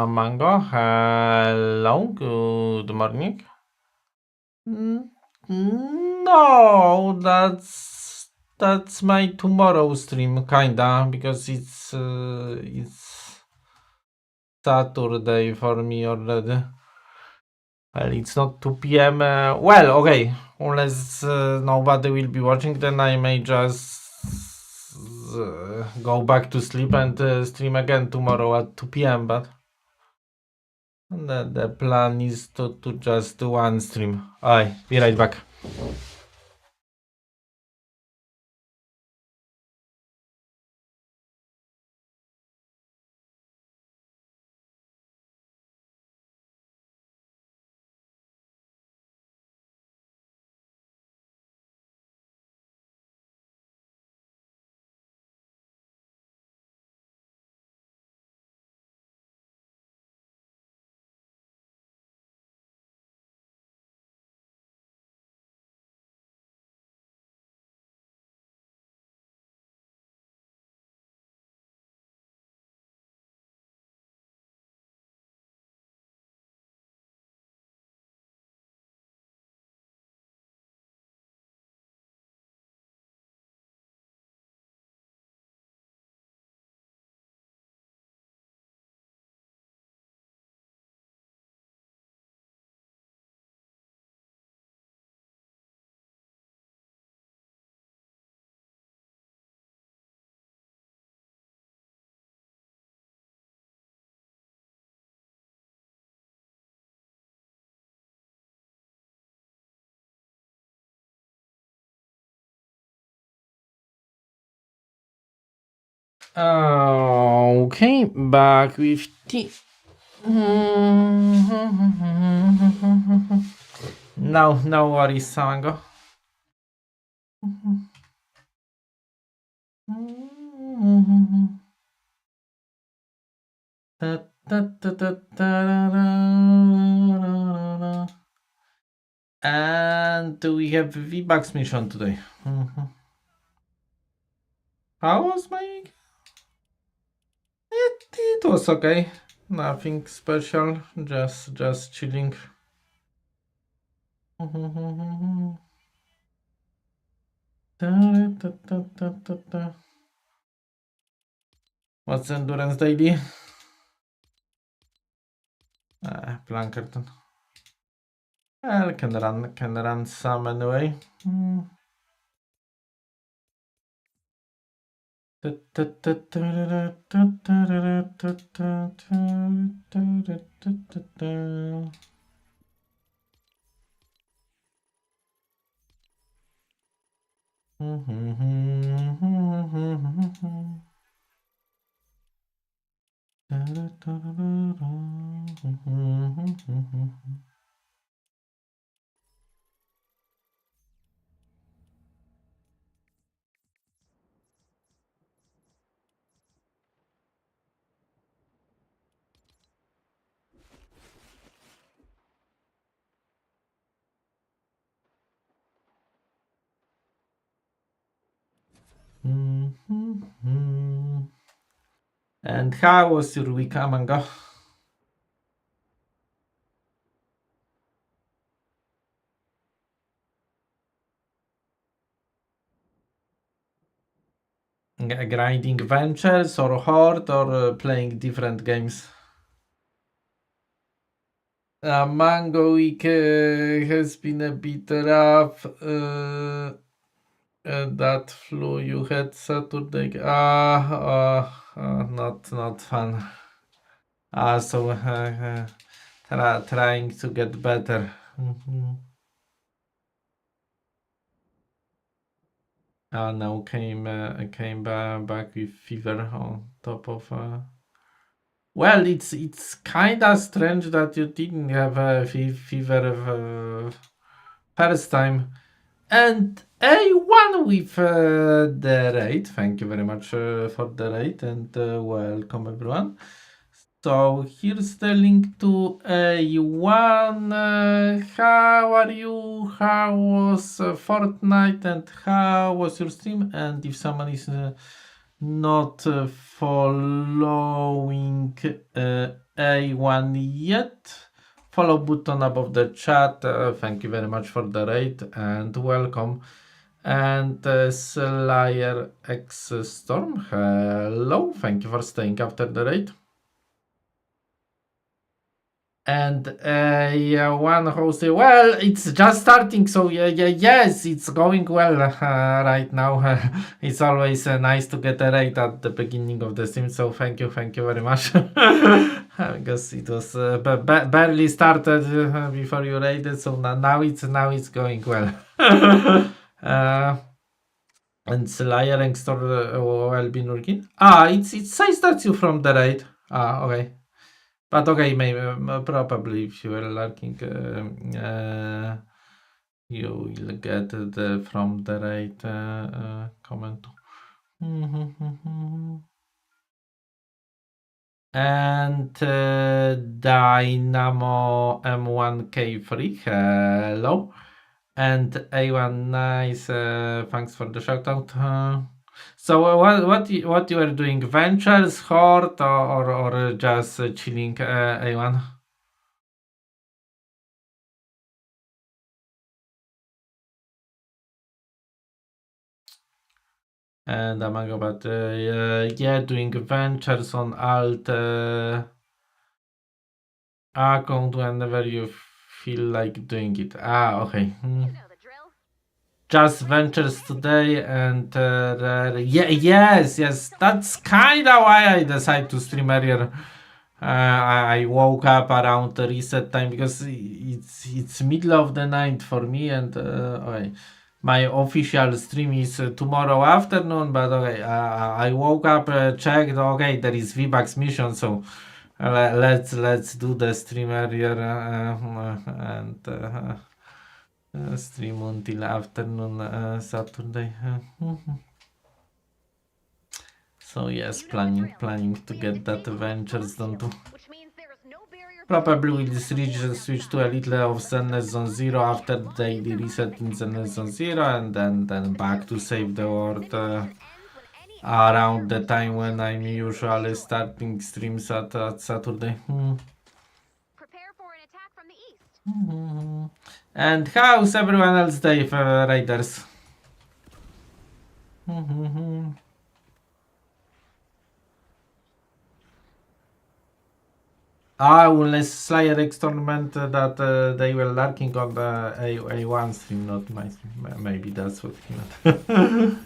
Mango, hello, good morning. No, that's my tomorrow stream, kinda, because it's Saturday for me already. Well, it's not 2 p.m. Well, okay, unless nobody will be watching, then I may just go back to sleep and stream again tomorrow at 2 p.m. But the plan is to just do one stream. Alright, be right back. Okay, back with tea. No worries, Samango. And we have V-Bucks mission today. How was my... It was okay. Nothing special. Just chilling. What's endurance daily? Plankerton. Well, can run some anyway. And how was your week, Amango? Grinding ventures or horde or playing different games? Mango week has been a bit rough. That flu you had Saturday. Not fun. So trying to get better. Now came back with fever on top of. Well, it's kinda strange that you didn't have a fever first time. And A1 with the raid. Thank you very much for the raid and welcome everyone. So here's the link to A1. How are you? How was Fortnite and how was your stream? And if someone is not following A1 yet, follow button above the chat. Thank you very much for the raid and welcome. And Slayer X Storm, hello. Thank you for staying after the raid. And one host, well, it's just starting, so yes, it's going well right now. It's always nice to get a raid at the beginning of the stream, so thank you very much. Because it was barely started before you raided, so now it's going well. And Slayer and Store well been working. It says that you from the raid. Okay. But okay, maybe probably if you are lurking, you will get the from the right comment. And Dynamo M1K3, hello. And A1, nice, thanks for the shout out. So what you are doing? Ventures, Horde, or just chilling, A1? And among about doing ventures on alt account whenever you feel like doing it. Okay. Just ventures today and yes, that's kinda why I decided to stream earlier. I woke up around the reset time because it's middle of the night for me, and okay, my official stream is tomorrow afternoon. But okay, I woke up, checked. Okay, there is V-Bucks mission, so let's do the stream earlier and stream until afternoon Saturday. So yes, planning to get that ventures done too. Probably will switch to a little of Zenith Zone 0 after daily reset in Zenith Zone 0 and then back to save the world around the time when I'm usually starting streams at Saturday. Prepare for an attack from the east. And how's everyone else day, Raiders? Unless Slayer X tournament that they were lurking on the A1 stream, not my stream. Maybe that's what he meant.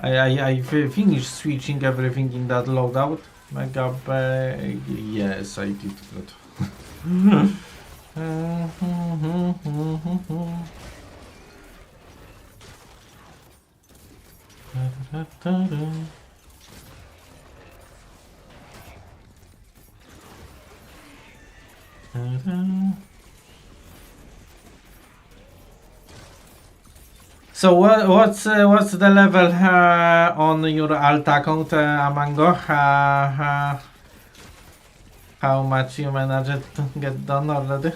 I finished switching everything in that loadout. Mega bag. Yes, I did that. So what's the level on your alt account, Amango? How much you managed to get done already?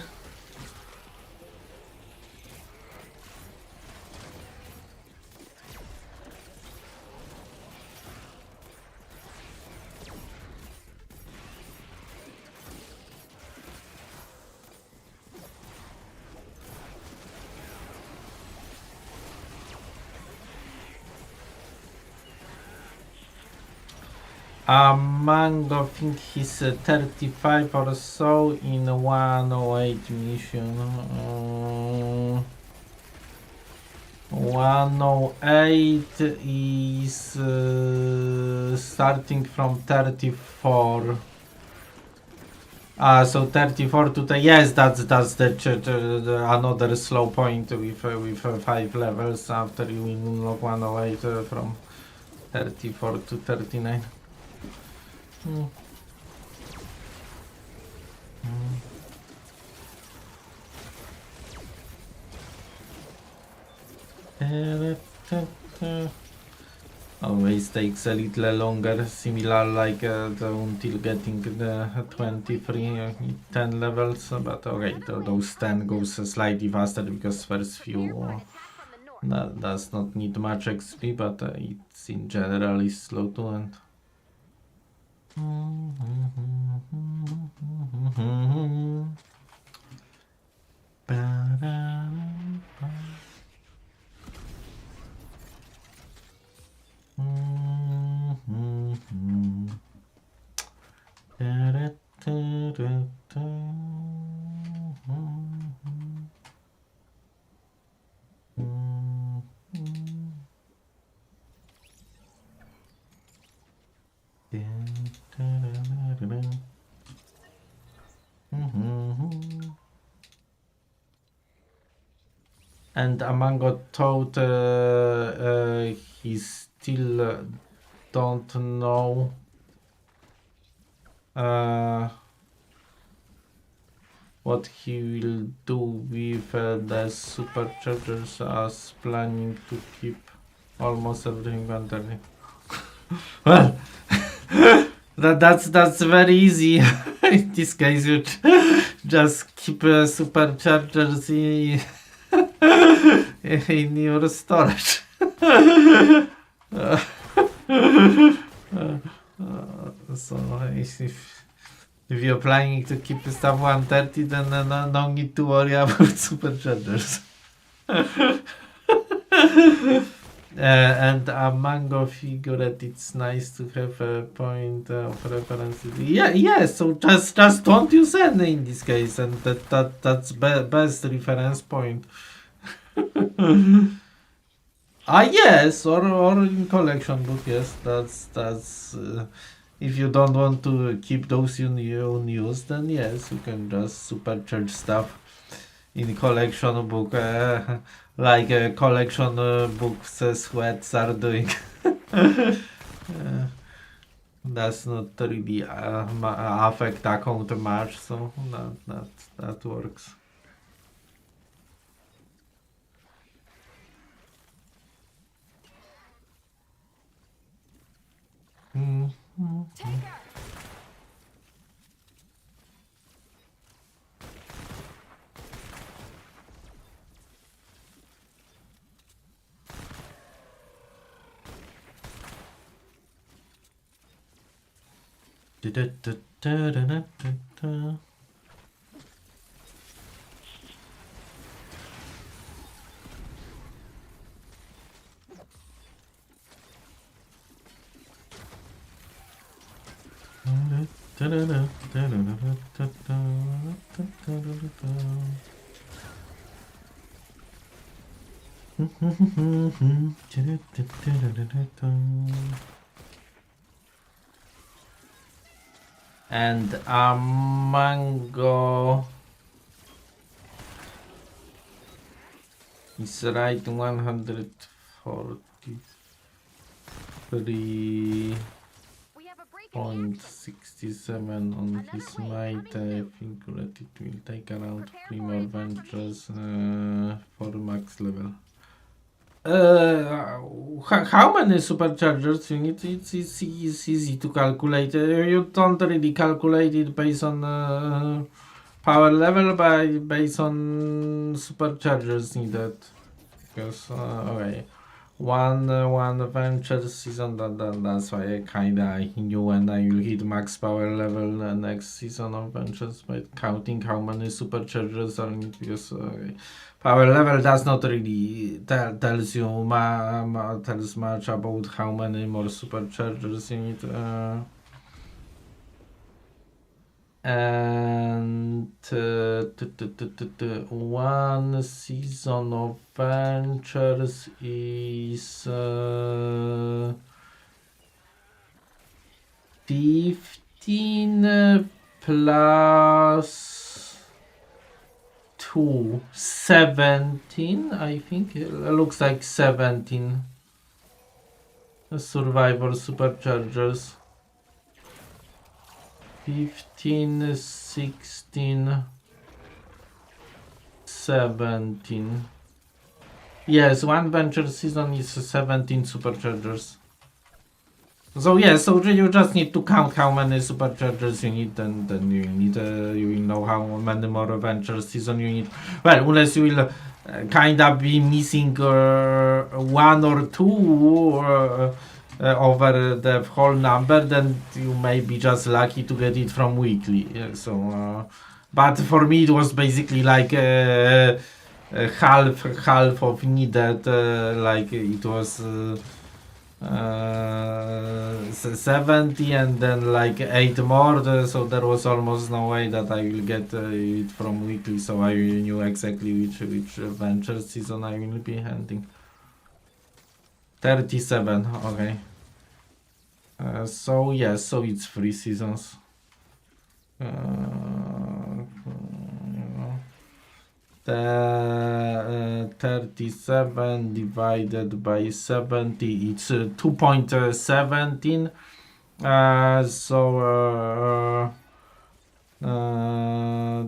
Mango think he's 35 or so in 108 mission. 108 is starting from 34. So 34 to the yes, that's the another slow point with 5 levels after you unlock 108 from 34 to 39. Always takes a little longer, similar like until getting the 23 10 levels, but okay, those 10 goes slightly faster because first few does not need much XP, but it's in general is slow to end. And Amango thought he still don't know what he will do with the superchargers, as planning to keep almost everything under him. Well, that's very easy. In this case, you just keep superchargers in your storage. So if you're planning to keep stuff 130, then no need to worry about superchargers. And a mango figure, it's nice to have a point of reference. Yeah. So just don't use any in this case, and that's best reference point. Yes, or in collection book. Yes, that's. If you don't want to keep those in use, then yes, you can just supercharge stuff in collection book, like collection books sweats are doing. does not really affect account much, so that works. And a mango is right 143. We have a break in the action. 0.67 on his might. I think that it will take around 3 more ventures for max level. How many superchargers you need? It's easy to calculate. You don't really calculate it based on power level, but based on superchargers needed. Because okay. One venture season that's why I kinda knew when I will hit max power level next season of ventures by counting how many superchargers are needed, because power level does not really tells you tells much about how many more superchargers you need. And one season of ventures is 15 plus 2, 17, I think. It looks like 17 survivor superchargers. 15, 16, 17. Yes, one venture season is 17 superchargers. So yes, so you just need to count how many superchargers you need, and then you need you will know how many more venture season you need. Well, unless you will kinda be missing one or two over the whole number, then you may be just lucky to get it from weekly. So, but for me it was basically like half of needed. Like it was 70 and then like 8 more. So there was almost no way that I will get it from weekly. So I knew exactly which venture season I will be hunting. 37. Okay. So yes, so it's 3 seasons. The 37 divided by 70, it's 2.17. So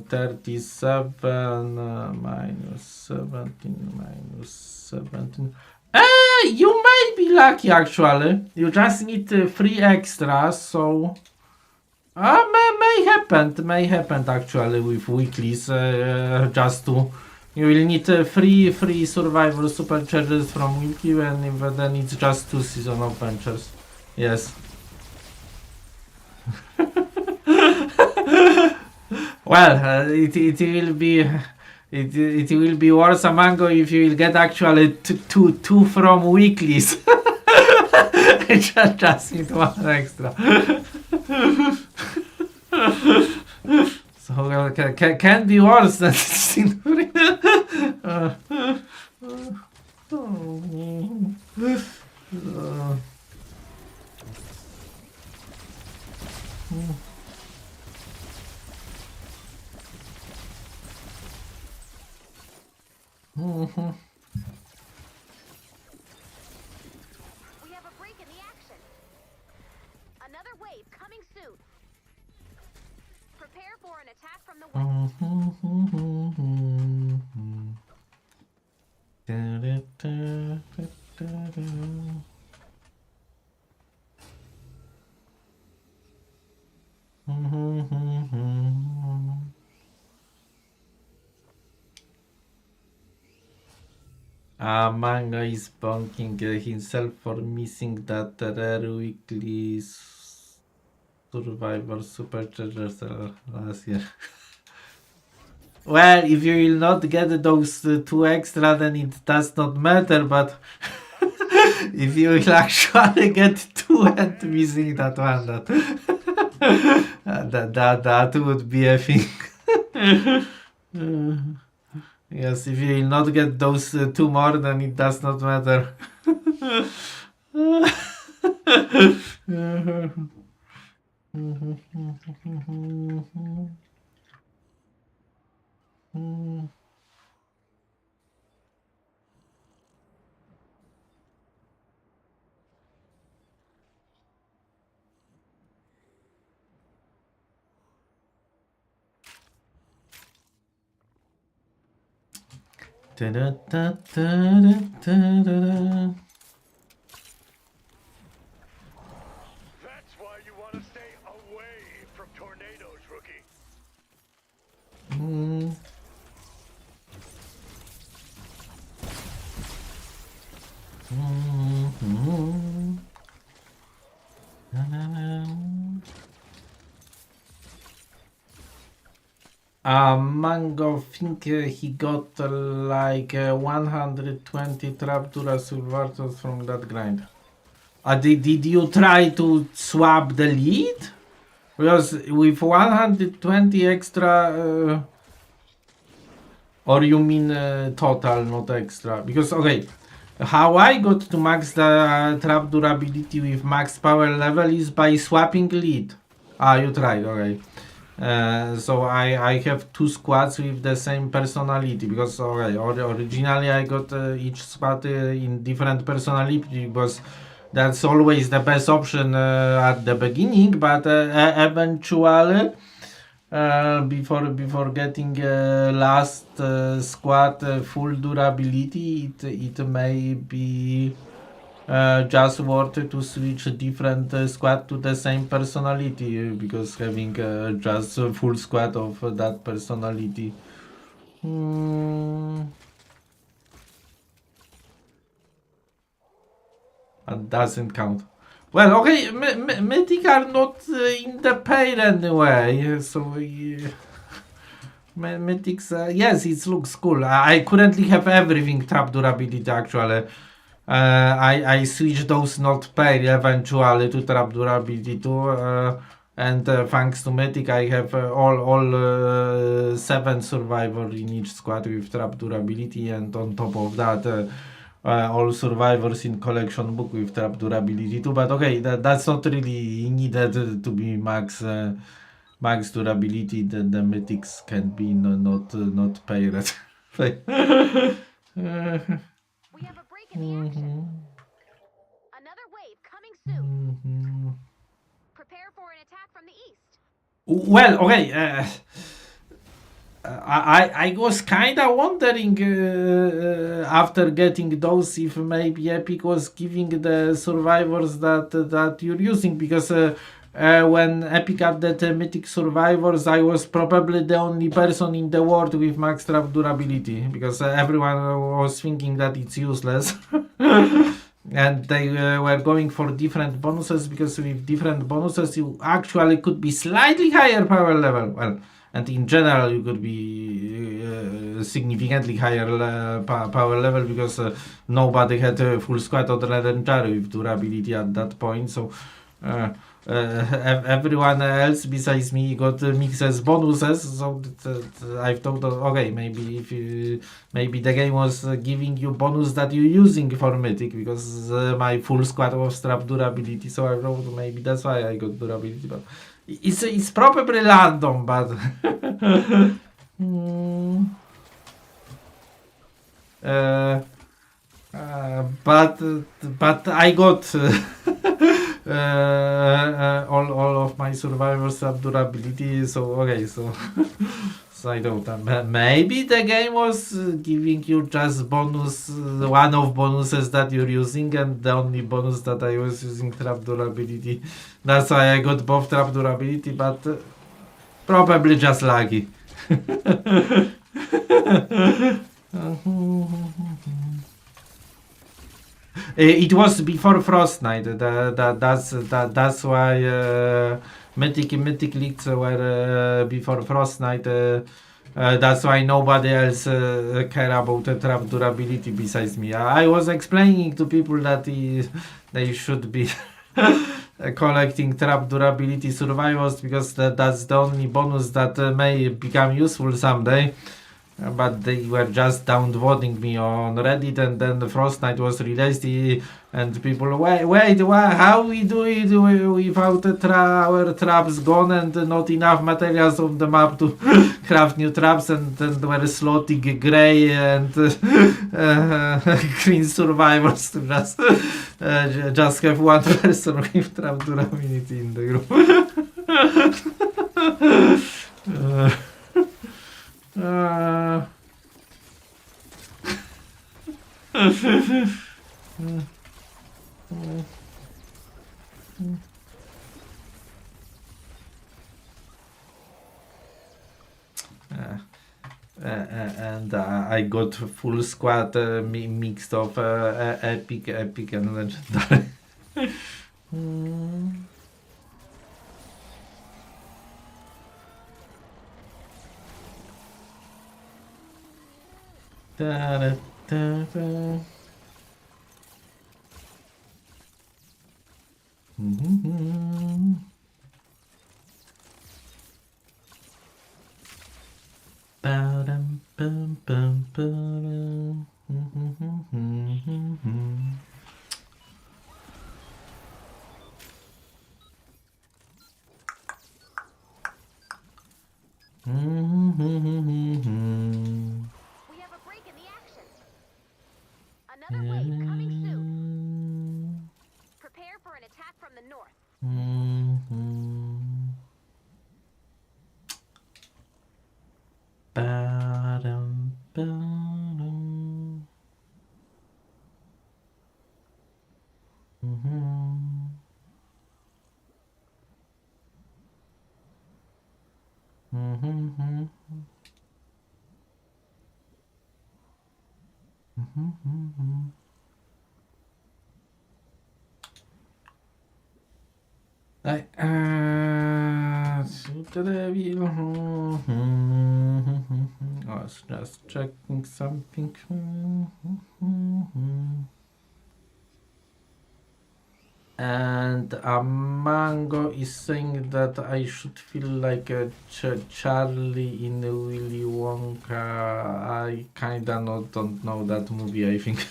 37 minus 17 minus 17. You may be lucky actually. You just need 3 extras, so may happen actually with weeklies. Just to you will need 3 survival superchargers from weekly, and then it's just 2 seasonal ventures. Yes. Well, it will be it will be worse a mango if you will get actually two from weeklies. just need 1 extra. So can be worse than 16. We have a break in the action. Another wave coming soon. Prepare for an attack from the west. Manga is bonking himself for missing that rare weekly Survivor Superchargers last year. Well, if you will not get those 2 extra, then it does not matter, but if you will actually get 2 and missing that one, that would be a thing. Yes, if you will not get those 2 more, then it does not matter. That's why you want to stay away from tornadoes, rookie. Mango think he got like 120 Trapdura Survivors from that grind. Did you try to swap the lead? Because with 120 extra, or you mean total, not extra? Because okay, how I got to max the trap durability with max power level is by swapping lead. You tried, okay. So I have 2 squads with the same personality because okay, originally I got each squad in different personality because that's always the best option at the beginning, but eventually before getting last squad full durability, it may be just worth it to switch a different squad to the same personality because having just a full squad of that personality that doesn't count. Well, okay, Mythic are not in the pair anyway, so Mythics, yes, it looks cool. I currently have everything trap durability actually. I switched those not pair eventually to trap durability too, and thanks to Mythic I have all 7 survivor in each squad with trap durability, and on top of that all survivors in collection book with trap durability too. But okay, that's not really needed to be max durability. The Mythics can be not paired. We have a break in the action. Another wave coming soon. Prepare for an attack from the east. Well, okay. I was kinda wondering after getting those if maybe Epic was giving the survivors that you're using, because when Epic added Mythic Survivors, I was probably the only person in the world with max trap durability, because everyone was thinking that it's useless. And they were going for different bonuses, because with different bonuses you actually could be slightly higher power level. Well, and in general you could be significantly higher power level, because nobody had a full squad of legendary with durability at that point. So everyone else besides me got mixes bonuses. So I thought, okay, maybe maybe the game was giving you bonus that you're using for Mythic, because my full squad was trap durability. So I thought maybe that's why I got durability, but it's probably random, but but I got all of my survivors have durability. So okay, so so I don't know. Maybe the game was giving you just bonus, one of bonuses that you're using, and the only bonus that I was using trap durability. That's why I got both trap durability, but probably just lucky. It was before Frost Knight. That's why Mythic Leagues were before Frost Knight. That's why nobody else care about the trap durability besides me. I was explaining to people that they should be collecting trap durability survivors because that's the only bonus that may become useful someday. But they were just downvoting me on Reddit, and then the Frost Knight was released, and people, wait, how we do it without our traps gone and not enough materials on the map to craft new traps, and then there were slotty grey and green survivors to just have one person with trap durability in the group. And I got full squad mixed of epic and legendary. We have a break in the action. Another wave coming soon. Prepare for an attack from the north. Shoot the devil. I was just checking something. And Amango is saying that I should feel like a Charlie in Willy Wonka. I kinda don't know that movie, I think.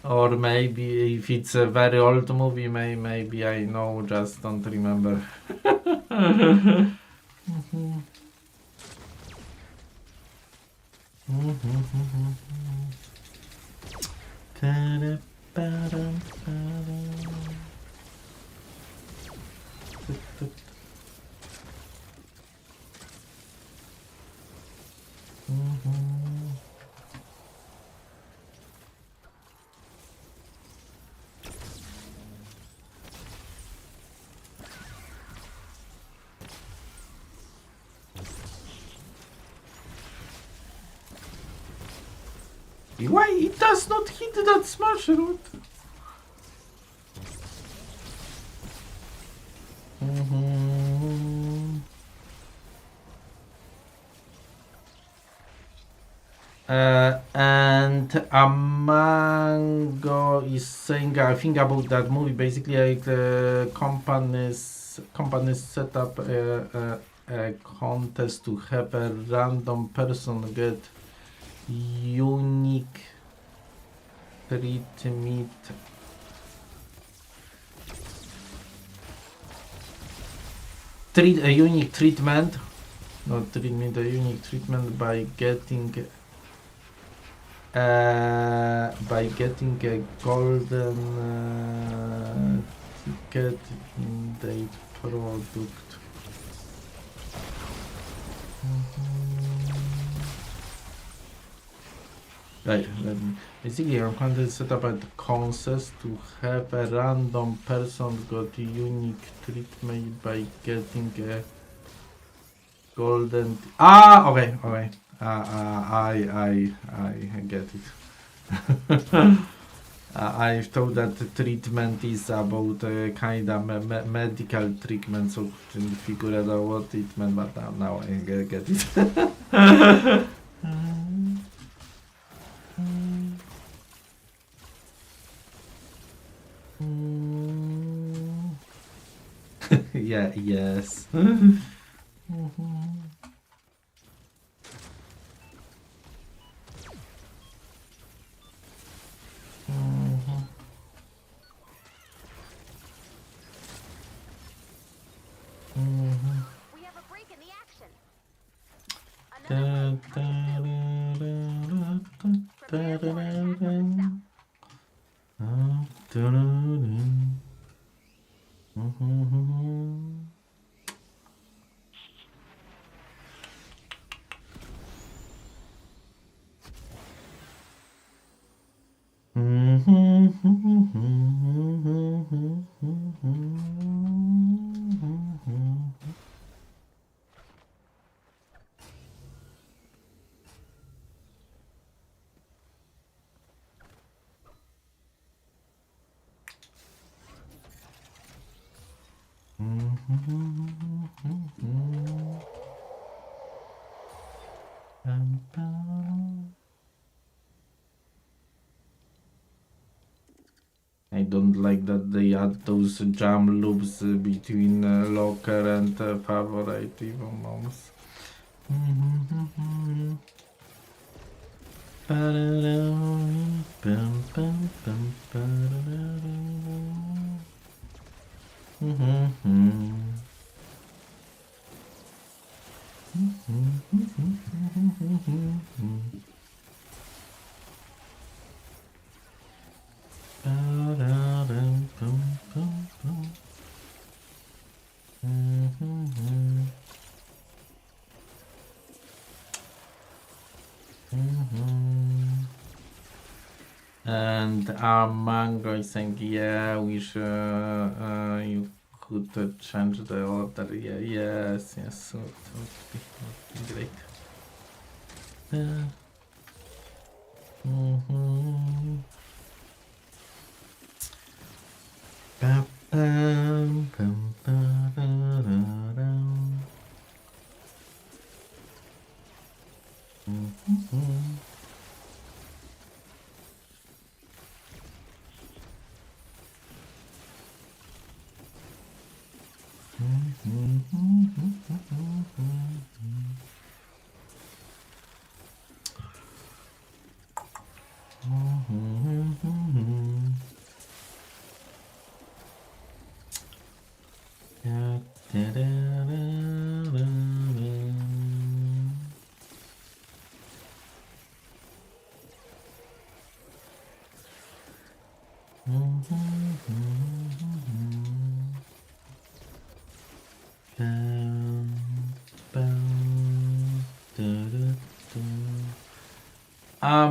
Or maybe if it's a very old movie, maybe I know, just don't remember. Why it does not hit that smash root? And Amango is saying, I think about that movie. Basically, like companies set up a contest to have a random person get unique treatment. A unique treatment, not treatment, a unique treatment by getting by getting a golden ticket in the product. Right, basically I'm trying to set up a concept to have a random person got a unique treatment by getting a golden. Okay. I get it. I thought that the treatment is about kind of medical treatment, so couldn't figure out what treatment, but now I get it. Yeah, yes. We have a break in the action. Another wave coming soon. Prepare for an attack from the south. I don't like that they add those jam loops between locker and favorite even mouse. And Mango is saying, yeah, we should, you could change the order. Yeah, yes, so it would be great.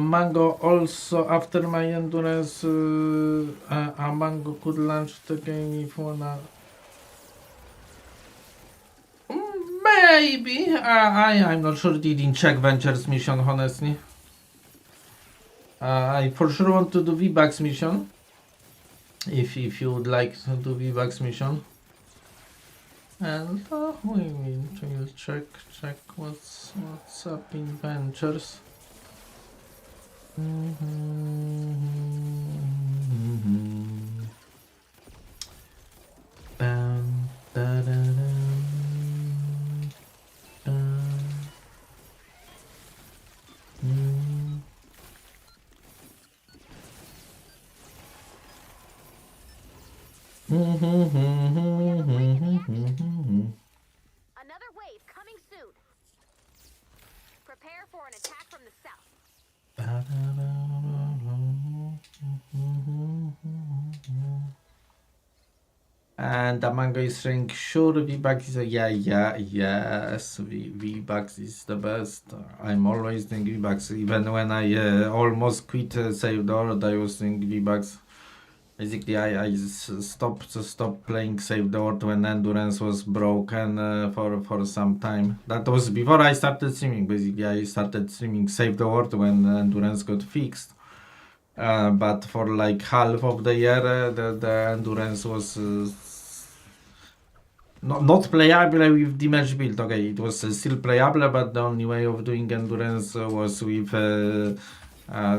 Mango also after my endurance, Mango could launch the game if wanna. Maybe. I'm not sure. Didn't check Ventures mission honestly. I for sure want to do V-Bucks mission. If you would like to do V-Bucks mission. And we'll check what's up in Ventures. Another wave coming soon. Prepare for an attack from the south. And Amango is saying, sure, V-Bucks is a yes, V-Bucks is the best. I'm always doing V-Bucks, even when I almost quit Saved Order, I was doing V-Bucks. Basically, I stopped playing Saved Order when Endurance was broken for some time. That was before I started streaming. Basically, I started streaming Saved Order when Endurance got fixed. But for like half of the year, the Endurance was not playable with damage build. Okay, it was still playable, but the only way of doing Endurance was with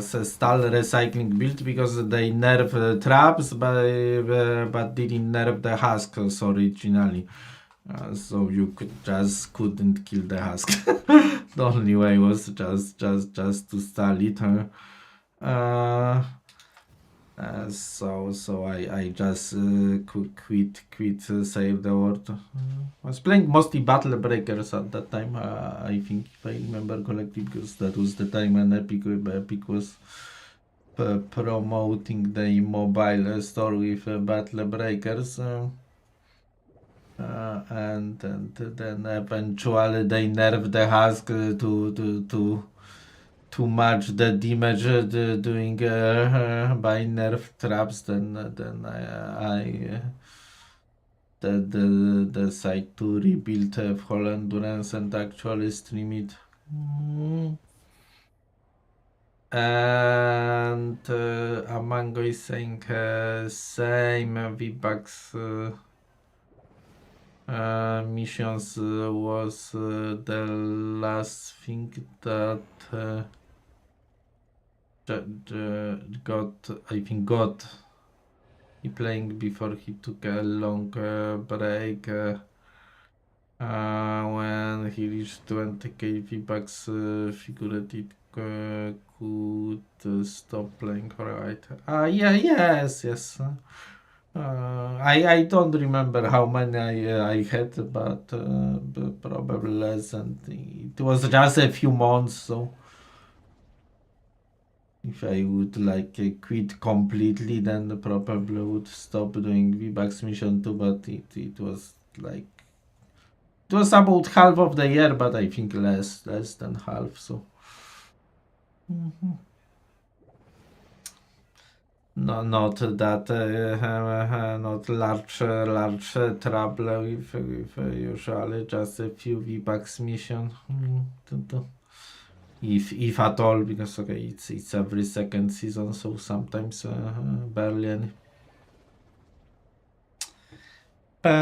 stall recycling build, because they nerfed traps, but didn't nerf the husk originally. So you couldn't kill the husk. The only way was just to stall it. So I just quit Save the World. I was playing mostly Battle Breakers at that time. I think, if I remember correctly, because that was the time when Epic was promoting the mobile store with Battle Breakers. And then eventually they nerfed the husk to match the damage doing by nerf traps. Then I decide to rebuild full endurance and actually stream it. And Amango is saying same V-Bucks missions was the last thing that got he playing before he took a long break. When he reached 20k V-Bucks, figured it could stop playing, right? Yes. I don't remember how many I had, but probably less, and it was just a few months, so if I would quit completely, then probably would stop doing V-Bucks mission too, but it was it was about half of the year, but I think less than half, so no, not that not large trouble with usually just a few V-Bucks mission. If at all, because okay, it's every second season, so sometimes barely any. We have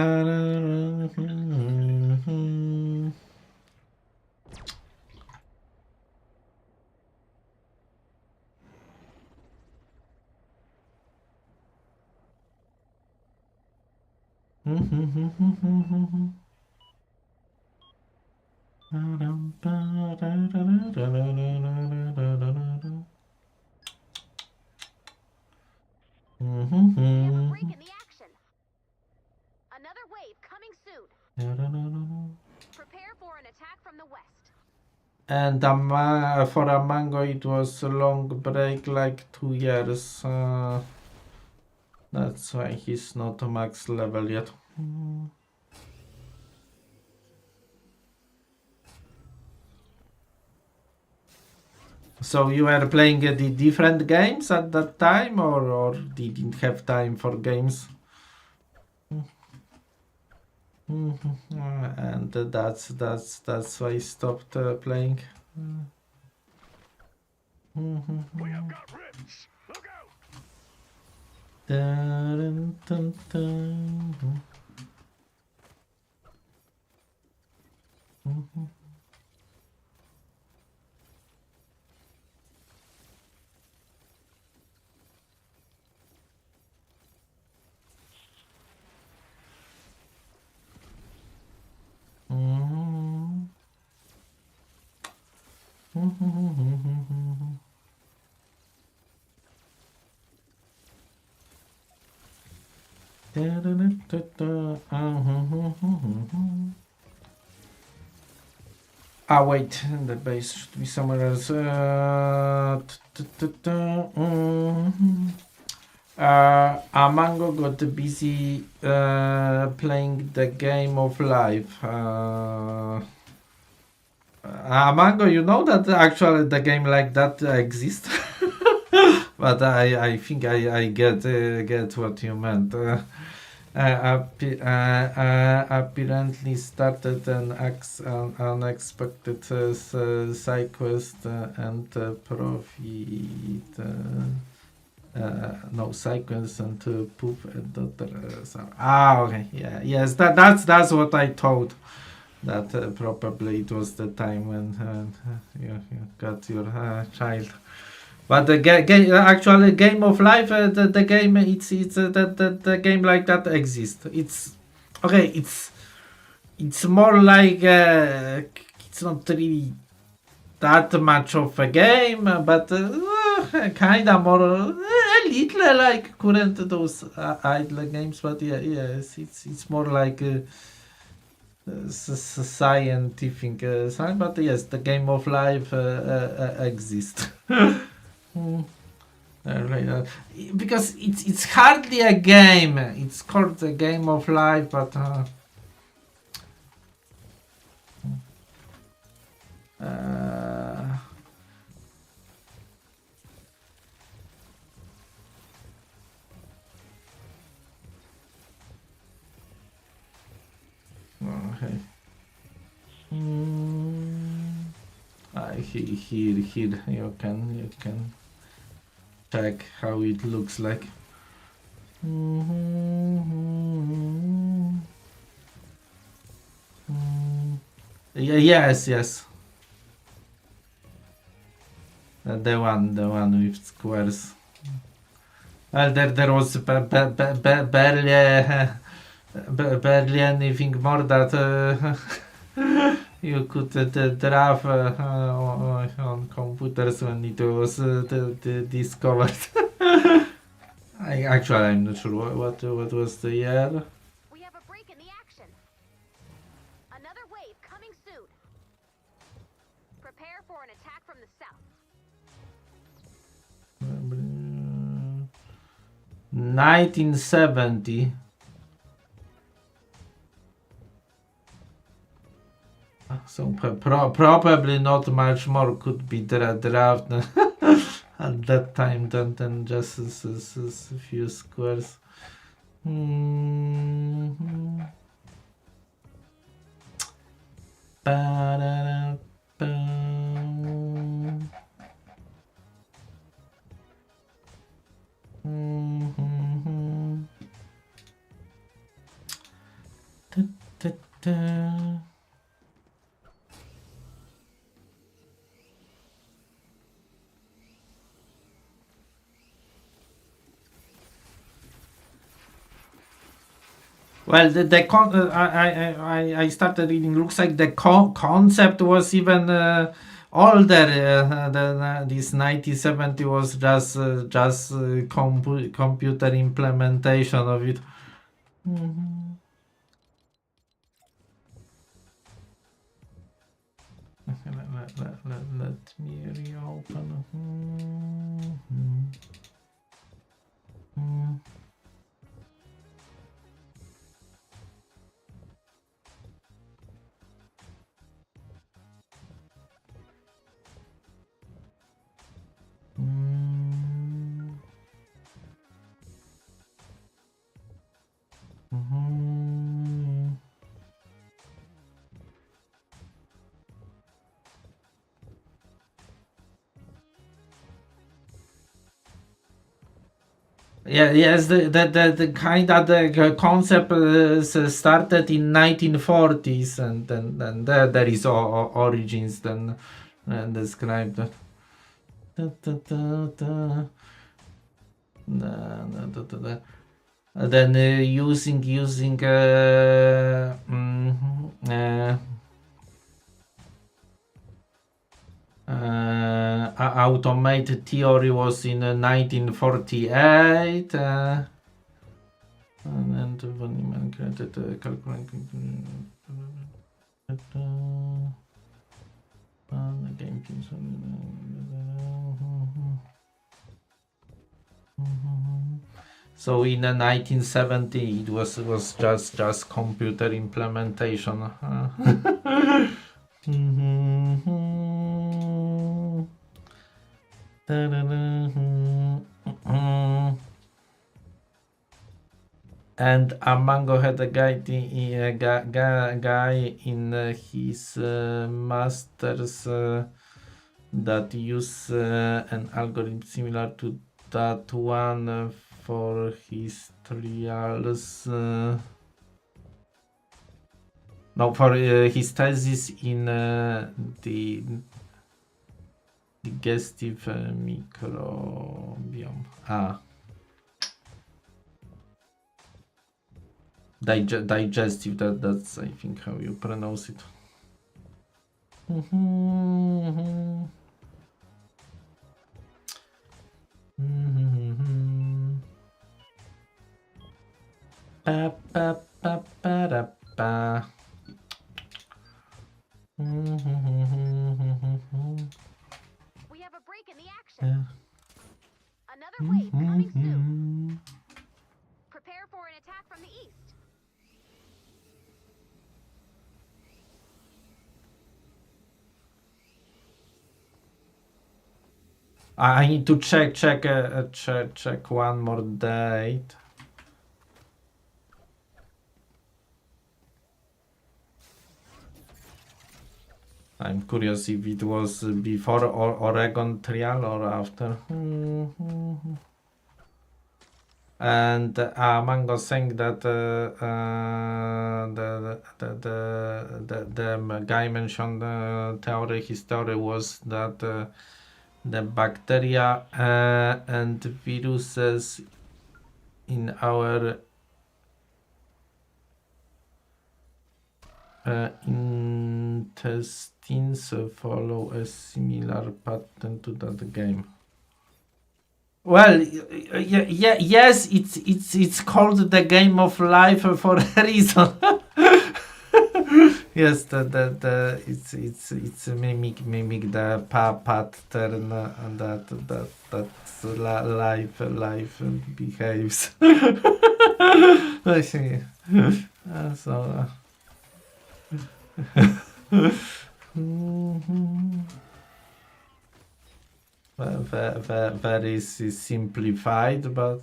a break in the action. Another wave coming soon. Prepare for an attack from the west. And for a mango, it was a long break, like 2 years. That's why he's not max level yet. So you were playing the different games at that time, or didn't have time for games? And that's why I stopped playing. We have got rifts. Look out! Dun, dun, dun. Ah, wait, the base should be somewhere else. Amango got busy playing the game of life. Amango, you know that actually the game like that exists? But I think I get what you meant. Apparently started an unexpected side quest and profit. No sequence and poof and daughter. Okay, yeah, yes, that's what I thought. That probably it was the time when you got your child. But the actually game of life, the game it's the game like that exists. It's okay. It's more like it's not really that much of a game, but kind of more a little like current those idle games. But yes, it's more like scientific science. But yes, the game of life exists. Because it's hardly a game. It's called the game of life, but okay. Here you can check how it looks like. Yes. The one with squares. Well, there was barely anything more that you could draft on computers when it was discovered. I'm not sure what was the year. We have a break in the action. Another wave coming soon. Prepare for an attack from the south. 1970. So probably not much more could be drafted at that time than just a few squares. Well, I started reading. Looks like the concept was even older. This 1970 was just computer implementation of it. Let me reopen. Yes, the kind of the concept started in 1940s, and then there is origins then described. Then using automated theory was in 1948, and von Neumann created calculating. game teams. So in 1970 it was just computer implementation. And Amango had a guy in his masters that use an algorithm similar to that one for his trials. No, for his thesis in the digestive microbiome. Digestive, that's I think how you pronounce it. Pa, pa, pa, pa, da, pa. We have a break in the action. Another wave coming soon. Prepare for an attack from the east. I need to check one more date. I'm curious if it was before Oregon trial or after. And Mango saying that the guy mentioned theory. His theory was that the bacteria and viruses in our intestines follow a similar pattern to that game. Well, yes, it's called the game of life for a reason. Yes, it's mimic the pattern that's life behaves. I see. So. Very simplified, but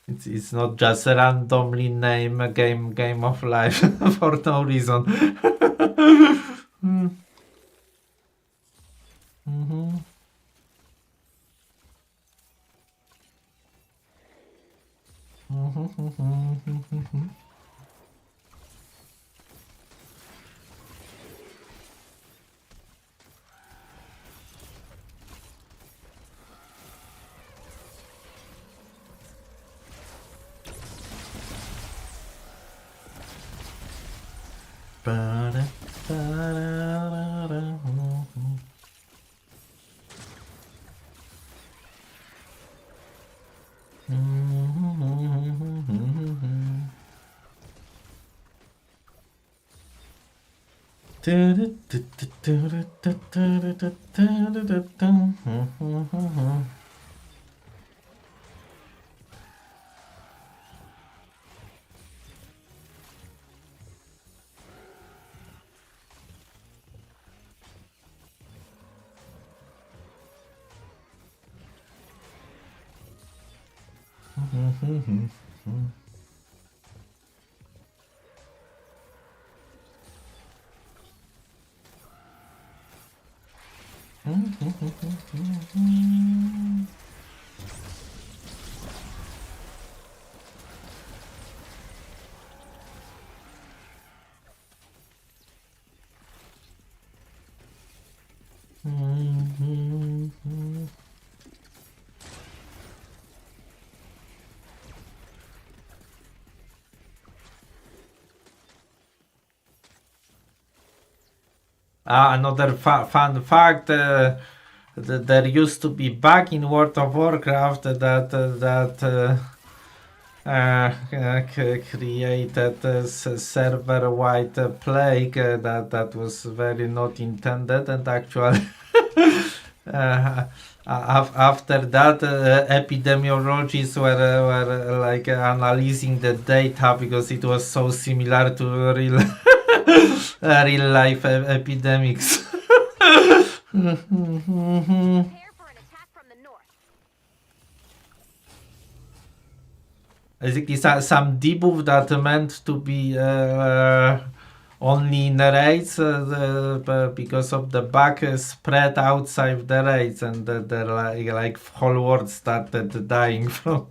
it's not just a randomly name a game of life for no reason. Another fun fact, there used to be bug in World of Warcraft that created a server-wide plague that was very not intended, and actually after that epidemiologists were like analyzing the data because it was so similar to real real life epidemics. Prepare for an attack from the north. Basically, some debuff that meant to be only in raids because of the bug spread outside the raids, and the like whole world started dying from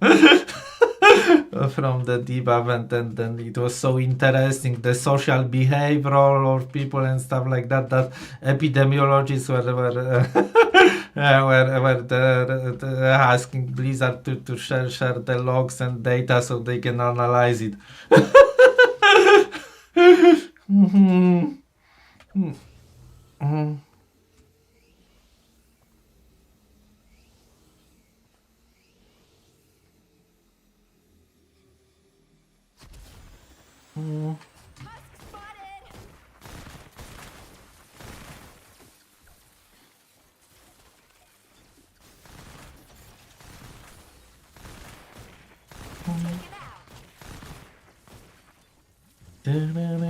from the debuff, and then it was so interesting the social behavior of people and stuff like that that epidemiologists were asking Blizzard to share the logs and data so they can analyze it. Mhm. Mhm. Mhm. Spotted. Take it out.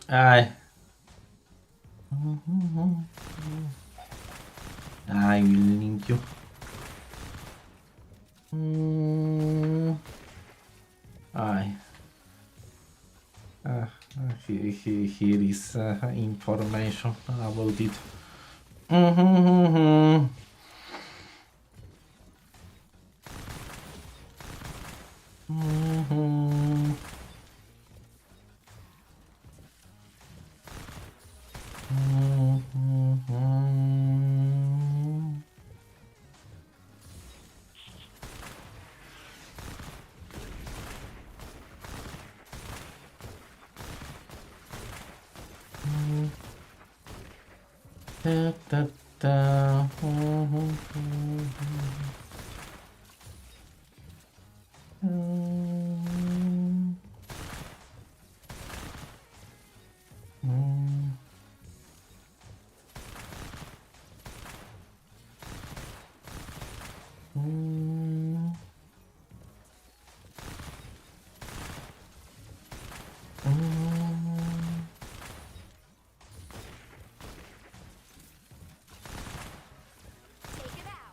Aye. I will link you. Aye. Here is information about it. Da, da, da. Take it out.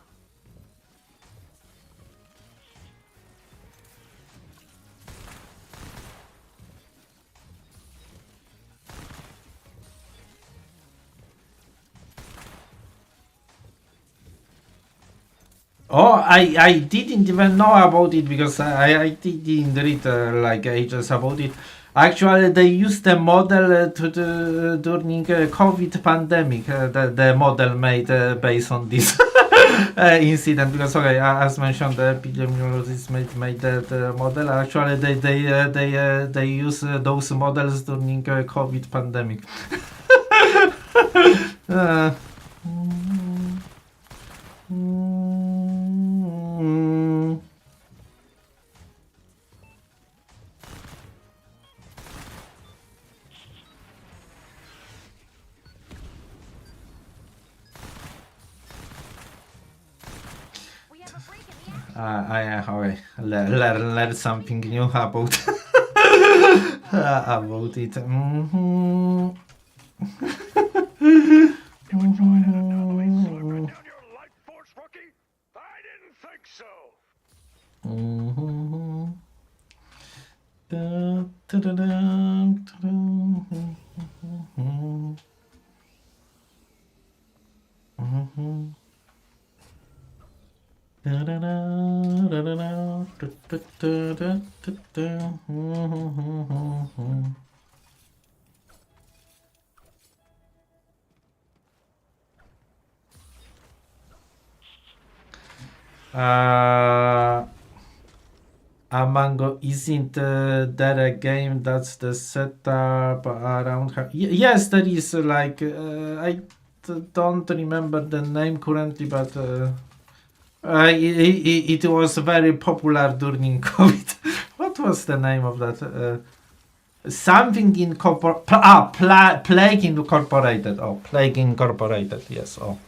Oh, I didn't even know about it because I didn't read like ages about it. Actually, they used the model during COVID pandemic. The model made based on this incident because okay, as mentioned, the epidemiologists made the model. Actually, they use those models during COVID pandemic. uh, mm, We have a break in the action. okay. Learn something new about about it. You were trying to totally slurp it down your life force, rookie? I didn't think so. Da, da, da, da, da. Amango isn't there a game that's the setup around her? Yes, there is I don't remember the name currently, but it was very popular during COVID. What was the name of that? Something Plague Incorporated. Oh, Plague Incorporated. Yes. Oh,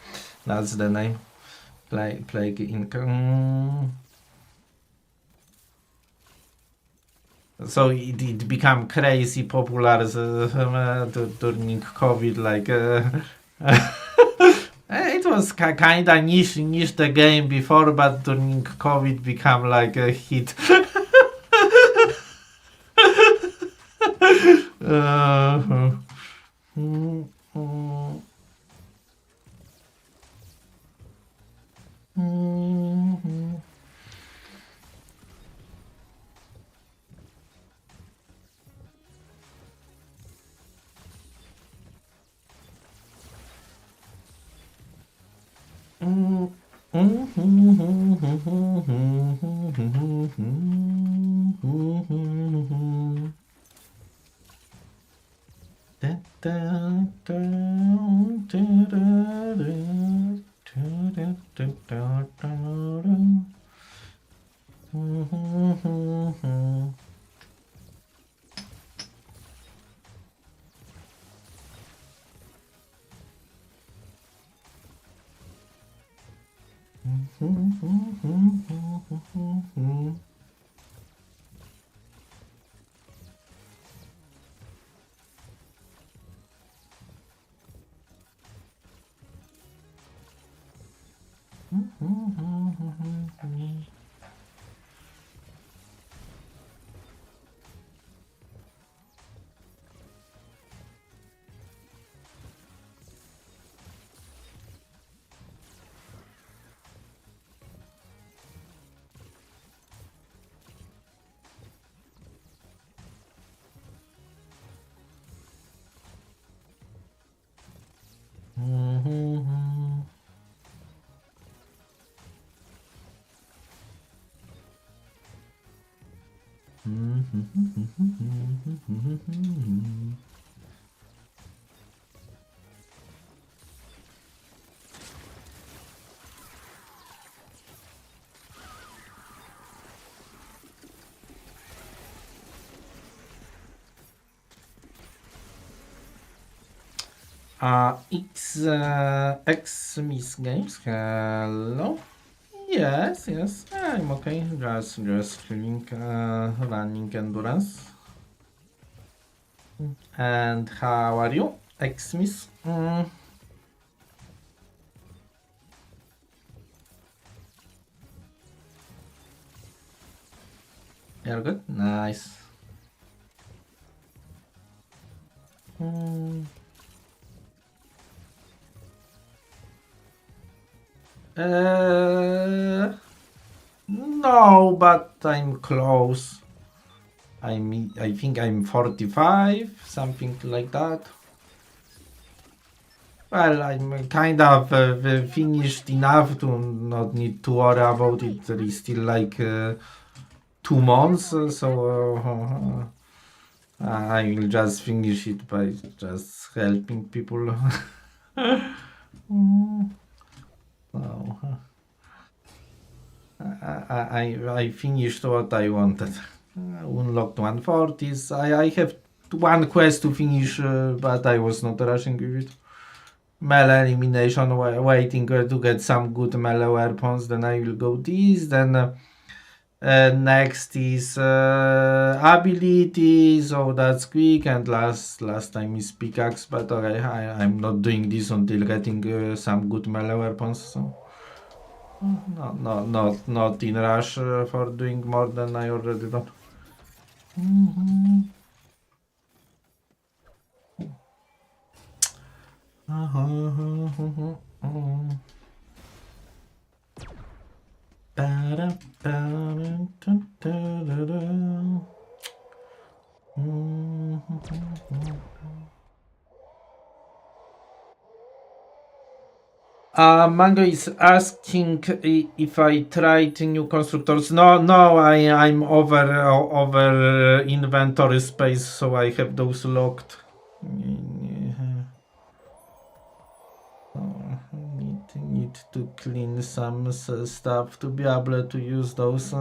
that's the name. Plague Inc. So it became crazy popular during COVID. It was kinda niche the game before, but during COVID became like a hit. Mm, mm, mm, mm, mm. Da, da, da, da, da, da, da, da, da, da. It's X-Miss Games. Hello. Yes, I'm okay. Just feeling running endurance. And how are you, X-Miss? You're good? Nice. No, but I'm close. I think I'm 45, something like that. Well, I'm kind of finished enough to not need to worry about it. There is still 2 months, so I will just finish it by just helping people. So, I finished what I wanted. Unlocked 140s. I have one quest to finish, but I was not rushing with it. Melee elimination, waiting to get some good melee weapons. Then I will go this. Then next is ability, so that's quick. And last time is pickaxe, but okay, I'm not doing this until getting some good melee weapons. So. Not in rush for doing more than I already done. Mango is asking if I tried new constructors. No, I'm over inventory space, so I have those locked. Need to clean some stuff to be able to use those.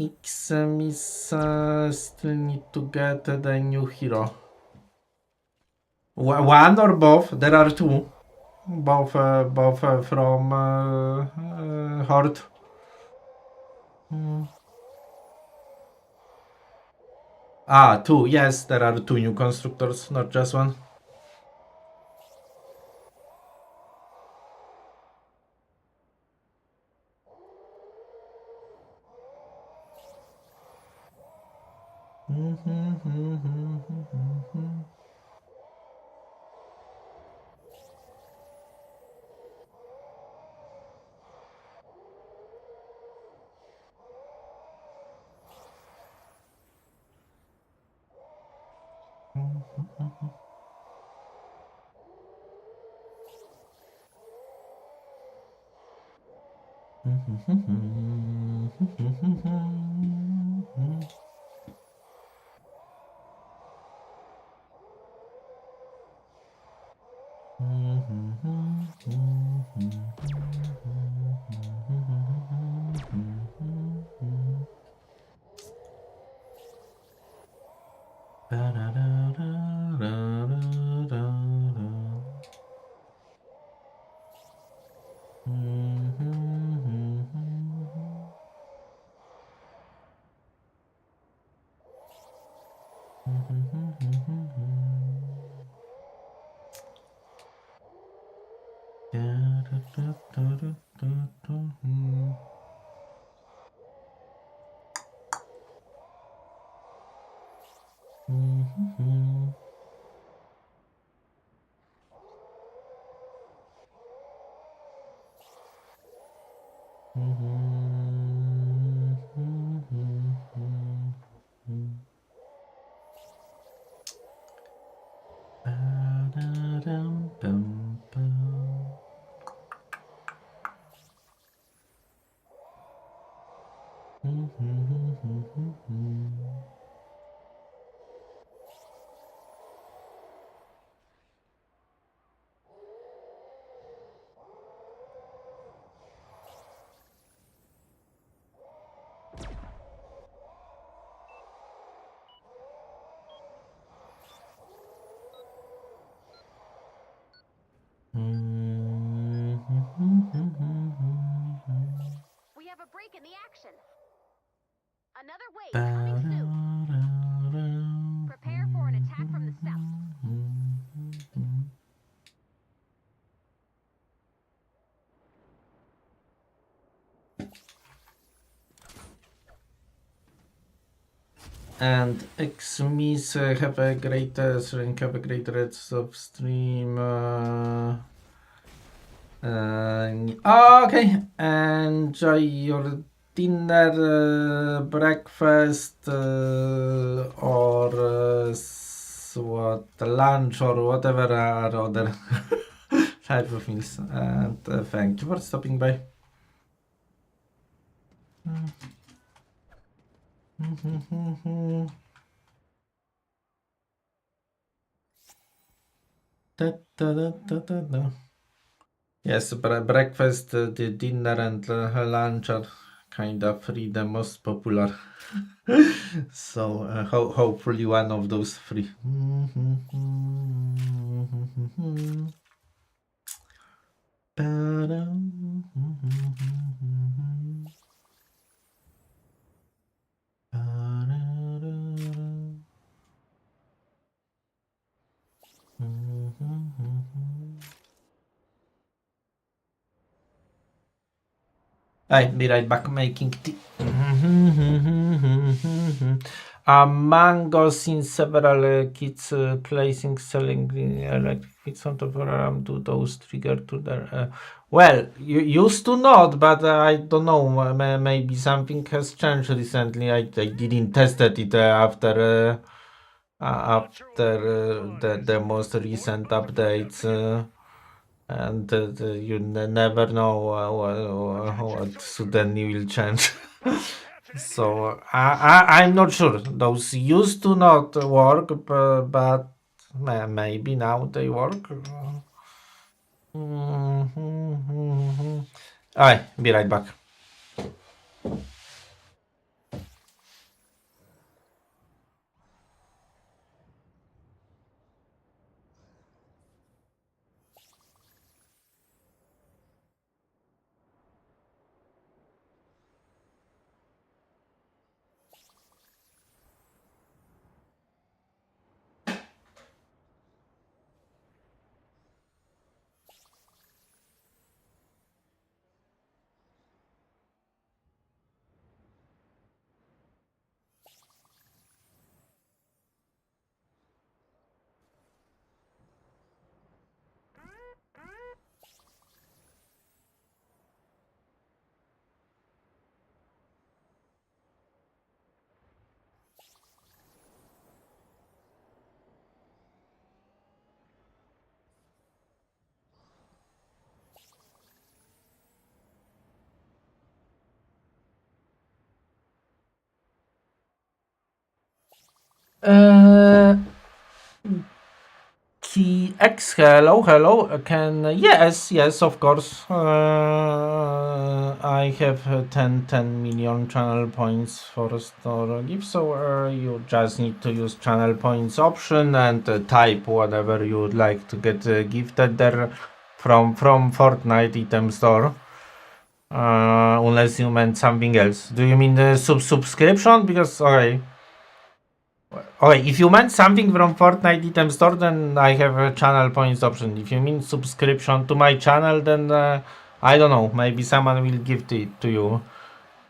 Xmis still need to get the new hero. One or both? There are two. Both from Horde. Two. Yes, there are two new constructors, not just one. We have a break in the action. Another wave coming soon. Prepare for an attack from the south. And Xmis have a great shrink, have a great rates of stream. Okay, enjoy your dinner, breakfast, or what lunch or whatever are other type of meals. And thank you for stopping by. Yes, breakfast, the dinner, and lunch are kind of three the most popular. So hopefully one of those three. I'll be right back making tea. Mangos in several kits placing selling electric kits on top around to those trigger to their well, you used to not, but I don't know, maybe something has changed recently. I didn't test it after the most recent updates. And you never know what suddenly will change. So I'm not sure. Those used to not work, but maybe now they work. Alright, be right back. Key X, hello. Yes, of course. I have 10 million channel points for store gift, so you just need to use channel points option and type whatever you would like to get gifted there from Fortnite item store. Unless you meant something else. Do you mean the subscription? Because okay, if you meant something from Fortnite item store, then I have a channel points option. If you mean subscription to my channel, then I don't know. Maybe someone will give it to you.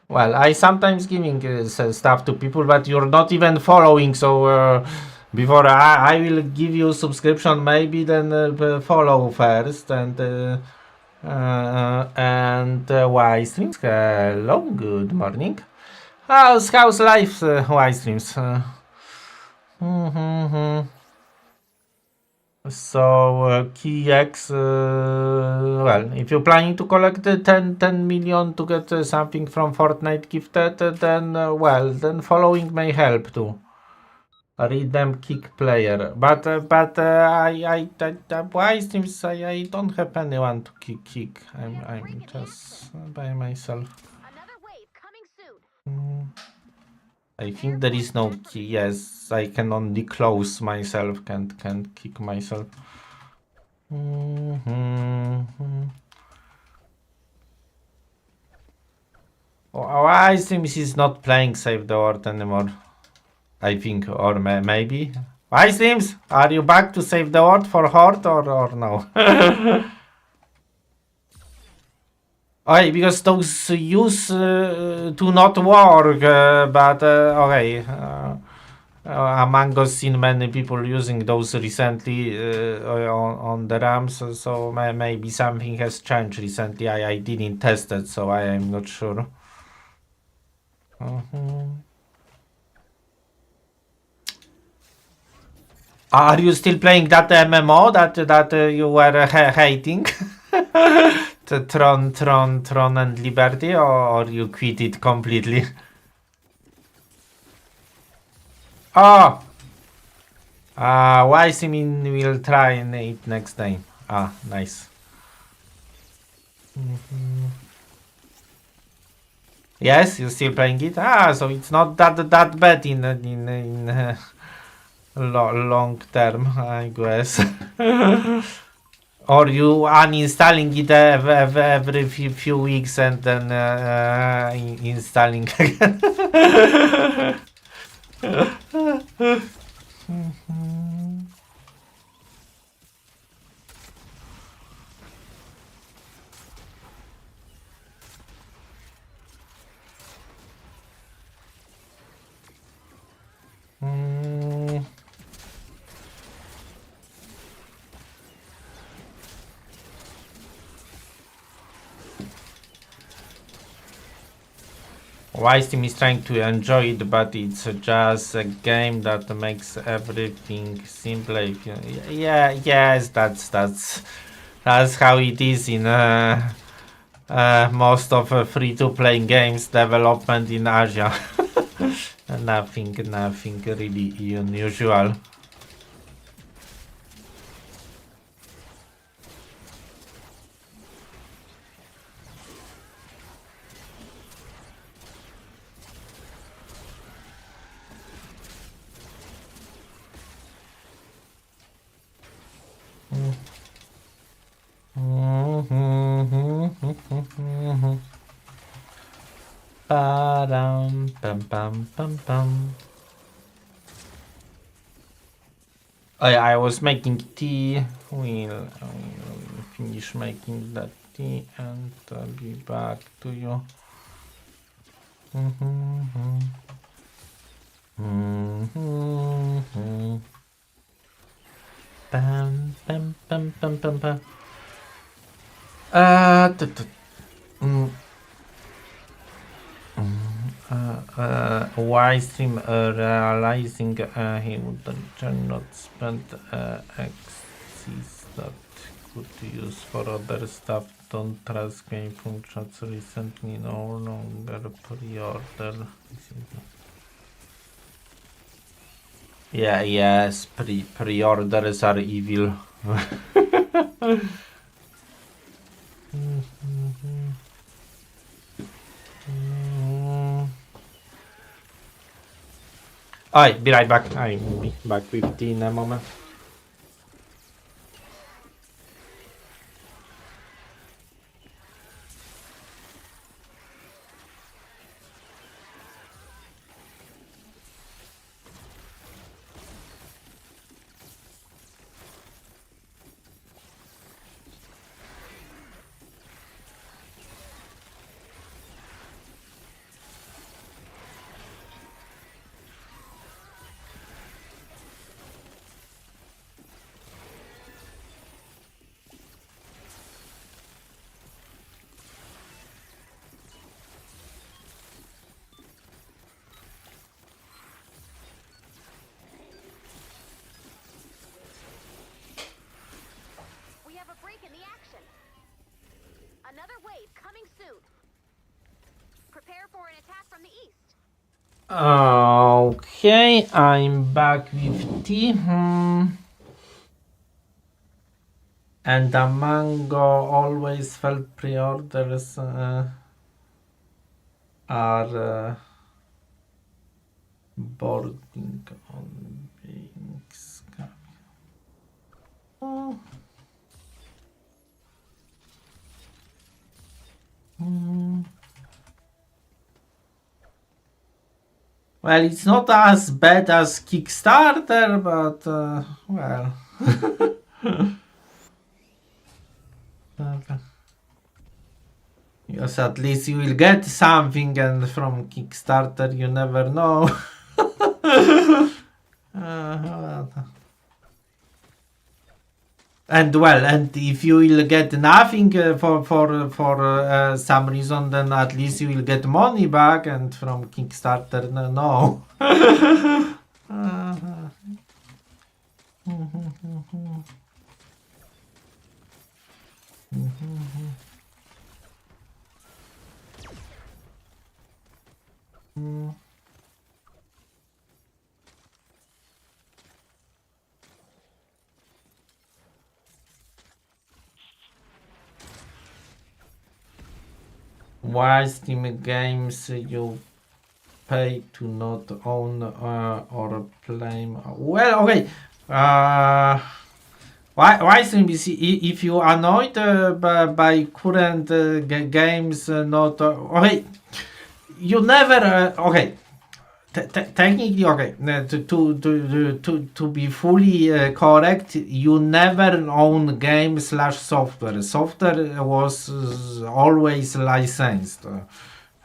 Well, I sometimes giving stuff to people, but you're not even following. So before I will give you subscription, maybe then follow first and why streams? Hello, good morning. How's life? Why streams? So key X, well, if you're planning to collect 10 million to get something from Fortnite gifted, then well, then following may help too. Read them kick player, but why seems I don't have anyone to kick. I'm just by myself. Another wave coming soon. I think there is no key. Yes, I can only close myself, can't kick myself. Why seems he's not playing Save the World anymore? I think, or maybe. Why seems? Are you back to Save the World for Horde or no? Okay, because those use do not work, but okay. Among us, seen many people using those recently on the RAMs, so maybe something has changed recently. I didn't test it, so I am not sure. Are you still playing that MMO that you were hating? The Tron and Liberty, or you quit it completely? Oh! Why Simin will try it next time. Nice. Yes, you're still playing it? So it's not that bad in long term, I guess. Or you uninstalling it every few weeks and then installing again. Wise Team is trying to enjoy it, but it's just a game that makes everything simple. Yeah, yes, that's how it is in most of free-to-play games development in Asia. nothing really unusual. Pam pam pam pam. I was making tea. We'll finish making that tea and I'll be back to you. Pam pam pam pam pam pam. Wise Team realizing he would not spend axes that could use for other stuff. Don't trust game functions recently, no longer pre-order. Yeah, yes, pre-orders are evil. Alright, be right back. I'll be back with tea in a moment. Another wave coming soon. Prepare for an attack from the east. Okay, I'm back with tea. And the mango always felt pre-orders are boarding on being scammed. Oh. Well, it's not as bad as Kickstarter, but well. Yes, at least you will get something, and from Kickstarter you never know. And well, and if you will get nothing for some reason, then at least you will get money back, and from Kickstarter, no. Why Steam games you pay to not own or play? Well, okay. Why Steam? If you annoyed by current games, not okay. You never okay. Technically, okay. To be fully correct, you never own game / software. Software was always licensed,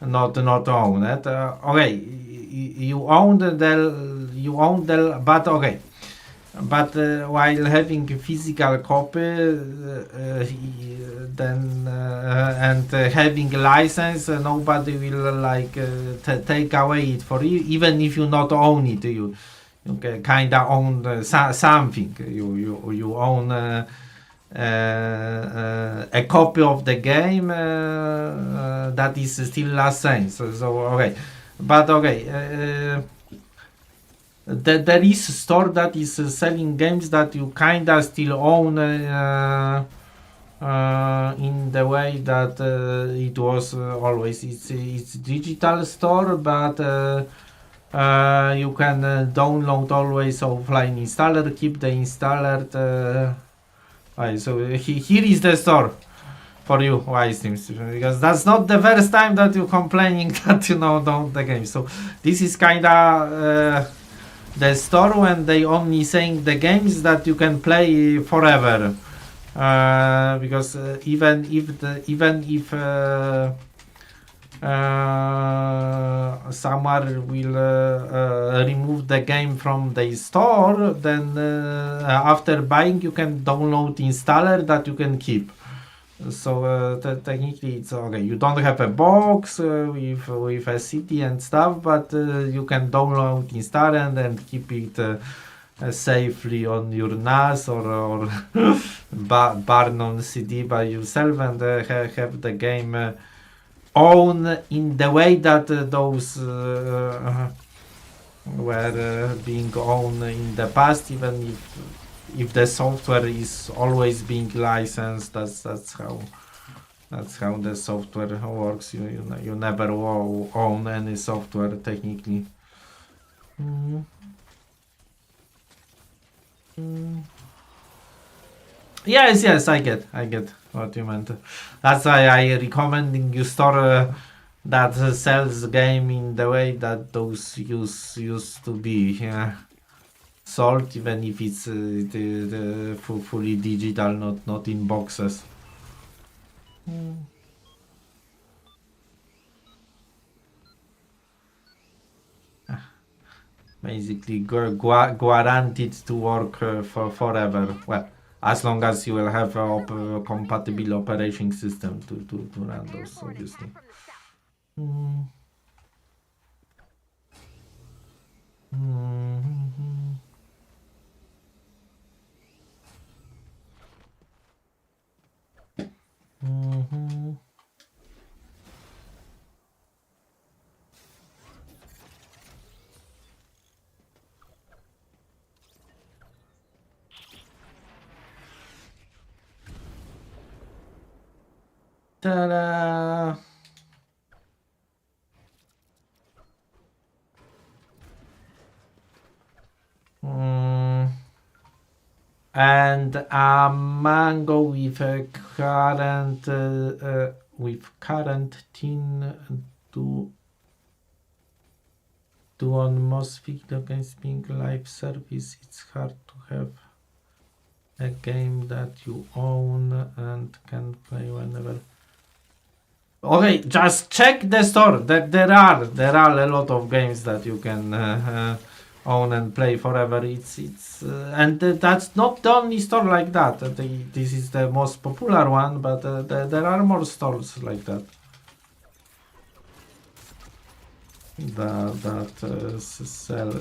not owned. Okay, you own the, but okay. but while having a physical copy, then and having a license, nobody will like take away it for you, even if you not own it. You kind of own something. You own a copy of the game that is still licensed. So okay, but okay. There is a store that is selling games that you kinda still own in the way that it was always. It's digital store, but you can download always offline installer, keep the installer. Right, so here is the store for you, why seems, because that's not the first time that you're complaining that you know don't the game. So this is kinda the store when they only saying the games that you can play forever, because even if someone will remove the game from the store, then after buying you can download installer that you can keep. So technically it's okay. You don't have a box with a CD and stuff, but you can download installer and keep it safely on your NAS or burn on CD by yourself and have the game own in the way that those were being owned in the past, even if the software is always being licensed. That's how the software works. You never own any software technically. Yes, I get what you meant. That's why I recommending you store that sells game in the way that those used to be sold, even if it's fully digital, not in boxes. Basically guaranteed to work for forever. Well, as long as you will have a compatible operating system to run those, obviously. Ta-da! And a mango with a current tin to on most video games being live service. It's hard to have a game that you own and can play whenever. Okay, just check the store. There are a lot of games that you can own and play forever. It's and that's not the only store like that. This is the most popular one, but there are more stores like that. That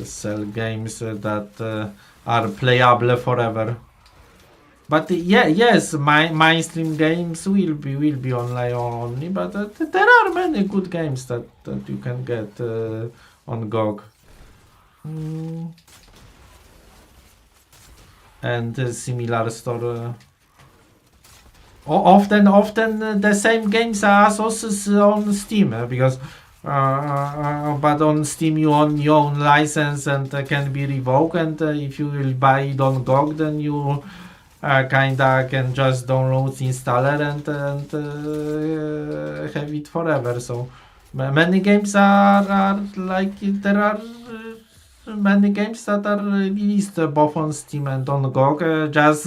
sell games that are playable forever. But yes, mainstream games will be online only. But there are many good games that you can get on GOG. And similar store. Often the same games are also on Steam because. But on Steam you own your own license and can be revoked, and if you will buy it on GOG, then you kinda can just download installer and have it forever. So many games are like, there are many games that are released both on Steam and on GOG, just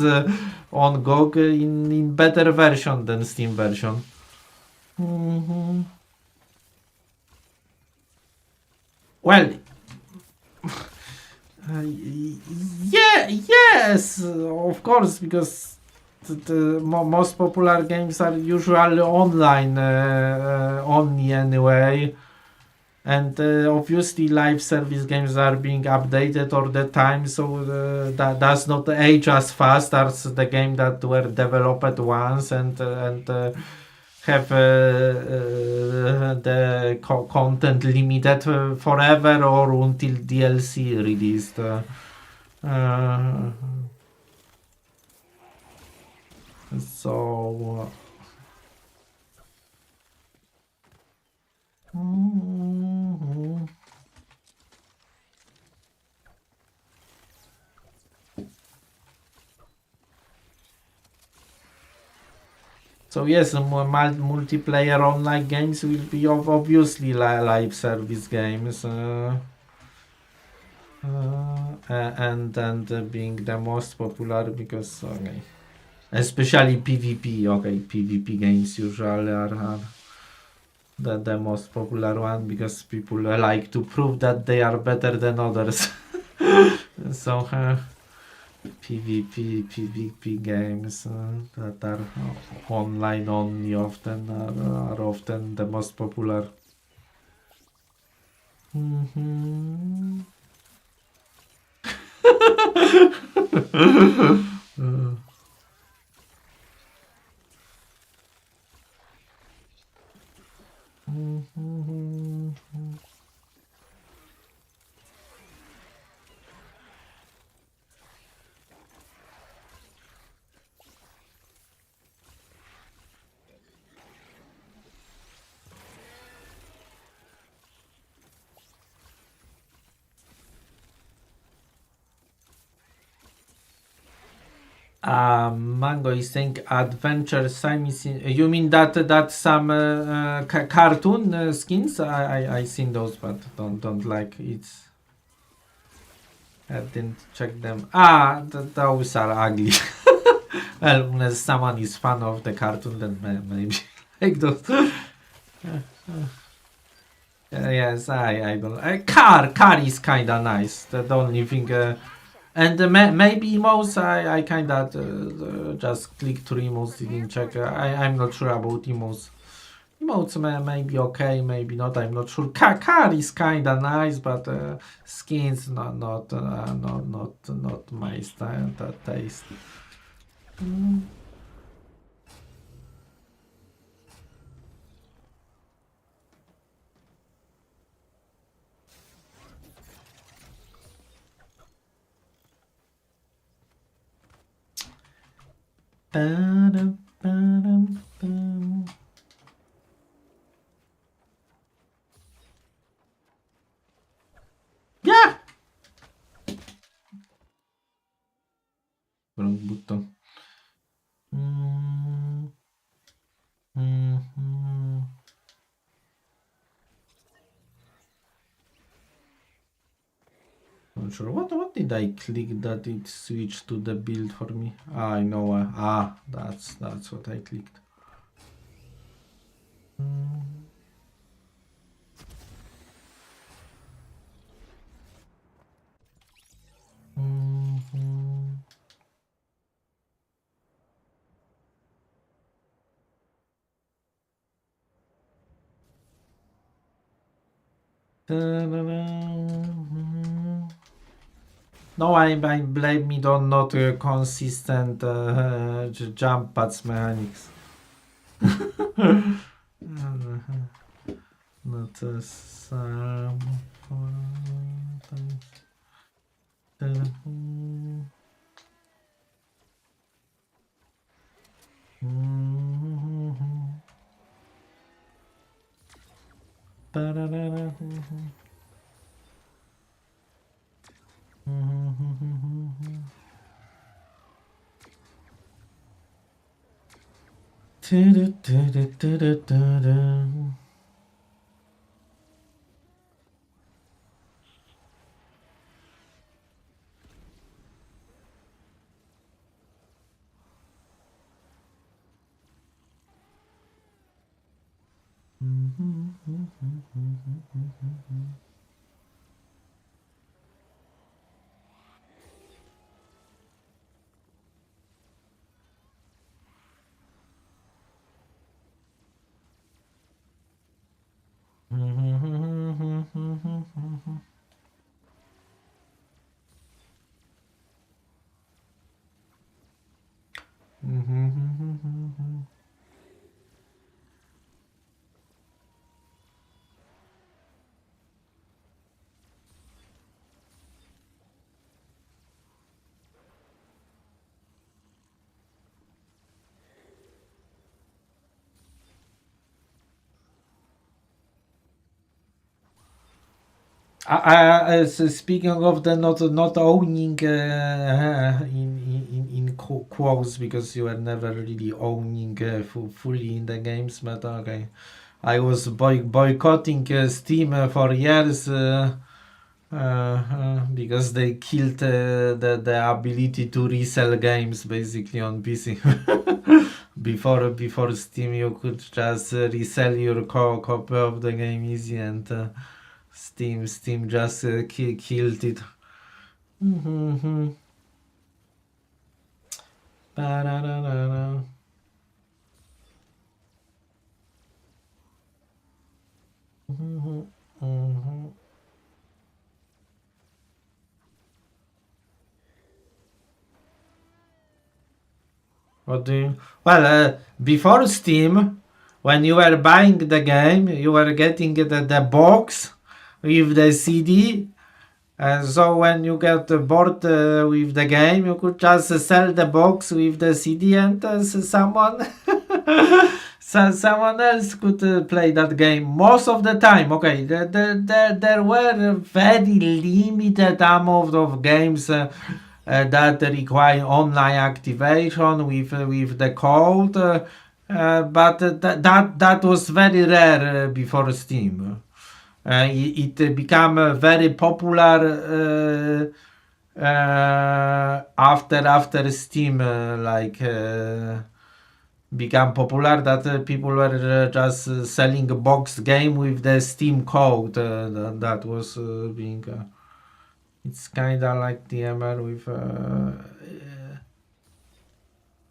on GOG in better version than Steam version. Well, Yeah, yes, of course, because the most popular games are usually online only anyway, and obviously live service games are being updated all the time, so that does not age as fast as the game that were developed once and have the content limited forever or until DLC released. Uh, so. Mhm. So yes, multiplayer online games will be obviously live service games, and being the most popular because okay, especially PvP. Okay, PvP games usually are the most popular one because people like to prove that they are better than others. So PvP games that are online only often are often the most popular. Mhm. Mhm. Mango is saying adventure sims. You mean that some cartoon skins? I seen those, but don't like it. I didn't check them. Those are ugly. Well, unless someone is fan of the cartoon, then maybe like those. Yes, I don't. Car is kinda nice. The only thing. And maybe emotes, I kinda just clicked through emotes, didn't check. I'm not sure about emotes. Emotes may be okay, maybe not. I'm not sure. Car is kinda nice, but skins not my style. That taste. Mm. Ba-dum, ba-dum, bum. Yeah. Wrong button. Mm, mhm. Not sure. What did I click that it switched to the build for me? I know. That's what I clicked. Mhm. Ta-da-da. No, I blame me on not consistent jump pads mechanics. Not some. Speaking of the not owning in quotes, because you are never really owning fully in the games, but okay. I was boycotting Steam for years because they killed the ability to resell games basically on PC. Before Steam, you could just resell your copy of the game easy, and Steam just killed it. Ba-da-da-da-da. What do you? Well, before Steam, when you were buying the game, you were getting the box with the CD. So when you get bored with the game, you could just sell the box with the CD, and someone someone else could play that game most of the time. Okay, there were very limited amount of games that require online activation with the code, but that was very rare before Steam. It became very popular after Steam became popular, that people were just selling a box game with the Steam code. That was being. It's kind of like DMR with.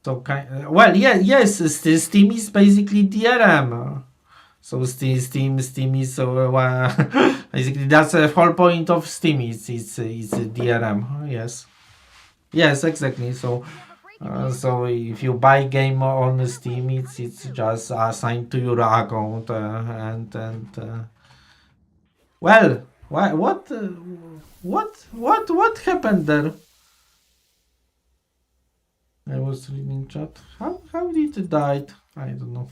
So well, yeah, yes, Steam is basically DRM. So Steam is basically that's the whole point of Steam. It's DRM. Yes, yes, exactly. So if you buy game on Steam, it's just assigned to your account and well, what happened there? I was reading chat. How did it died? I don't know.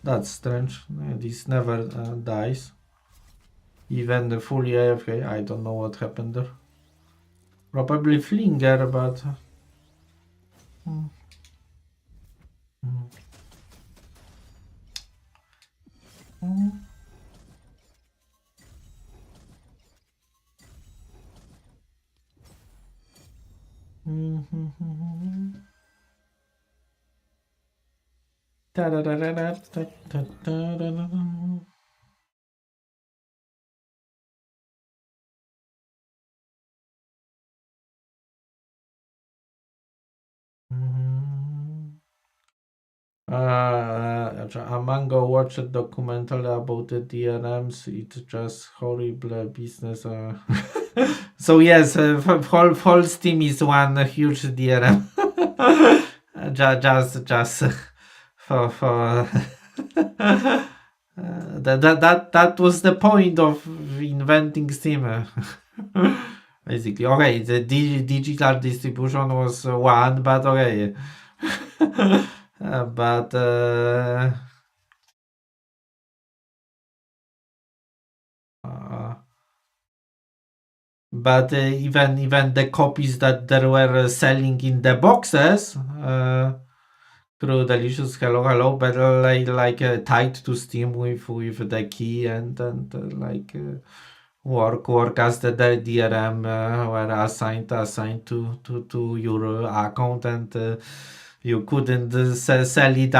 That's strange. This never dies. Even the fully AFK, I don't know what happened there. Probably Flinger, but. Mm, mm, mm, mm, mm. Ta-da-da-da-da-da-da-da-da. Amango watched a documentary about the DRMs. It's just horrible business. So yes, whole Steam is one huge DRM. Just for that was the point of inventing Steam. Basically, okay, the digital distribution was one, but okay. But uh, even the copies that there were selling in the boxes, through delicious hello, but tied to Steam with the key and work as the DRM were assigned to your account, and you couldn't sell it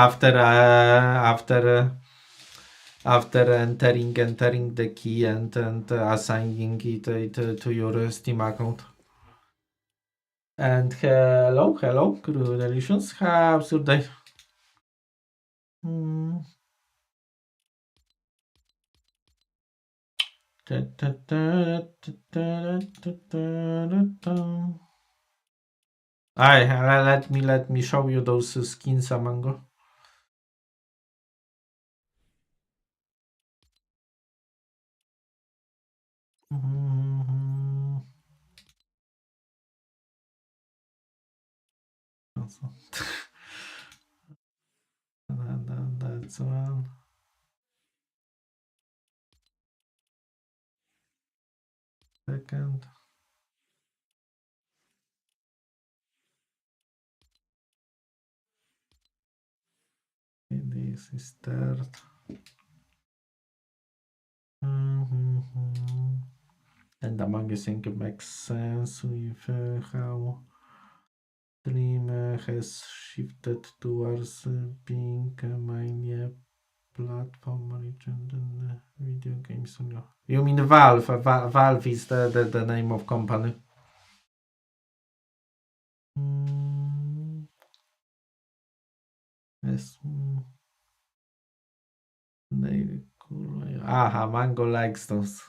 after entering the key and assigning it to your Steam account. And hello, congratulations, how's your day? Hmm. Let me show you those skins, Amango. That's one. Second. This is third. And Among Us think it makes sense with how Stream has shifted towards being a main platform origin than video games. You mean Valve? Valve is the name of company. Yes. Aha, Mango likes those.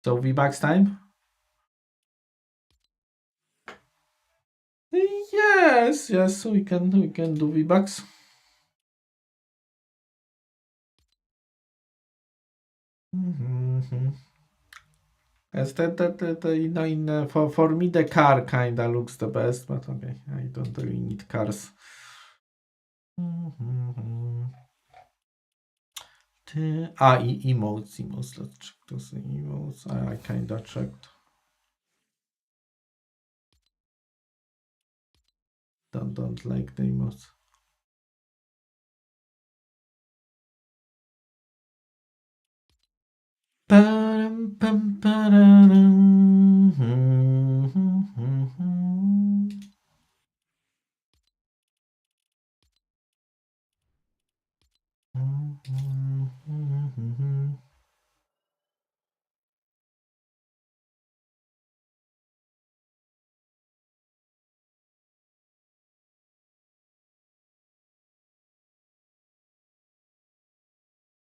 So V-Bucks time? Yes, we can do V-Bucks. As for me the car kinda looks the best, but okay, I don't really need cars. Emotes. Let's check those emotes. I kinda checked. Don't like the emotes.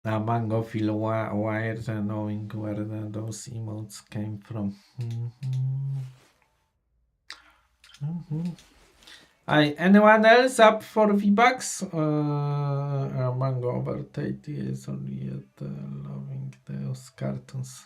Mango feel wired knowing where those emotes came from. Anyone else up for V-Bucks? Mango over 30 is only yet loving those cartoons.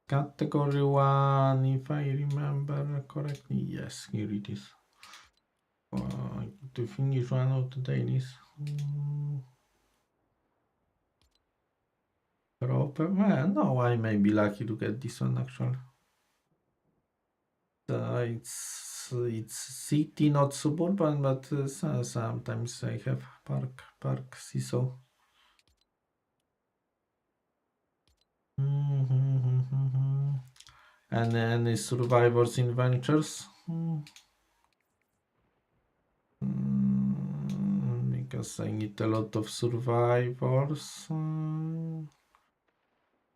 Category 1, if I remember correctly. Yes, here it is. To finish one of the dailies. Well, no, I may be lucky to get this one actually. It's city, not suburban, but sometimes I have park CISO. And any survivors in ventures? Because I need a lot of survivors.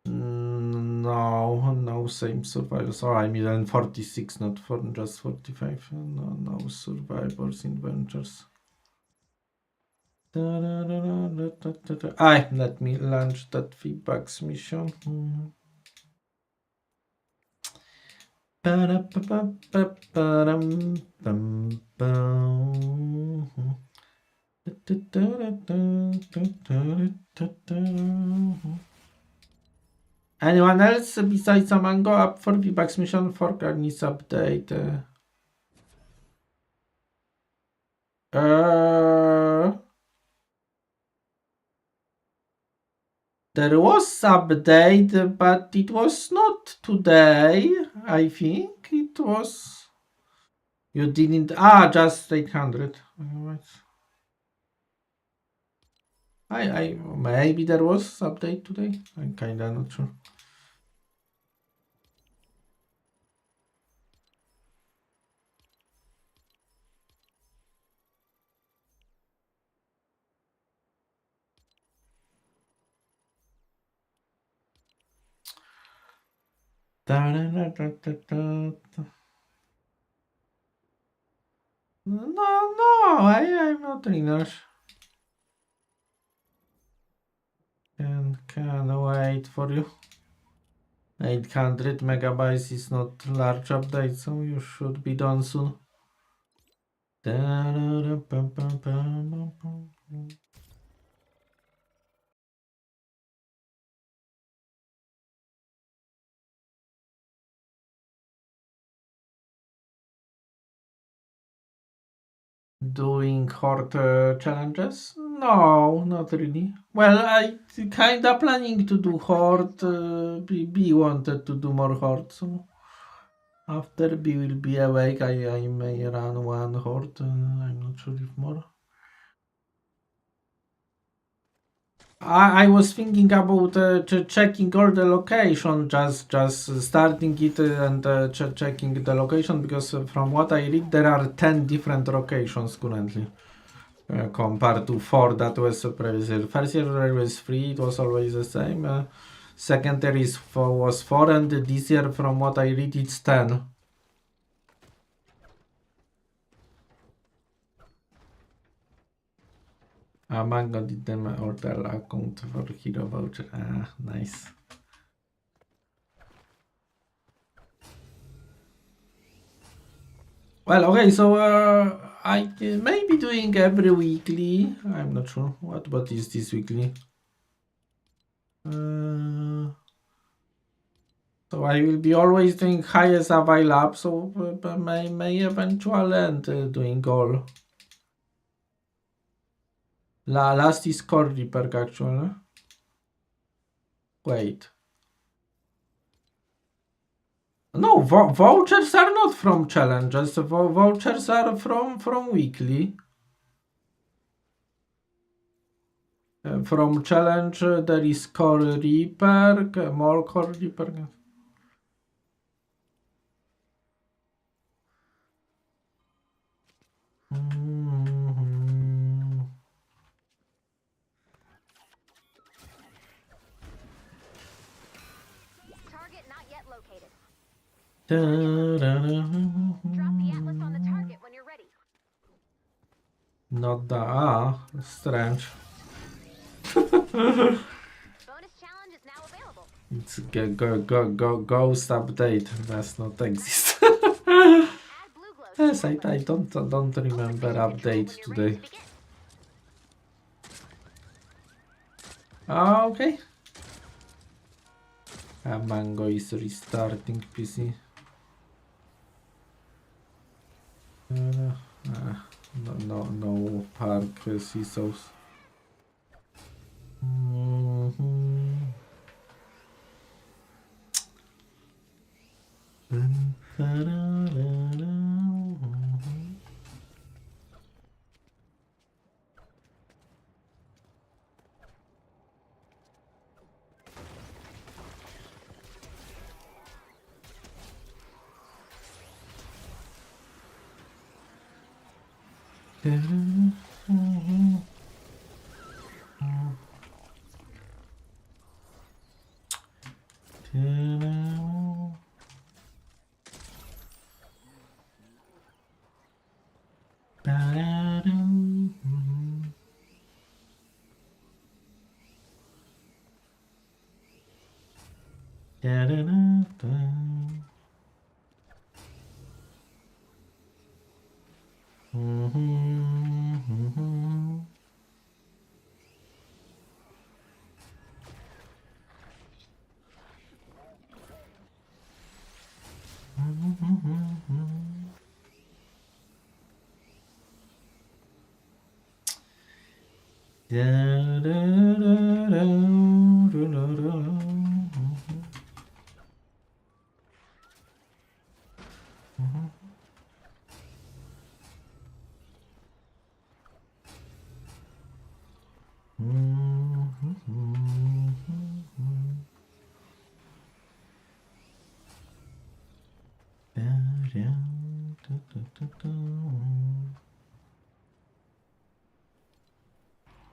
No, same survivors. Oh, I mean 46, not for just 45. No survivors in ventures. Let me launch that feedbacks mission. Anyone else besides Amango up for V-Bucks mission for Carni's update? There was update, but it was not today. I think it was. You didn't. Just 800. I maybe there was update today. I'm kinda not sure. No, I'm not in rush. Can wait for you. 800 megabytes is not large update, so you should be done soon. Doing horde challenges? No, not really. Well, I kinda planning to do horde. B wanted to do more horde, so after B will be awake, I may run one horde. I'm not sure if more. I was thinking about checking all the location, just starting it and checking the location, because from what I read, there are 10 different locations currently. Compared to 4 that was previous year. First year there was 3, it was always the same. Second year was 4, and this year, from what I read, it's 10. Mango did them order account for hero voucher. Nice. Well, okay, so I may be doing every weekly. I'm not sure. What is this weekly? So I will be always doing highest available, so may eventually end doing all. Last is core repair actually. Wait. No, vouchers are not from challenges. Vouchers are from weekly. From challenge there is core repair, more core repair. Target not yet located. Da, Drop the atlas on the target when you're ready. Not the strange. Bonus challenge is now available. It's ghost update. Does not exist. Add blue glow to Yes, the I atlas. don't remember Open mission control update when you're ready today. to begin. Okay. Mango is restarting PC. No park CISOs.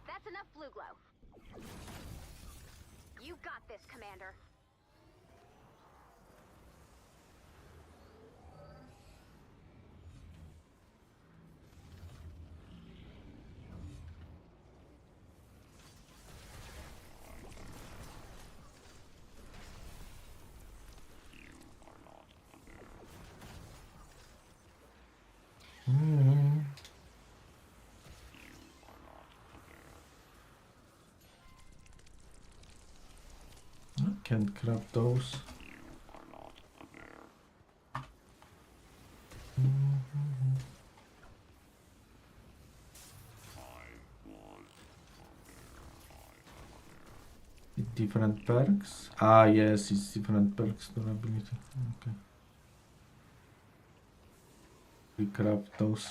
That's enough blue glow. You got this, Commander. I can't grab those. Different perks? Ah, yes, it's different perks durability. Okay. We grab those.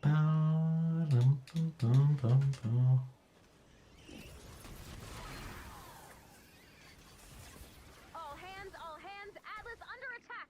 Ba-dum, ba-da-dum. All hands, Atlas under attack.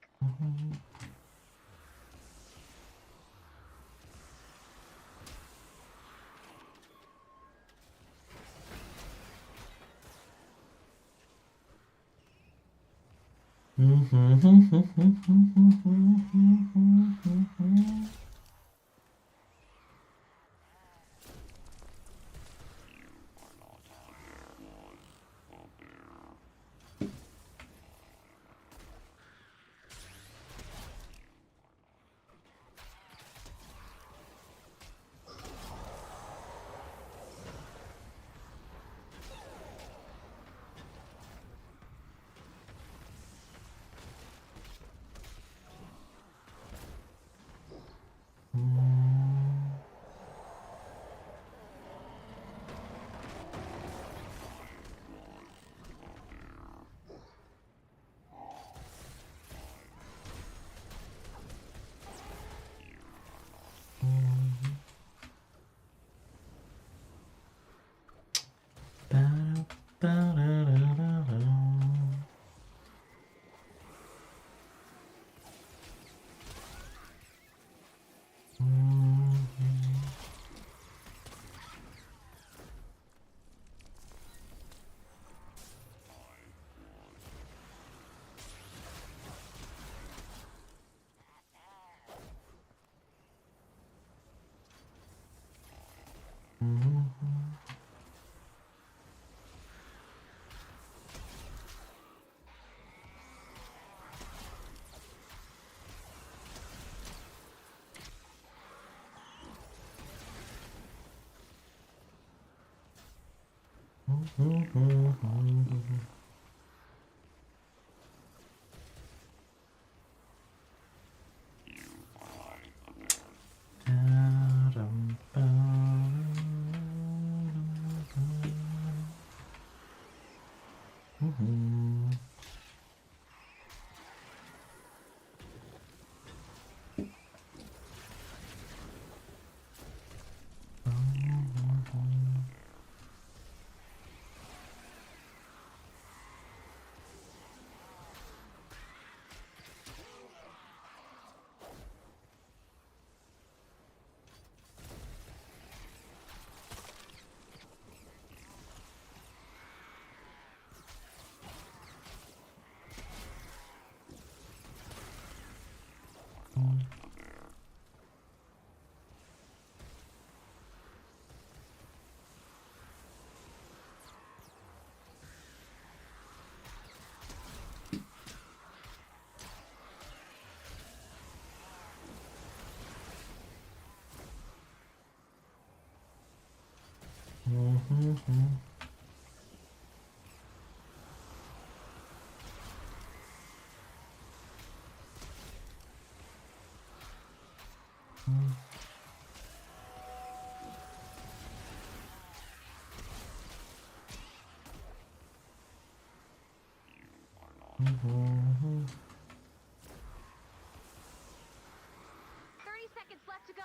Seconds left to go.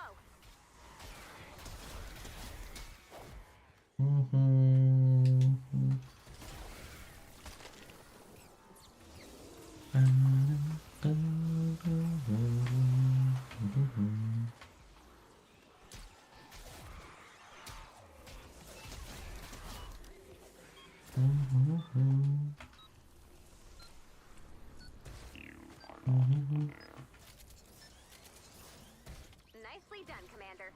Nicely done, Commander.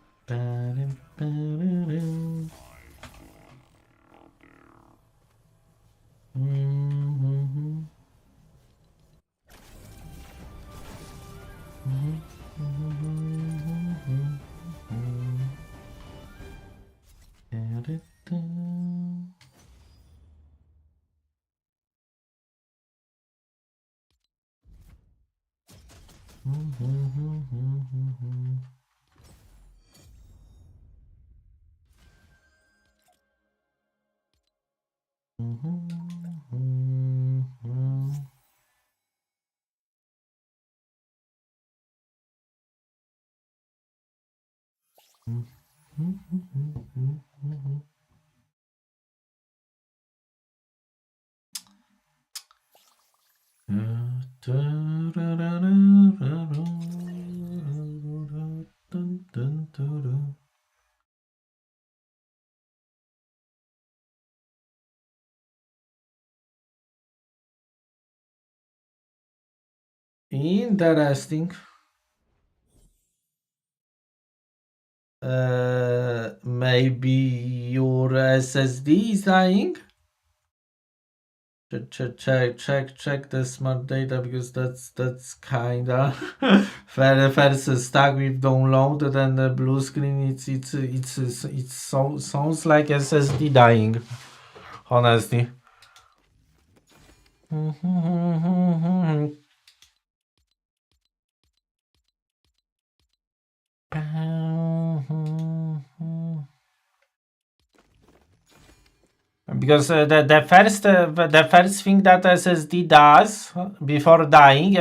Interesting. Maybe your SSD is dying? Check the smart data, because that's kinda first stuck with download, then the blue screen. It sounds like SSD dying, honestly. Because the first thing that SSD does before dying,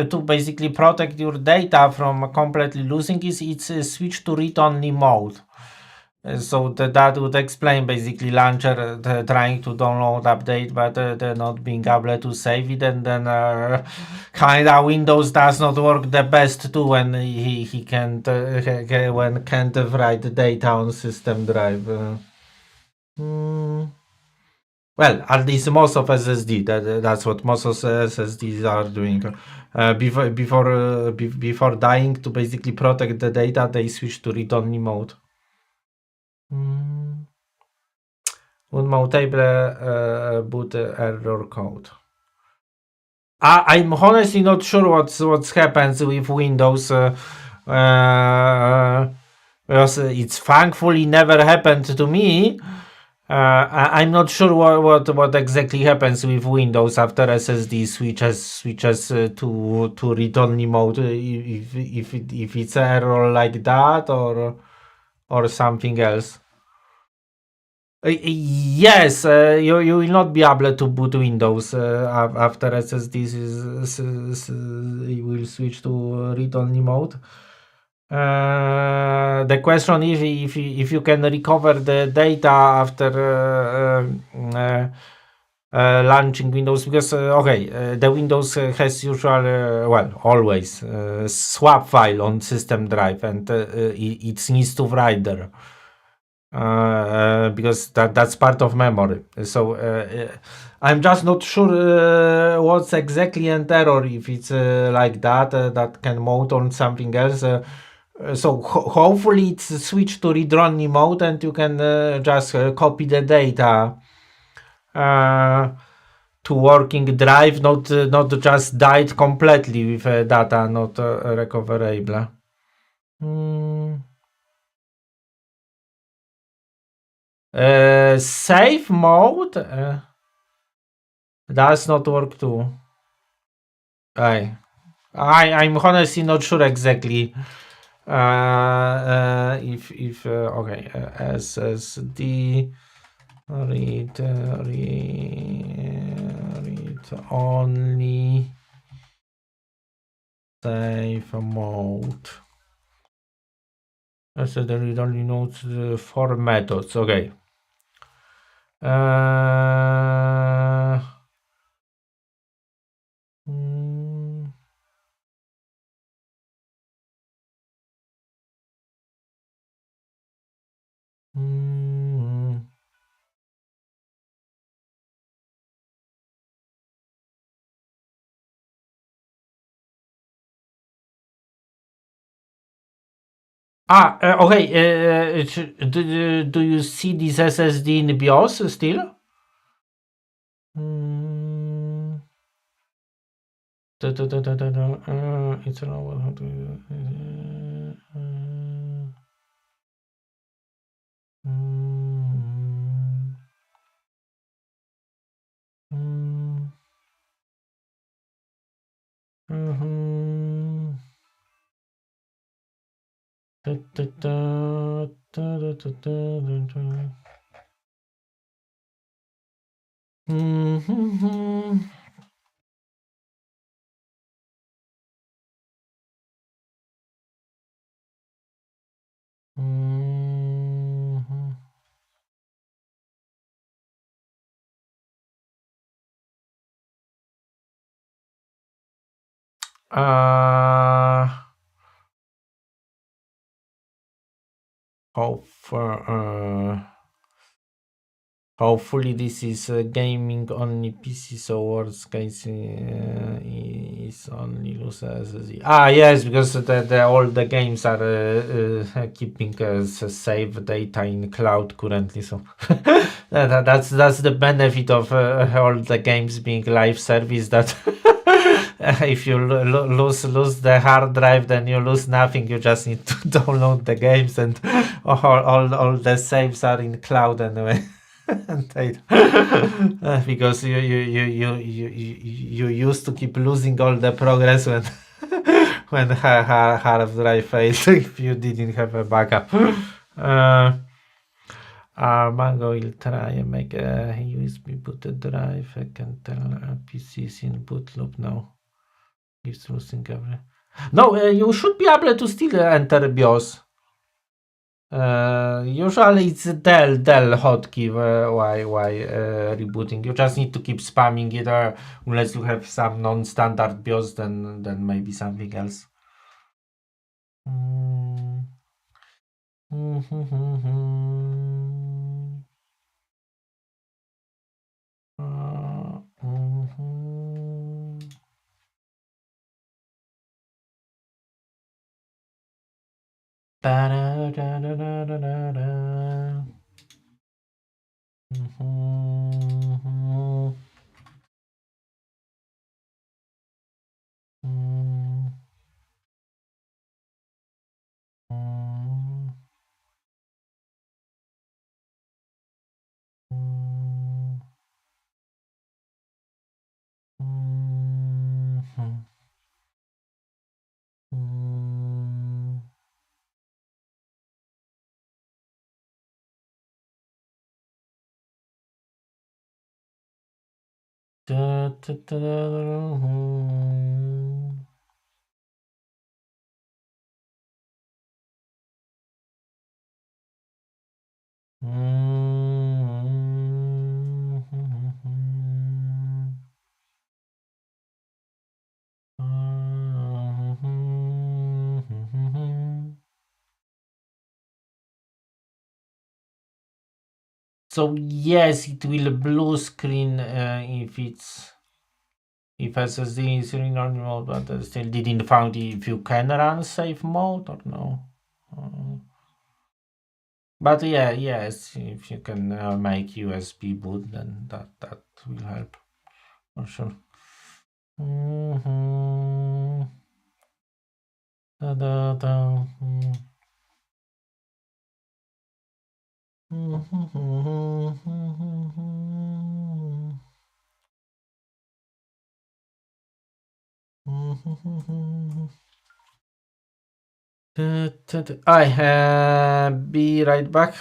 to basically protect your data from completely losing, is it's switch to read-only mode. So that would explain basically launcher trying to download update, but they're not being able to save it, and then kinda Windows does not work the best too when he can't when can't write the data on system drive. Well, at least most of SSD. That's what most of SSDs are doing. Before dying, to basically protect the data, they switch to read-only mode. Unmountable boot error code. I'm honestly not sure what's happens with Windows. Because it's thankfully never happened to me. I'm not sure what exactly happens with Windows after SSD switches to read-only mode. If it's error like that or something else. Yes, you will not be able to boot Windows after SSD will switch to read-only mode. The question is if you can recover the data after launching Windows, because the Windows has always swap file on system drive, and it needs to write there. Because that's part of memory. So I'm just not sure what's exactly an error, if it's like that that can mode on something else. So hopefully it's switched to read-only mode and you can just copy the data to working drive, not just died completely with data not recoverable. Safe mode does not work too. I'm honestly not sure exactly if SSD read only safe mode. SSD read only notes 4 methods. Okay. Okay. Do you see this SSD in BIOS still? It's around how to. Hopefully this is gaming only PC, so worst case is only lose SSD. Yes, because all the games are keeping save data in cloud currently, so that's the benefit of all the games being live service, that if you lose the hard drive, then you lose nothing. You just need to download the games, and all the saves are in cloud anyway. Because you used to keep losing all the progress when when hard drive failed if you didn't have a backup. Mango will try and make a USB booted drive. I can tell PCs in boot loop now. It's losing every. No, you should be able to still enter BIOS. Usually it's Del hotkey why rebooting. You just need to keep spamming it, or unless you have some non-standard BIOS, then maybe something else. So yes, it will blue screen if SSD is in running mode, but I still didn't find if you can run safe mode or no. But yeah, yes, if you can make USB boot, then that will help for sure. Da-da-da. I be right back.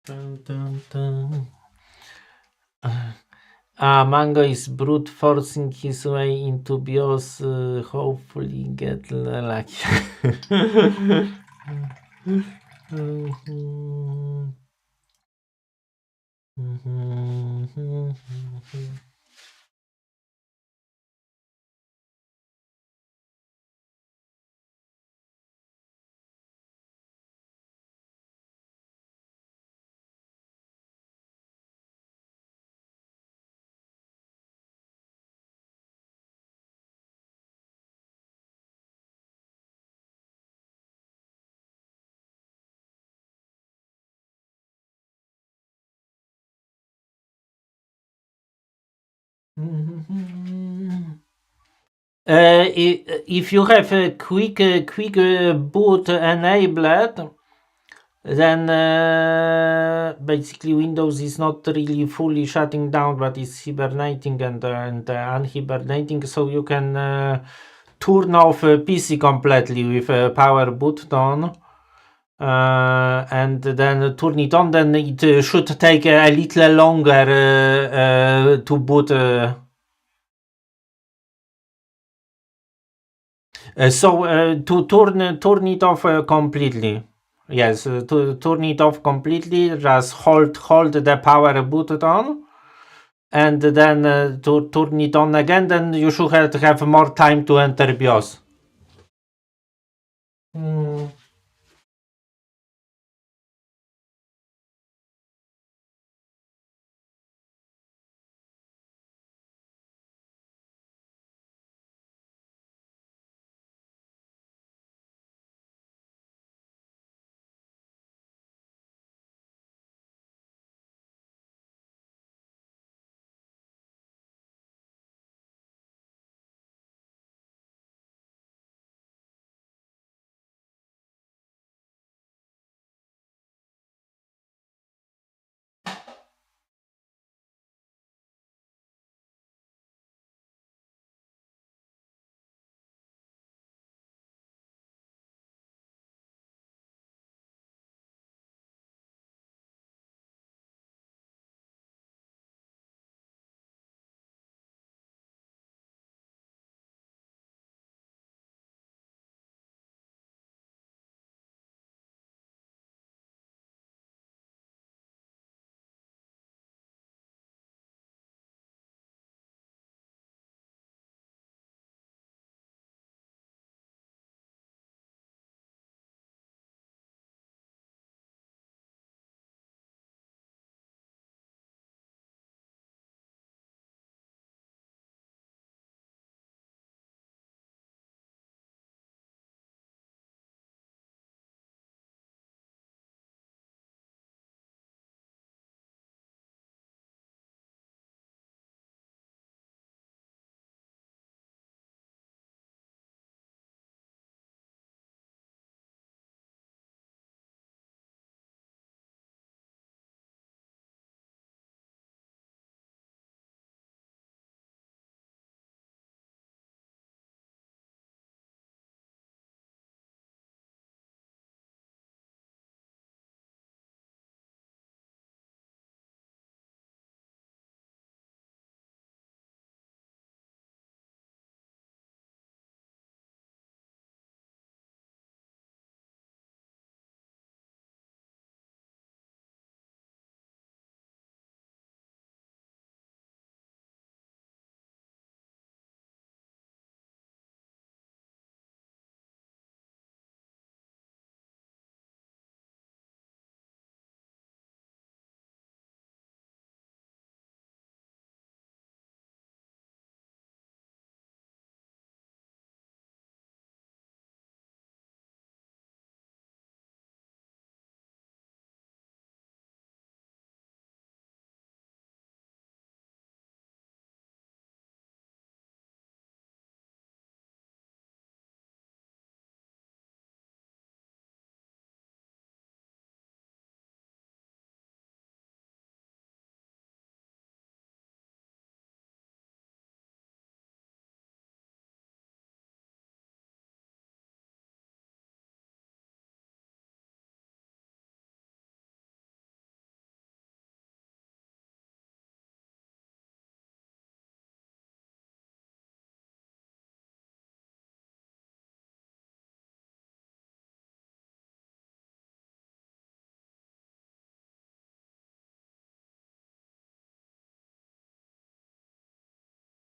Dun, dun, dun. Mango is brute forcing his way into BIOS. Hopefully, get lucky. If you have a quick boot enabled, then basically Windows is not really fully shutting down, but it's hibernating and unhibernating, so you can turn off PC completely with power boot on. And then turn it on, then it should take a little longer to boot. To turn it off completely. Yes, to turn it off completely, just hold the power button on, and then to turn it on again. Then you should have more time to enter BIOS.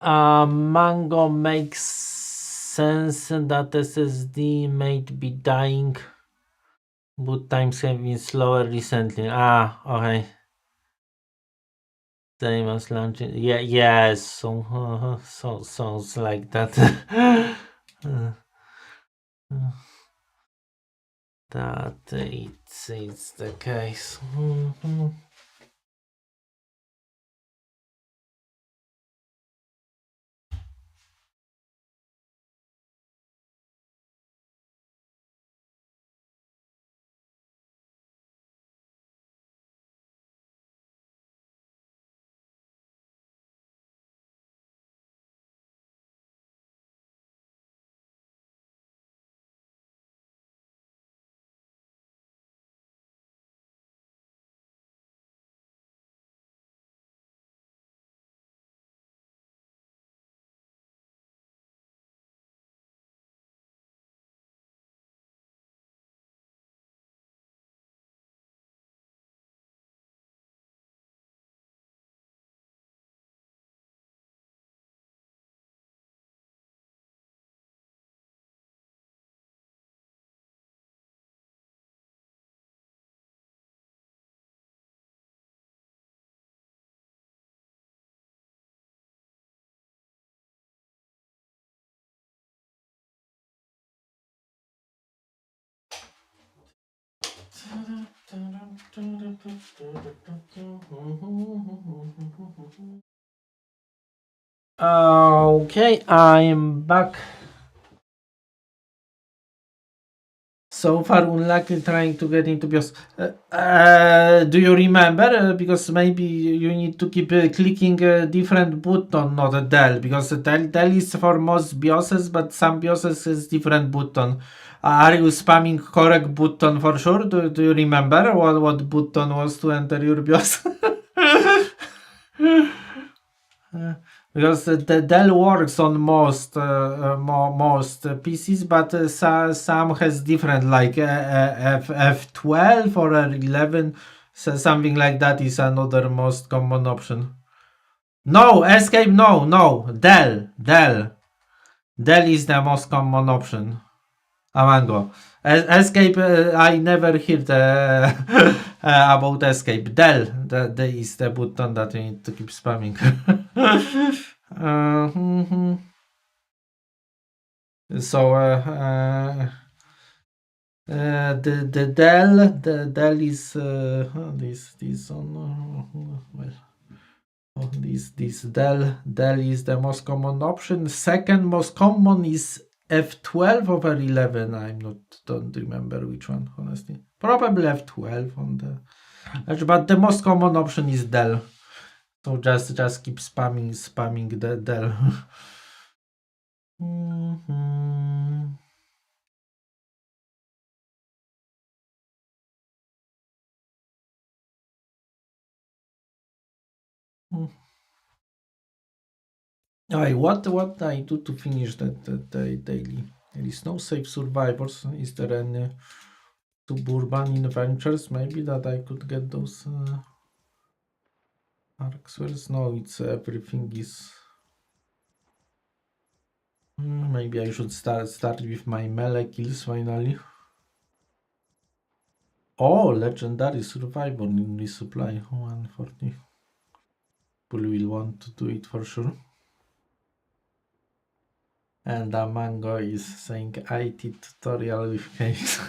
Mango makes sense that SSD might be dying. Boot times have been slower recently. Okay. Same as launching. Yeah, yes. So sounds like that. That it's the case. Okay, I'm back. So far unlucky trying to get into BIOS. Do you remember? Because maybe you need to keep clicking a different button, not a del, because del is for most BIOSes, but some BIOSes is different button. Are you spamming correct button for sure? Do you remember what button was to enter your BIOS? Because the Dell works on most PCs, but some has different, like F12 or F11, so something like that is another most common option. No, Escape, no, Dell is the most common option. Amango. Escape, I never heard about Escape. Dell, that is the button that you need to keep spamming. So the Dell is this on well, this Dell is the most common option. Second most common is F12 over 11. Don't remember which one, honestly. Probably F12 on the, but the most common option is Dell. So just keep spamming the Dell. What I do to finish the daily? There is no safe survivors. Is there any suburban adventures maybe that I could get those arcs? No, it's everything is. Maybe I should start with my melee kills finally. Oh, legendary survivor in resupply 140. People will want to do it for sure. And Amango is saying IT tutorial with case.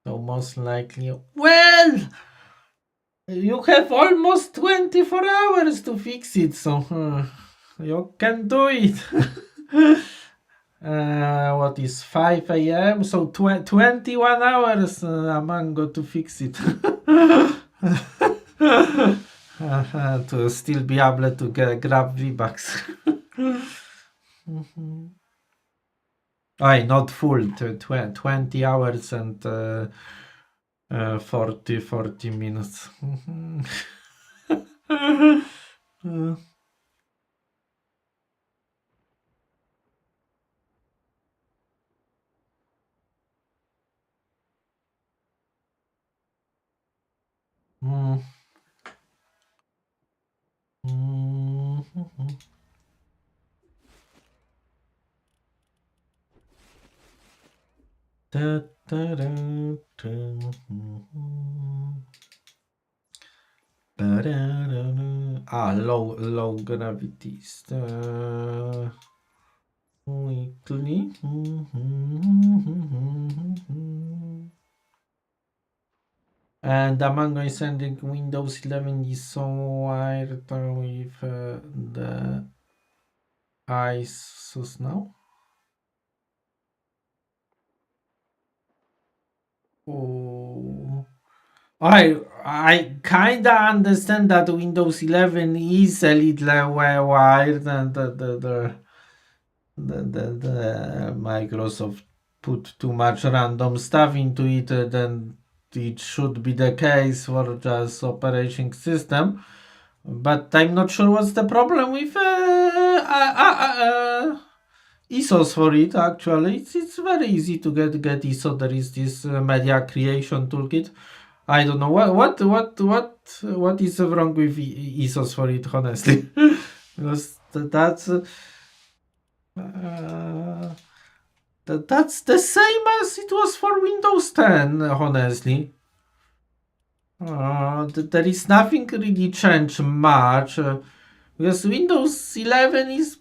So most likely, well, you have almost 24 hours to fix it, so you can do it. What is 5 a.m.? So 21 hours. Amango to fix it. To still be able to grab V-Bucks. Not full. 20 hours and 40 minutes. Mm. Da, da, da, da. Da, da, da, da. Low gravities. Weekly. And Amango is sending Windows 11 is so wired with the ISOs now. Oh, I kinda understand that Windows 11 is a little wired and the Microsoft put too much random stuff into it, then it should be the case for just operating system. But I'm not sure what's the problem with ISOs for it. Actually, it's very easy to get ISO. There is this media creation toolkit. I don't know what is wrong with ISOs for it, honestly. Because that's that's the same as it was for Windows 10, honestly. There is nothing really changed much. Because Windows 11 is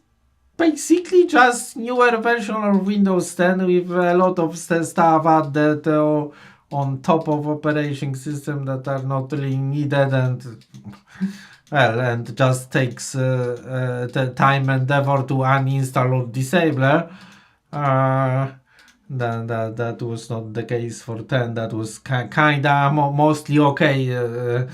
basically just newer version of Windows 10 with a lot of stuff added on top of operating system that are not really needed and just takes the time and effort to uninstall or disable. That was not the case for 10. That was kinda mostly okay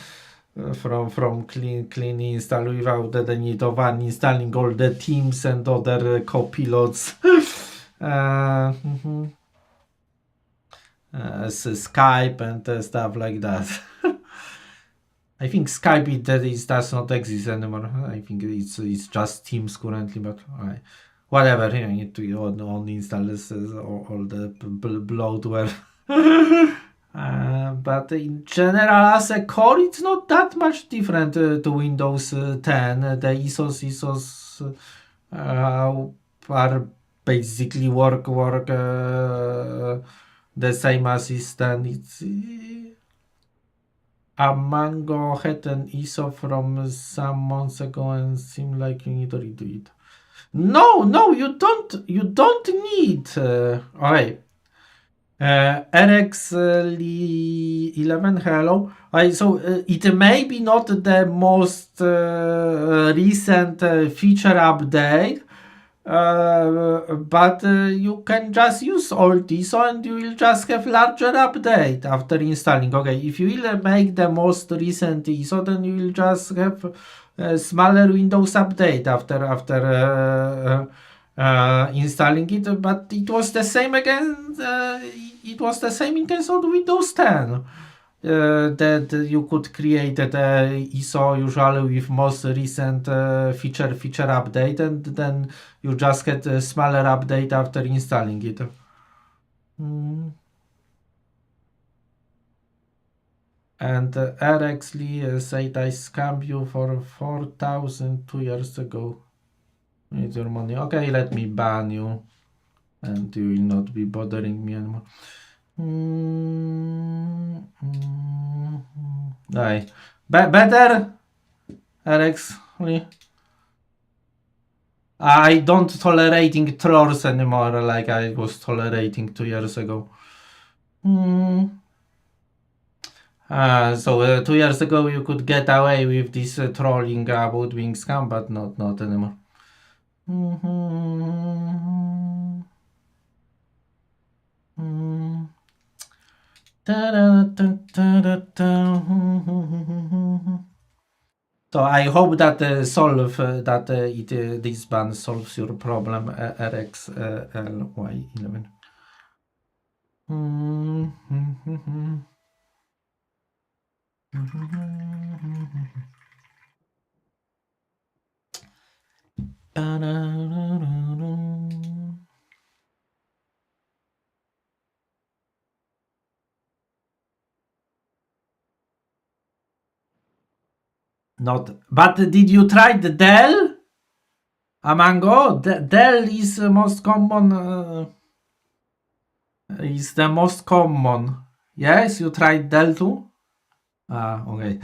from clean install without the need of uninstalling all the Teams and other copilots. Skype and stuff like that. I think Skype does not exist anymore. I think it's just Teams currently, but whatever. You need to only install all the bloatware. But in general, as a core, it's not that much different to Windows 10. The ISOs are basically work the same as is 10. It's Amango had an ISO from some months ago and seemed like you need to redo it. No, you don't. You don't need. Alright. RX11, hello. So it may be not the most recent feature update, but you can just use old ISO and you will just have larger update after installing. Okay, if you will make the most recent ISO, then you will just have a smaller Windows update after installing it. But it was the same again. It was the same in case of Windows 10. That you could create the ISO usually with most recent feature update, and then you just get a smaller update after installing it. And RX Lee said I scammed you for 4,000 2 years ago. Need your money. Okay, let me ban you, and you will not be bothering me anymore. Better, Alex. I don't tolerating trolls anymore like I was tolerating 2 years ago. So 2 years ago you could get away with this trolling about being scam, but not anymore. So I hope that this band solves your problem, RXLY11. Not, but did you try the Dell? Amango? Dell is the most common. Is the most common. Yes, you tried Dell too? Ah, okay.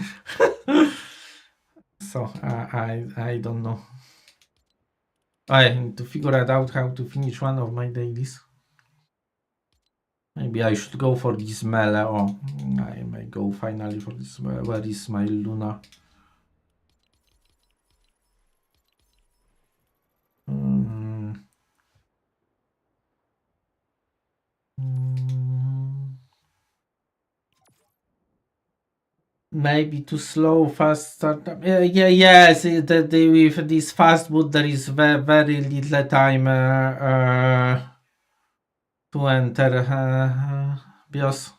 So I don't know. I need to figure it out how to finish one of my dailies. Maybe I should go for this melee. Oh, I may go finally for this. Where is my Luna? Maybe too slow, fast startup. Yes. With this fast boot, there is very little time to enter BIOS.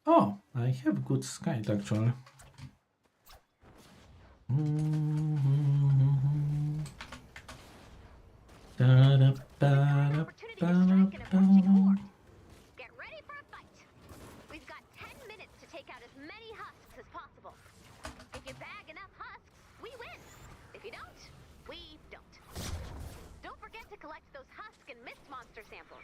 Oh, I have good Skype actually. Opportunity to strike an approaching horde. Get ready for a fight. We've got 10 minutes to take out as many husks as possible. If you bag enough husks, we win. If you don't, we don't. Don't forget to collect those husk and mist monster samples.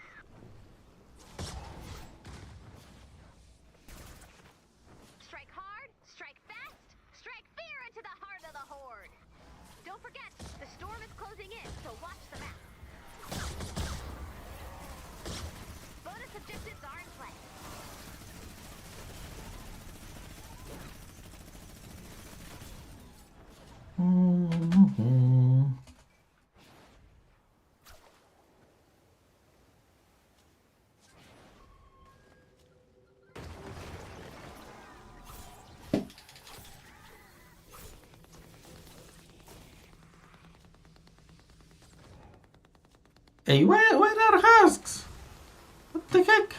Strike hard, strike fast, strike fear into the heart of the horde. Don't forget, the storm is closing in, so watch the map. Bonus objectives are in play. Hey, where are husks? What the heck?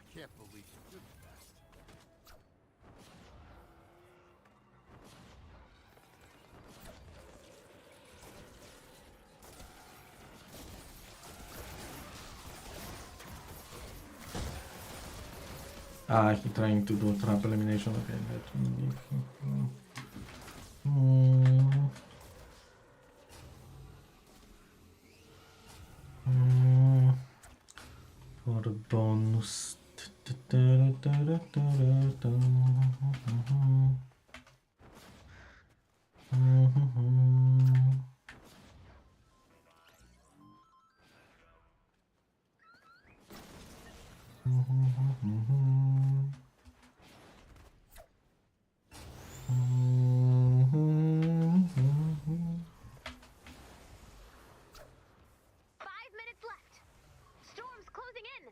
I can't believe you did that. Ah, he trying to do trap elimination. Okay, let me. For the bonus. Left. Storm's closing in.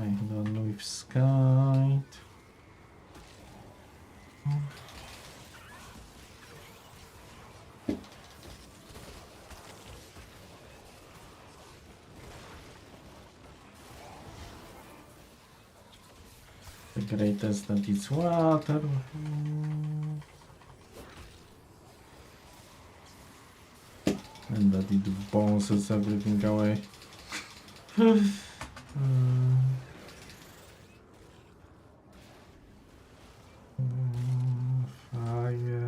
I don't know if Sky. The greatest that is water. And that it bounces everything away. Fire.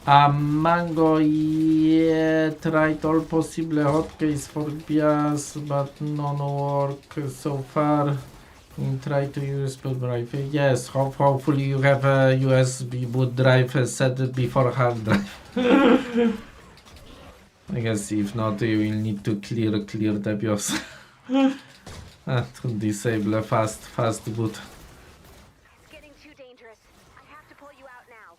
Mango, yeah, tried all possible hotkeys for BIOS, but none work so far. Try to use boot drive. Yes, hopefully you have a USB boot drive set before hard drive. I guess if not, you will need to clear the BIOS to disable a fast boot. It's getting too dangerous. I have to pull you out now.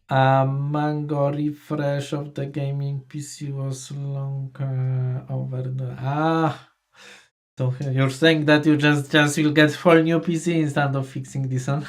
A mango refresh of the gaming PC was long over the so you're saying that you just will get full new PC instead of fixing this one.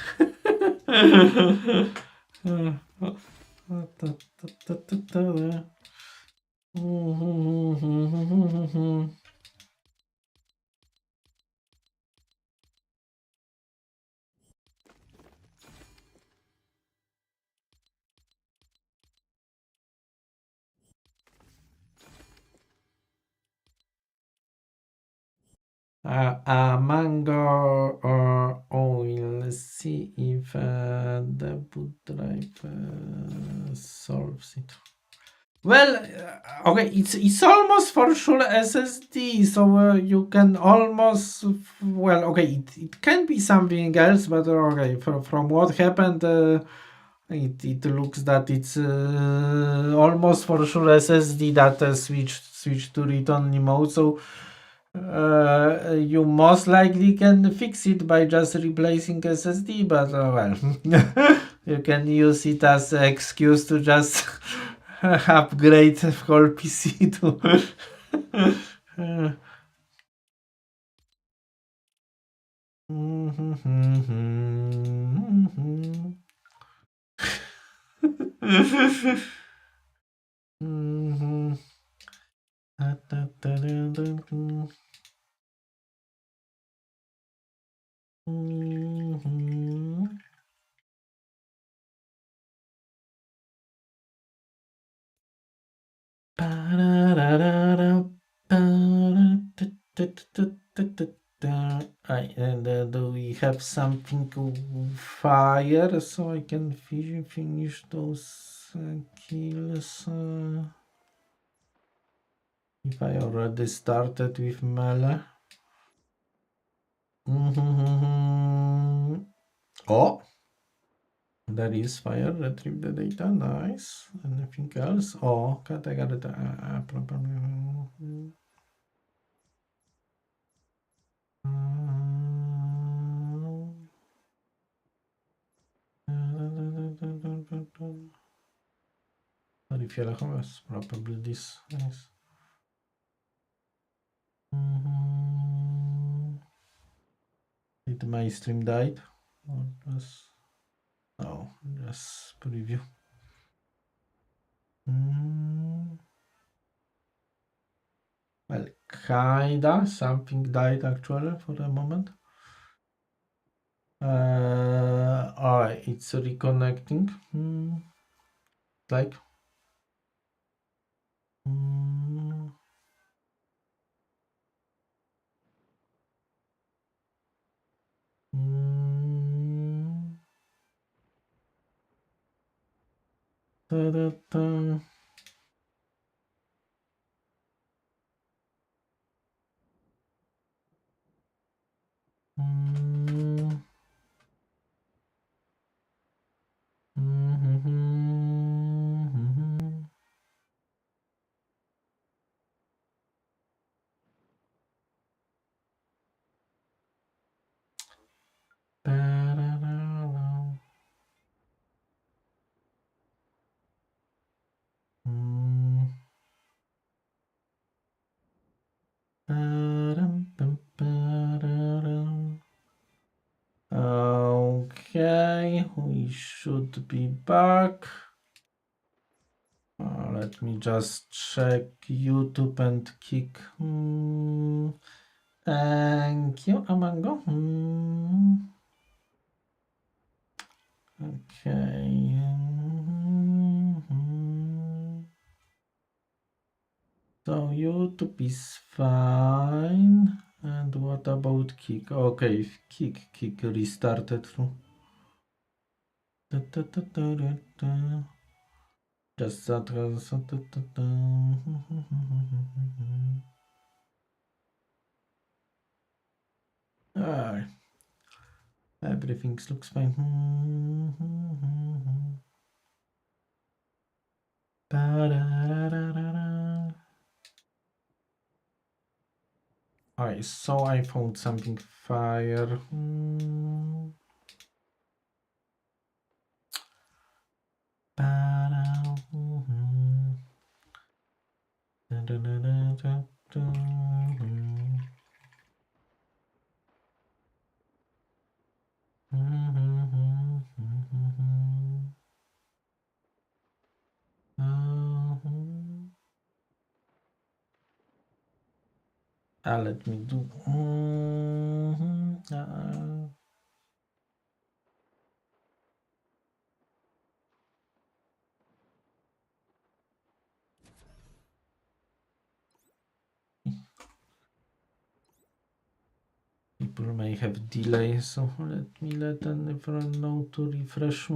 Mango or oil. See if the boot drive solves it. Well, okay, it's almost for sure SSD, so you can almost okay, it can be something else, but okay, from what happened, it looks that it's almost for sure SSD that switched to read-only mode, so you most likely can fix it by just replacing SSD, but well, you can use it as an excuse to just upgrade the whole PC to And do we have something to fire so I can finish those kills? If I already started with melee. Oh, there is fire. Retrieve the data. Nice. Anything else? Oh, got I got it. Probably. Peripheral probably this. Nice. Did my stream died? Or just no, just preview. Well, kinda something died actually for a moment. Alright, it's reconnecting. Like. Da-da-da. Ba-da-da-da. Ba-dum-bum-ba-da-dum. Okay, we should be back. Let me just check YouTube and kick. Thank you, Amango. Okay. So YouTube is fine. And what about kick? Okay, kick restarted through. Just that. Everything looks fine. Alright, so I found something fire. Let me do. People may have delay, so let me let everyone know to refresh.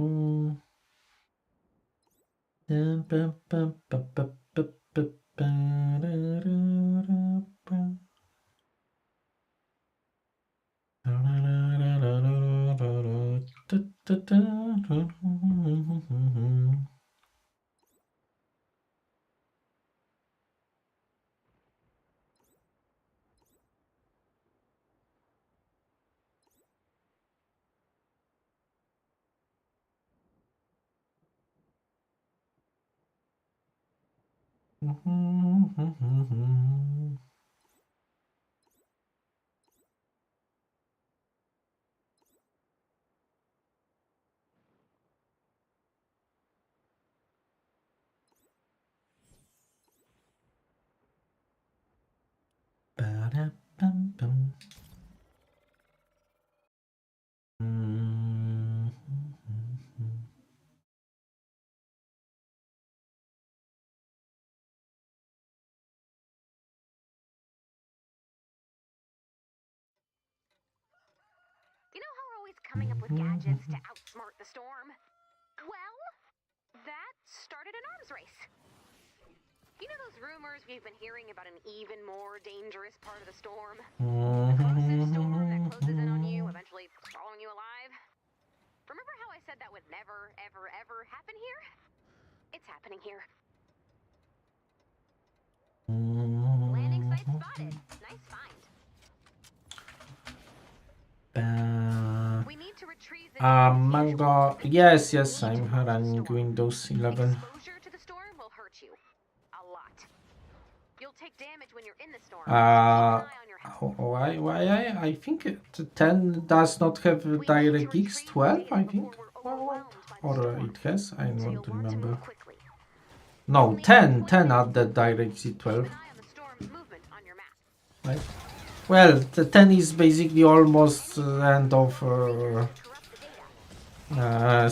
Ba-da-bum-bum. always coming up with gadgets to outsmart the storm. Well, that started an arms race. You know those rumors we've been hearing about an even more dangerous part of the storm? The corrosive storm that closes in on you, eventually swallowing you alive? Remember how I said that would never, ever, ever happen here? It's happening here. Landing site spotted. Nice find. We need to retrieve the Mango. Yes, I'm running Windows 11. Exposure to the storm will hurt you a lot. You'll take damage when you're in the storm. Why? I think 10 does not have DirectX 12, I think. Or it has, I don't remember. No, 10 at the DirectX 12. Right? Well, the 10 is basically almost end of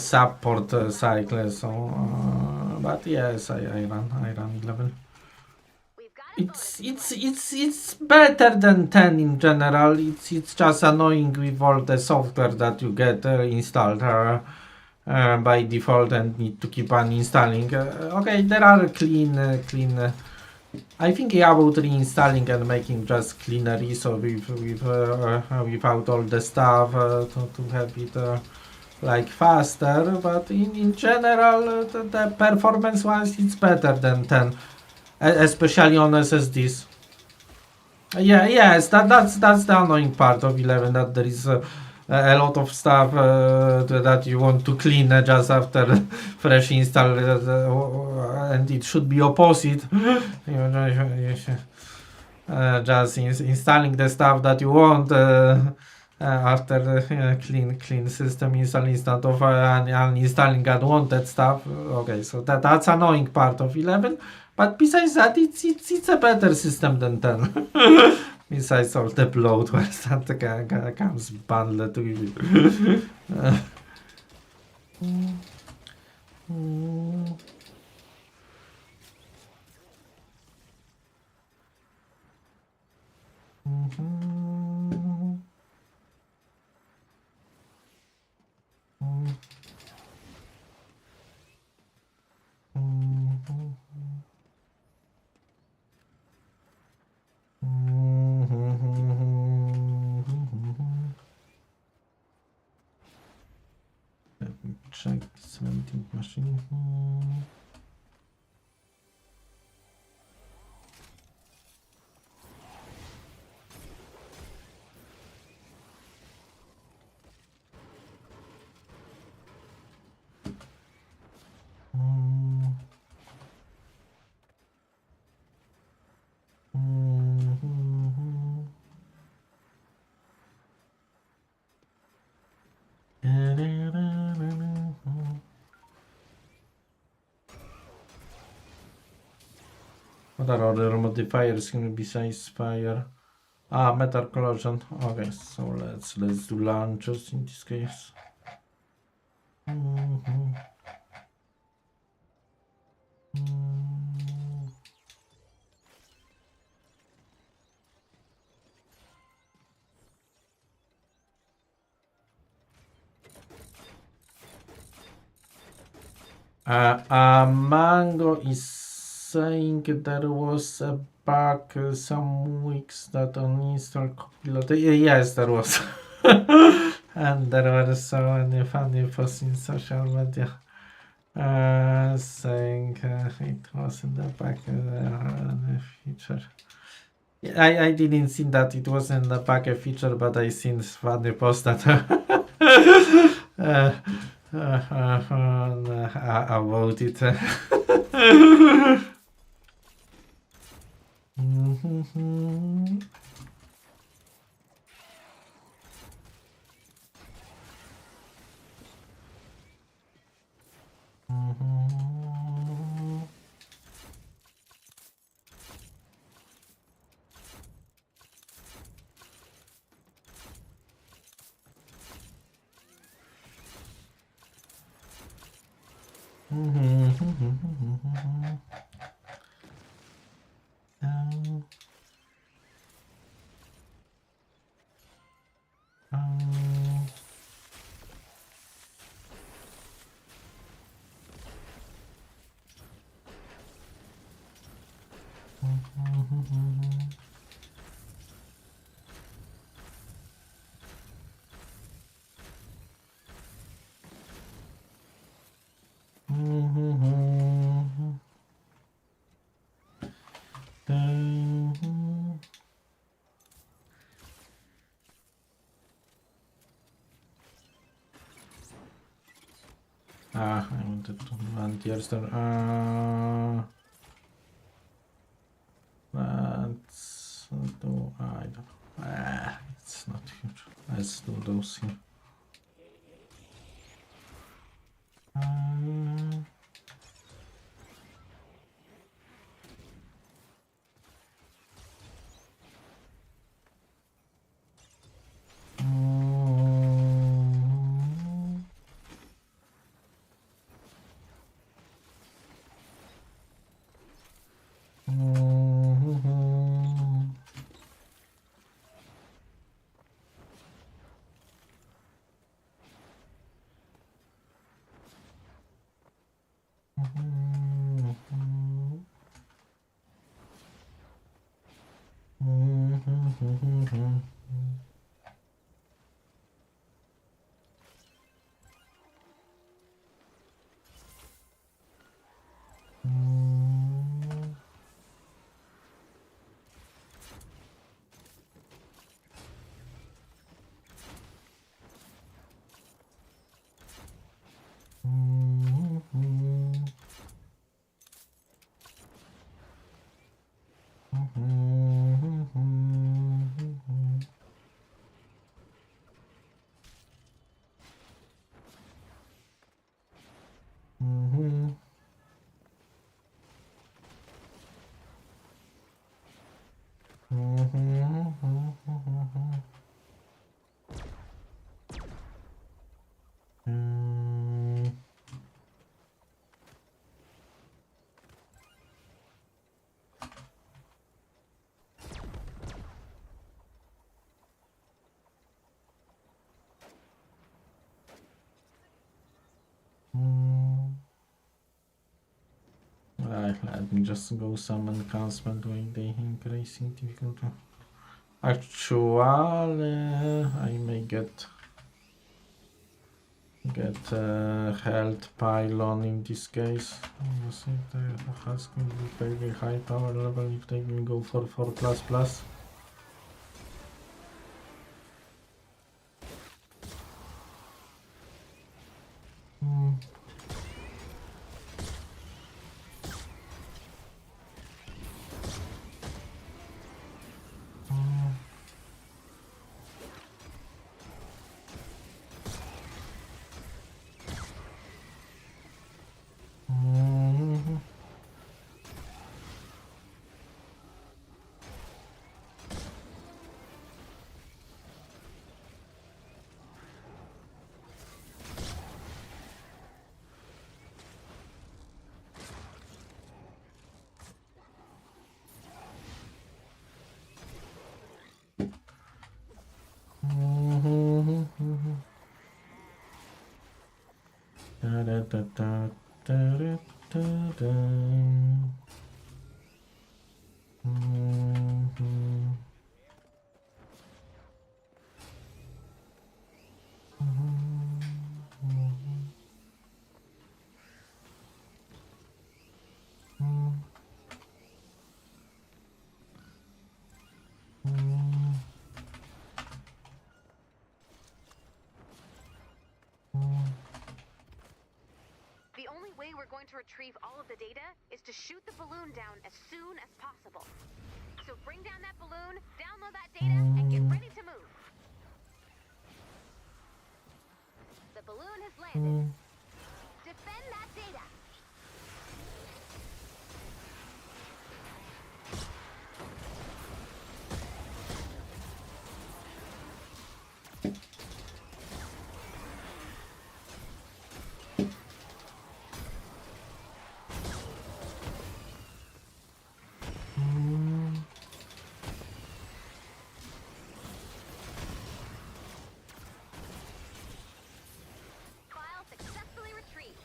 support cycle, so but yes, I run 11. It's better than 10 in general. It's just annoying with all the software that you get installed by default and need to keep uninstalling. Okay, there are clean. I think about reinstalling and making just cleaner ISO without all the stuff to have it like faster. But in general, the performance wise, it's better than 10. Especially on SSDs. Yes, that's the annoying part of 11, that there is a lot of stuff that you want to clean just after fresh install, and it should be opposite. Just installing the stuff that you want after clean system install instead of uninstalling unwanted stuff. Okay, so that's annoying part of 11. But besides that, it's a better system than 10. Besides all the bloatware that comes bundled with it. Let me check this vending machine. What are other modifiers going to be besides fire? Metal corrosion. Okay, so let's do launchers in this case. Mango is saying there was a bug some weeks that uninstalled Copilot. Yes, there was. And there were so many funny posts in social media saying it was in the back the feature. I didn't see that it was in the back feature, but I seen funny post that about it. anti-airster. Let's do, I don't know. It's not huge. Let's do those here. Right, let me just go summon enhancement with the increasing difficulty. Actually, I may get health pylon in this case. Let's see if the husk will be very high power level if they will go for 4++. The only way we're going to retrieve all of the data is to shoot the balloon down as soon as possible. So bring down that balloon, download that data, and get ready to move. The balloon has landed. Defend that data. File successfully retrieved.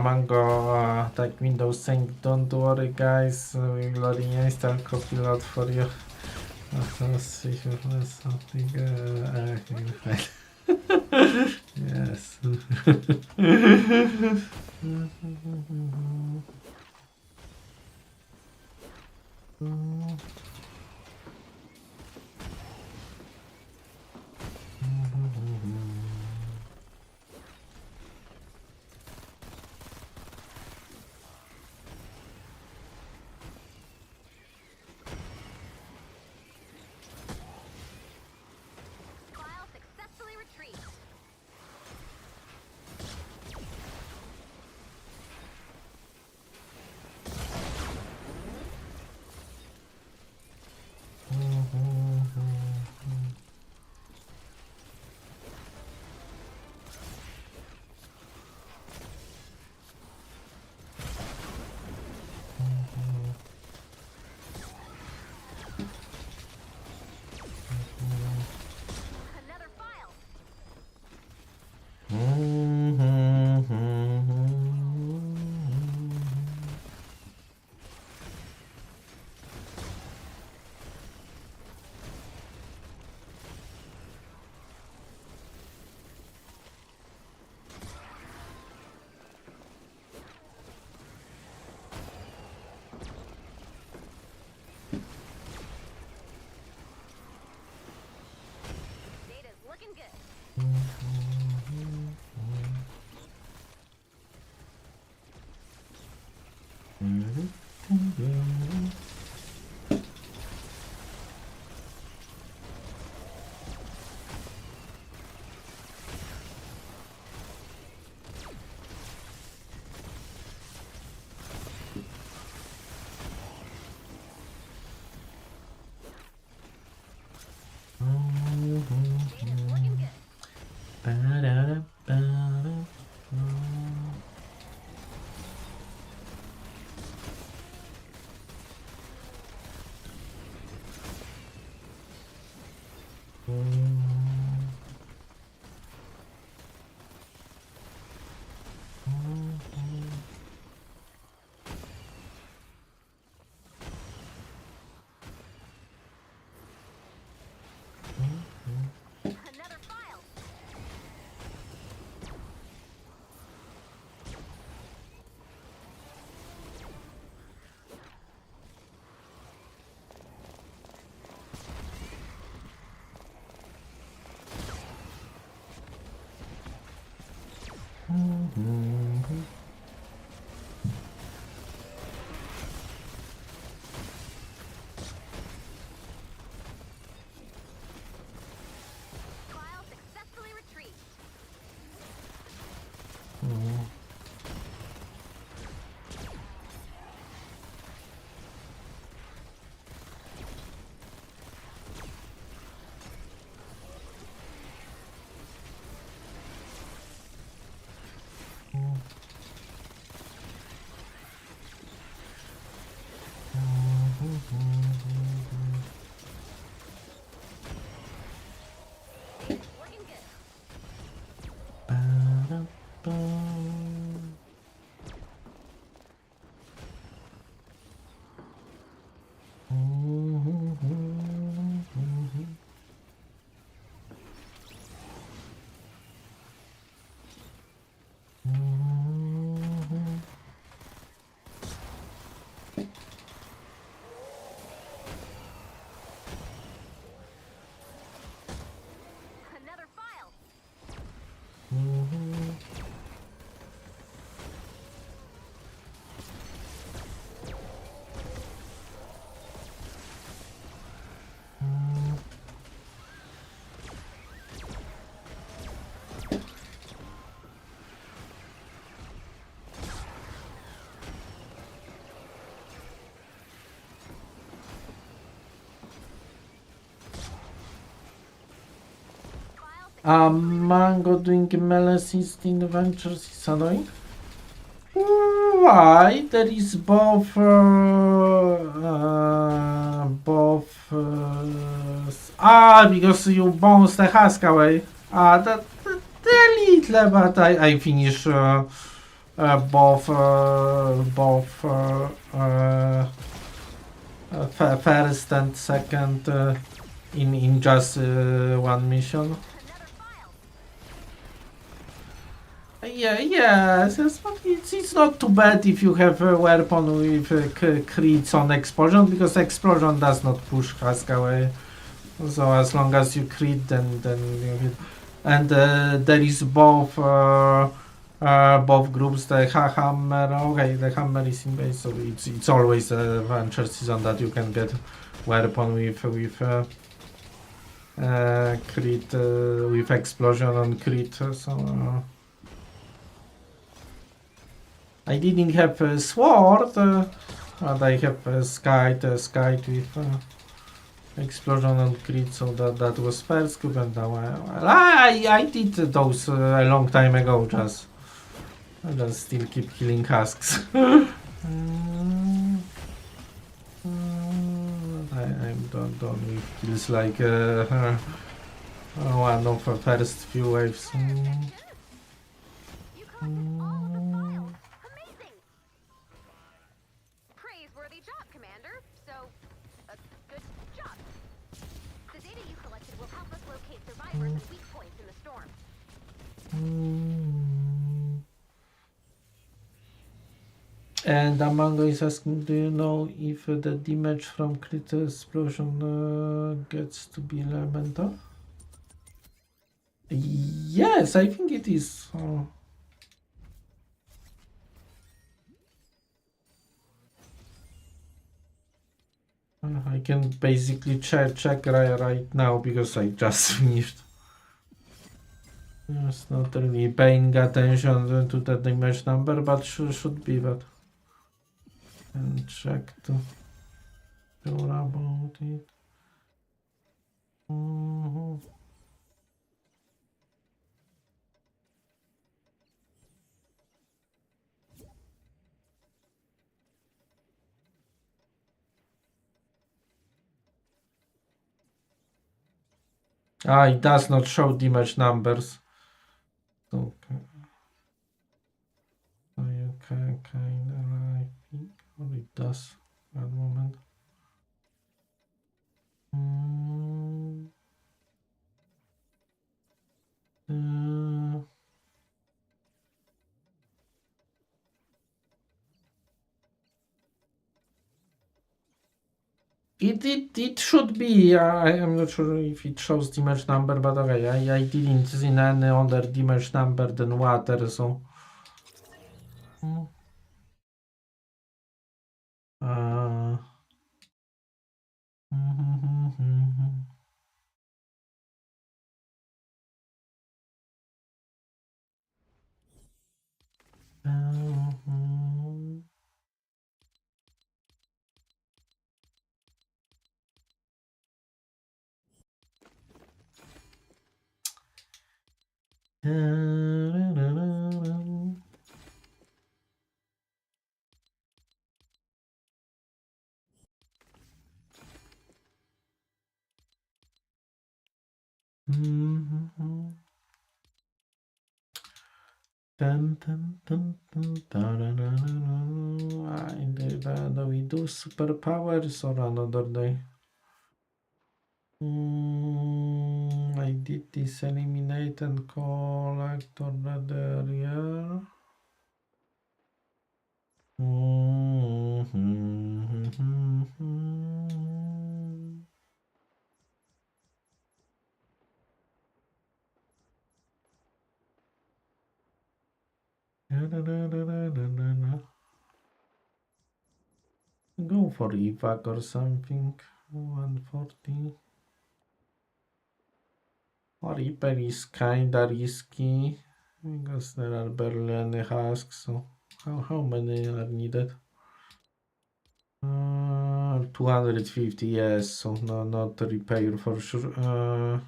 Mango, like Windows saying, don't worry guys, we will reinstall Copilot for you. Let's see if there's something. Yes. File successfully retrieved. Another file. Data's looking good. Data's looking good. Another file. File successfully retrieved. Looking good. Another file. Mango doing MLS instinct ventures is annoying. Why? There is both. Because you bounced the husk away. That a little, but I finish both first and second in just one mission. Yeah, yes, but it's not too bad if you have a weapon with crits on explosion, because explosion does not push husk away. So as long as you crit, then you hit. And there is both groups. The hammer, okay, the hammer is in base, so it's always a venture season that you can get weapon with crit with explosion on crit. So I didn't have a sword, but I have a skite with explosion and crit, so that was first scoop, and now I did those a long time ago. I just still keep killing husks. I'm done with kills like one of the first few waves. You caught them all at the files. Amazing. Praiseworthy job, Commander. So, good job. The data you collected will help us locate survivors and weak points in the storm. And Amango is asking, do you know if the damage from crit explosion gets to be elemental? Yes, I think it is. I can basically check right now because I just finished. It's not really paying attention to the damage number, but should be that. And check to sure about it. It does not show damage numbers. Okay. You can kinda, I think, or it does. One moment. It should be. I am not sure if it shows damage number, but okay. I didn't see any other damage number than water, so. Do we do superpowers or another day? I did this eliminate and collect another area. Go for evac or something. 140. Or Reaper is kinda risky because there are barely any husks. So how many are needed? 250, yes. So no, not repair for sure.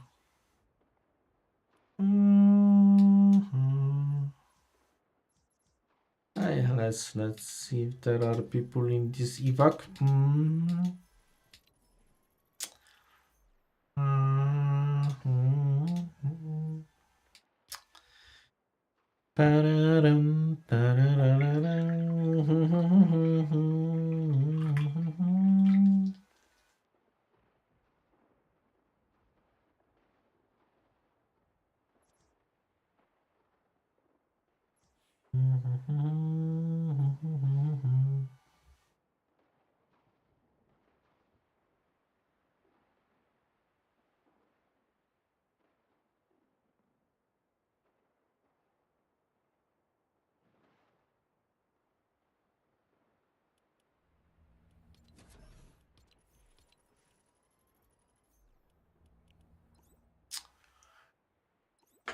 Let's see if there are people in this evac. Pararam, parararam.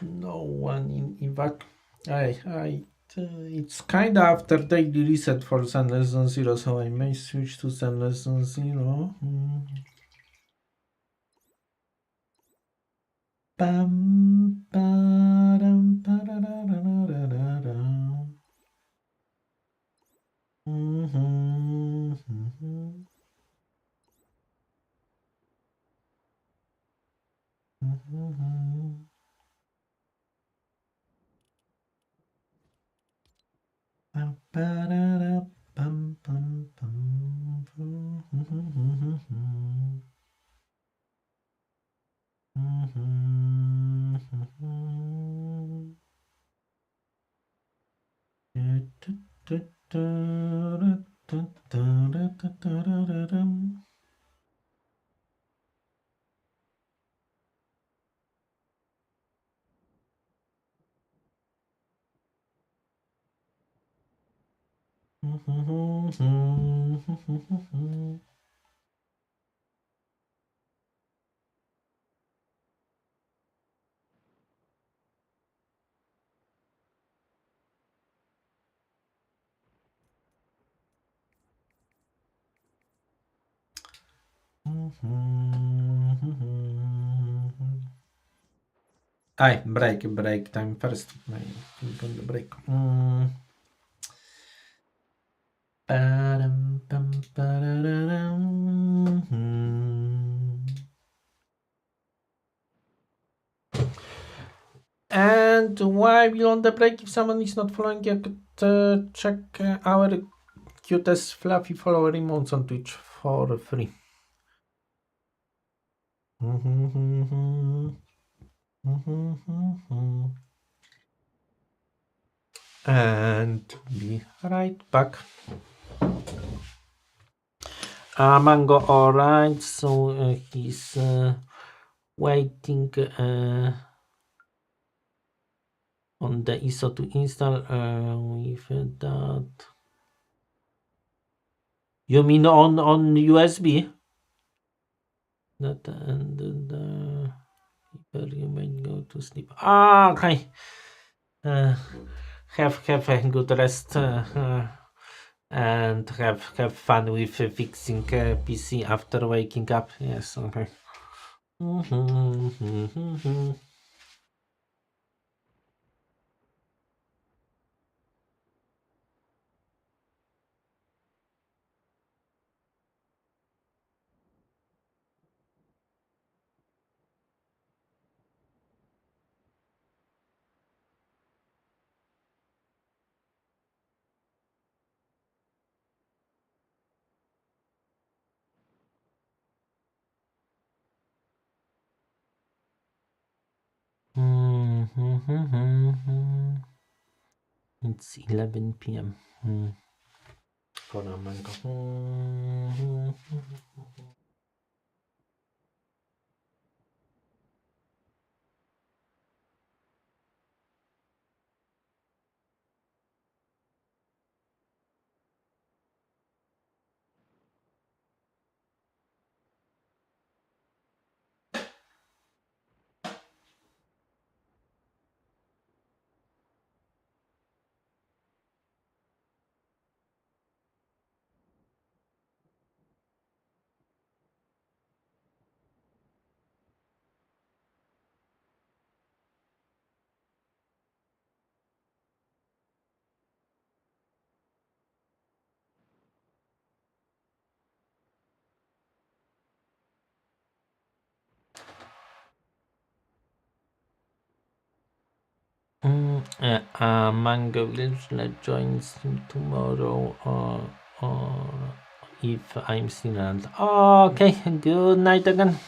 No one in evac. It's kind of after daily reset for Zen Lesson Zero, so I may switch to Zen Lesson Zero. Bam, ba-dam, ba-da-da-da-da-da-da. Mhm, mhm, mhm. Ba-ba-da-da, bum, bum, bum, bum, mhm, mhm, mhm. Da-da-da-da-da-da-da-da-da-da-dum. Break time first. I click on the break. Ba-dum, bum, ba-da-da-dum. And while we're on the break, if someone is not following, you could check our cutest fluffy follower emotes on Twitch for free. And be right back. Mango, alright, so he's waiting on the ISO to install with that. You mean on USB? That and you might go to sleep. Okay. Have a good rest and have fun with fixing PC after waking up. Yes. Okay. It's 11 p.m. For a mango. Mango Village joins tomorrow, or if I'm still around. Okay, good night again.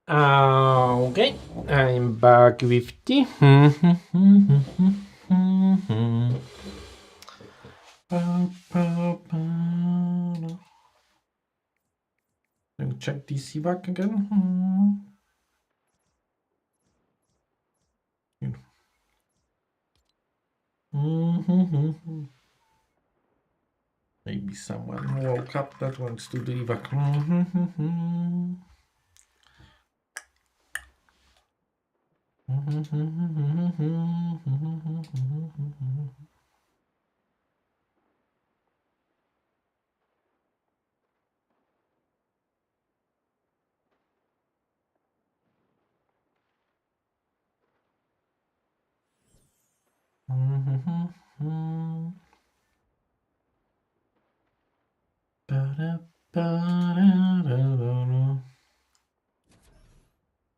Okay, I'm back with tea. Let me check DC back again. Maybe someone woke up that wants to do evac.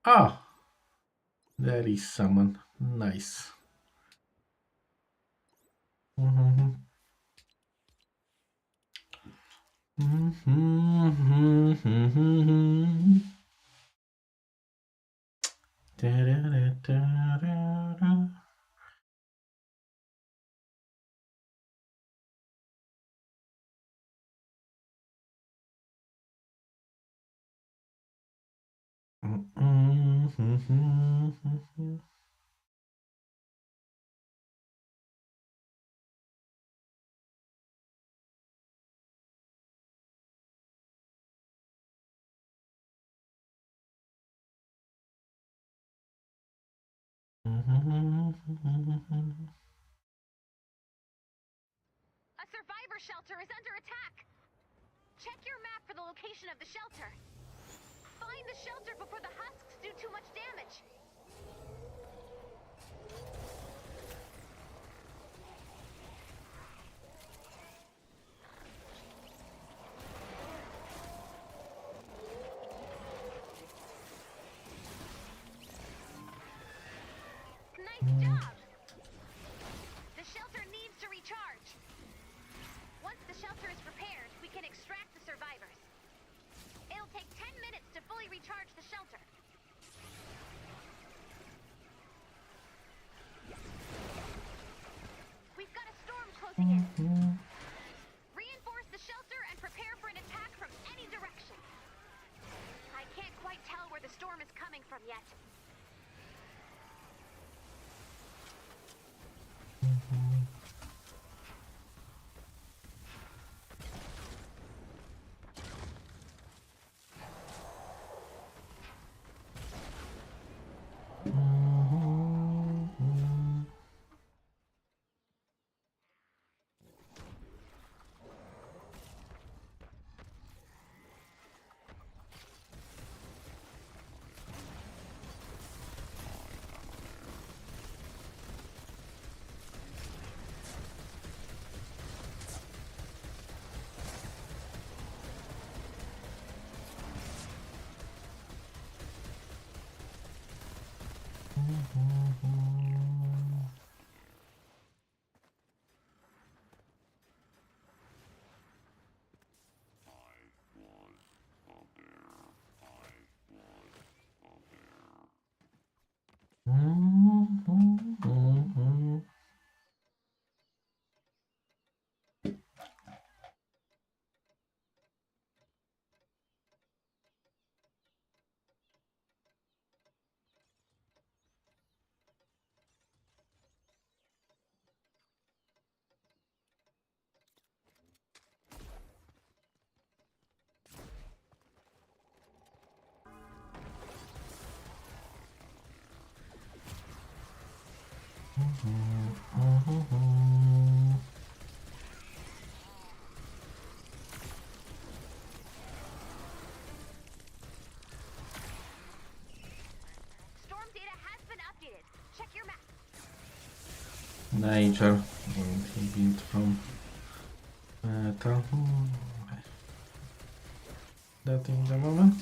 Ah, there is someone. Nice. A survivor shelter is under attack. Check your map for the location of the shelter. Find the shelter before the husks do too much damage. Nice job! The shelter needs to recharge. Once the shelter is prepared, we can extract the survivors. It'll take 10 minutes to fully recharge the shelter. We've got a storm closing in. Reinforce the shelter and prepare for an attack from any direction. I can't quite tell where the storm is coming from yet. Storm data has been updated. Check your map. Nature. And he built from metal. That in the moment.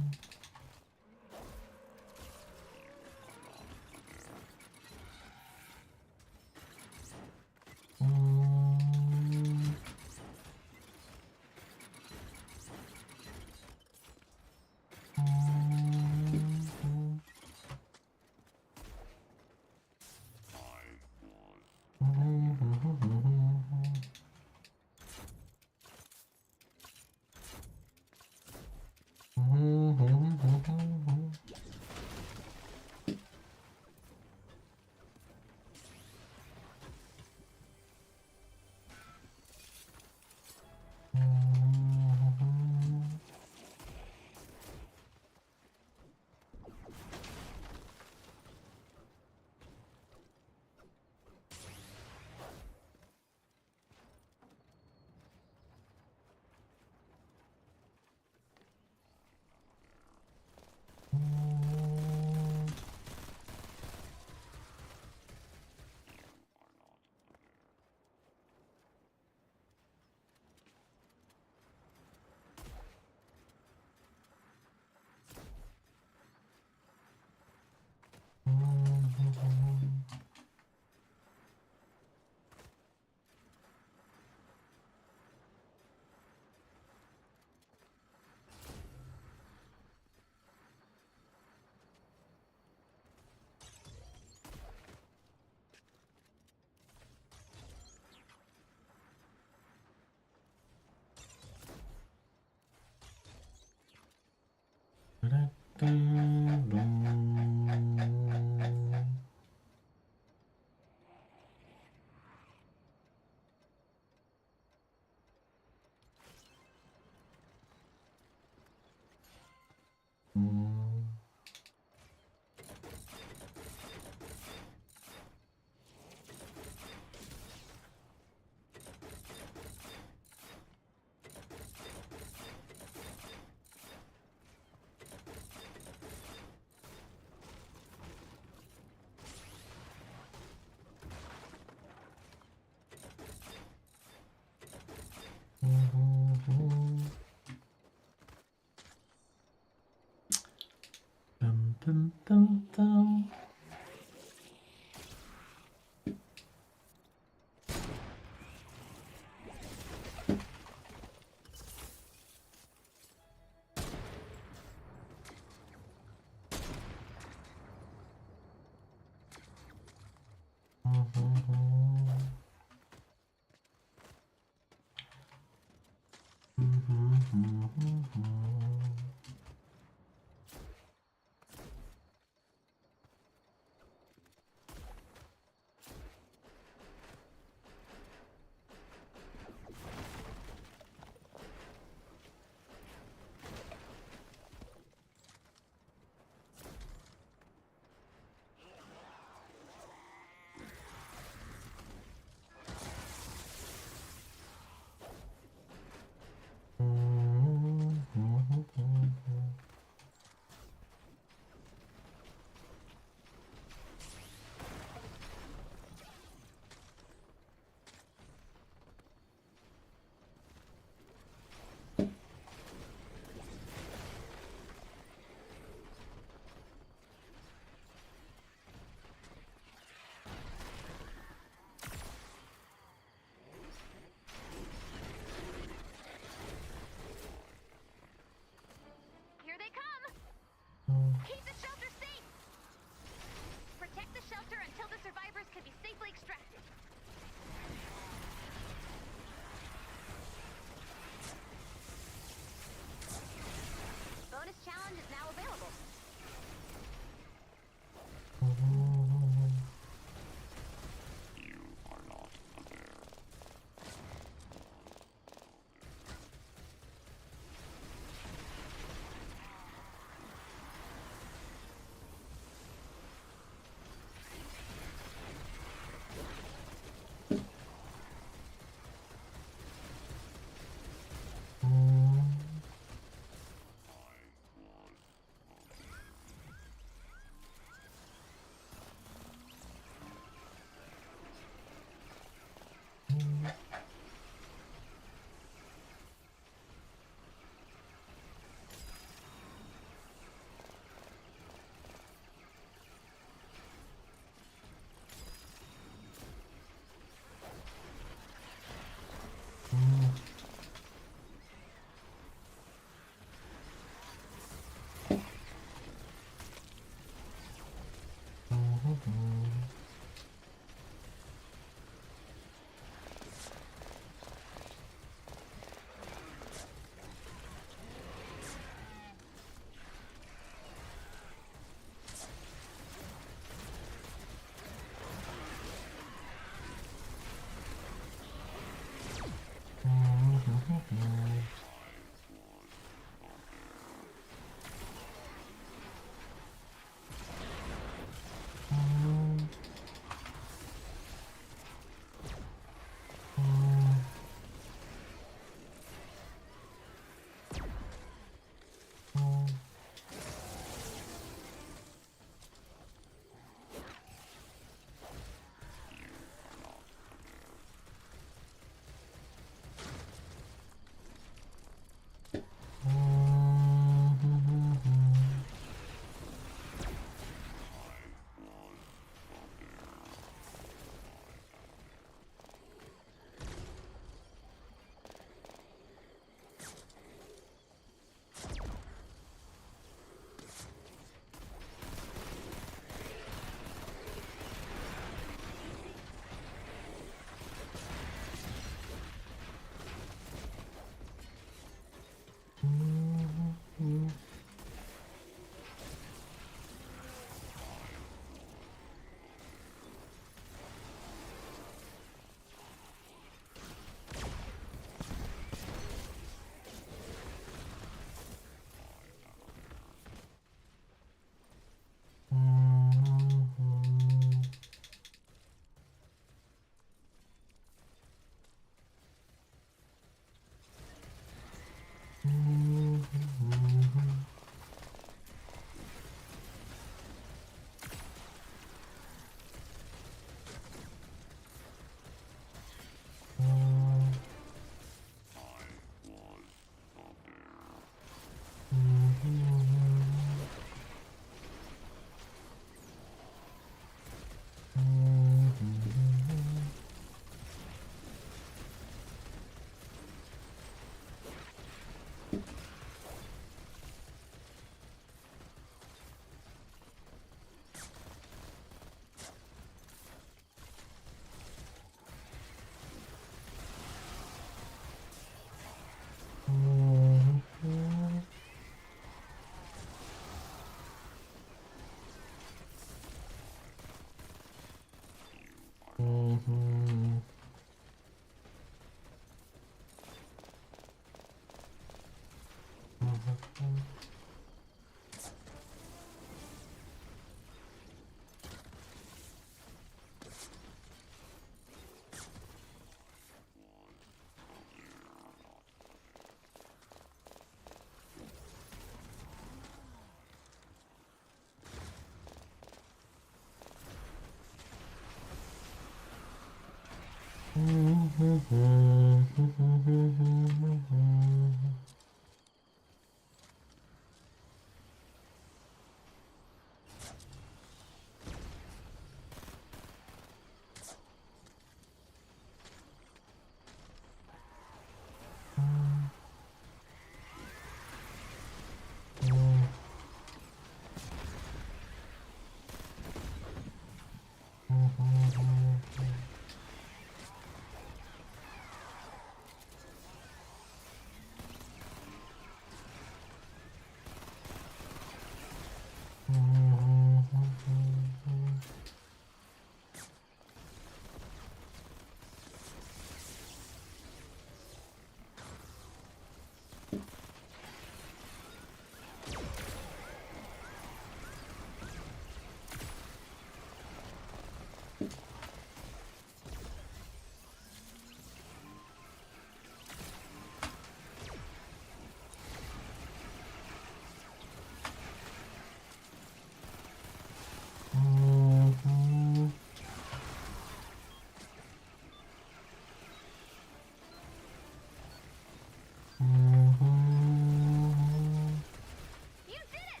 You did it!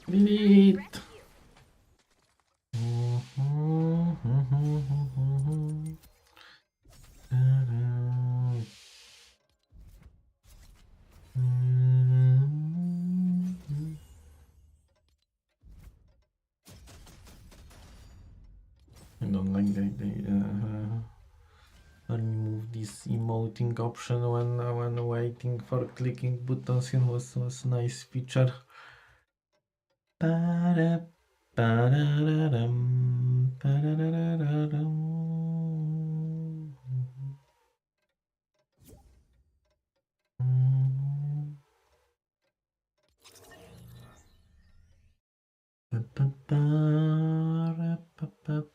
Lilith. Rescue. I don't like they remove this emoting option when waiting for clicking buttons. It was nice feature. Para, parararam, parararam. Pa-pa-para, pa-pa-para.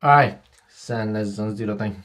Alright, send less than 0 time.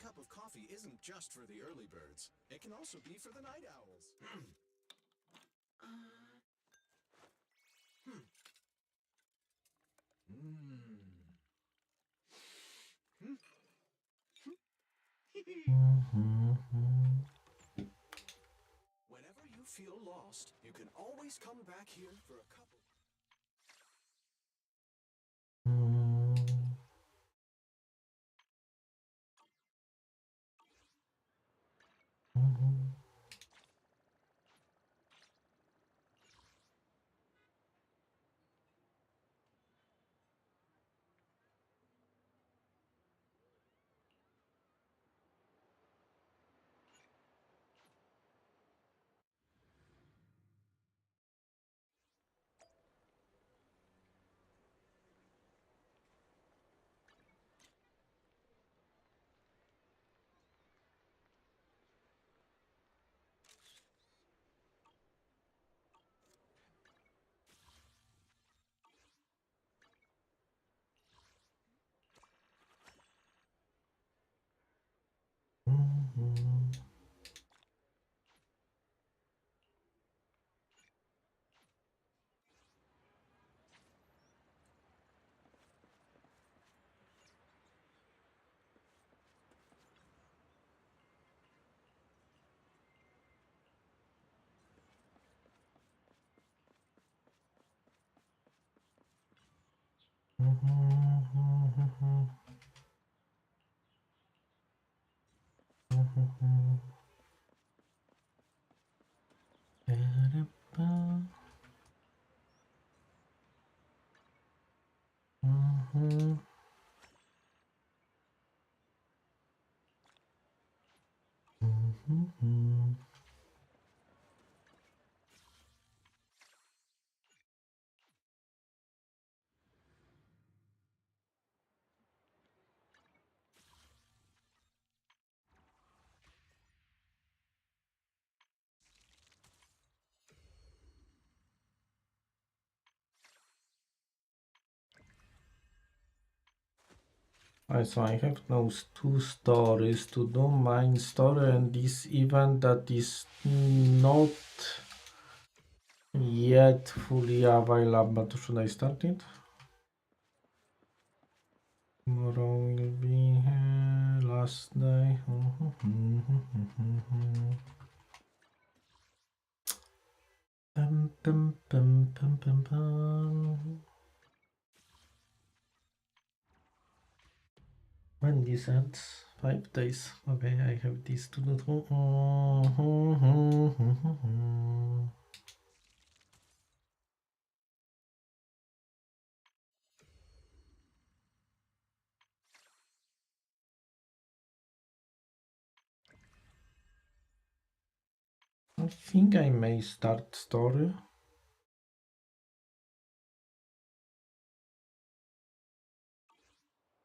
cup of coffee isn't just for the early birds. It can also be for the night owls. Whenever you feel lost, you can always come back here for a cup of... So I have those 2 stories to do. Mine story and this event that is not yet fully available. Should I start it? Tomorrow will be last day. When this ends? 5 days. Okay, I have this to do too. I think I may start story.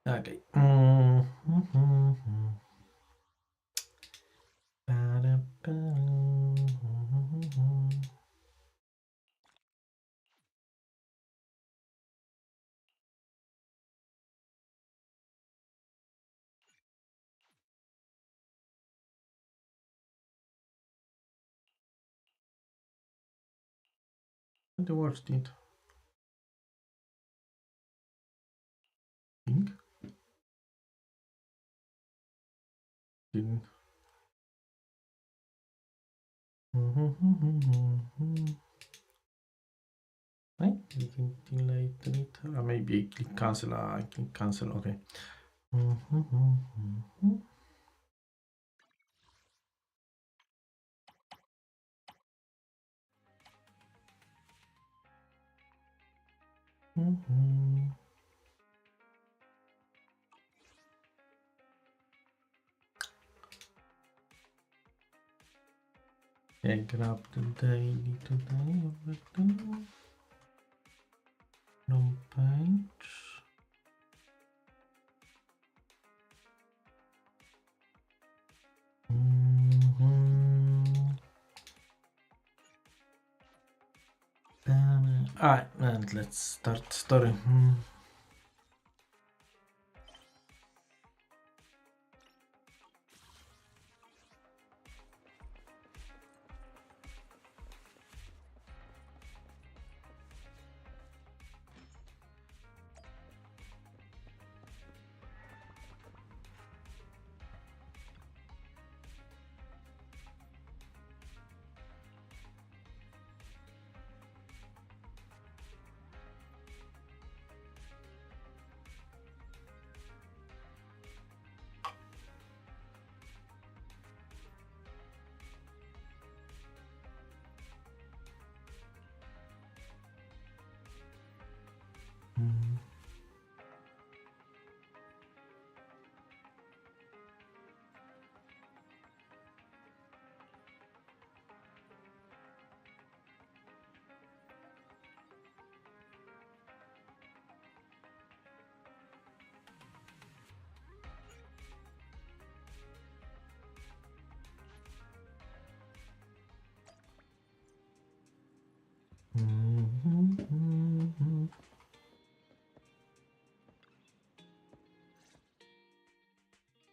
Okay. And watched it. Think. Didn't. I didn't delete it. Maybe I click cancel. I click cancel. Okay. I grab the daily today over the home page. And let's start story.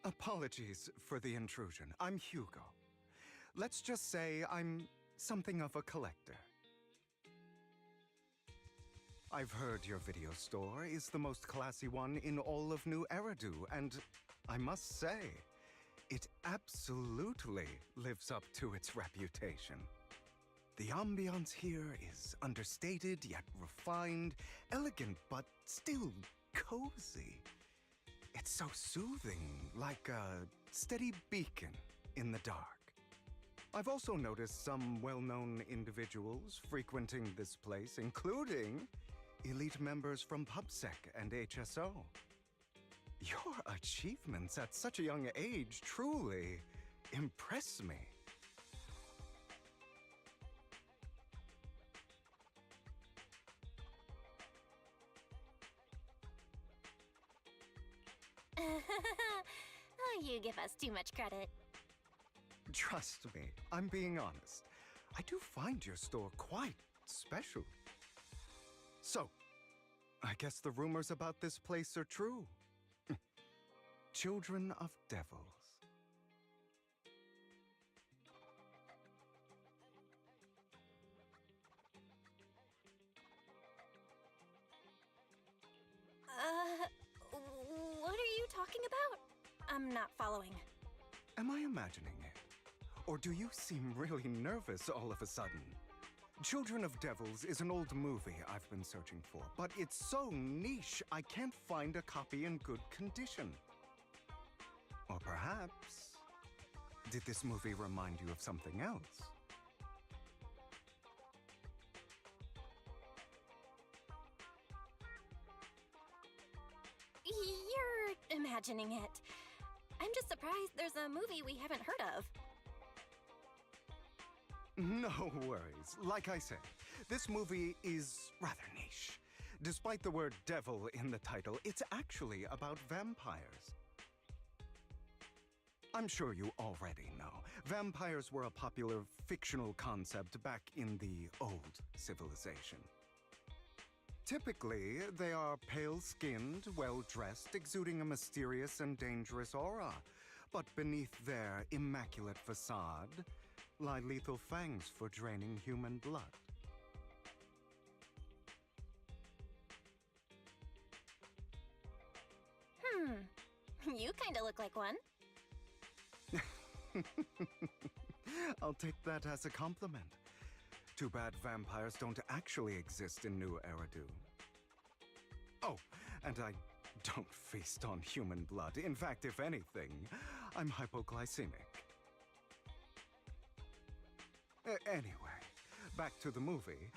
Apologies for the intrusion. I'm Hugo. Let's just say I'm something of a collector. I've heard your video store is the most classy one in all of New Eridu, and I must say, it absolutely lives up to its reputation. The ambiance here is understated yet refined, elegant but still cozy. It's so soothing, like a steady beacon in the dark. I've also noticed some well-known individuals frequenting this place, including elite members from PubSec and HSO. Your achievements at such a young age truly impress me. Oh, you give us too much credit. Trust me, I'm being honest. I do find your store quite special. So, I guess the rumors about this place are true. Children of devils. What are you talking about? I'm not following. Am I imagining it? Or do you seem really nervous all of a sudden? Children of Devils is an old movie I've been searching for, but it's so niche I can't find a copy in good condition. Or perhaps, did this movie remind you of something else? You're imagining it. I'm just surprised there's a movie we haven't heard of. No worries. Like I said, this movie is rather niche. Despite the word devil in the title, it's actually about vampires. I'm sure you already know. Vampires were a popular fictional concept back in the old civilization. Typically, they are pale-skinned, well-dressed, exuding a mysterious and dangerous aura. But beneath their immaculate facade lie lethal fangs for draining human blood. You kinda look like one. I'll take that as a compliment. Too bad vampires don't actually exist in New Eridu. Oh, and I don't feast on human blood. In fact, if anything, I'm hypoglycemic. Anyway, back to the movie.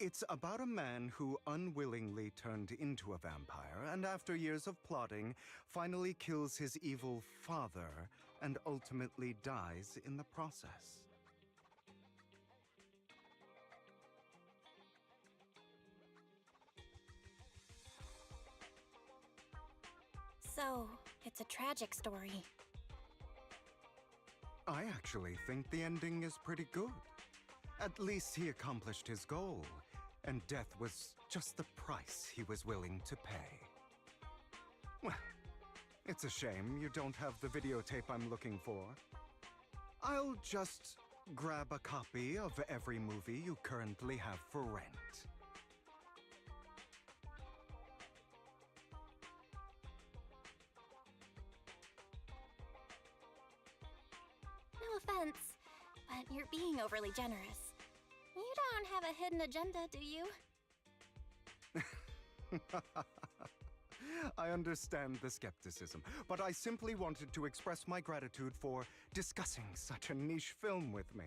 It's about a man who unwillingly turned into a vampire and after years of plotting, finally kills his evil father and ultimately dies in the process. So, it's a tragic story. I actually think the ending is pretty good. At least he accomplished his goal, and death was just the price he was willing to pay. Well, it's a shame you don't have the videotape I'm looking for. I'll just grab a copy of every movie you currently have for rent. No offense, but you're being overly generous. You don't have a hidden agenda, do you? I understand the skepticism, but I simply wanted to express my gratitude for discussing such a niche film with me.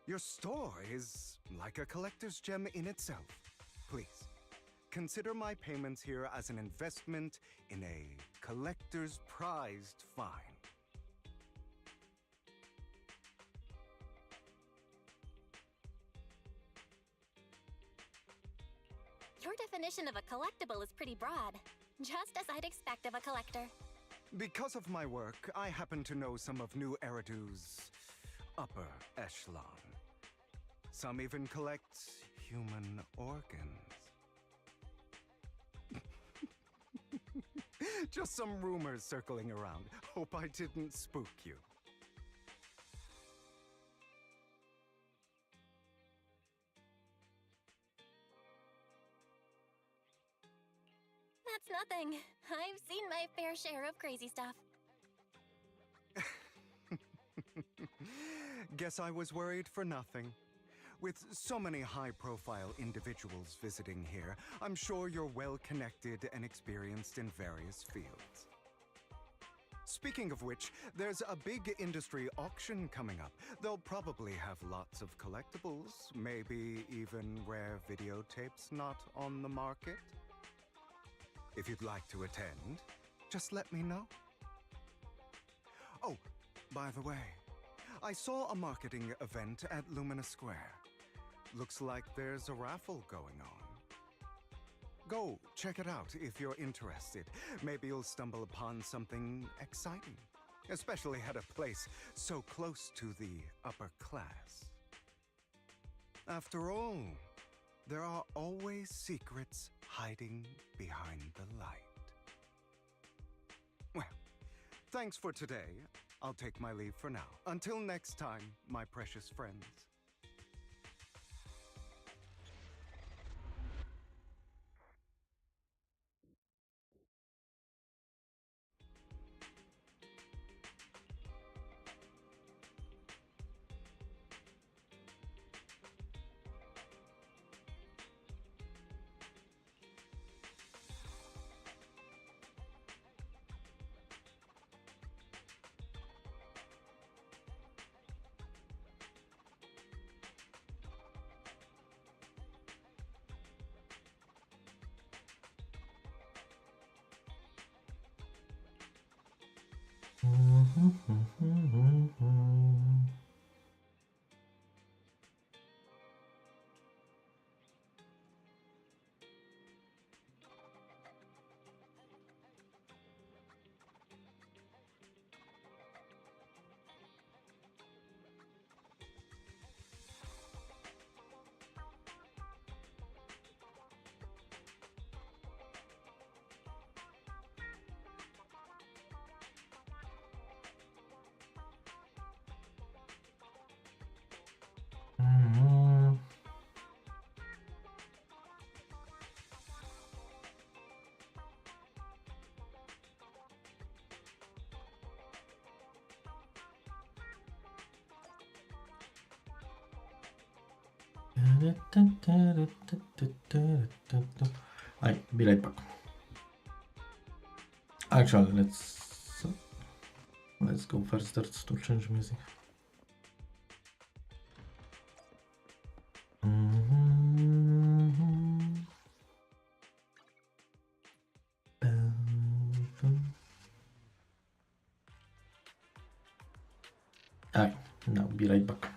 Your store is like a collector's gem in itself. Please, consider my payments here as an investment in a collector's prized find. Your definition of a collectible is pretty broad, just as I'd expect of a collector. Because of my work, I happen to know some of New Eridu's upper echelon. Some even collect human organs. Just some rumors circling around. Hope I didn't spook you. That's nothing. I've seen my fair share of crazy stuff. Guess I was worried for nothing. With so many high-profile individuals visiting here, I'm sure you're well-connected and experienced in various fields. Speaking of which, there's a big industry auction coming up. They'll probably have lots of collectibles, maybe even rare videotapes not on the market. If you'd like to attend, just let me know. Oh, by the way, I saw a marketing event at Lumina Square. Looks like there's a raffle going on. Go check it out if you're interested. Maybe you'll stumble upon something exciting, especially at a place so close to the upper class. After all, there are always secrets hiding behind the light. Well, thanks for today. I'll take my leave for now. Until next time, my precious friends. Alright, be right back. Actually, let's go first to change music. Alright, now be right back.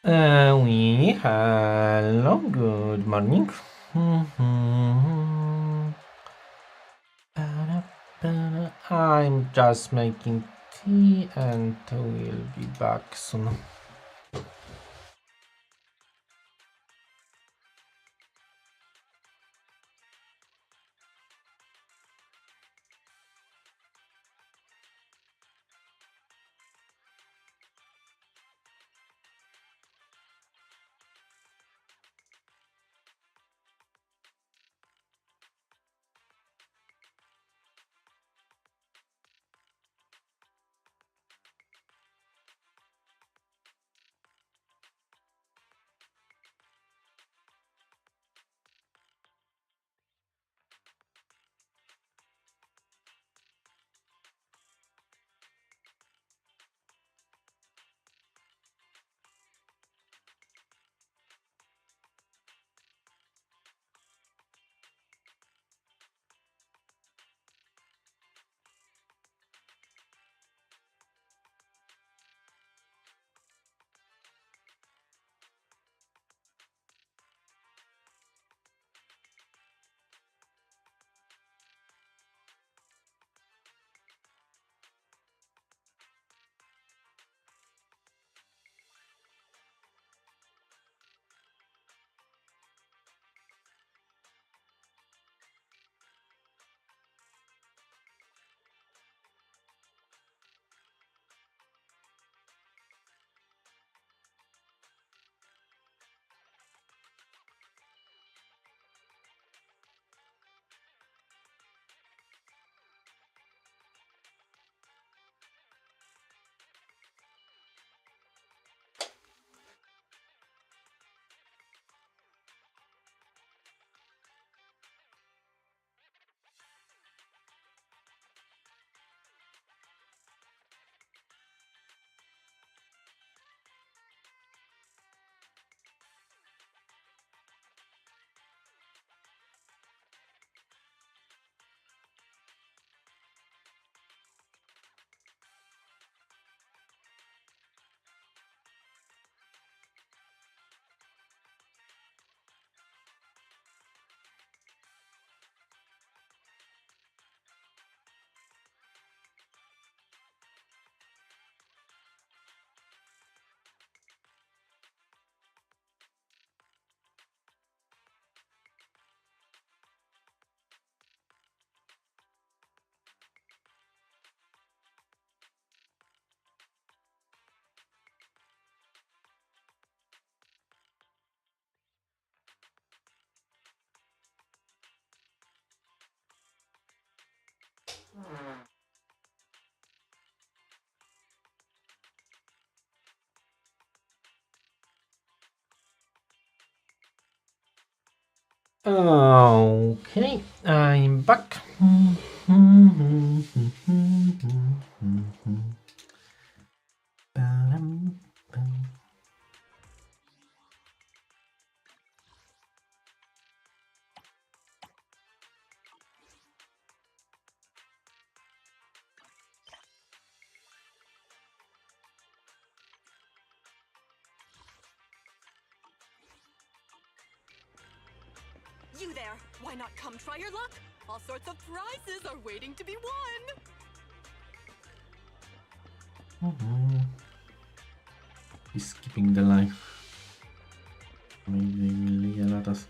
Hello, good morning. I'm just making tea and we'll be back soon. Okay, I'm back. You there! Why not come try your luck? All sorts of prizes are waiting to be won! He's skipping the line. Maybe they will yell at us.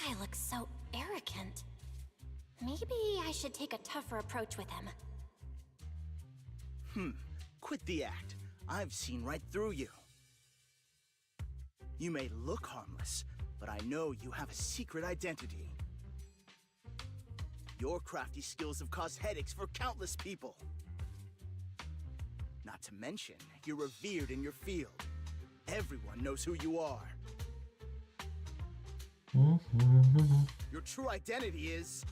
guy looks so arrogant. Maybe I should take a tougher approach with him. Quit the act. I've seen right through you. You may look harmless, but I know you have a secret identity. Your crafty skills have caused headaches for countless people. Not to mention, you're revered in your field. Everyone knows who you are. Your true identity is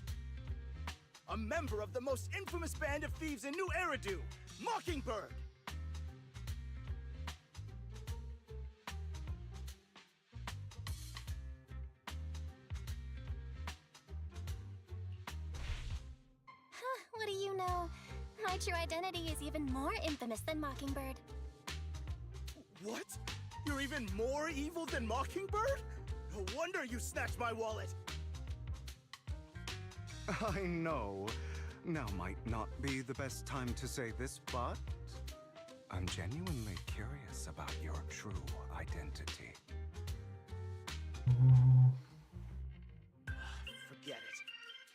a member of the most infamous band of thieves in New Eridu, Mockingbird! What do you know? My true identity is even more infamous than Mockingbird. What? You're even more evil than Mockingbird? No wonder you snatched my wallet! I know. Now might not be the best time to say this, but I'm genuinely curious about your true identity. Forget it.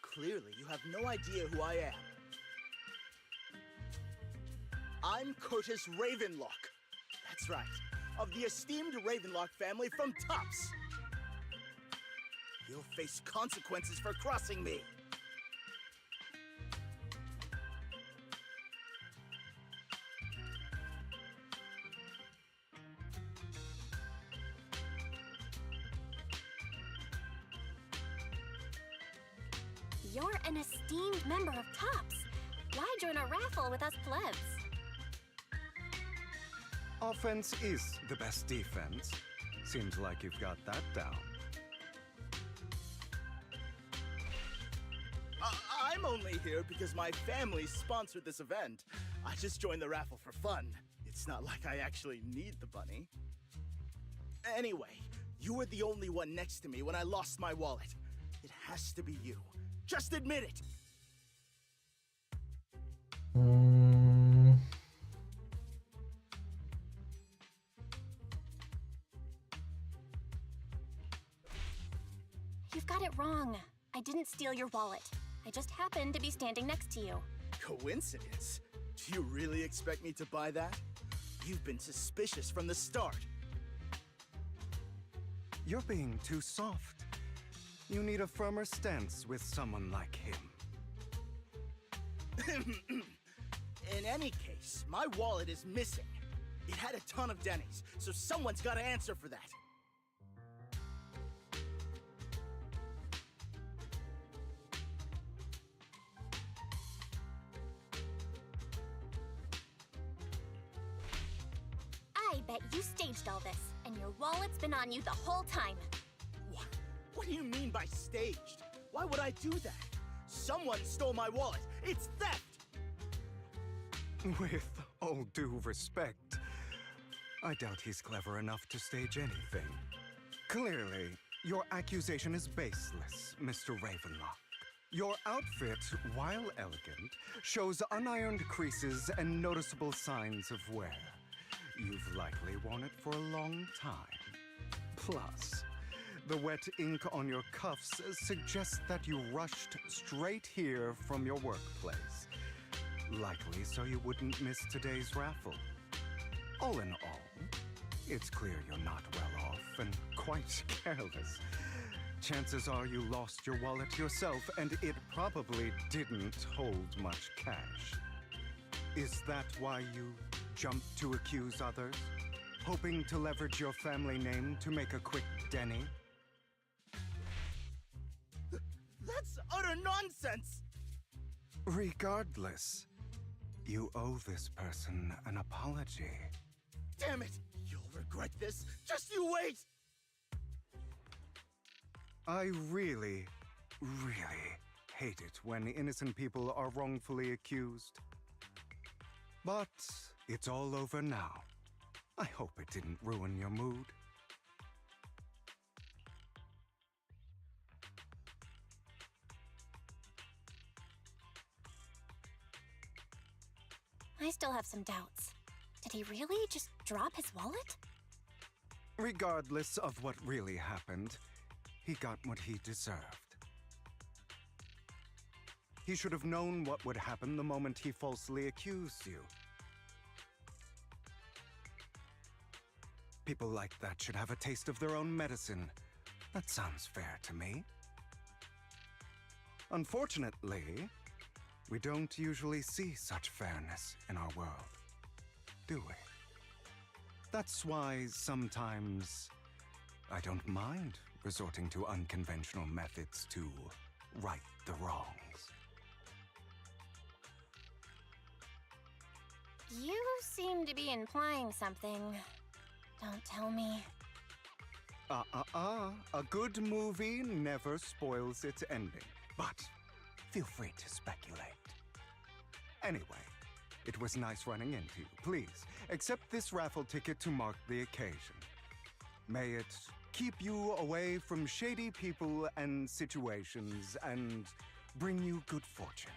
Clearly, you have no idea who I am. I'm Curtis Ravenlock. That's right, of the esteemed Ravenlock family from Tops. You'll face consequences for crossing me. You're an esteemed member of Tops. Why join a raffle with us plebs? Offense is the best defense. Seems like you've got that down. I'm only here because my family sponsored this event. I just joined the raffle for fun. It's not like I actually need the bunny. Anyway, you were the only one next to me when I lost my wallet. It has to be you. Just admit it! You've got it wrong. I didn't steal your wallet. I just happened to be standing next to you. Coincidence? Do you really expect me to buy that? You've been suspicious from the start. You're being too soft. You need a firmer stance with someone like him. In any case, my wallet is missing. It had a ton of Denny's, so someone's got to answer for that. I bet you staged all this, and your wallet's been on you the whole time. What do you mean by staged? Why would I do that? Someone stole my wallet. It's theft! With all due respect, I doubt he's clever enough to stage anything. Clearly, your accusation is baseless, Mr. Ravenlock. Your outfit, while elegant, shows unironed creases and noticeable signs of wear. You've likely worn it for a long time. Plus, the wet ink on your cuffs suggests that you rushed straight here from your workplace. Likely so you wouldn't miss today's raffle. All in all, it's clear you're not well off and quite careless. Chances are you lost your wallet yourself, and it probably didn't hold much cash. Is that why you jumped to accuse others? Hoping to leverage your family name to make a quick Denny? That's utter nonsense! Regardless, you owe this person an apology. Damn it! You'll regret this. Just you wait! I really, really hate it when innocent people are wrongfully accused. But it's all over now. I hope it didn't ruin your mood. I still have some doubts. Did he really just drop his wallet? Regardless of what really happened, he got what he deserved. He should have known what would happen the moment he falsely accused you. People like that should have a taste of their own medicine. That sounds fair to me. Unfortunately, we don't usually see such fairness in our world, do we? That's why sometimes I don't mind resorting to unconventional methods to right the wrongs. You seem to be implying something. Don't tell me. A good movie never spoils its ending, but feel free to speculate. Anyway, it was nice running into you. Please, accept this raffle ticket to mark the occasion. May it keep you away from shady people and situations and bring you good fortune.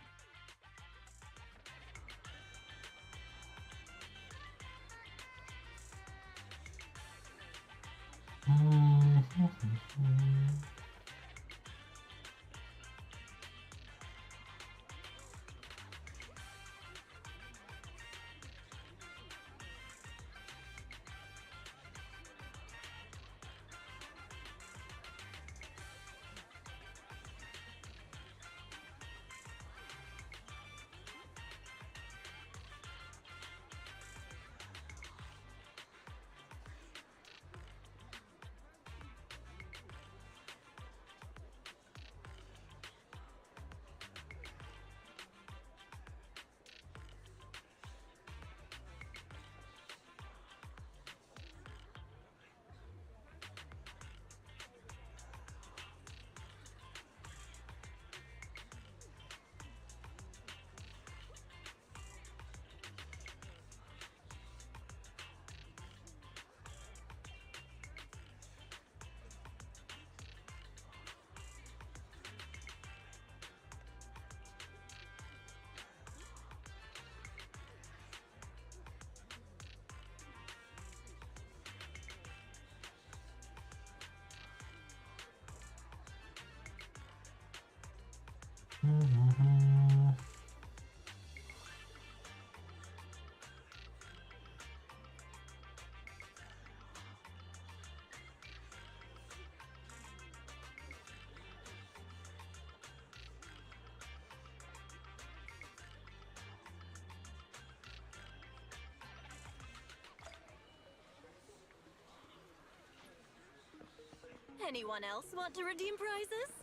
Anyone else want to redeem prizes?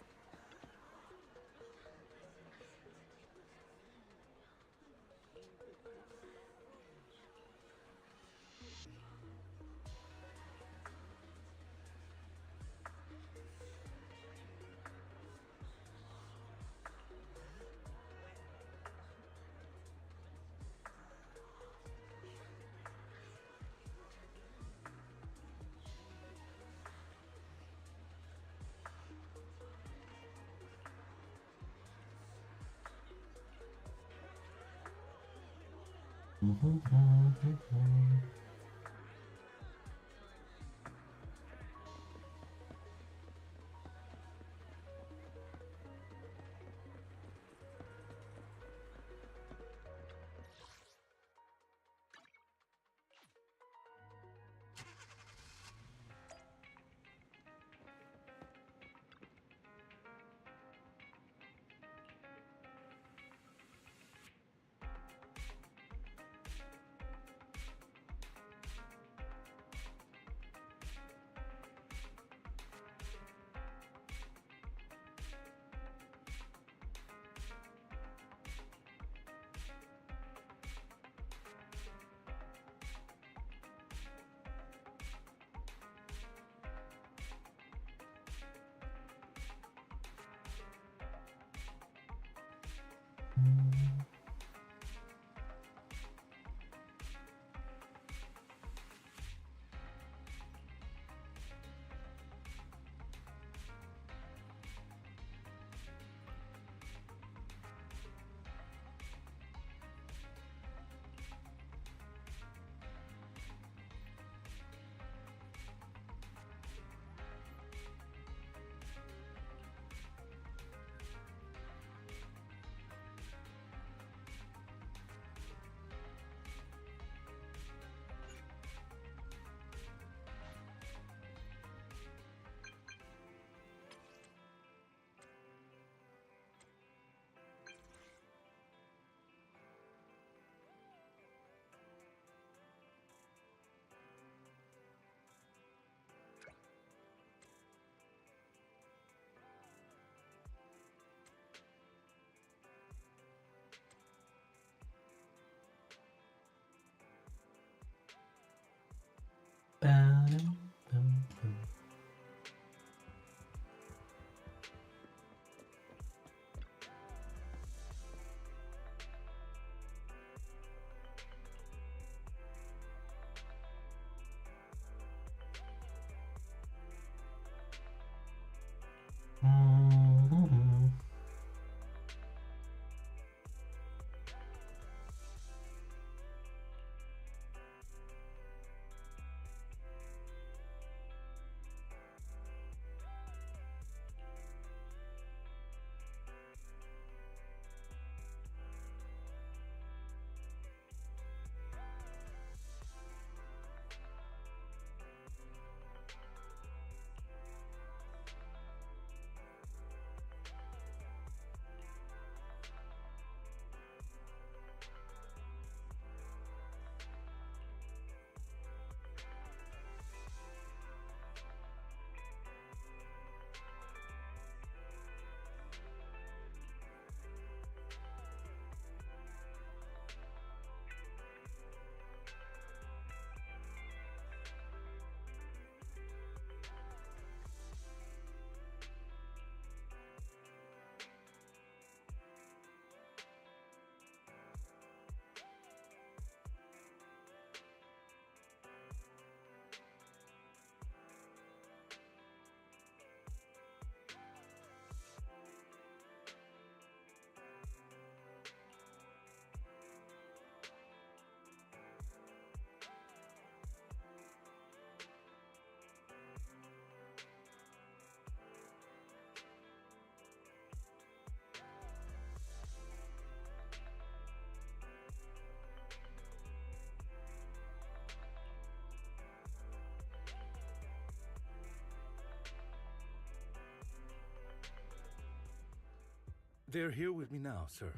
They're here with me now, sir.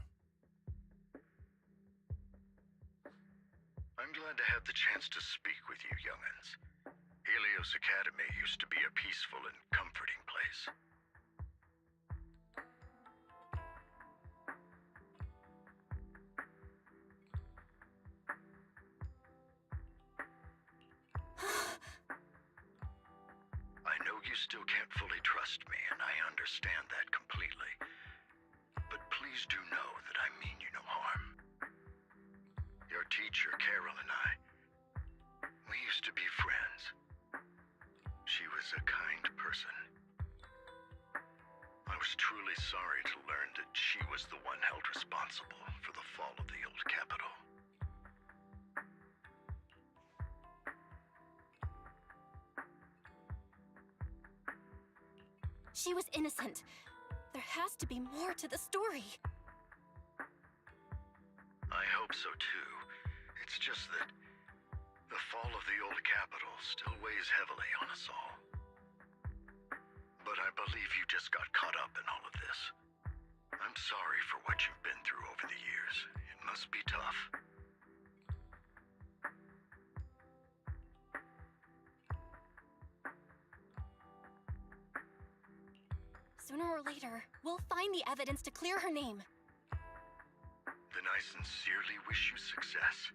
I'm glad to have the chance to speak with you, young'uns. Helios Academy used to be a peaceful and comforting place. I know you still can't fully trust me, and I understand that completely. But please do know that I mean you no harm. Your teacher, Carol, and I, we used to be friends. She was a kind person. I was truly sorry to learn that she was the one held responsible for the fall of the old capital. She was innocent. There has to be more to the story. I hope so too. It's just that the fall of the old capital still weighs heavily on us all. But I believe you just got caught up in all of this. I'm sorry for what you've been through over the years. It must be tough. Sooner or later, we'll find the evidence to clear her name. Then I sincerely wish you success.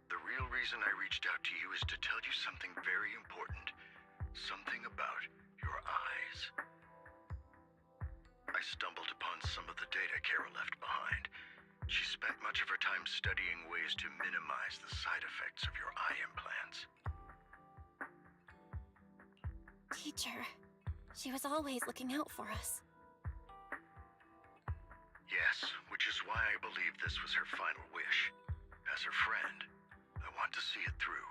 The real reason I reached out to you is to tell you something very important. Something about your eyes. I stumbled upon some of the data Carol left behind. She spent much of her time studying ways to minimize the side effects of your eye implants. Teacher, she was always looking out for us. Yes, which is why I believe this was her final wish. As her friend, I want to see it through.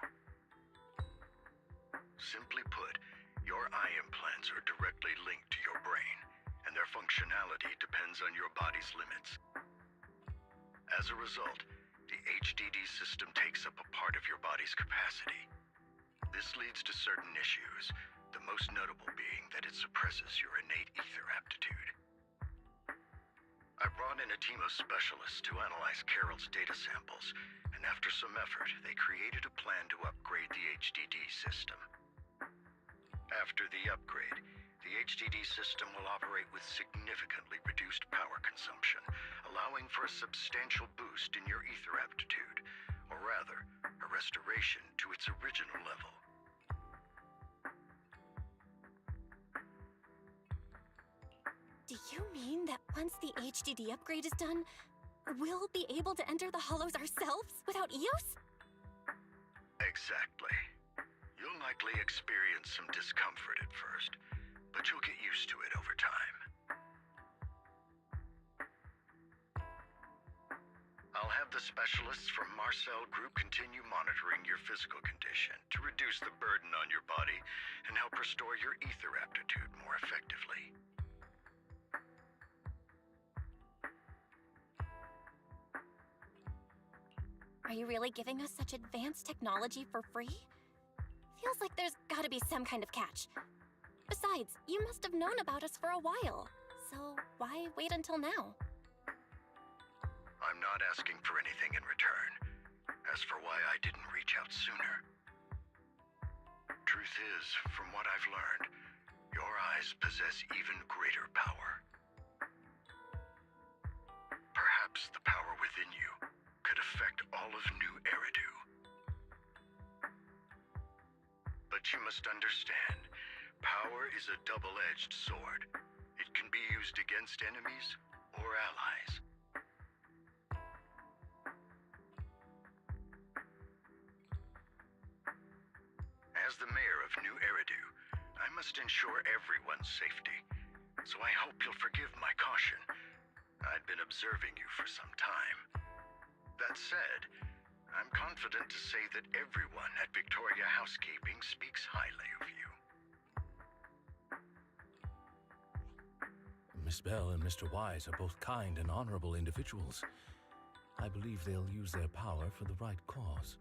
Simply put, your eye implants are directly linked to your brain, and their functionality depends on your body's limits. As a result, the HDD system takes up a part of your body's capacity. This leads to certain issues, the most notable being that it suppresses your innate ether aptitude. I brought in a team of specialists to analyze Carol's data samples, and after some effort, they created a plan to upgrade the HDD system. After the upgrade, the HDD system will operate with significantly reduced power consumption, allowing for a substantial boost in your ether aptitude, or rather, a restoration to its original level. Do you mean that once the HDD upgrade is done, we'll be able to enter the hollows ourselves without EOS? Exactly. You'll likely experience some discomfort at first, but you'll get used to it over time. I'll have the specialists from Marcel Group continue monitoring your physical condition to reduce the burden on your body and help restore your ether aptitude more effectively. Are you really giving us such advanced technology for free? Feels like there's gotta be some kind of catch. Besides, you must have known about us for a while, so why wait until now? I'm not asking for anything in return. As for why I didn't reach out sooner. Truth is, from what I've learned, your eyes possess even greater power. Perhaps the power within you could affect all of New Eridu. But you must understand, power is a double-edged sword. It can be used against enemies or allies. As the mayor of New Eridu, I must ensure everyone's safety, so I hope you'll forgive my caution. I'd been observing you for some time. That said, I'm confident to say that everyone at Victoria Housekeeping speaks highly of you. Miss Bell and Mr. Wise are both kind and honorable individuals. I believe they'll use their power for the right cause.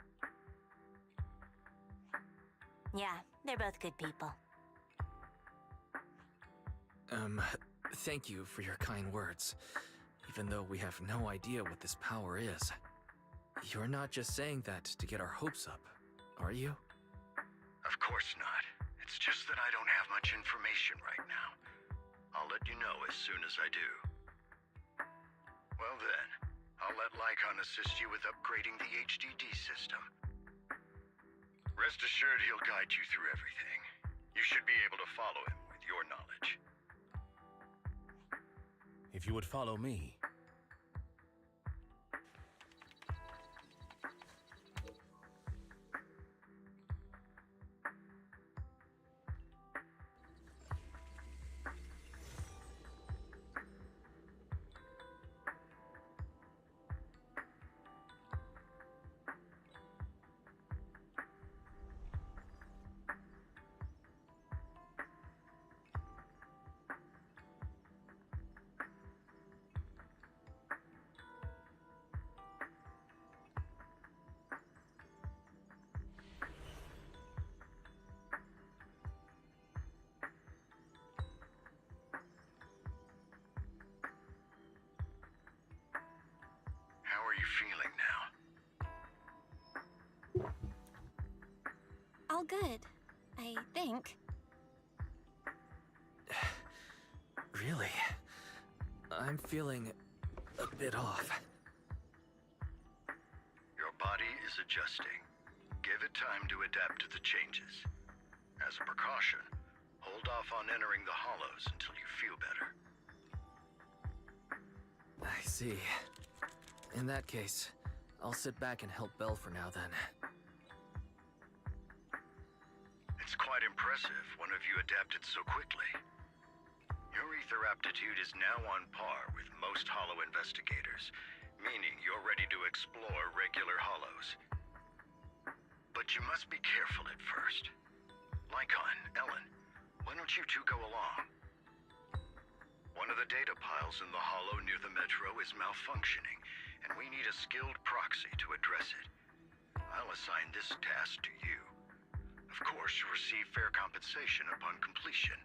Yeah, they're both good people. Thank you for your kind words, even though we have no idea what this power is. You're not just saying that to get our hopes up, are you? Of course not. It's just that I don't have much information right now. I'll let you know as soon as I do. Well then, I'll let Lycon assist you with upgrading the HDD system. Rest assured he'll guide you through everything. You should be able to follow him with your knowledge. If you would follow me. How are you feeling now? All good, I think. Really? I'm feeling a bit off. Your body is adjusting. Give it time to adapt to the changes. As a precaution, hold off on entering the hollows until you feel better. I see. In that case, I'll sit back and help Belle for now then. It's quite impressive one of you adapted so quickly. Your ether aptitude is now on par with most hollow investigators, meaning you're ready to explore regular hollows. But you must be careful at first. Lycon, Ellen, why don't you two go along? One of the data piles in the hollow near the metro is malfunctioning, and we need a skilled proxy to address it. I'll assign this task to you. Of course, you'll receive fair compensation upon completion.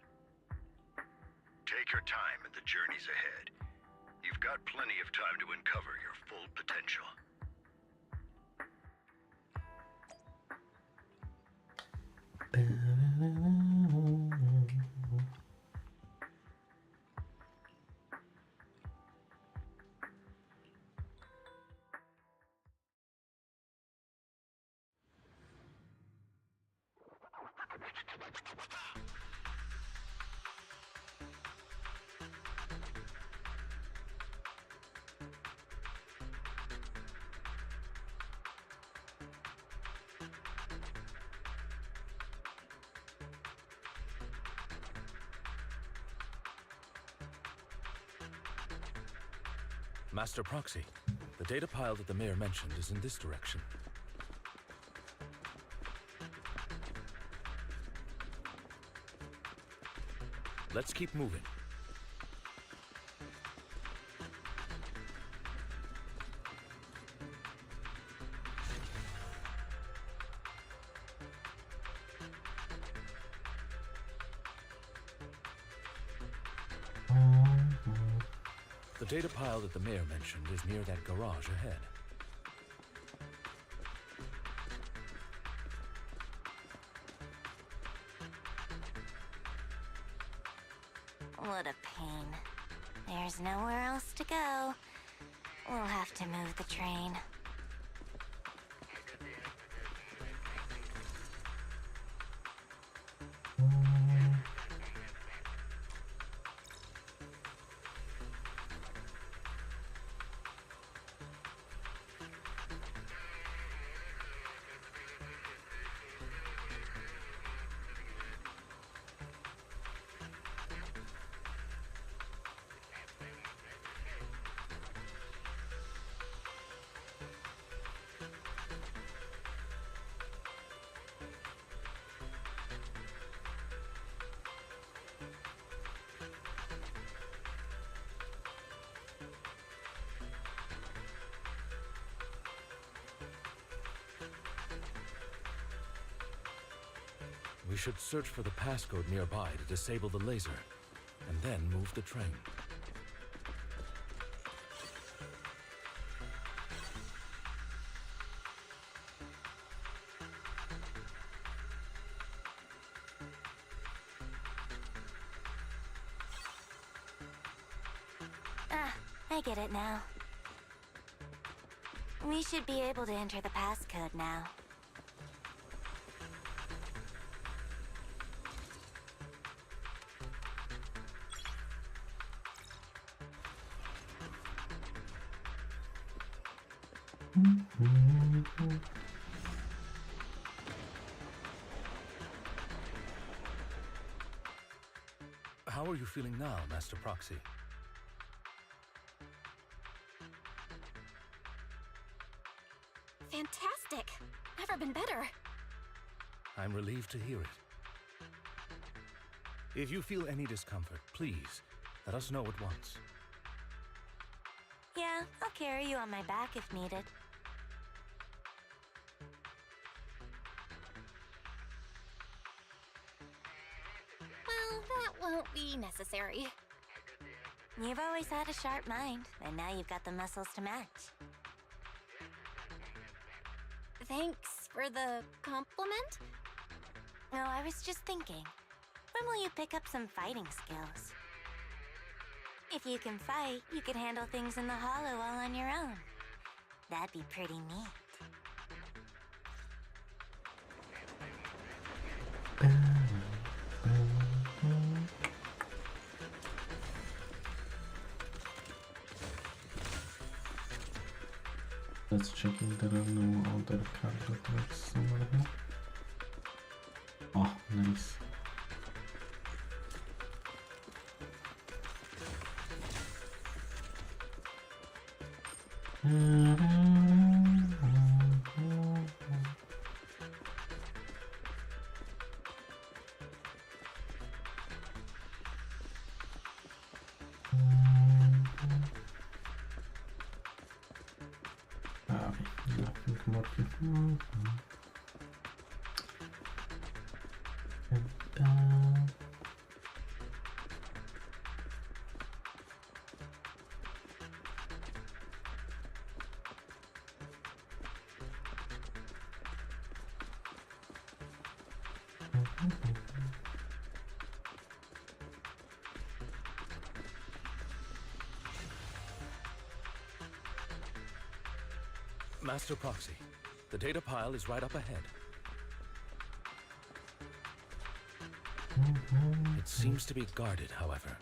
Take your time in the journeys ahead. You've got plenty of time to uncover your full potential. Master Proxy, the data pile that the mayor mentioned is in this direction. Let's keep moving. The data pile that the mayor mentioned is near that garage ahead. What a pain. There's nowhere else to go. We'll have to move the train. We should search for the passcode nearby to disable the laser, and then move the train. Ah, I get it now. We should be able to enter the passcode now. How are you feeling now, Master Proxy? Fantastic! Never been better. I'm relieved to hear it. If you feel any discomfort, please let us know at once. Yeah, I'll carry you on my back if needed. Well, that won't be necessary. You've always had a sharp mind, and now you've got the muscles to match. Thanks for the compliment? No, I was just thinking. When will you pick up some fighting skills? If you can fight, you could handle things in the hollow all on your own. That'd be pretty neat. Let's check if there are no other cargo tracks somewhere here. Oh, nice. Nothing more here. Master Proxy, the data pile is right up ahead. It seems to be guarded, however.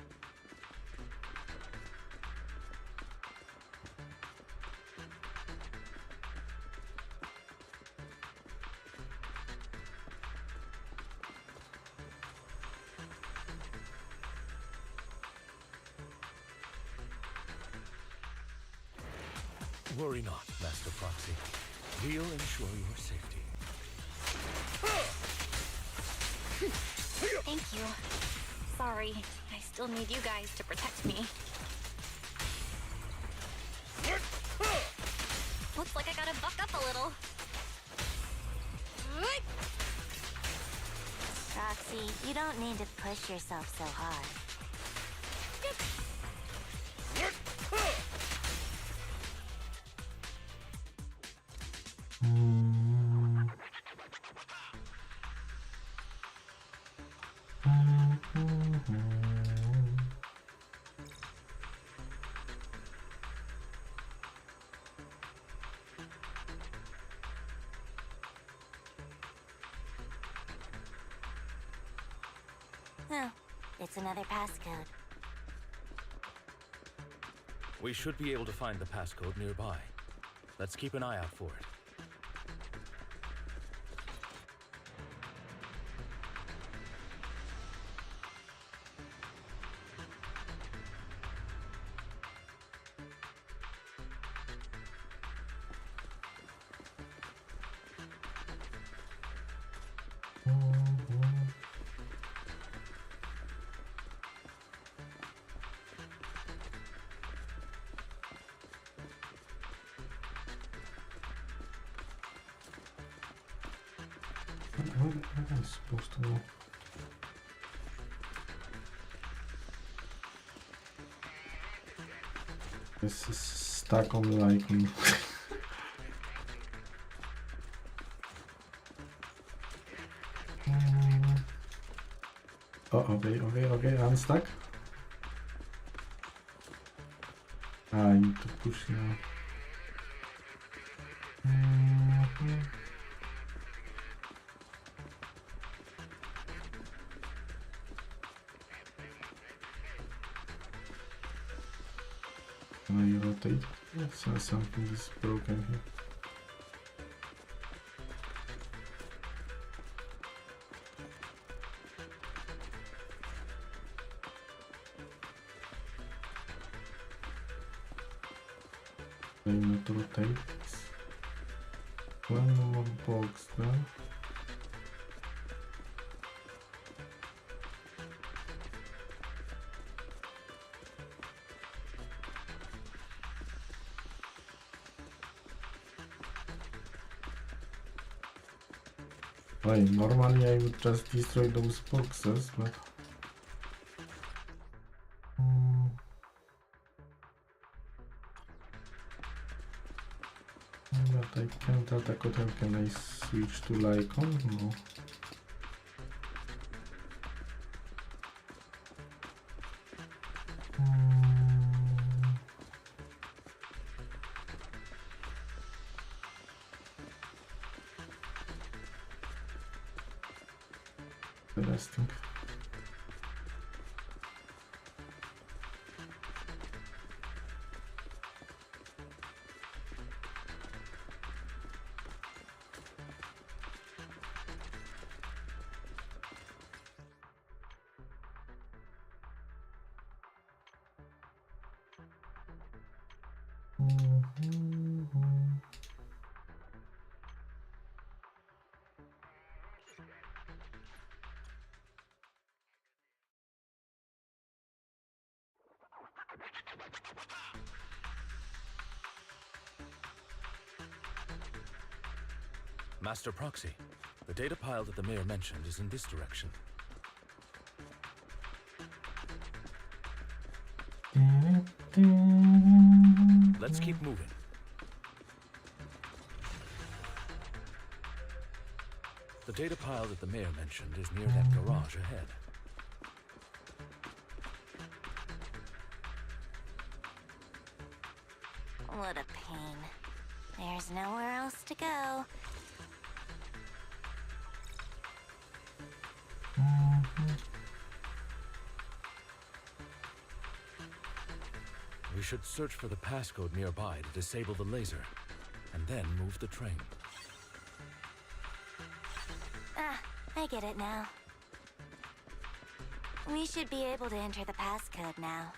Worry not, Master Proxy. We'll ensure your safety. Thank you. Sorry, I still need you guys to protect me. Looks like I gotta buck up a little. Roxy, you don't need to push yourself so hard. Oh, it's another passcode. We should be able to find the passcode nearby. Let's keep an eye out for it. Where am I supposed to go? This is stuck on the icon. Oh, okay, I'm stuck. I need to push now. Can I rotate? Yes, something is broken here. I not rotate. One more box there. Wait, normally I would just destroy those boxes, but I can't attack hotel. Can I switch to Lycon? No. Interesting. Master Proxy, the data pile that the mayor mentioned is in this direction. Let's keep moving. The data pile that the mayor mentioned is near that garage ahead. What a pain. There's nowhere else to go. We should search for the passcode nearby to disable the laser, and then move the train. Ah, I get it now. We should be able to enter the passcode now.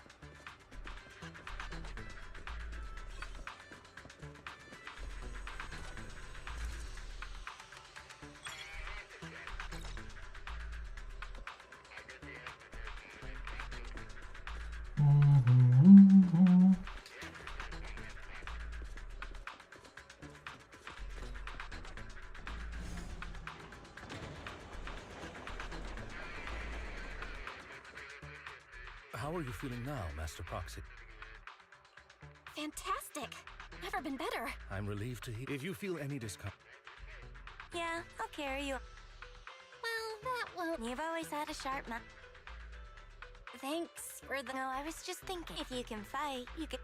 How are you feeling now, Master Proxy? Fantastic! Never been better. I'm relieved to hear. If you feel any discomfort... Yeah, I'll carry you. Well, that won't... You've always had a sharp mouth. Thanks for the... No, I was just thinking, if you can fight, you can...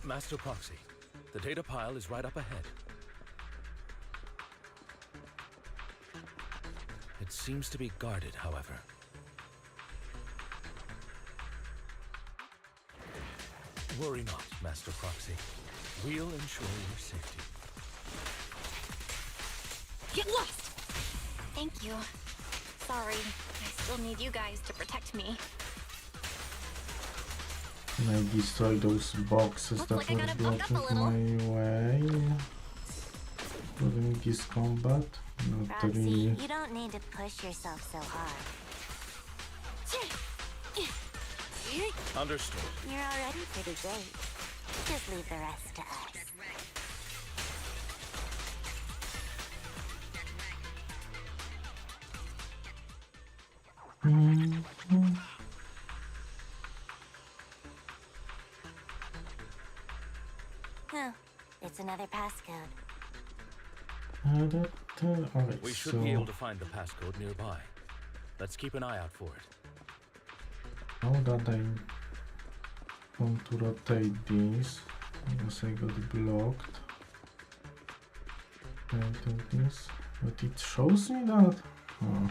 Master Proxy, the data pile is right up ahead. It seems to be guarded, however. Worry not, Master Proxy. We'll ensure your safety. Get lost! Thank you. Sorry, I still need you guys to protect me. Can I destroy those boxes that were blocking my way during this combat? Not Roxy, really. you don't need to push yourself so hard. Understood. You're already pretty great. Just leave the rest to us. Oh, it's another passcode. Alright, We should so be able to find the passcode nearby. Let's keep an eye out for it. now that I want to rotate this, because I got blocked. Rotate this, but it shows me that. Oh.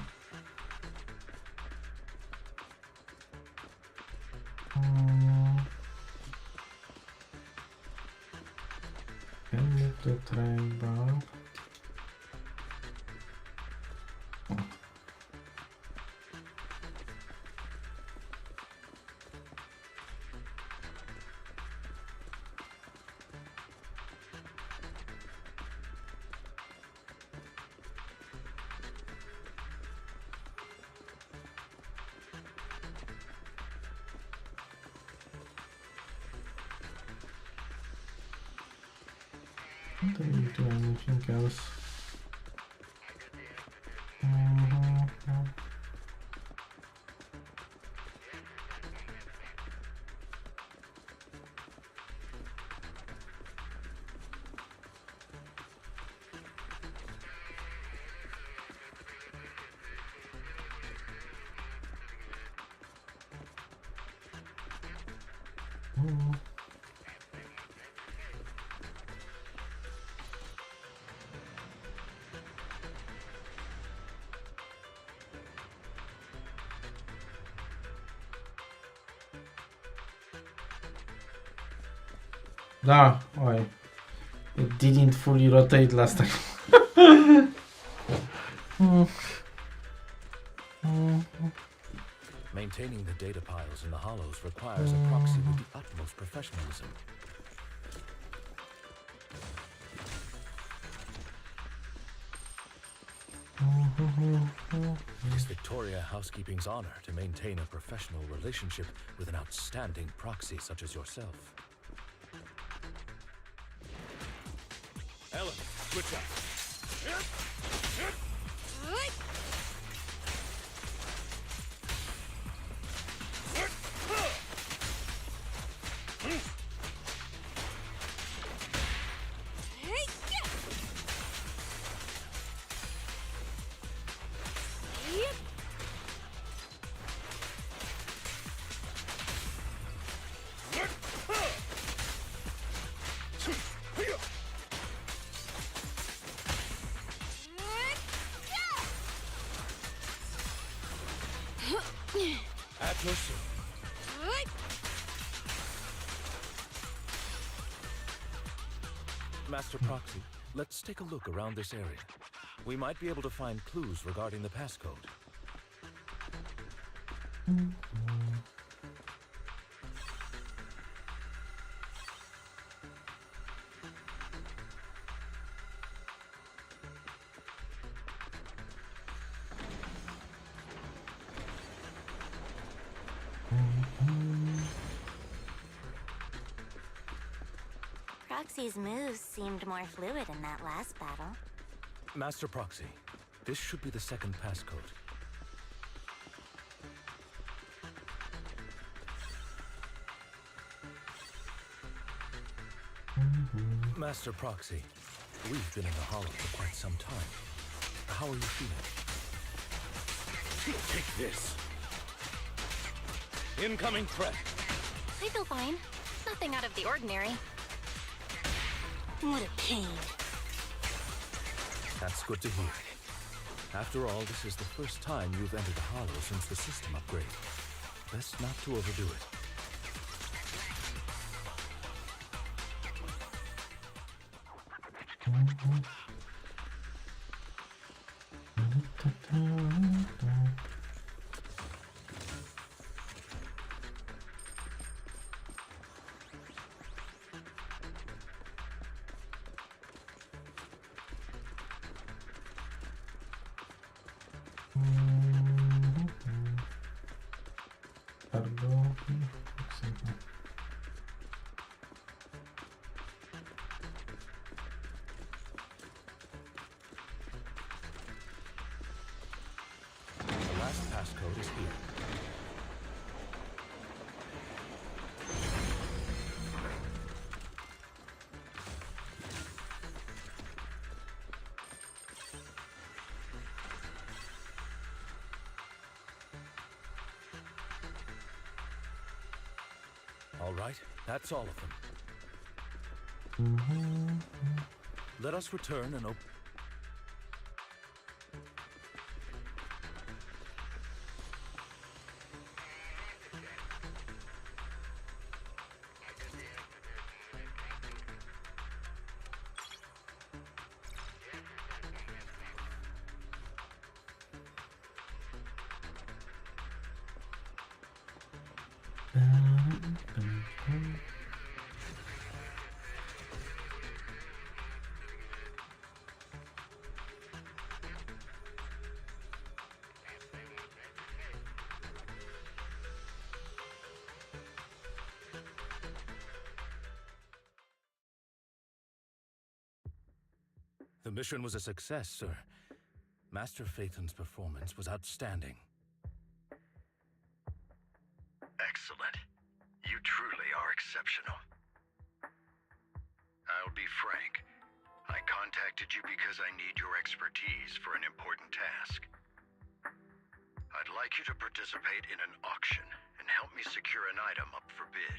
Can move the train back. Oh. I don't need to do anything else. Why? It didn't fully rotate last time. Maintaining the data piles in the hollows requires a proxy with the utmost professionalism. It's Victoria Housekeeping's honor to maintain a professional relationship with an outstanding proxy such as yourself. Ellen, switch up. At your service. Master Proxy, let's take a look around this area. We might be able to find clues regarding the passcode. Proxy's moves seemed more fluid in that last battle. Master Proxy, this should be the second passcode. Master Proxy, we've been in the Hollow for quite some time. How are you feeling? Take this. Incoming threat. I feel fine. Nothing out of the ordinary. What a pain. That's good to hear. After all, this is the first time you've entered the Hollow since the system upgrade. Best not to overdo it. All right, that's all of them. Let us return and open. The mission was a success, sir. Master Phaeton's performance was outstanding. Excellent. You truly are exceptional. I'll be frank. I contacted you because I need your expertise for an important task. I'd like you to participate in an auction and help me secure an item up for bid.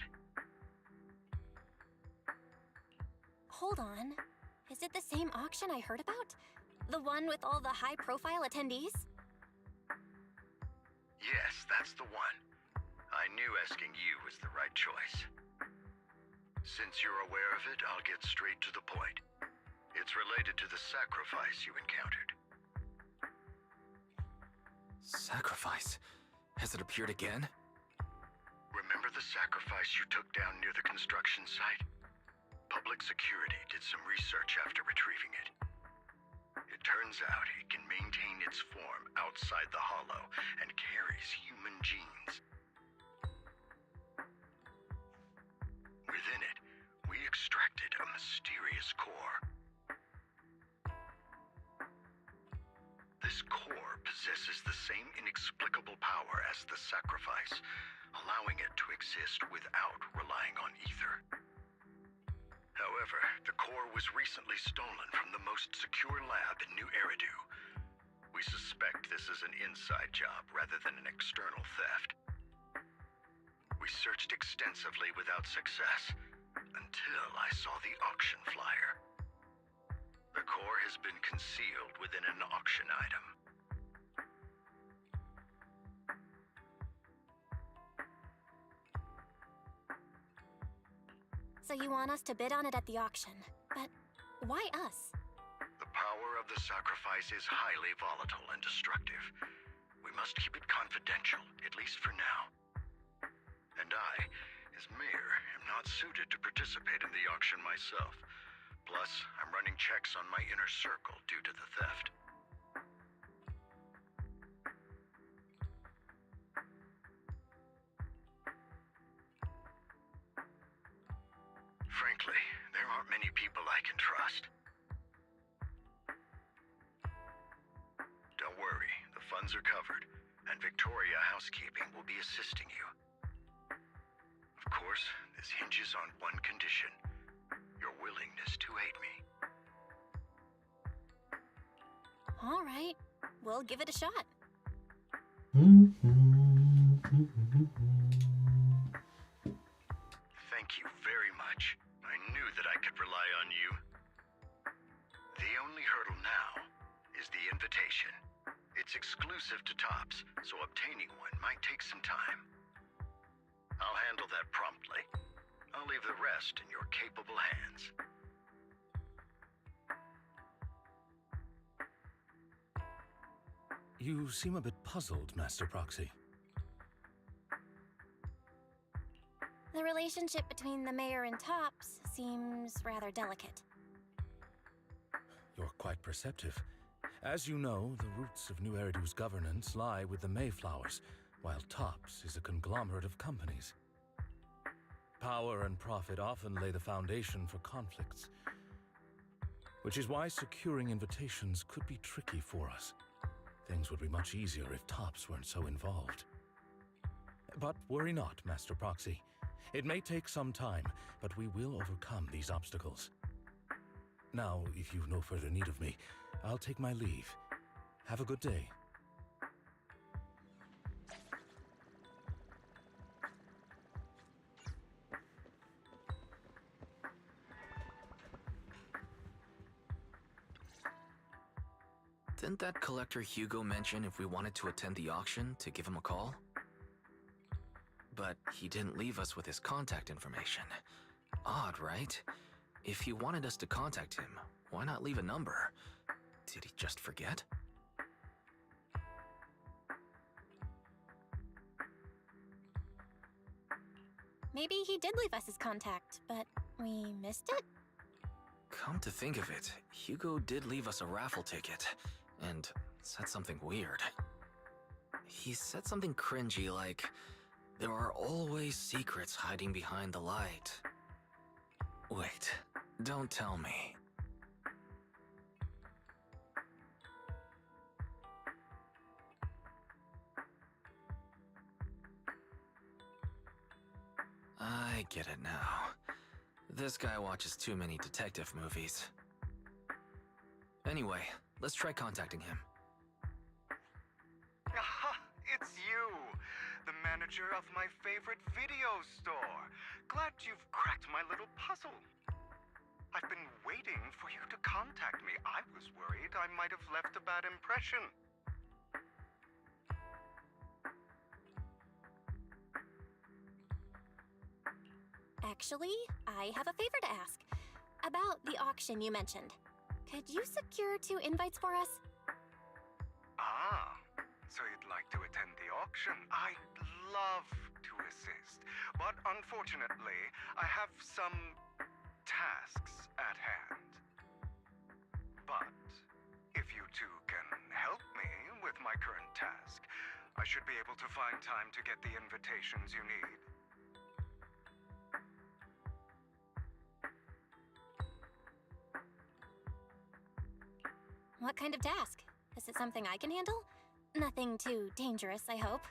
Hold on. Is it the same auction I heard about? The one with all the high-profile attendees? Yes, that's the one. I knew asking you was the right choice. Since you're aware of it, I'll get straight to the point. It's related to the sacrifice you encountered. Sacrifice? Has it appeared again? Remember the sacrifice you took down near the construction site? Public security did some research after retrieving it. It turns out it can maintain its form outside the hollow and carries human genes. Within it, we extracted a mysterious core. This core possesses the same inexplicable power as the sacrifice, allowing it to exist without relying on ether. However, the core was recently stolen from the most secure lab in New Eridu. We suspect this is an inside job rather than an external theft. We searched extensively without success, until I saw the auction flyer. The core has been concealed within an auction item. So you want us to bid on it at the auction. But why us? The power of the sacrifice is highly volatile and destructive. We must keep it confidential, at least for now. And I, as mayor, am not suited to participate in the auction myself. Plus, I'm running checks on my inner circle due to the theft. Frankly, there aren't many people I can trust. Don't worry, the funds are covered, and Victoria Housekeeping will be assisting you. Of course, this hinges on one condition: your willingness to aid me. All right, we'll give it a shot. Thank you very much. I knew that I could rely on you. The only hurdle now is the invitation. It's exclusive to Tops, so obtaining one might take some time. I'll handle that promptly. I'll leave the rest in your capable hands. You seem a bit puzzled, Master Proxy. The relationship between the mayor and Tops seems rather delicate. You're quite perceptive. As you know, the roots of New Eridu's governance lie with the Mayflowers, while Tops is a conglomerate of companies. Power and profit often lay the foundation for conflicts, which is why securing invitations could be tricky for us. Things would be much easier if Tops weren't so involved. But worry not, Master Proxy. It may take some time, but we will overcome these obstacles. Now, if you've no further need of me, I'll take my leave. Have a good day. Didn't that collector Hugo mention if we wanted to attend the auction to give him a call? But he didn't leave us with his contact information. Odd, right? If he wanted us to contact him, why not leave a number? Did he just forget? Maybe he did leave us his contact, but we missed it? Come to think of it, Hugo did leave us a raffle ticket, and said something weird. He said something cringy like, "There are always secrets hiding behind the light." Wait, don't tell me. I get it now. This guy watches too many detective movies. Anyway, let's try contacting him. Aha! It's you! The manager of my favorite video store. Glad you've cracked my little puzzle. I've been waiting for you to contact me. I was worried I might have left a bad impression. Actually, I have a favor to ask. About the auction you mentioned. Could you secure 2 invites for us? Ah, so you'd like to attend the auction? I'd love to assist, but unfortunately, I have some tasks at hand. But if you two can help me with my current task, I should be able to find time to get the invitations you need. What kind of task? Is it something I can handle? Nothing too dangerous, I hope.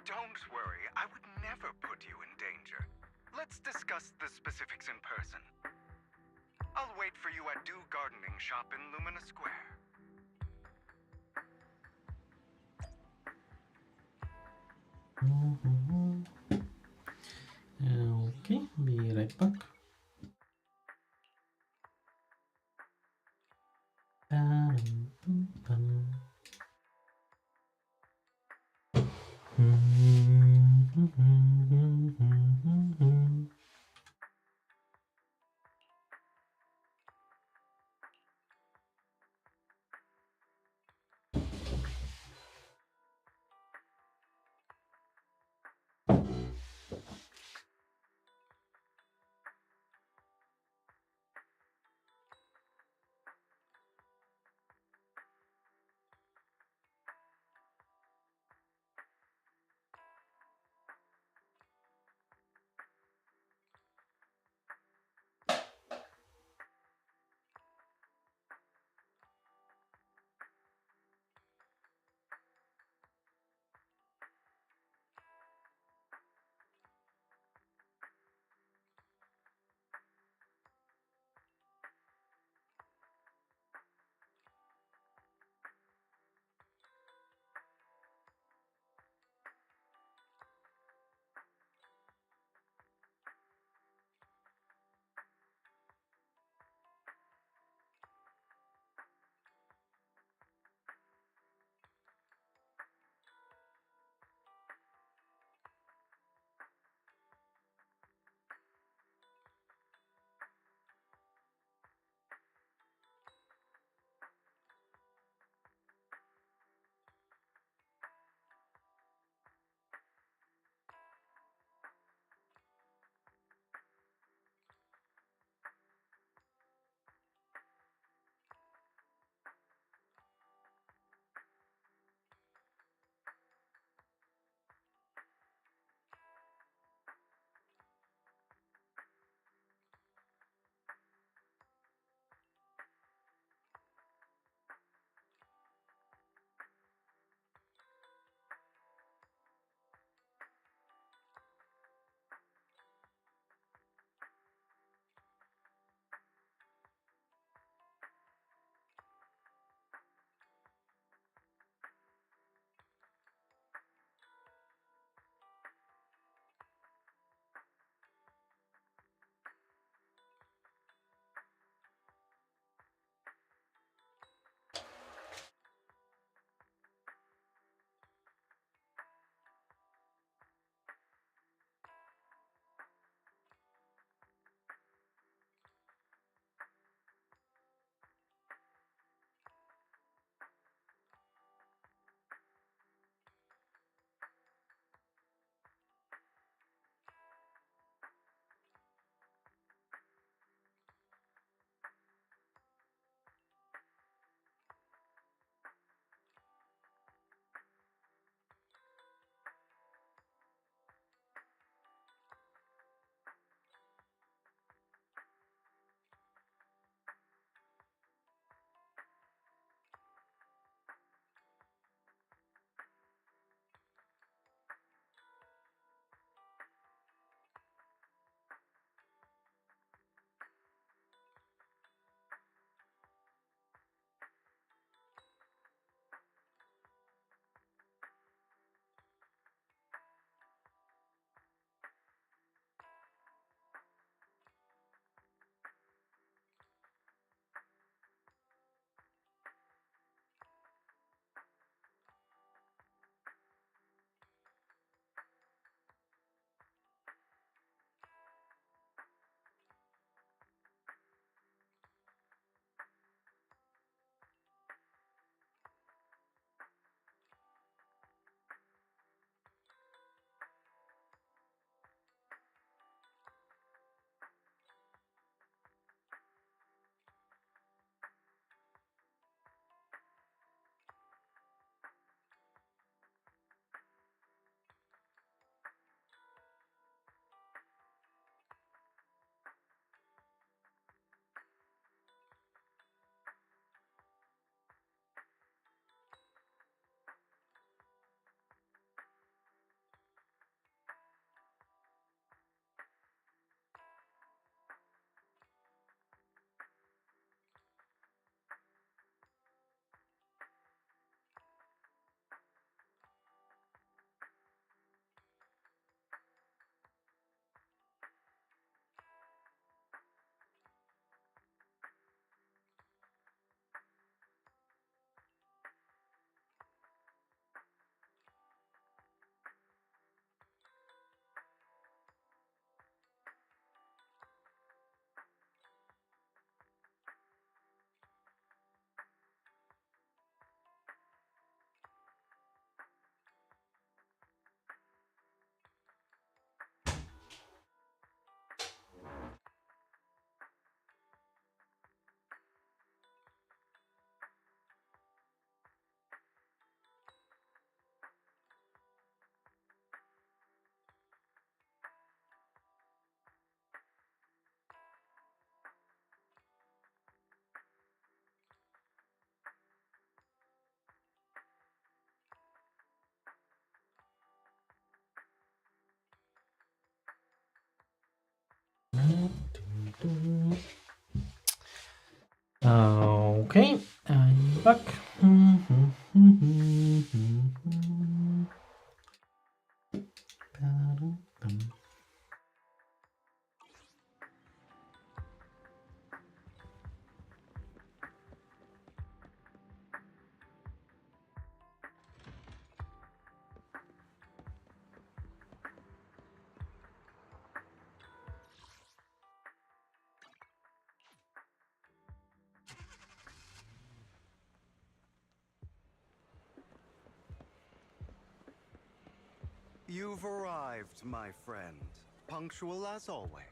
Don't worry, I would never put you in danger. Let's discuss the specifics in person. I'll wait for you at Do Gardening Shop in Lumina Square. Okay, be right back. Okay, I'm back. You've arrived, my friend. Punctual as always.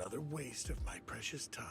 Another waste of my precious time.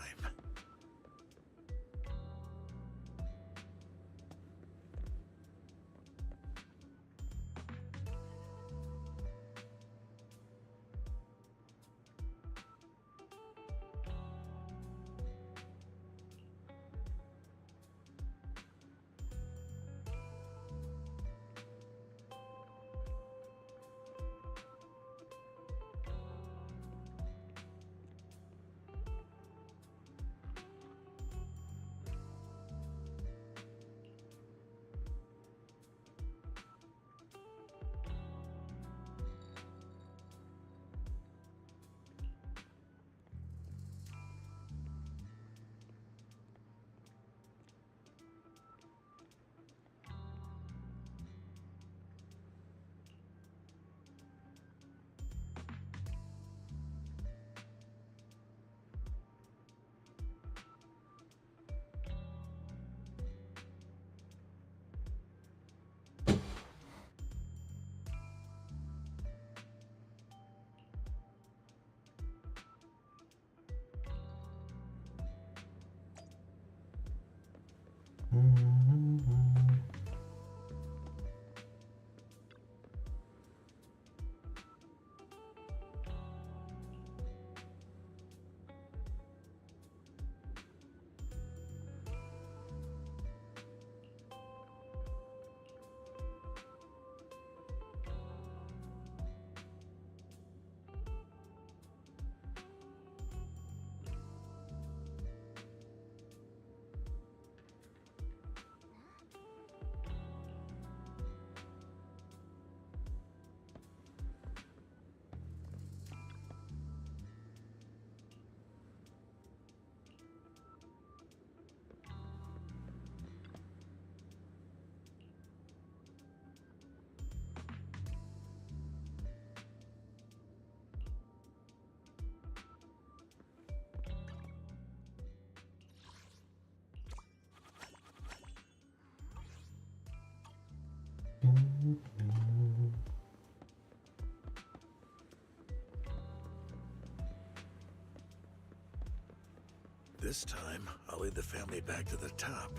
This time, I'll lead the family back to the top.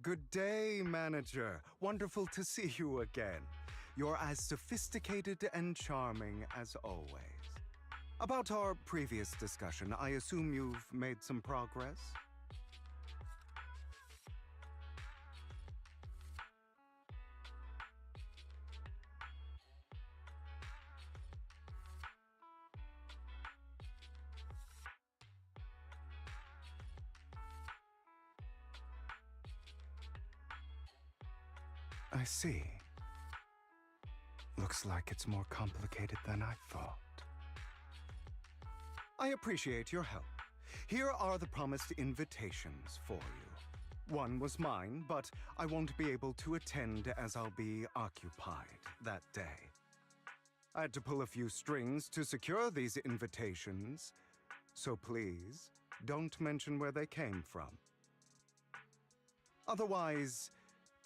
Good day, manager. Wonderful to see you again. You're as sophisticated and charming as always. About our previous discussion, I assume you've made some progress? I see. Looks like it's more complicated than I thought. I appreciate your help. Here are the promised invitations for you. One was mine, but I won't be able to attend as I'll be occupied that day. I had to pull a few strings to secure these invitations, so please don't mention where they came from. Otherwise,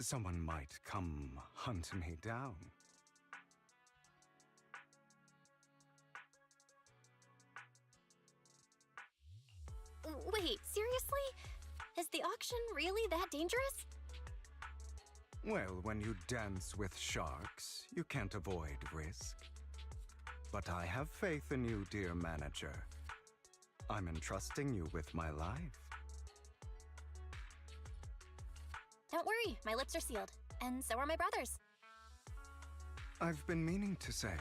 someone might come hunt me down. Wait, seriously? Is the auction really that dangerous? Well, when you dance with sharks, you can't avoid risk. But I have faith in you, dear manager. I'm entrusting you with my life. Don't worry, my lips are sealed. And so are my brothers. I've been meaning to say,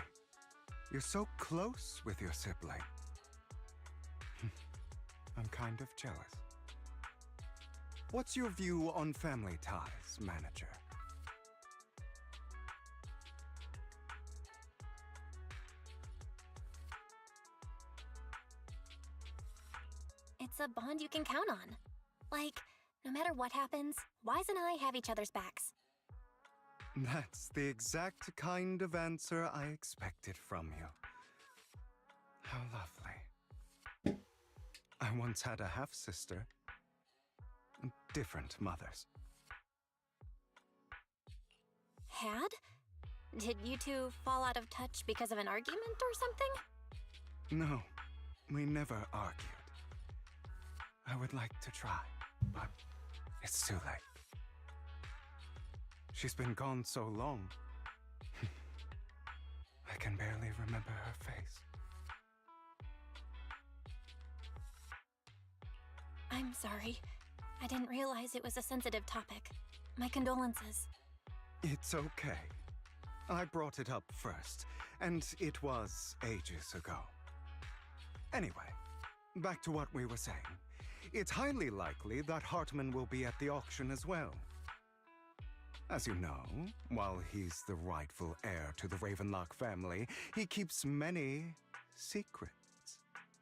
you're so close with your sibling. I'm kind of jealous. What's your view on family ties, manager? It's a bond you can count on. Like, no matter what happens, Wise and I have each other's backs. That's the exact kind of answer I expected from you. How lovely. I once had a half-sister. Different mothers. Had? Did you two fall out of touch because of an argument or something? No, we never argued. I would like to try, but it's too late. She's been gone so long. I can barely remember her face. I'm sorry. I didn't realize it was a sensitive topic. My condolences. It's okay. I brought it up first, and it was ages ago. Anyway, back to what we were saying. It's highly likely that Hartman will be at the auction as well. As you know, while he's the rightful heir to the Ravenlock family, he keeps many secrets.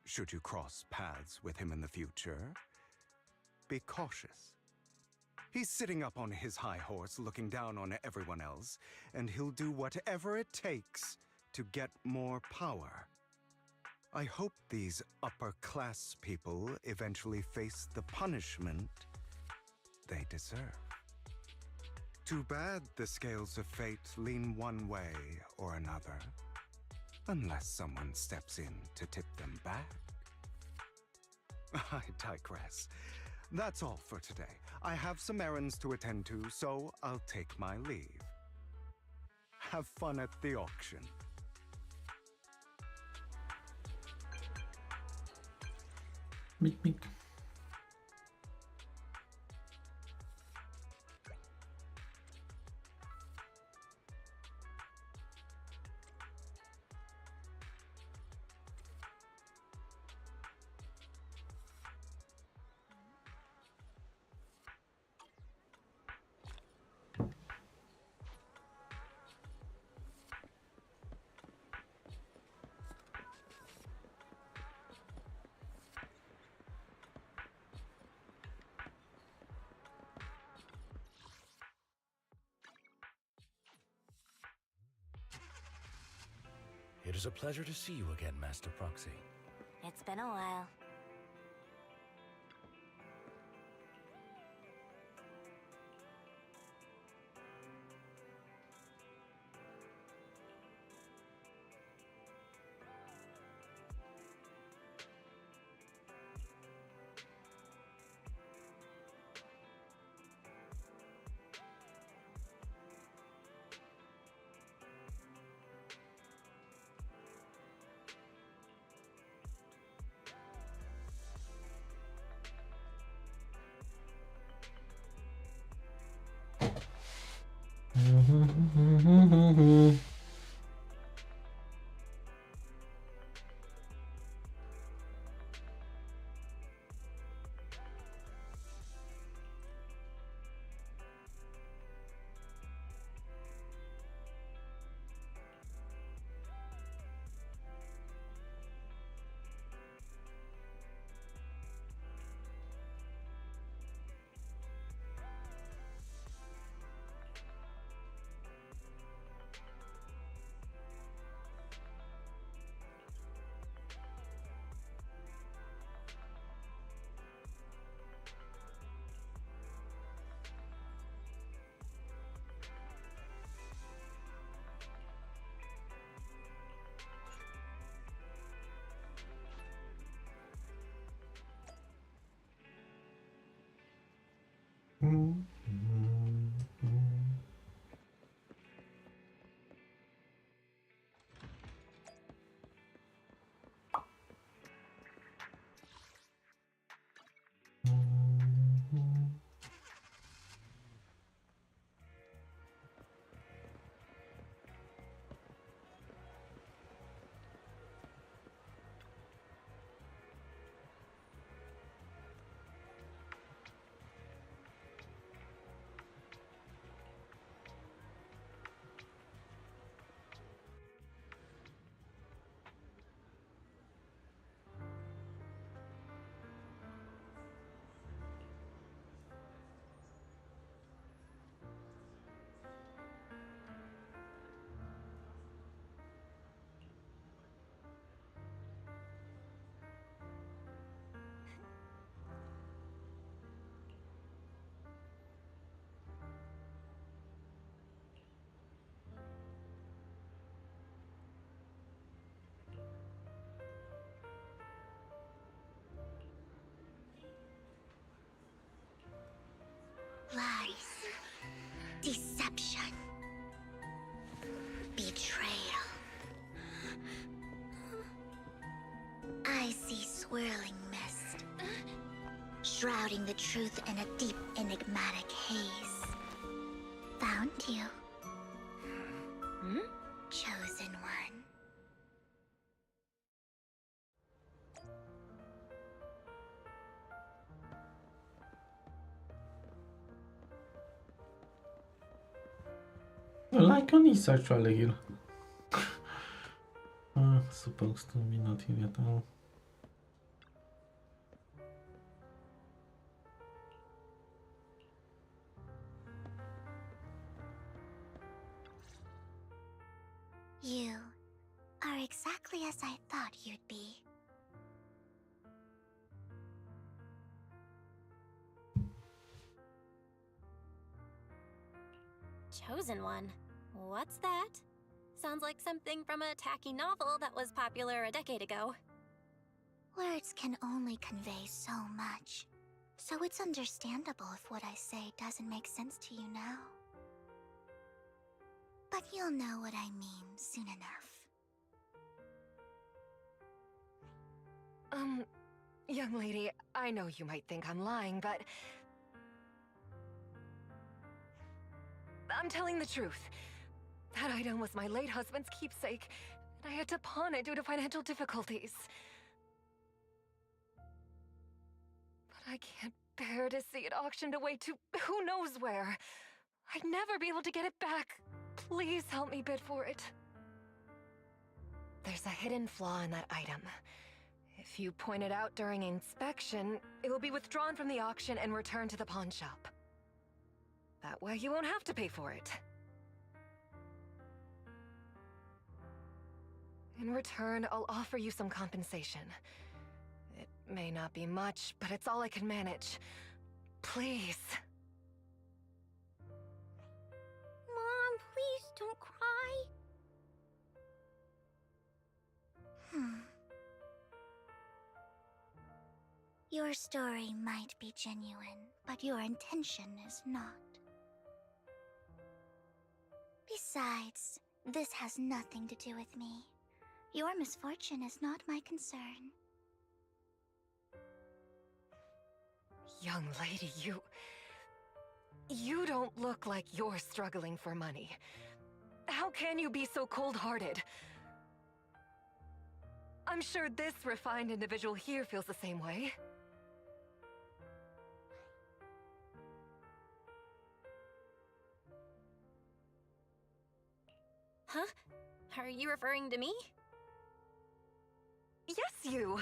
Should you cross paths with him in the future, be cautious. He's sitting up on his high horse looking down on everyone else, and he'll do whatever it takes to get more power. I hope these upper-class people eventually face the punishment they deserve. Too bad the scales of fate lean one way or another, unless someone steps in to tip them back. I digress. That's all for today. I have some errands to attend to, so I'll take my leave. Have fun at the auction. Mick, mick. It is a pleasure to see you again, Master Proxy. It's been a while. Lies. Deception. Betrayal. I see swirling mist, shrouding the truth in a deep, enigmatic haze. Found you. Chosen one. Well, icon is actually here. Supposed to be not here at all. You are exactly as I thought you'd be. Chosen one? What's that? Sounds like something from a tacky novel that was popular a decade ago. Words can only convey so much, so it's understandable if what I say doesn't make sense to you now. But you'll know what I mean soon enough. Young lady, I know you might think I'm lying, but I'm telling the truth. That item was my late husband's keepsake, and I had to pawn it due to financial difficulties. But I can't bear to see it auctioned away to who knows where. I'd never be able to get it back. Please help me bid for it. There's a hidden flaw in that item. If you point it out during inspection, it will be withdrawn from the auction and returned to the pawn shop. That way you won't have to pay for it. In return, I'll offer you some compensation. It may not be much, but it's all I can manage. Please. Mom, please don't cry. Your story might be genuine, but your intention is not. Besides, this has nothing to do with me. Your misfortune is not my concern. Young lady, you don't look like you're struggling for money. How can you be so cold-hearted? I'm sure this refined individual here feels the same way. Huh? Are you referring to me? Yes, you!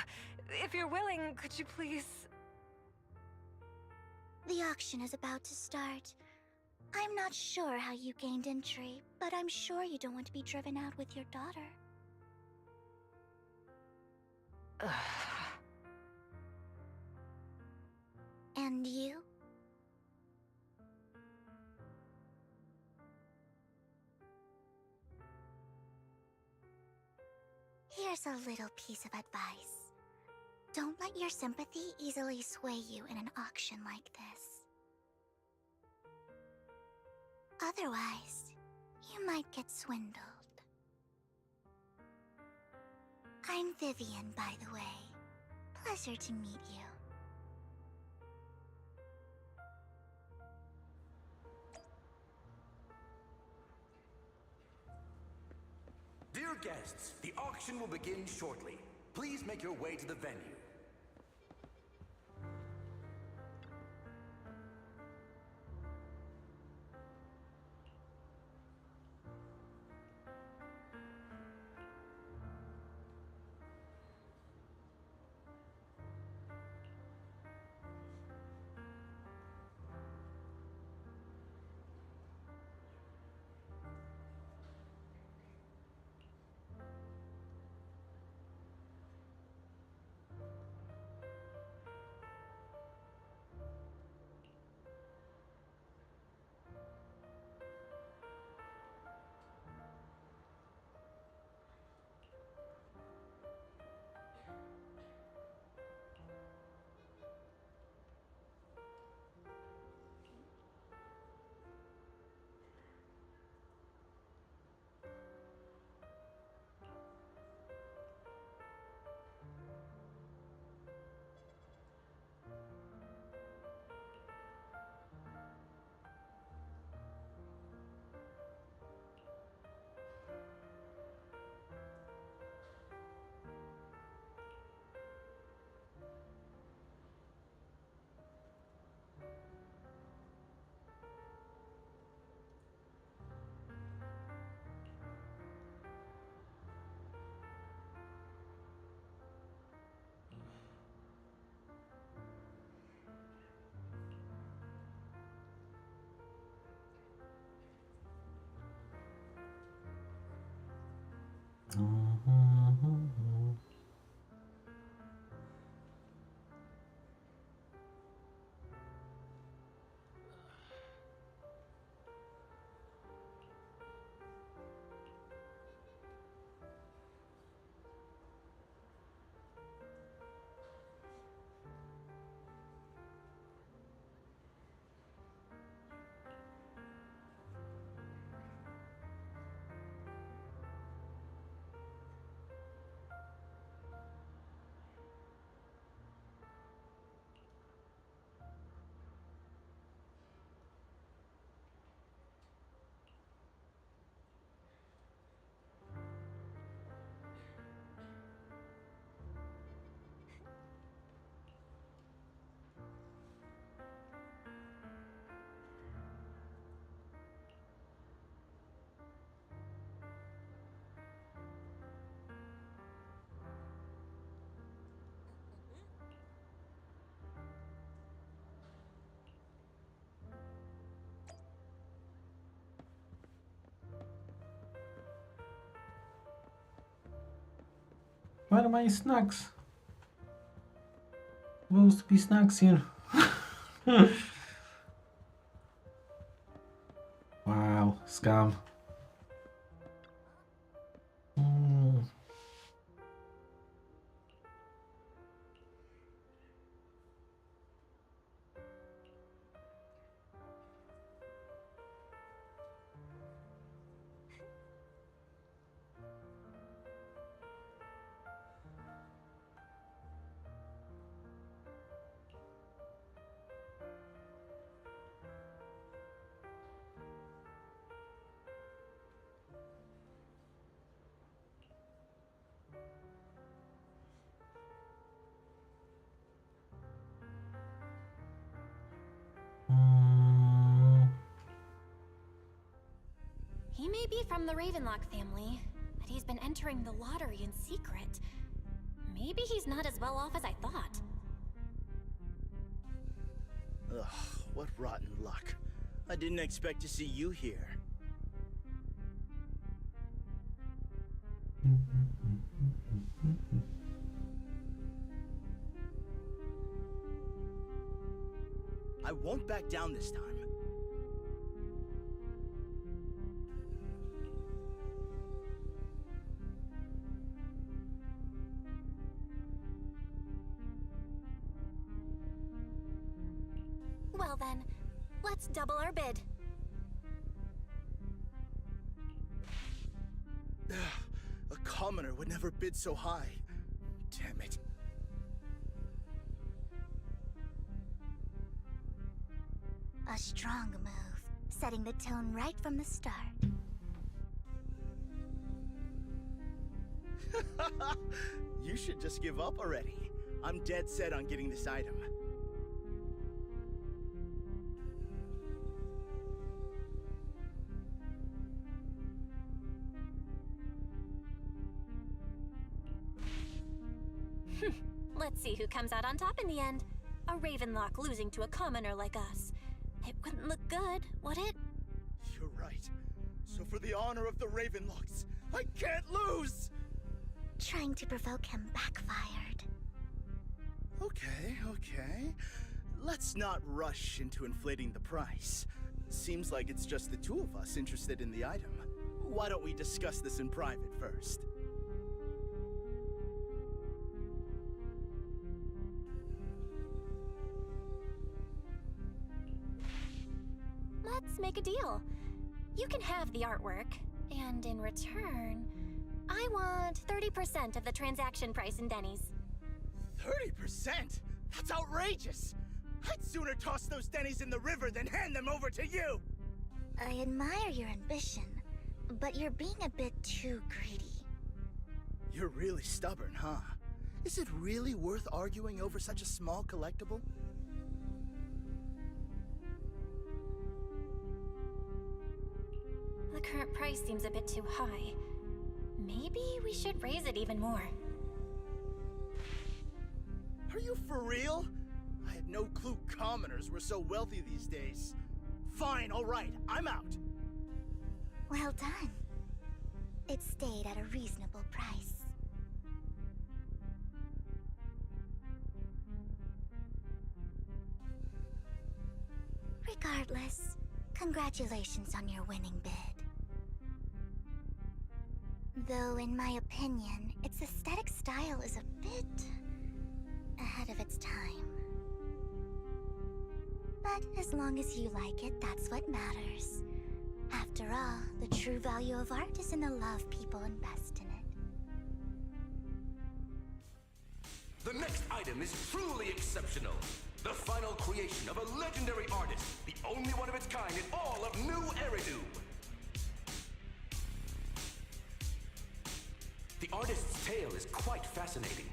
If you're willing, could you please... The auction is about to start. I'm not sure how you gained entry, but I'm sure you don't want to be driven out with your daughter. And you? Here's a little piece of advice. Don't let your sympathy easily sway you in an auction like this. Otherwise, you might get swindled. I'm Vivian, by the way. Pleasure to meet you. Dear guests, the auction will begin shortly. Please make your way to the venue. Where are my snacks? Supposed to be snacks here. Wow, scam. He may be from the Ravenlock family, but he's been entering the lottery in secret. Maybe he's not as well off as I thought. Ugh, what rotten luck. I didn't expect to see you here. I won't back down this time. Well then, let's double our bid. A commoner would never bid so high. Damn it. A strong move, setting the tone right from the start. You should just give up already. I'm dead set on getting this item. Let's see who comes out on top in the end. A Ravenlock losing to a commoner like us. It wouldn't look good, would it? You're right. So for the honor of the Ravenlocks, I can't lose! Trying to provoke him backfired. Okay. Let's not rush into inflating the price. Seems like it's just the two of us interested in the item. Why don't we discuss this in private first? Let's make a deal. You can have the artwork, and in return, I want 30% of the transaction price in Denny's. 30%? That's outrageous! I'd sooner toss those Denny's in the river than hand them over to you! I admire your ambition, but you're being a bit too greedy. You're really stubborn, huh? Is it really worth arguing over such a small collectible? The current price seems a bit too high. Maybe we should raise it even more. Are you for real? I had no clue commoners were so wealthy these days. Fine, alright, I'm out. Well done. it stayed at a reasonable price. Regardless, congratulations on your winning bid. Though, in my opinion, its aesthetic style is a bit ahead of its time. But as long as you like it, that's what matters. After all, the true value of art is in the love people invest in it. The next item is truly exceptional. The final creation of a legendary artist, the only one of its kind in all of New Eridu. The artist's tale is quite fascinating.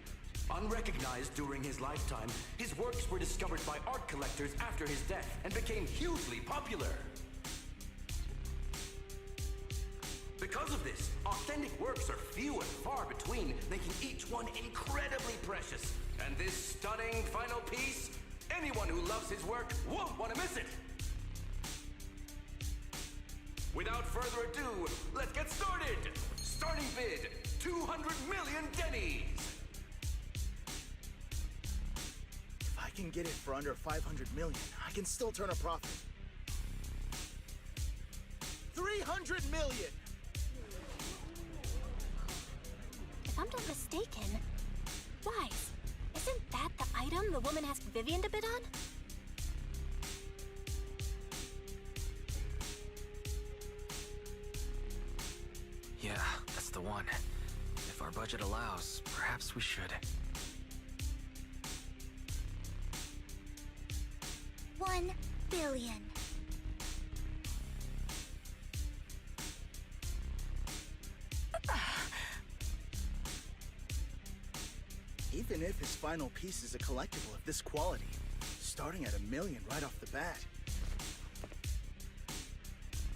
Unrecognized during his lifetime, his works were discovered by art collectors after his death and became hugely popular. Because of this, authentic works are few and far between, making each one incredibly precious. And this stunning final piece, anyone who loves his work won't want to miss it. Without further ado, let's get started! Starting bid, 200 million dennies! If I can get it for under 500 million, I can still turn a profit. 300 million! If I'm not mistaken, Wise, isn't that the item the woman asked Vivian to bid on? Yeah, that's the one. If our budget allows, perhaps we should. 1 billion. Even if his final piece is a collectible of this quality, starting at $1 million right off the bat.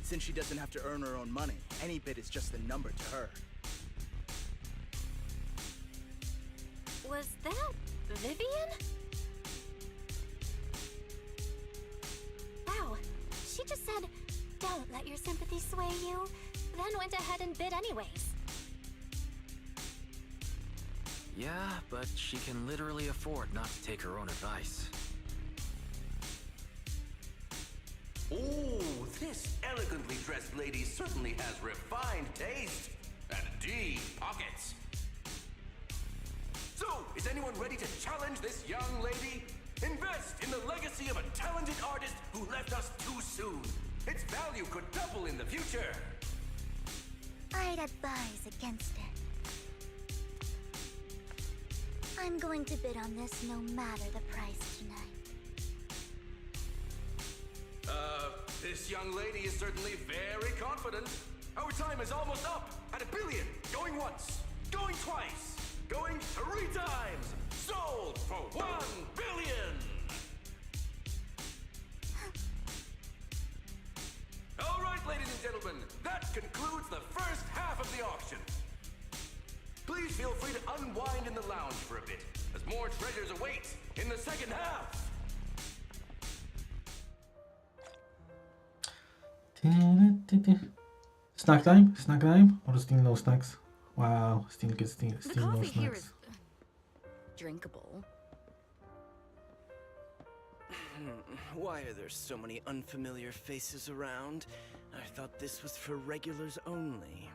Since she doesn't have to earn her own money, any bid is just a number to her. Was that Vivian? Wow, she just said, "Don't let your sympathy sway you," then went ahead and bid anyways. Yeah, but she can literally afford not to take her own advice. Oh, this elegantly dressed lady certainly has refined taste and deep pockets. So, is anyone ready to challenge this young lady? Invest in the legacy of a talented artist who left us too soon. Its value could double in the future. I'd advise against it. I'm going to bid on this no matter the price tonight. This young lady is certainly very confident. Our time is almost up at $1 billion. Going once, going twice, going 3 times. Sold for $1 billion. All right, ladies and gentlemen, that concludes the first half of the auction. Please feel free to unwind in the lounge for a bit, as more treasures await in the second half. Snack time? Snack time? Or still no snacks? Wow, still The no coffee here snacks. is drinkable. Why are there so many unfamiliar faces around? I thought this was for regulars only.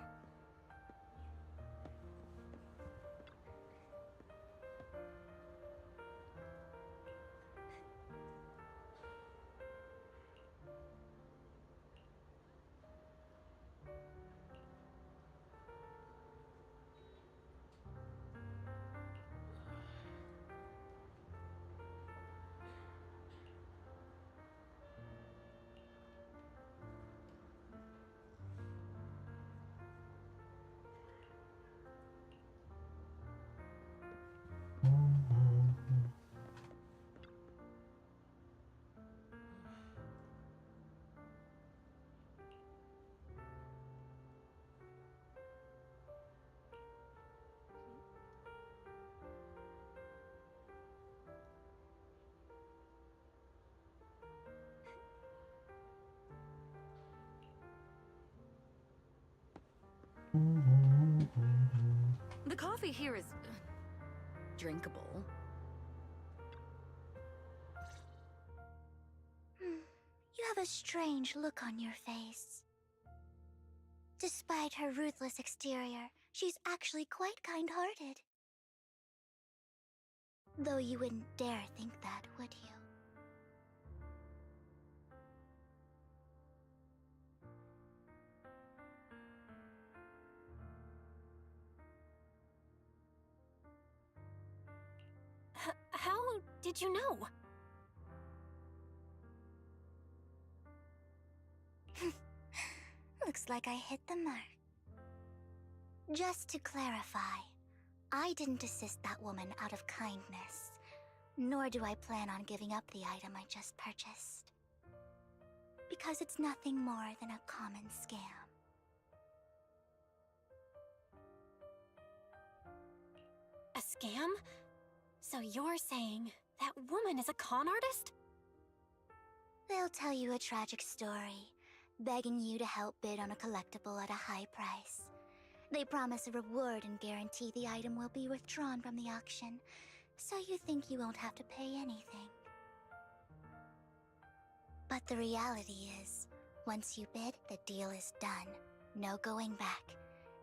The coffee here is drinkable. You have a strange look on your face. Despite her ruthless exterior, she's actually quite kind-hearted. Though you wouldn't dare think that, would you? How did you know? Looks like I hit the mark. Just to clarify, I didn't assist that woman out of kindness, nor do I plan on giving up the item I just purchased. Because it's nothing more than a common scam. A scam? So you're saying that woman is a con artist? They'll tell you a tragic story, begging you to help bid on a collectible at a high price. They promise a reward and guarantee the item will be withdrawn from the auction, so you think you won't have to pay anything. But the reality is, once you bid, the deal is done. No going back,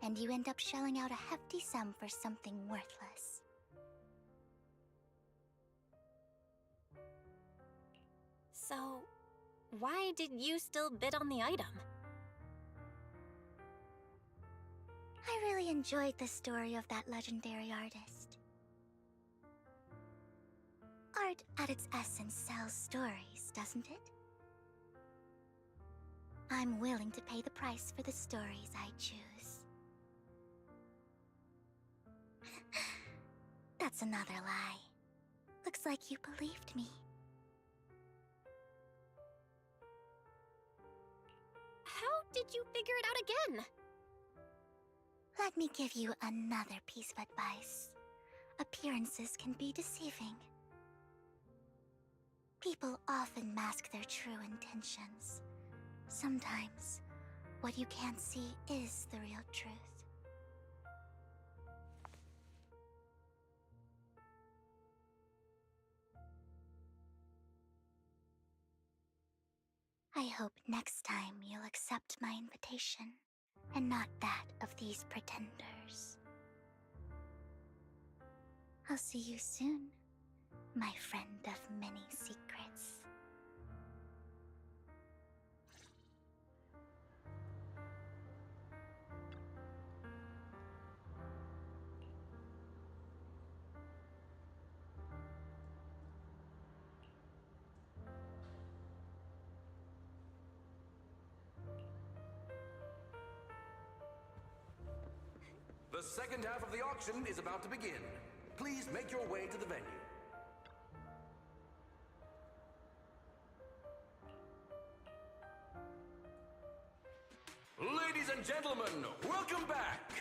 and you end up shelling out a hefty sum for something worthless. So, why did you still bid on the item? I really enjoyed the story of that legendary artist. Art, at its essence, sells stories, doesn't it? I'm willing to pay the price for the stories I choose. That's another lie. Looks like you believed me. How did you figure it out again? Let me give you another piece of advice. Appearances can be deceiving. People often mask their true intentions. Sometimes, what you can't see is the real truth. I hope next time you'll accept my invitation, and not that of these pretenders. I'll see you soon, my friend of many secrets. The second half of the auction is about to begin. Please make your way to the venue. Ladies and gentlemen, welcome back!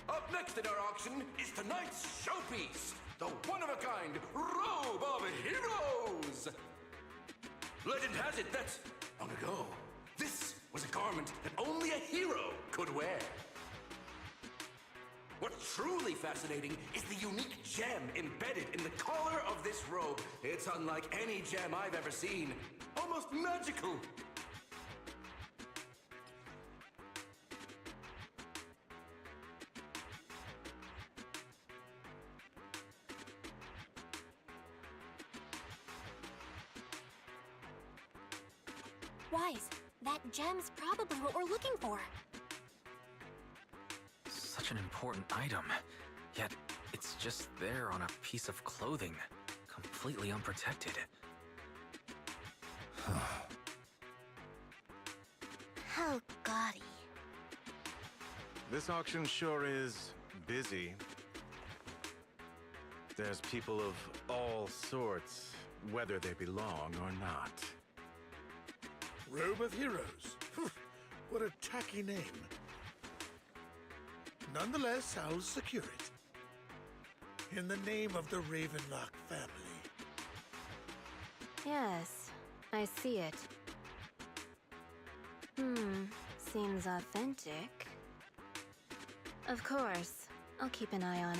Up next in our auction is tonight's showpiece, the one-of-a-kind Robe of Heroes! Legend has it that, long ago, this was a garment that only a hero could wear. What's truly fascinating is the unique gem embedded in the collar of this robe. It's unlike any gem I've ever seen. Almost magical. Wise, that gem's probably what we're looking for. Such an important item, yet it's just there on a piece of clothing, completely unprotected. How gaudy. This auction sure is busy. There's people of all sorts, whether they belong or not. Robe of Heroes. What a tacky name. Nonetheless, I'll secure it. In the name of the Ravenlock family. Yes, I see it. seems authentic. Of course, I'll keep an eye on it.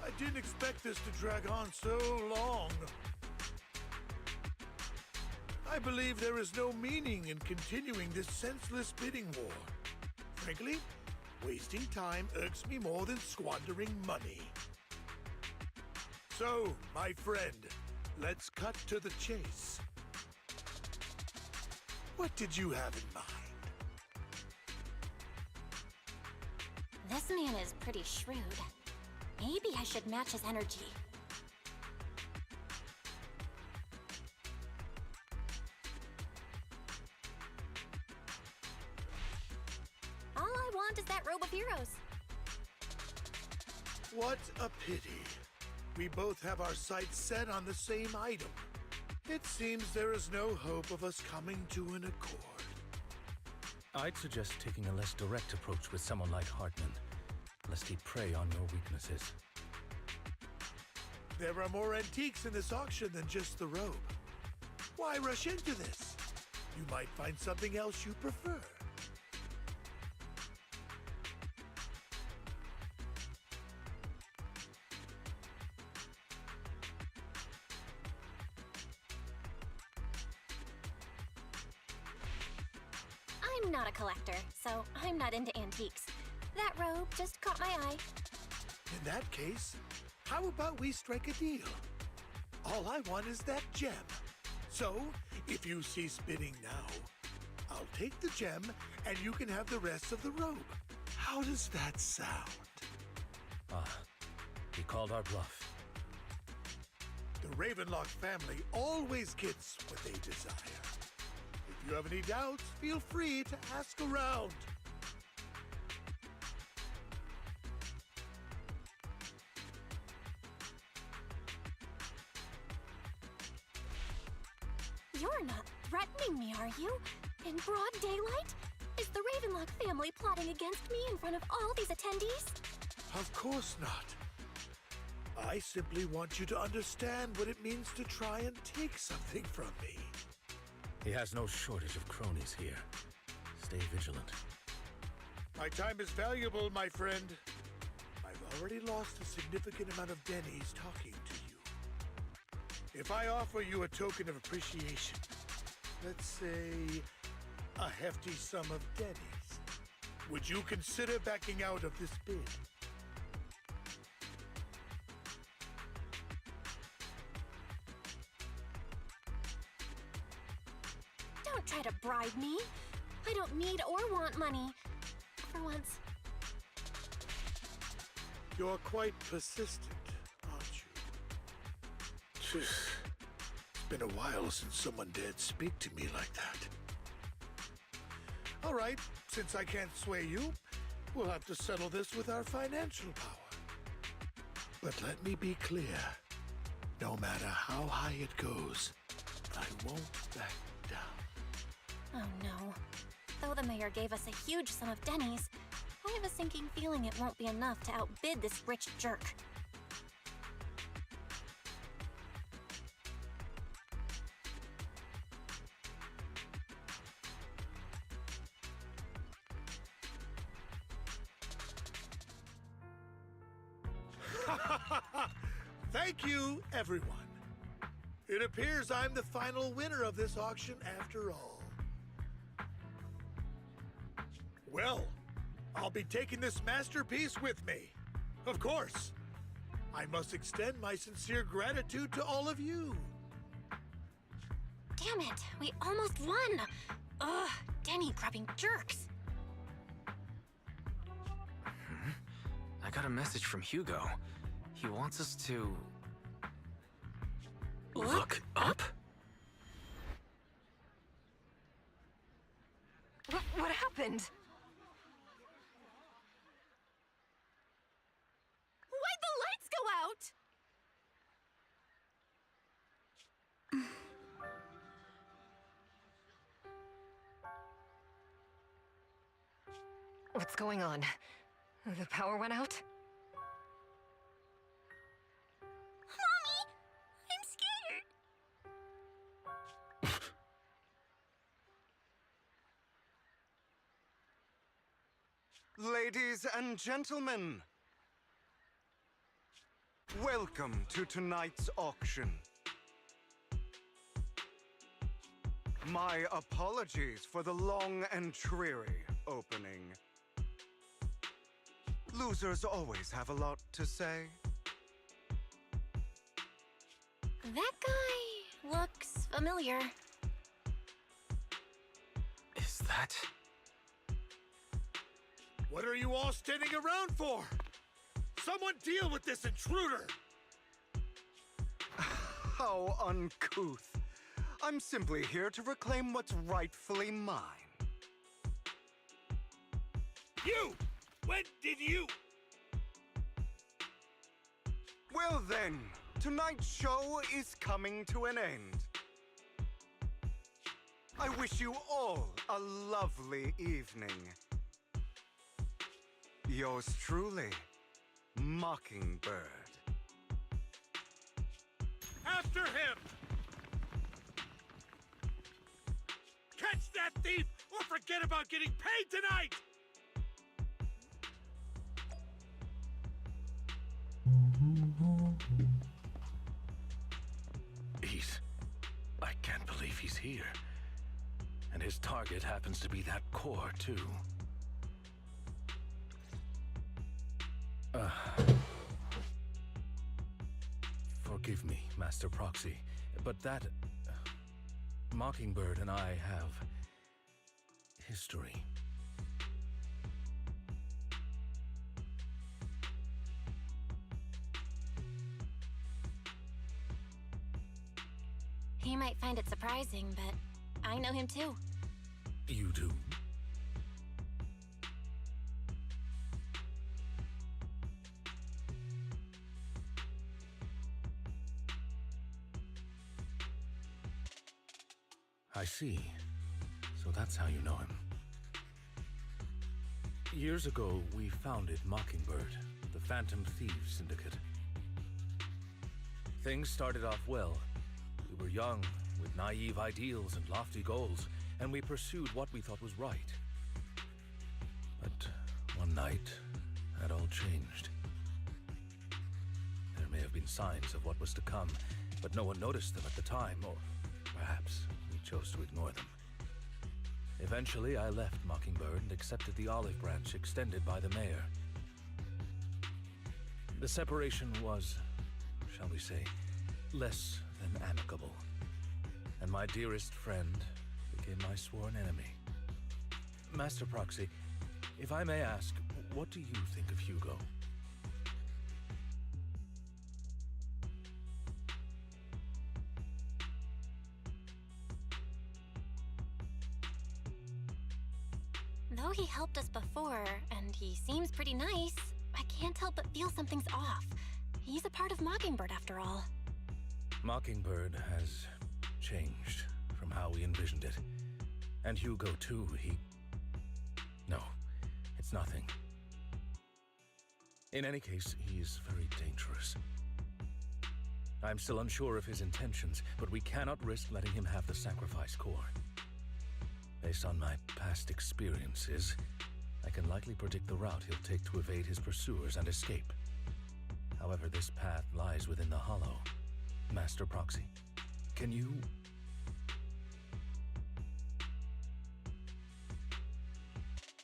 I didn't expect this to drag on so long. I believe there is no meaning in continuing this senseless bidding war. Frankly, wasting time irks me more than squandering money. So, my friend, let's cut to the chase. What did you have in mind? This man is pretty shrewd. Maybe I should match his energy. All I want is that robe of heroes. What a pity. We both have our sights set on the same item. It seems there is no hope of us coming to an accord. I'd suggest taking a less direct approach with someone like Hartman, lest he prey on your weaknesses. There are more antiques in this auction than just the robe. Why rush into this? You might find something else you prefer. I'm not a collector, so I'm not into antiques. That robe just caught my eye. In that case, how about we strike a deal? All I want is that gem. So, if you cease bidding now, I'll take the gem and you can have the rest of the robe. How does that sound? Ah, he called our bluff. The Ravenlock family always gets what they desire. If you have any doubts, feel free to ask around. You're not threatening me, are you? In broad daylight? Is the Ravenlock family plotting against me in front of all these attendees? Of course not. I simply want you to understand what it means to try and take something from me. He has no shortage of cronies here. Stay vigilant. My time is valuable, my friend. I've already lost a significant amount of Denny's talking to you. If I offer you a token of appreciation, let's say a hefty sum of Denny's, would you consider backing out of this bid? Don't try to bribe me. I don't need or want money. For once. You're quite persistent, aren't you? It's been a while since someone dared speak to me like that. All right, since I can't sway you, we'll have to settle this with our financial power. But let me be clear. No matter how high it goes, I won't back down. Oh no. Though the mayor gave us a huge sum of Denny's, I have a sinking feeling it won't be enough to outbid this rich jerk. Thank you, everyone. It appears I'm the final winner of this auction after all. Well, I'll be taking this masterpiece with me. Of course. I must extend my sincere gratitude to all of you. Damn it, we almost won! Ugh, Denny grabbing jerks. I got a message from Hugo. He wants us to... look up? What happened? Why'd the lights go out? What's going on? The power went out? Mommy! I'm scared! Ladies and gentlemen, welcome to tonight's auction. My apologies for the long and dreary opening. Losers always have a lot to say. That guy looks familiar. Is that... What are you all standing around for? Someone deal with this intruder! How uncouth. I'm simply here to reclaim what's rightfully mine. You! When did you... Well then, tonight's show is coming to an end. I wish you all a lovely evening. Yours truly, Mockingbird. After him! Catch that thief or forget about getting paid tonight! I can't believe he's here. And his target happens to be that core, too. Forgive me, Master Proxy, but that... Mockingbird and I have... history. He might find it surprising, but I know him too. You do? I see. So that's how you know him. Years ago, we founded Mockingbird, the Phantom Thieves Syndicate. Things started off well. We were young, with naive ideals and lofty goals, and we pursued what we thought was right. But one night, that all changed. There may have been signs of what was to come, but no one noticed them at the time, or perhaps we chose to ignore them. Eventually, I left Mockingbird and accepted the olive branch extended by the mayor. The separation was, shall we say, less than amicable. And my dearest friend became my sworn enemy. Master Proxy, if I may ask, what do you think of Hugo? Though he helped us before, and he seems pretty nice, I can't help but feel something's off. He's a part of Mockingbird after all. Mockingbird has changed from how we envisioned it. And Hugo too, No, it's nothing. In any case, he's very dangerous. I'm still unsure of his intentions, but we cannot risk letting him have the sacrifice core. Based on my past experiences, I can likely predict the route he'll take to evade his pursuers and escape. However, this path lies within the Hollow. Master Proxy, can you...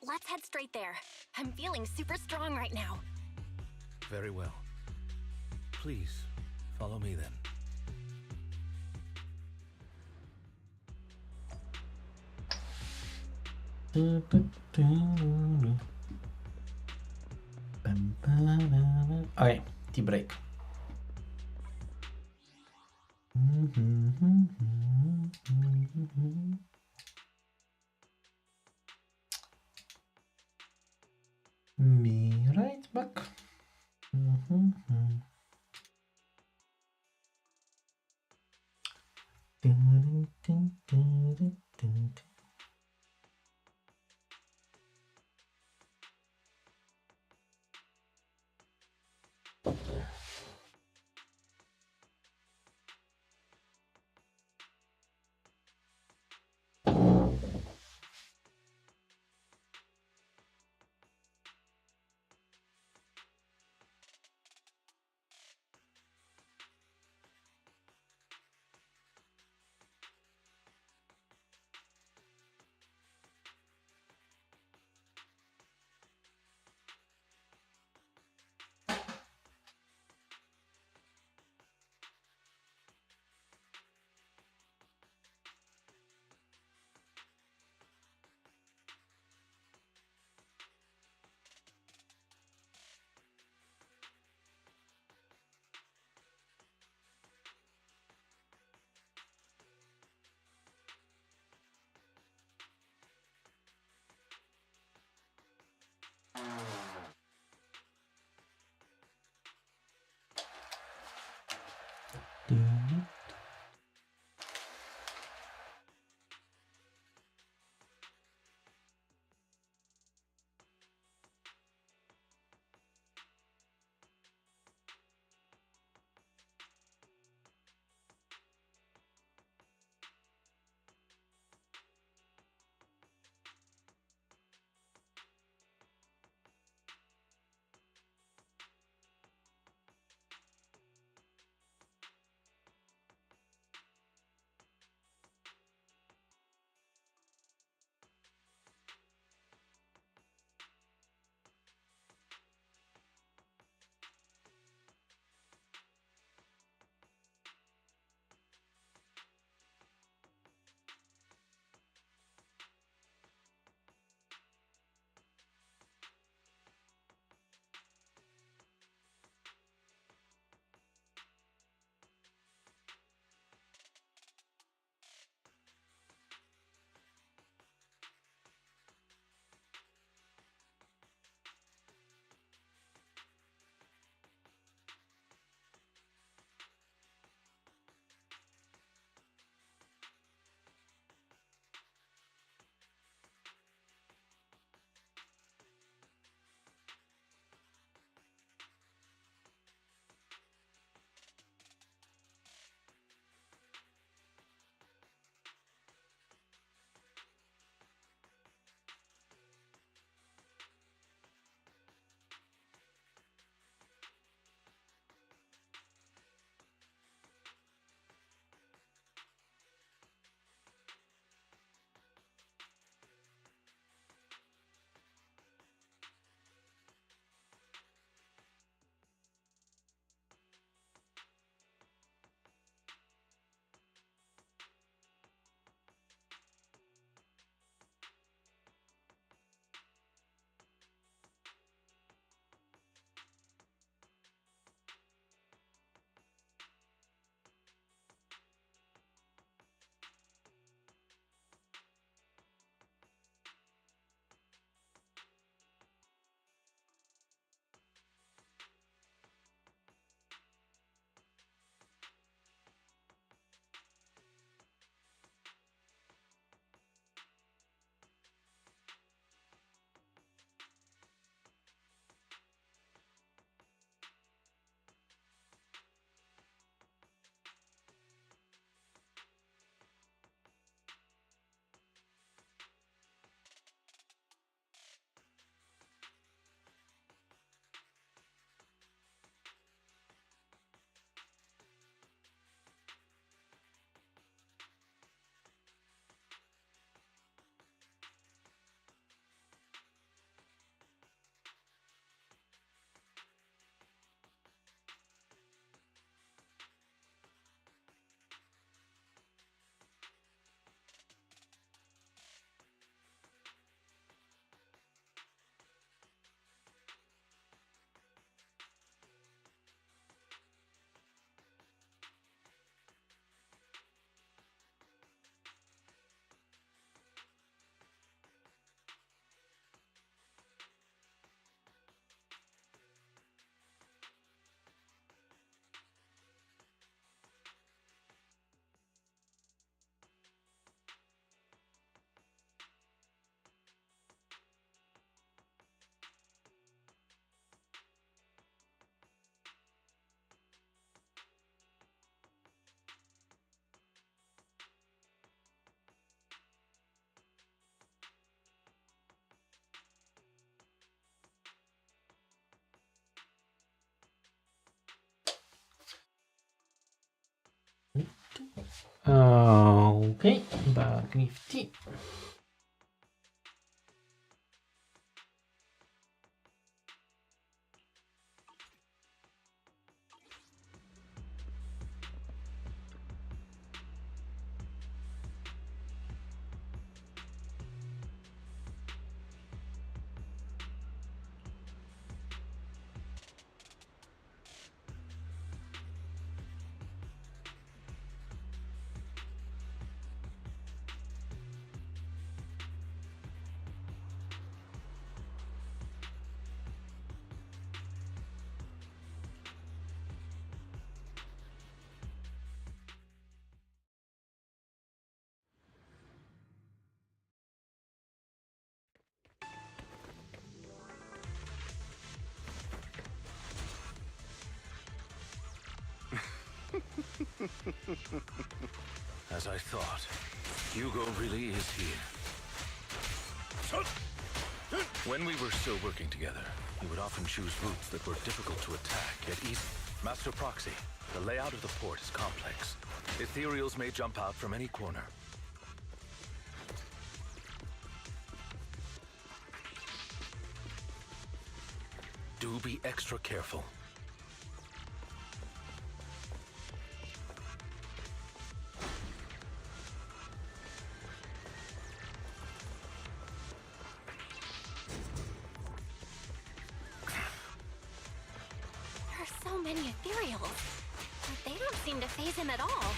Let's head straight there. I'm feeling super strong right now. Very well. Please, follow me then. Okay, tea break. Me right back. Okay, back nifty. As I thought, Hugo really is here. When we were still working together, he would often choose routes that were difficult to attack, yet easy. Master Proxy, the layout of the port is complex. Ethereals may jump out from any corner. Do be extra careful. So many ethereals. But they don't seem to faze him at all.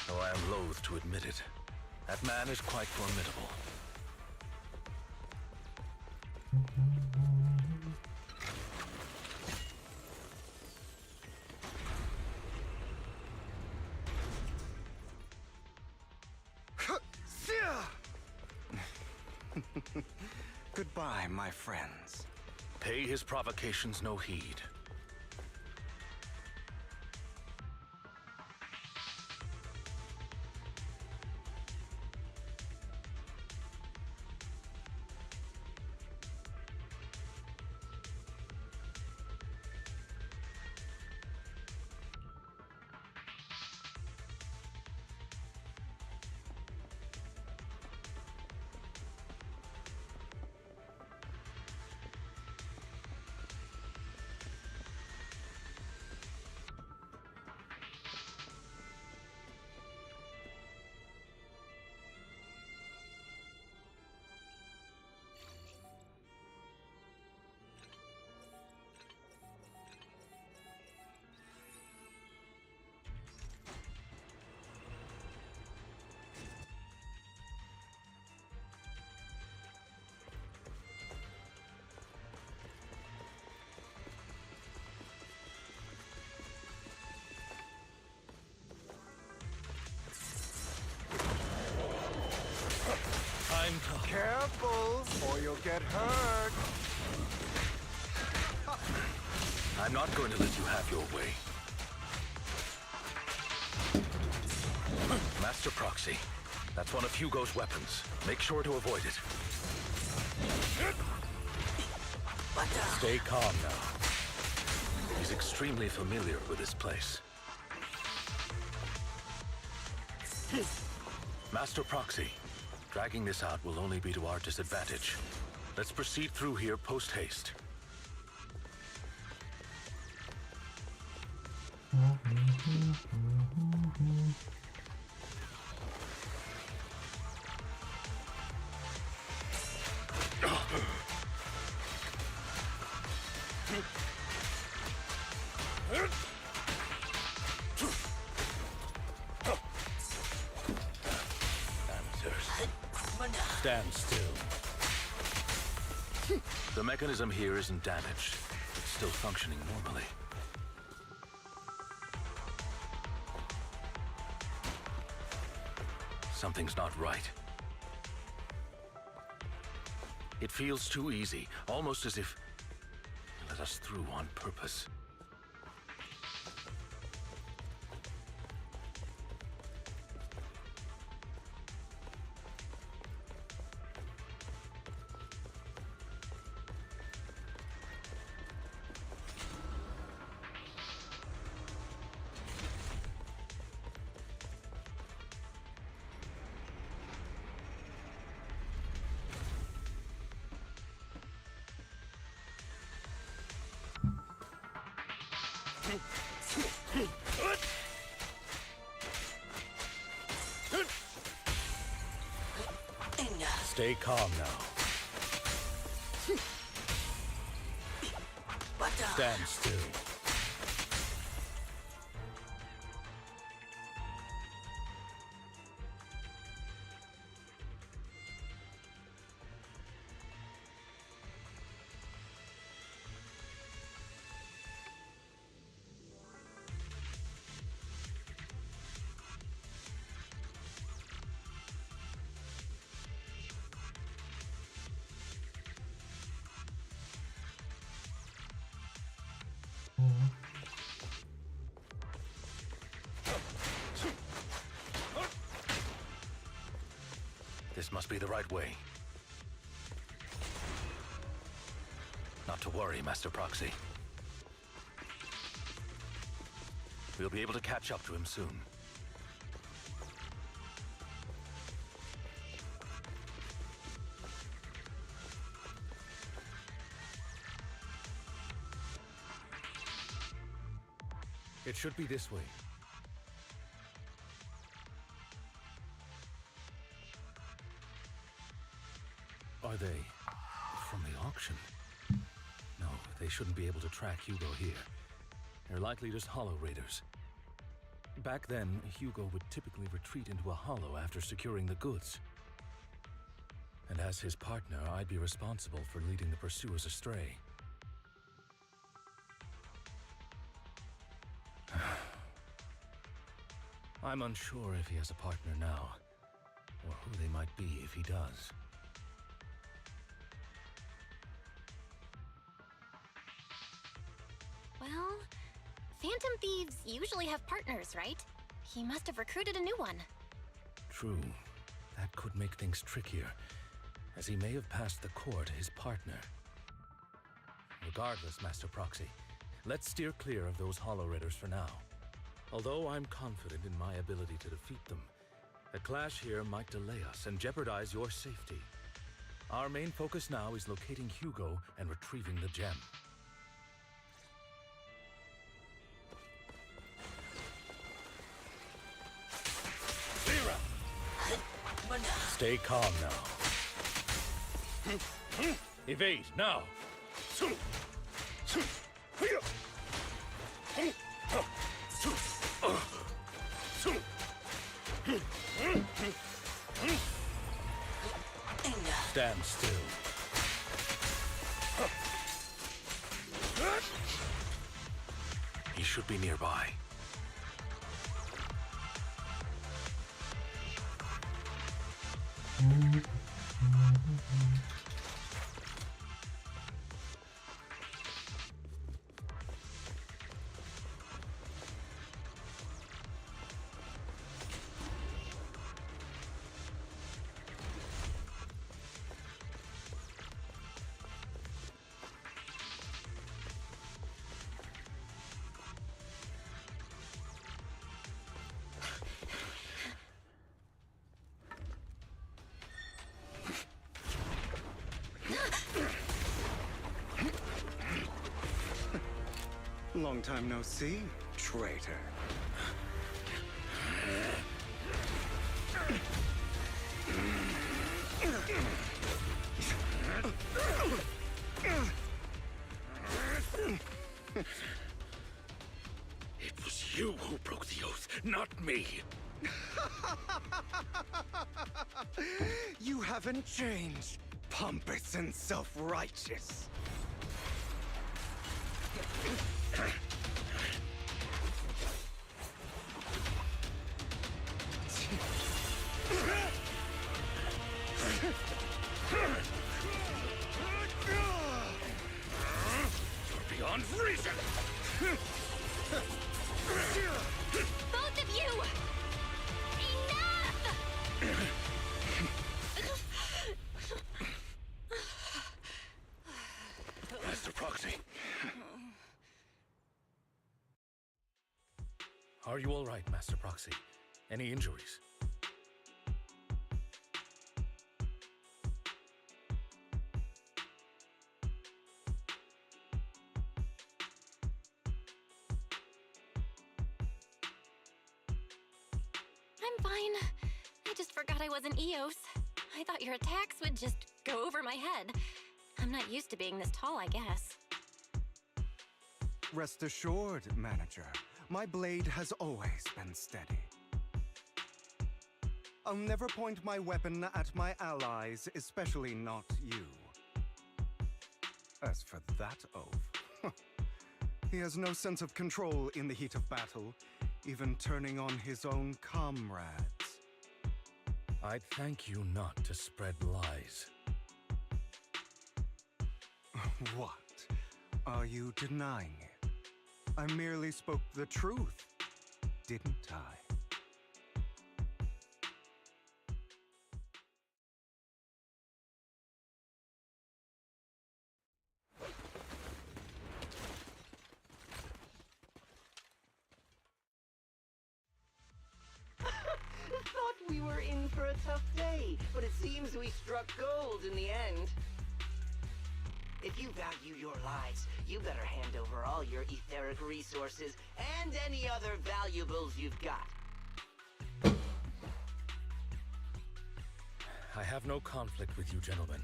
Though I am loath to admit it, that man is quite formidable. Goodbye, my friends. Pay his provocations no heed. Careful, or you'll get hurt. I'm not going to let you have your way. Master Proxy, that's one of Hugo's weapons. Make sure to avoid it. Stay calm now. He's extremely familiar with this place. Master Proxy, dragging this out will only be to our disadvantage. Let's proceed through here post-haste. Stand still. The mechanism here isn't damaged. It's still functioning normally. Something's not right. It feels too easy, almost as if you let us through on purpose. Stay calm now. Stand still. This must be the right way. Not to worry, Master Proxy. We'll be able to catch up to him soon. It should be this way. Are they from the auction? No, they shouldn't be able to track Hugo here. They're likely just hollow raiders. Back then, Hugo would typically retreat into a hollow after securing the goods. And as his partner, I'd be responsible for leading the pursuers astray. I'm unsure if he has a partner now, or who they might be if he does. Well, Phantom Thieves usually have partners, right? He must have recruited a new one. True. That could make things trickier, as he may have passed the court his partner. Regardless, Master Proxy, let's steer clear of those Hollow Raiders for now. Although I'm confident in my ability to defeat them, a clash here might delay us and jeopardize your safety. Our main focus now is locating Hugo and retrieving the gem. Stay calm now. Evade, now! Stand still. He should be nearby. Long time no see, traitor. It was you who broke the oath, not me. You haven't changed, pompous and self-righteous. You're beyond reason. Both of you! Enough! Master Proxy. Are you all right, Master Proxy? Any injuries? I'm fine. I just forgot I wasn't Eos. I thought your attacks would just go over my head. I'm not used to being this tall, I guess. Rest assured, Manager, my blade has always been steady. I'll never point my weapon at my allies, especially not you. As for that oaf, he has no sense of control in the heat of battle, even turning on his own comrades. I'd thank you not to spread lies. What? Are you denying it? I merely spoke the truth, didn't I? Thought we were in for a tough day, but it seems we struck gold in the end. If you value your lives, you better hand over all your etheric resources and any other valuables you've got. I have no conflict with you, gentlemen.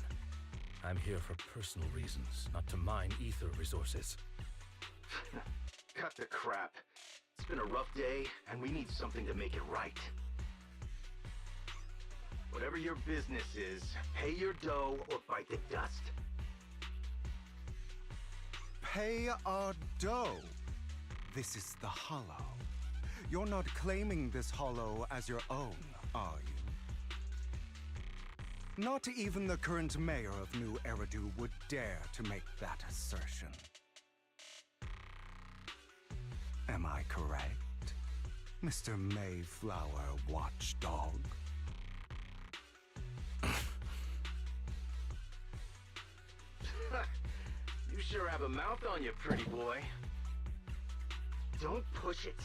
I'm here for personal reasons, not to mine ether resources. Cut the crap. It's been a rough day, and we need something to make it right. Whatever your business is, pay your dough or bite the dust. Pay our dough. This is the Hollow. You're not claiming this Hollow as your own, are you? Not even the current mayor of New Eridu would dare to make that assertion. Am I correct, Mr. Mayflower Watchdog? You sure have a mouth on you, pretty boy. Don't push it.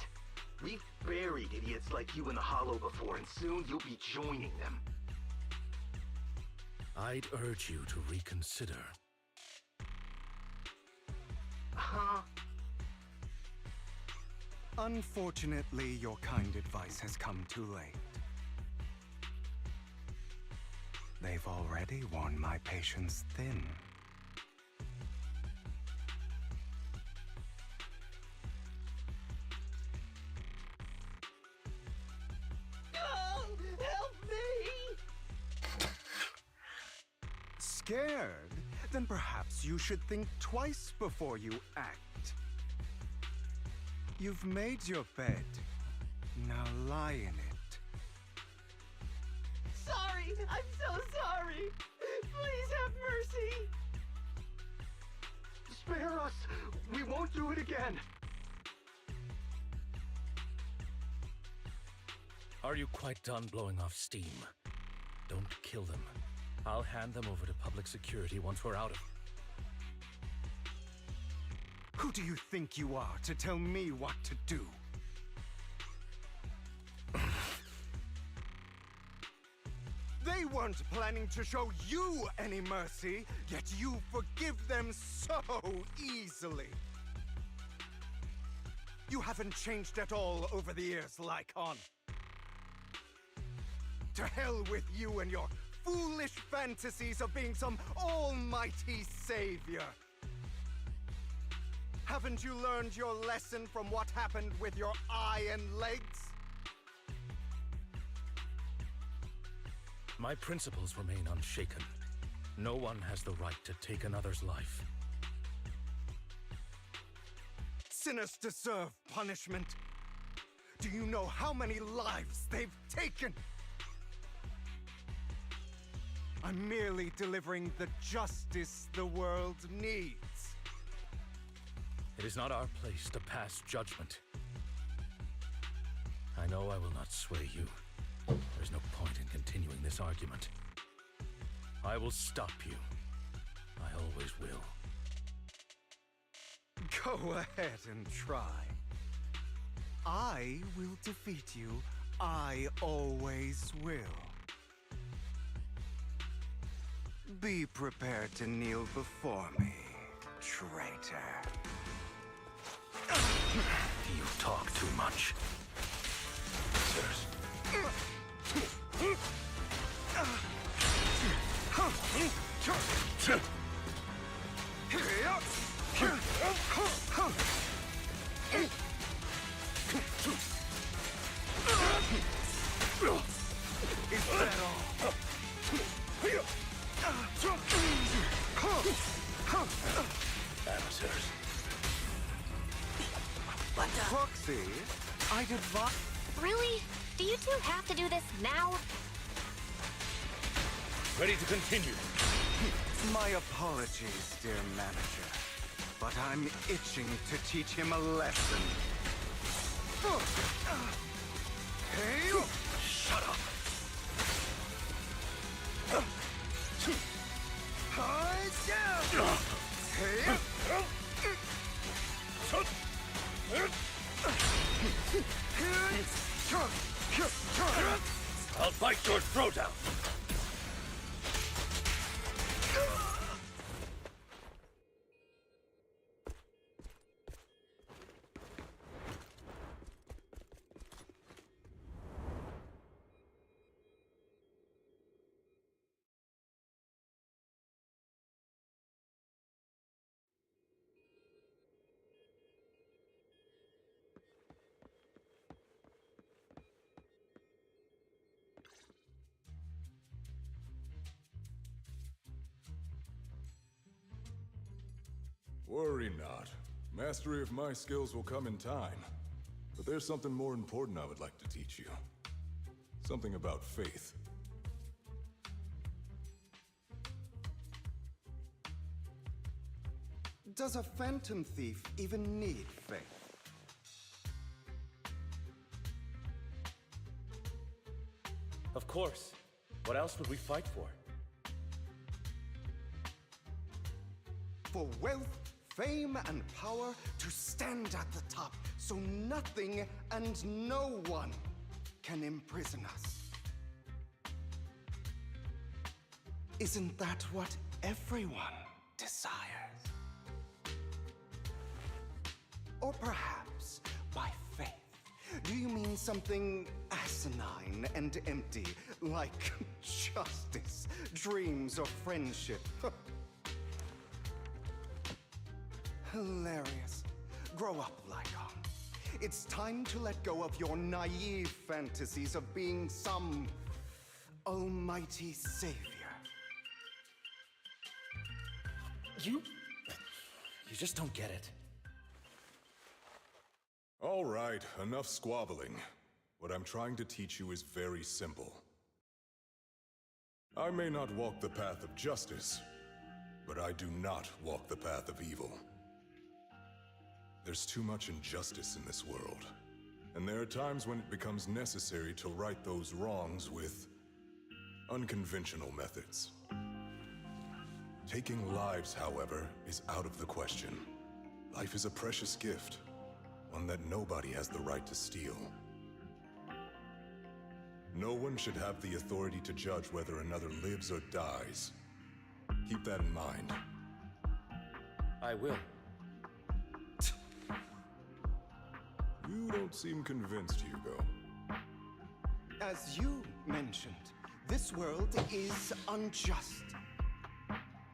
We've buried idiots like you in the Hollow before, and soon you'll be joining them. I'd urge you to reconsider. Huh? Unfortunately, your kind advice has come too late. They've already worn my patience thin. Help me! Scared? Then perhaps you should think twice before you act. You've made your bed. Now lie in it. Sorry! I'm so sorry! Please have mercy! Spare us! We won't do it again! Are you quite done blowing off steam? Don't kill them. I'll hand them over to public security once we're out of... Who do you think you are to tell me what to do? They weren't planning to show you any mercy, yet you forgive them so easily. You haven't changed at all over the years, Lycon. To hell with you and your foolish fantasies of being some almighty savior. Haven't you learned your lesson from what happened with your eye and legs? My principles remain unshaken. No one has the right to take another's life. Sinners deserve punishment. Do you know how many lives they've taken? I'm merely delivering the justice the world needs. It is not our place to pass judgment. I know I will not sway you. There's no point in continuing this argument. I will stop you. I always will. Go ahead and try. I will defeat you. I always will. Be prepared to kneel before me, traitor. You talk too much. Sirs. I'd advise... Really? Do you two have to do this now? Ready to continue. My apologies, dear manager. But I'm itching to teach him a lesson. Hey! Shut up! I'll bite your throat out! Worry not. Mastery of my skills will come in time. But there's something more important I would like to teach you. Something about faith. Does a phantom thief even need faith? Of course. What else would we fight for? For wealth, fame, and power to stand at the top so nothing and no one can imprison us. Isn't that what everyone desires? Or perhaps by faith, do you mean something asinine and empty, like justice, dreams, or friendship? Hilarious. Grow up, Lycon. It's time to let go of your naive fantasies of being some almighty savior. You just don't get it. All right, enough squabbling. What I'm trying to teach you is very simple. I may not walk the path of justice, but I do not walk the path of evil. There's too much injustice in this world, and there are times when it becomes necessary to right those wrongs with unconventional methods. Taking lives, however, is out of the question. Life is a precious gift, one that nobody has the right to steal. No one should have the authority to judge whether another lives or dies. Keep that in mind. I will. You don't seem convinced, Hugo. As you mentioned, this world is unjust.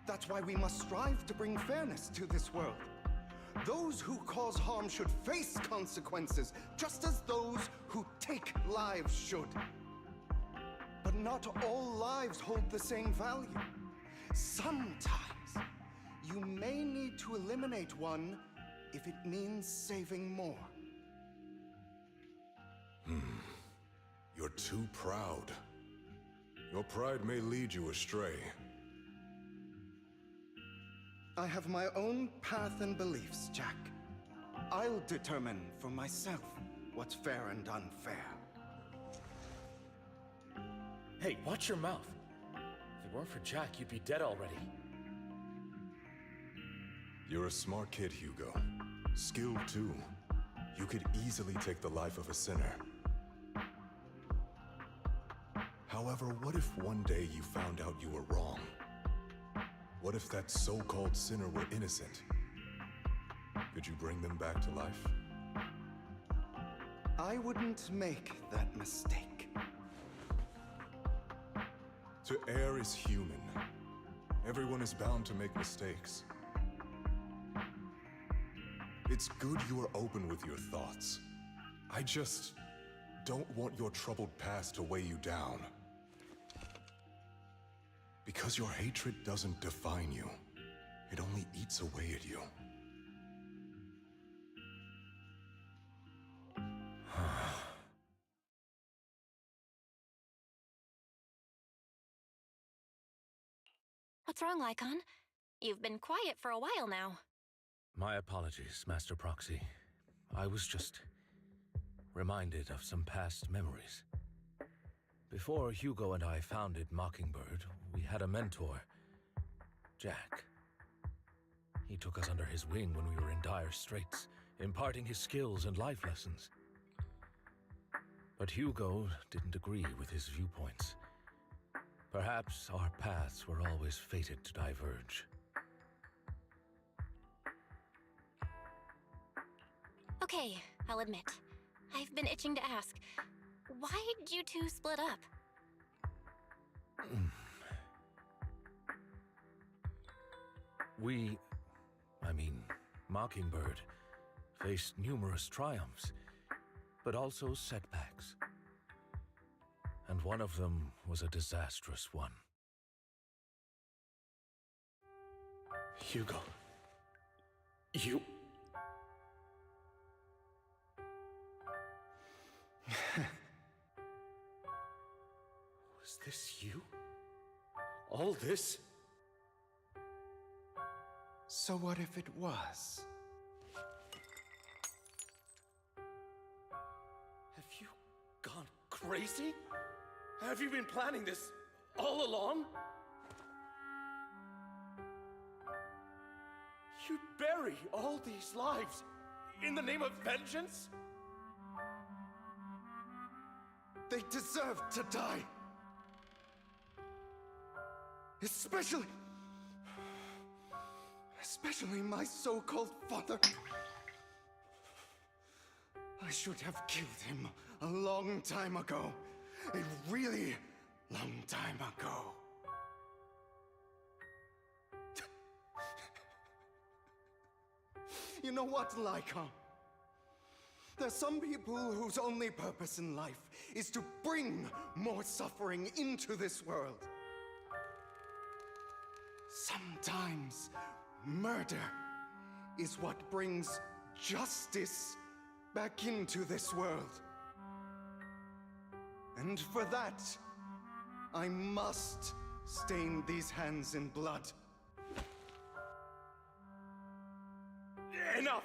That's why we must strive to bring fairness to this world. Those who cause harm should face consequences, just as those who take lives should. But not all lives hold the same value. Sometimes, you may need to eliminate one if it means saving more. You're too proud. Your pride may lead you astray. I have my own path and beliefs, Jack. I'll determine for myself what's fair and unfair. Hey, watch your mouth. If it weren't for Jack, you'd be dead already. You're a smart kid, Hugo. Skilled too. You could easily take the life of a sinner. However, what if one day you found out you were wrong? What if that so-called sinner were innocent? Could you bring them back to life? I wouldn't make that mistake. To err is human. Everyone is bound to make mistakes. It's good you are open with your thoughts. I just don't want your troubled past to weigh you down. Because your hatred doesn't define you. It only eats away at you. What's wrong, Lycon? You've been quiet for a while now. My apologies, Master Proxy. I was just reminded of some past memories. Before Hugo and I founded Mockingbird, we had a mentor, Jack. He took us under his wing when we were in dire straits, imparting his skills and life lessons. But Hugo didn't agree with his viewpoints. Perhaps our paths were always fated to diverge. Okay, I'll admit. I've been itching to ask. Why did you two split up? Mockingbird faced numerous triumphs, but also setbacks. And one of them was a disastrous one. Hugo, you... Was this you? All this? So what if it was? Have you gone crazy? Have you been planning this all along? You'd bury all these lives in the name of vengeance? They deserve to die. Especially my so-called father. I should have killed him a long time ago. A really long time ago. You know what, Lycon? There's some people whose only purpose in life is to bring more suffering into this world. Sometimes murder is what brings justice back into this world. And for that, I must stain these hands in blood. Enough!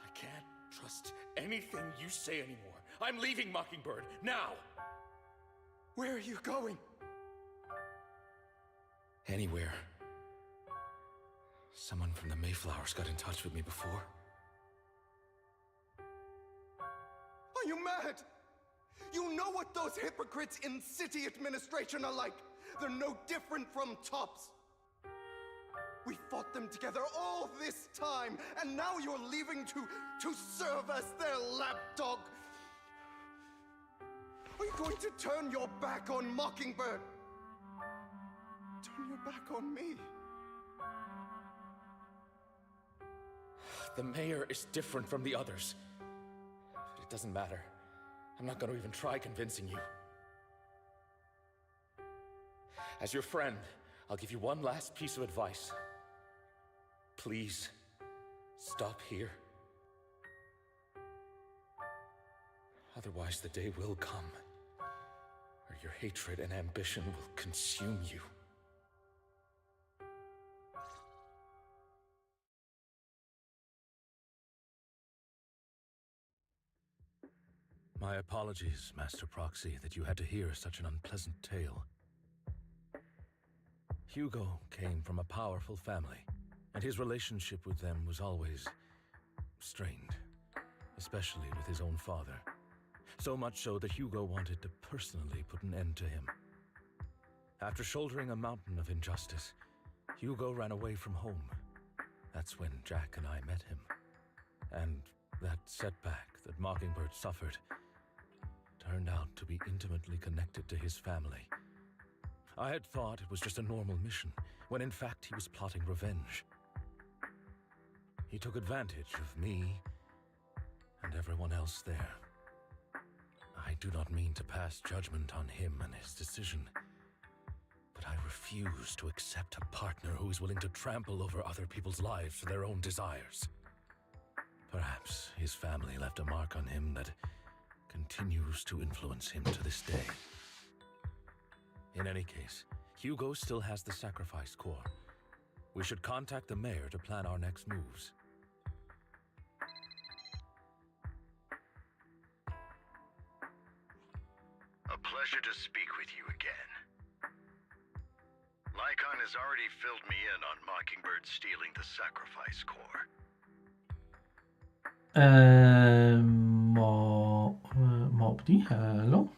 I can't trust anything you say anymore. I'm leaving Mockingbird, now! Where are you going? Anywhere. Someone from the Mayflowers got in touch with me before. Are you mad? You know what those hypocrites in city administration are like. They're no different from tops. We fought them together all this time, and now you're leaving to serve as their lapdog. Are you going to turn your back on Mockingbird? Turn your back on me? The mayor is different from the others. But it doesn't matter. I'm not going to even try convincing you. As your friend, I'll give you one last piece of advice. Please, stop here. Otherwise, the day will come where your hatred and ambition will consume you. My apologies, Master Proxy, that you had to hear such an unpleasant tale. Hugo came from a powerful family, and his relationship with them was always strained, especially with his own father. So much so that Hugo wanted to personally put an end to him. After shouldering a mountain of injustice, Hugo ran away from home. That's when Jack and I met him. And that setback that Mockingbird suffered turned out to be intimately connected to his family. I had thought it was just a normal mission, when in fact he was plotting revenge. He took advantage of me and everyone else there. I do not mean to pass judgment on him and his decision, but I refuse to accept a partner who is willing to trample over other people's lives for their own desires. Perhaps his family left a mark on him that continues to influence him to this day. In any case, Hugo still has the sacrifice core. We should contact the mayor to plan our next moves. A pleasure to speak with you again. Lycon has already filled me in on Mockingbird stealing the sacrifice core. Mobdi, hello.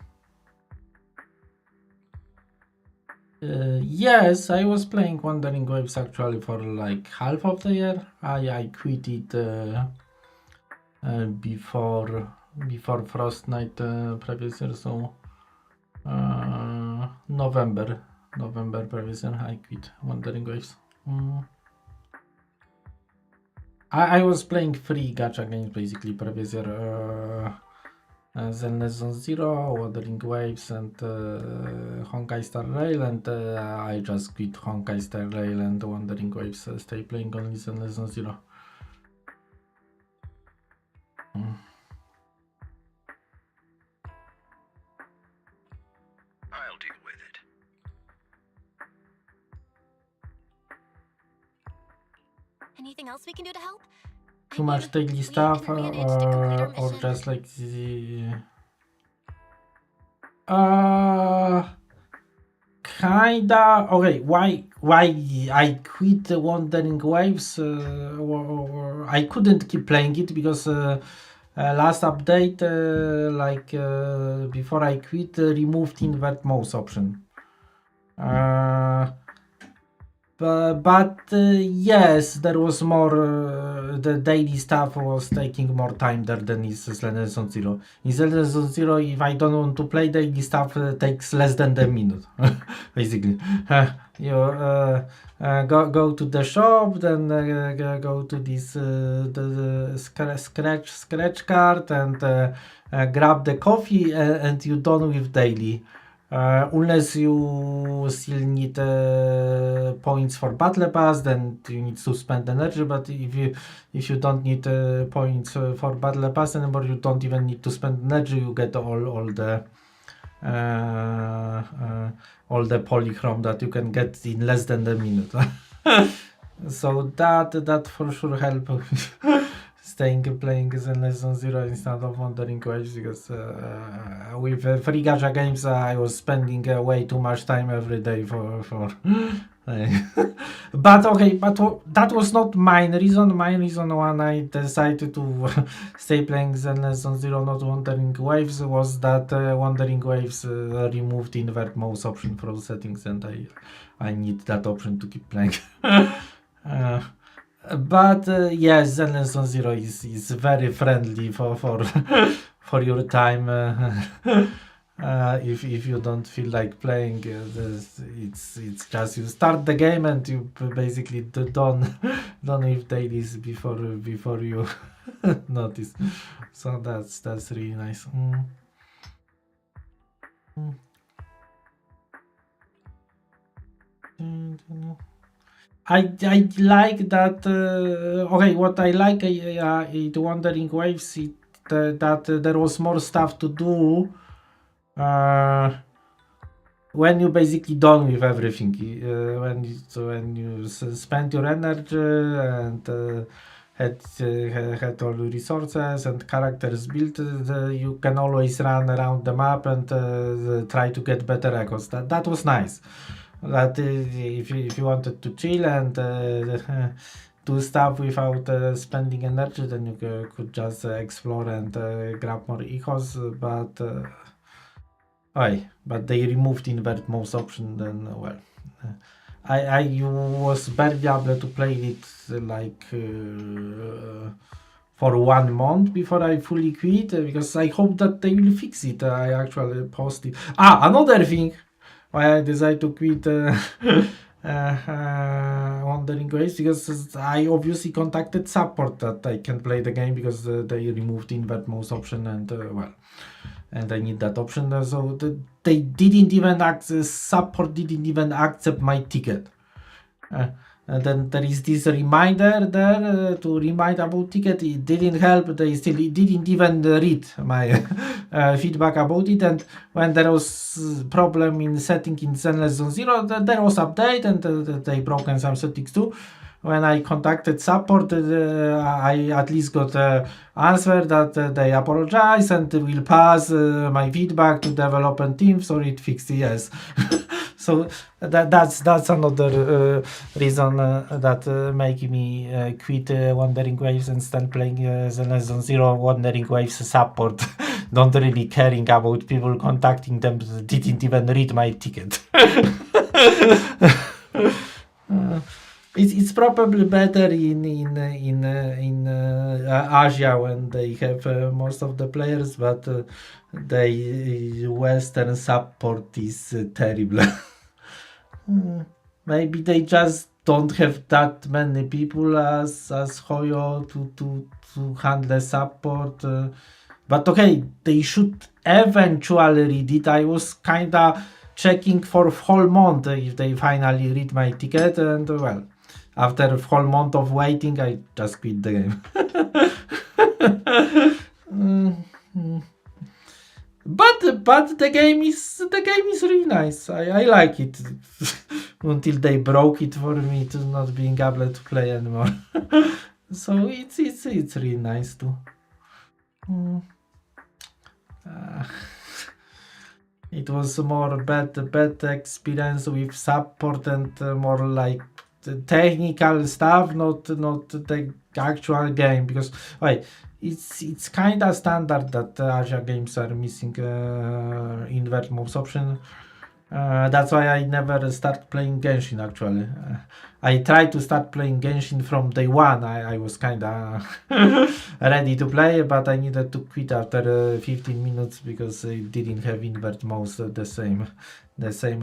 Yes, I was playing Wandering Waves actually for like half of the year. I quit it before Frostnight previous year, so November previous year I quit Wandering Waves. I was playing free gacha games basically previous year. Zenless Zone Zero, Wandering Waves, and Honkai Star Rail, and I just quit Honkai Star Rail and Wandering Waves. Stay playing only Zenless Zone Zero. I'll deal with it. Anything else we can do to help? Too much daily stuff, or just like the kinda okay. Why I quit the Wandering Waves? Or I couldn't keep playing it because last update, before I quit, removed invert mouse option. But yes, there was more. The daily stuff was taking more time there than is Zenless Zone Zero. In Zenless Zone Zero, if I don't want to play daily stuff, takes less than a minute, basically. You go to the shop, then go to this the scratch card and grab the coffee, and you're done with daily. Unless you still need points for battle pass, then you need to spend energy. But if you don't need points for battle pass anymore, you don't even need to spend energy. You get all the polychrome that you can get in less than a minute. So that for sure help playing Zenless Zone Zero instead of Wandering Waves, because with free gacha games I was spending way too much time every day for but okay, that was not my reason. My reason when I decided to stay playing Zenless Zone Zero, not Wandering Waves, was that Wandering Waves removed invert mouse option from settings, and I need that option to keep playing. But yes, Zenless Zone Zero is very friendly for for your time. If you don't feel like playing, it's just you start the game and you basically done with dailies before you notice. So that's really nice. I like that. Okay, what I like it Wandering Waves, that there was more stuff to do when you basically done with everything. When you spend your energy and had all the resources and characters built, you can always run around the map and try to get better records. That was nice. That if you wanted to chill and do stuff without spending energy, then you could just explore and grab more echos. But they removed invert mouse option. Then well, I was barely able to play it like for 1 month before I fully quit, because I hope that they will fix it. I actually posted another thing why I decided to quit Wandering Waves, because I obviously contacted support that I can play the game, because they removed invert mouse option, and and I need that option. So they didn't even support didn't even accept my ticket. And then there is this reminder there to remind about ticket. It didn't help. They still didn't even read my feedback about it. And when there was problem in setting in Zenless Zone Zero, there was update and they broken some settings too. When I contacted support, I at least got an answer that they apologize and will pass my feedback to development team, so it fixed. Yes. So that's another reason that make me quit Wandering Waves and start playing Zenless Zone Zero. Wandering Waves support don't really caring about people contacting them, didn't even read my ticket. It's probably better in Asia when they have most of the players, but the Western support is terrible. Maybe they just don't have that many people as Hoyo to handle support. But okay, they should eventually read it. I was kinda checking for whole month if they finally read my ticket, and well, after a whole month of waiting, I just quit the game. But the game is really nice. I like it until they broke it for me to not being able to play anymore. So it's really nice too. It was more bad experience with support and more like the technical stuff, not the actual game, because it's kind of standard that Asia games are missing invert mouse option. That's why I never start playing Genshin actually. I tried to start playing Genshin from day one. I was kinda ready to play, but I needed to quit after 15 minutes because it didn't have invert mouse the same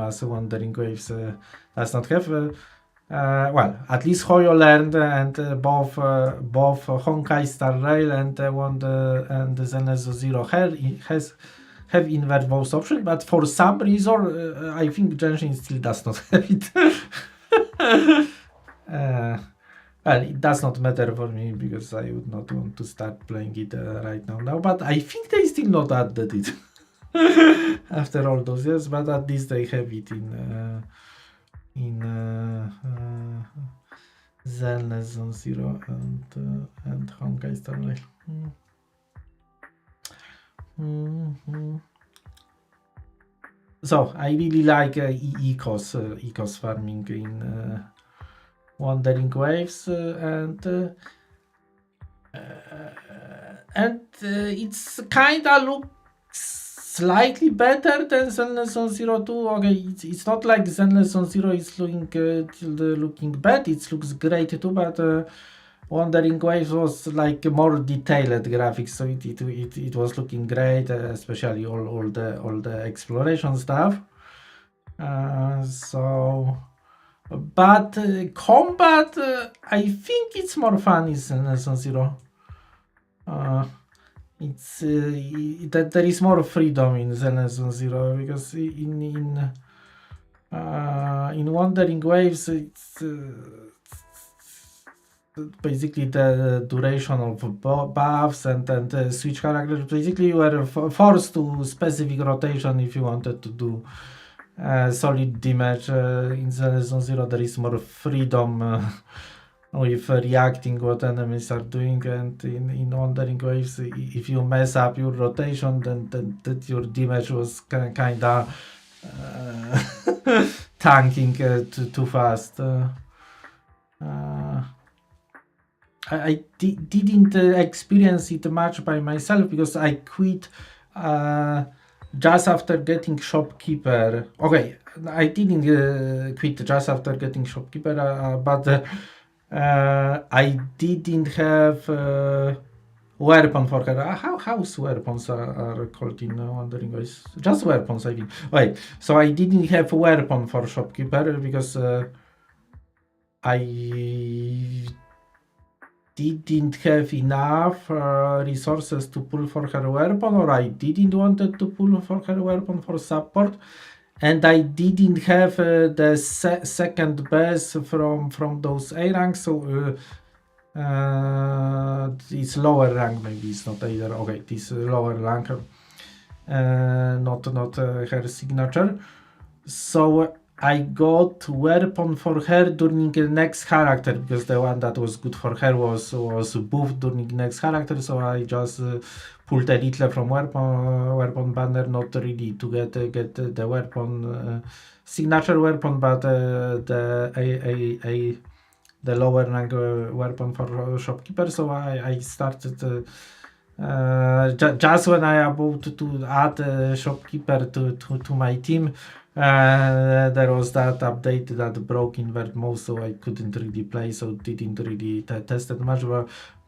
as Wandering Waves does not have. Well, at least Hoyo learned, and both Honkai Star Rail and Zenless Zero have invert mouse option, but for some reason I think Genshin still does not have it. Well, it does not matter for me because I would not want to start playing it right now. But I think they still not added it after all those years. But at least they have it in Zenless Zone Zero and Honkai Star Rail. So I really like ecos farming in Wandering Waves, and it's kinda looks slightly better than Zenless Zone Zero 2. Okay, it's not like Zenless Zone Zero is looking bad. It looks great too, but Wandering Waves was like more detailed graphics, so it was looking great, especially all the exploration stuff. But combat, I think it's more fun in Zenless Zone Zero. It's that there is more freedom in Zenless Zone Zero, because in Wandering Waves it's basically the duration of buffs and switch characters. Basically you were forced to specific rotation if you wanted to do solid damage. In Zenless Zone Zero there is more freedom with reacting what enemies are doing, and in Wandering Waves if you mess up your rotation then your damage was kinda tanking too fast. I didn't experience it much by myself because I quit just after getting Shopkeeper. Okay, I didn't quit just after getting Shopkeeper, but I didn't have weapon for her. How's weapons are called in Wandering Waves? Just weapons, I think. Wait, so I didn't have weapon for Shopkeeper because I didn't have enough resources to pull for her weapon, or I didn't wanted to pull for her weapon for support, and I didn't have the second best from those A ranks, so it's lower rank, maybe it's not either. Okay, this lower rank, not her signature. So I got weapon for her during the next character, because the one that was good for her was buffed during next character. So I just pulled a little from weapon banner, not really to get the weapon signature weapon, but the lower rank weapon for shopkeeper. So I started just when I about to add shopkeeper to my team. There was that update that broke invert mode, so I couldn't really play, so didn't really test it much.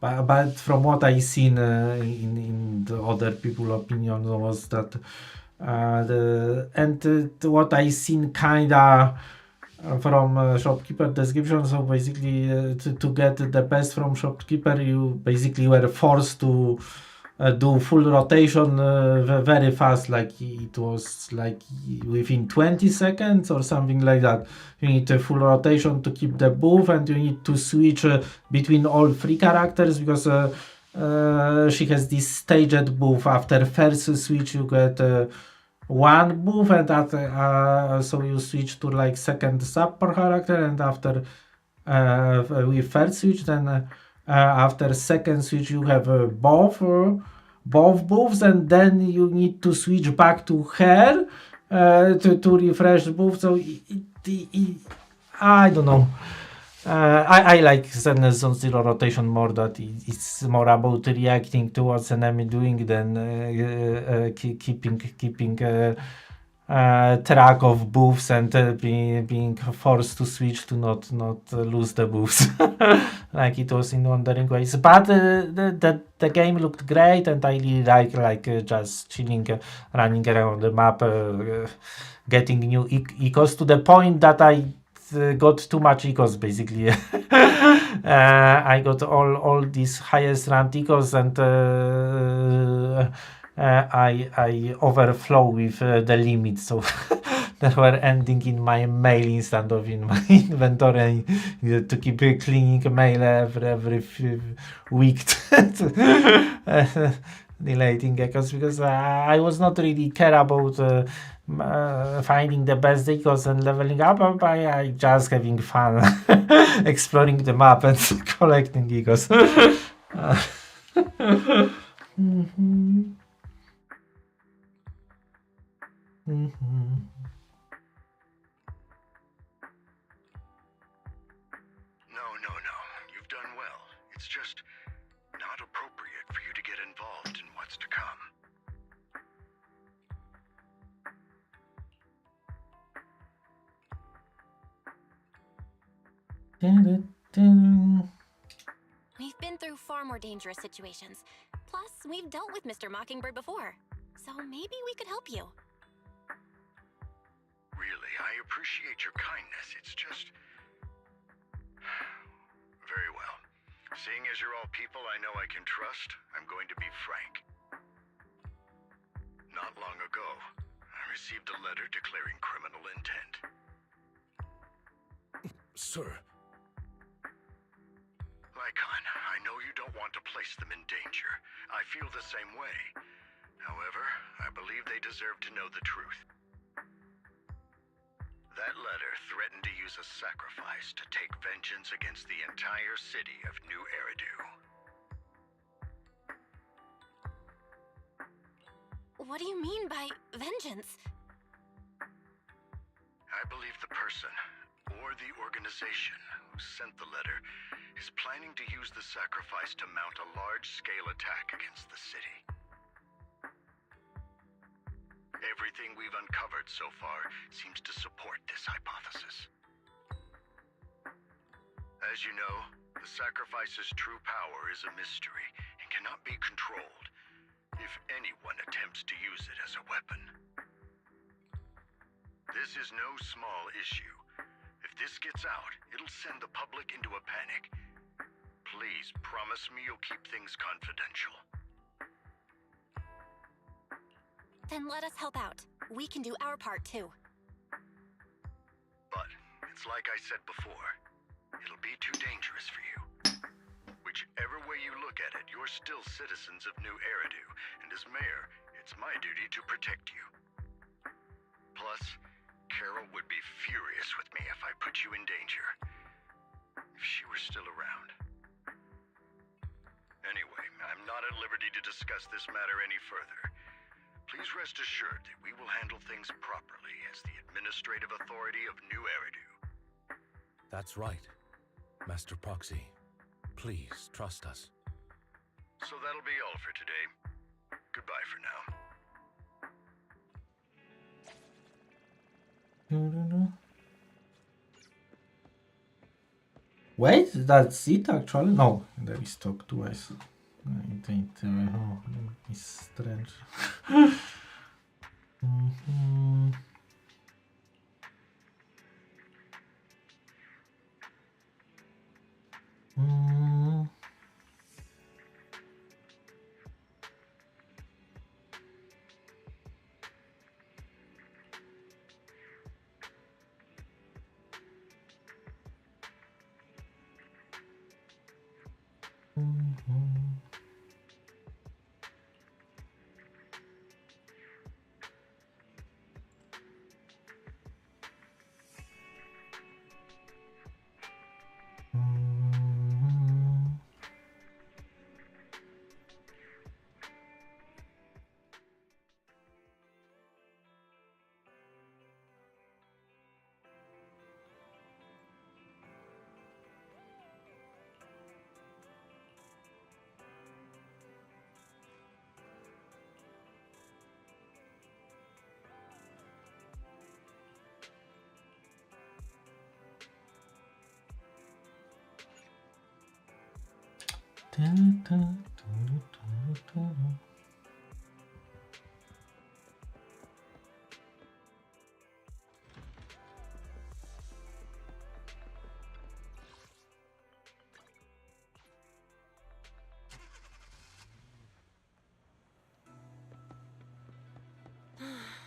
But from what I seen in the other people opinion was that what I seen kinda from shopkeeper description. So basically, to get the best from shopkeeper, you basically were forced to do full rotation very fast, like it was like within 20 seconds or something like that. You need a full rotation to keep the buff, and you need to switch between all three characters, because she has this staged buff. After first switch you get one buff, and that so you switch to like second support character, and after with first switch, then after second switch you have both buffs, and then you need to switch back to her to refresh the buff. So I don't know. I like Zenith Zone Zero rotation more, that it's more about reacting to what's enemy doing than keeping track of buffs and being forced to switch to not lose the buffs like it was in Wandering Ways. But the game looked great, and I really like just chilling, running around the map, getting new ecos, to the point that I got too much ecos basically. I got all these highest ranked ecos, and I overflow with the limit, so they were ending in my mail instead of in my inventory. I needed to keep cleaning mail every week deleting ecos, because I was not really care about finding the best ecos and leveling up. I just having fun exploring the map and collecting ecos. No. You've done well. It's just not appropriate for you to get involved in what's to come. We've been through far more dangerous situations. Plus, we've dealt with Mr. Mockingbird before. So maybe we could help you. Really, I appreciate your kindness. It's just... Very well. Seeing as you're all people I know I can trust, I'm going to be frank. Not long ago, I received a letter declaring criminal intent. Sir. Lycon, I know you don't want to place them in danger. I feel the same way. However, I believe they deserve to know the truth. That letter threatened to use a sacrifice to take vengeance against the entire city of New Eridu. What do you mean by vengeance? I believe the person, or the organization, who sent the letter is planning to use the sacrifice to mount a large-scale attack against the city. Everything we've uncovered so far seems to support this hypothesis. As you know, the sacrifice's true power is a mystery and cannot be controlled if anyone attempts to use it as a weapon. This is no small issue. If this gets out, it'll send the public into a panic. Please promise me you'll keep things confidential. Then let us help out. We can do our part too. It's like I said before. It'll be too dangerous for you. Whichever way you look at it, you're still citizens of New Eridu, and as mayor, it's my duty to protect you. Plus, Carol would be furious with me if I put you in danger. If she were still around. Anyway, I'm not at liberty to discuss this matter any further. Please rest assured that we will handle things properly as the administrative authority of New Eridu. That's right, Master Proxy. Please trust us. So that'll be all for today. Goodbye for now. Wait, that's it actually? No, there is talk twice. It's strange.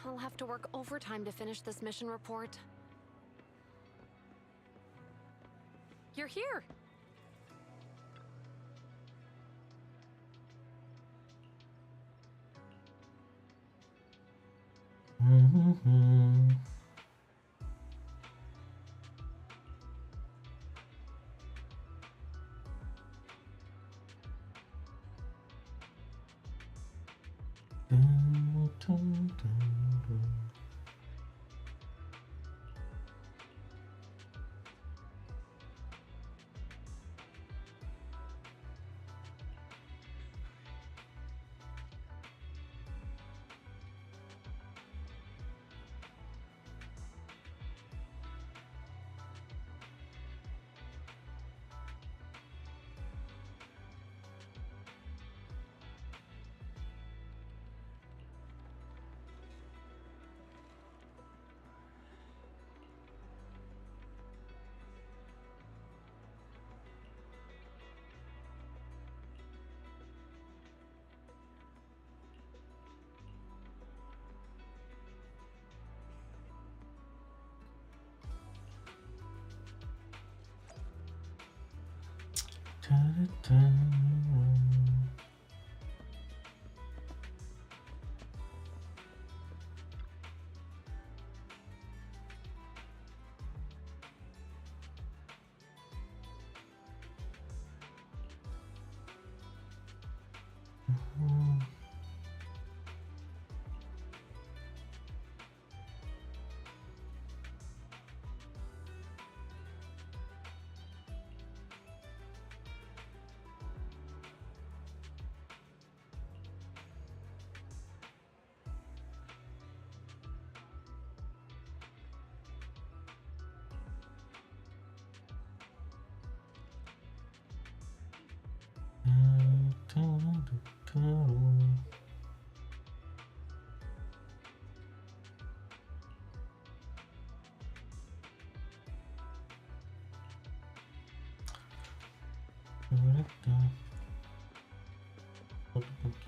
I'll have to work overtime to finish this mission report. You're here!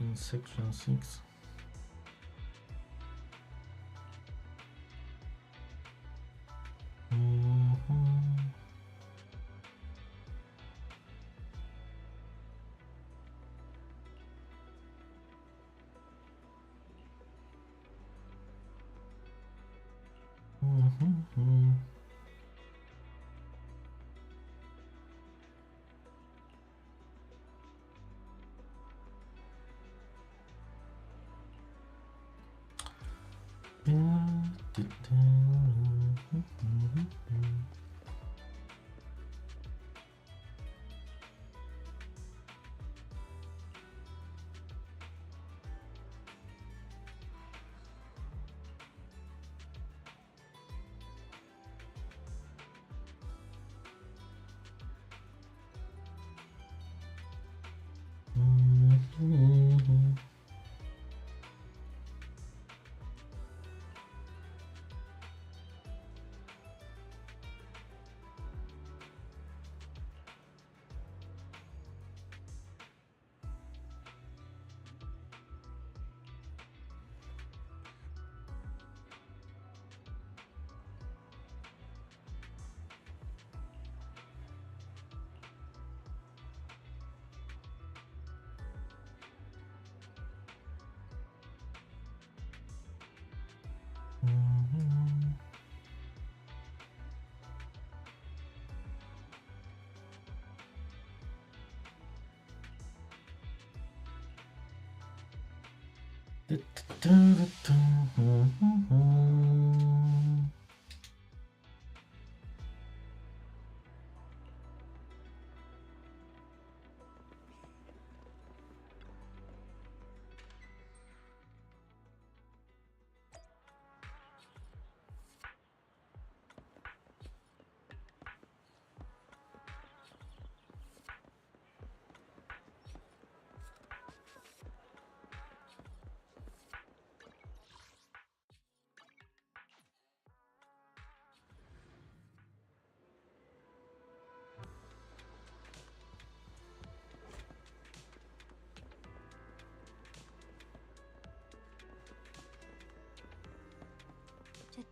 In section 6.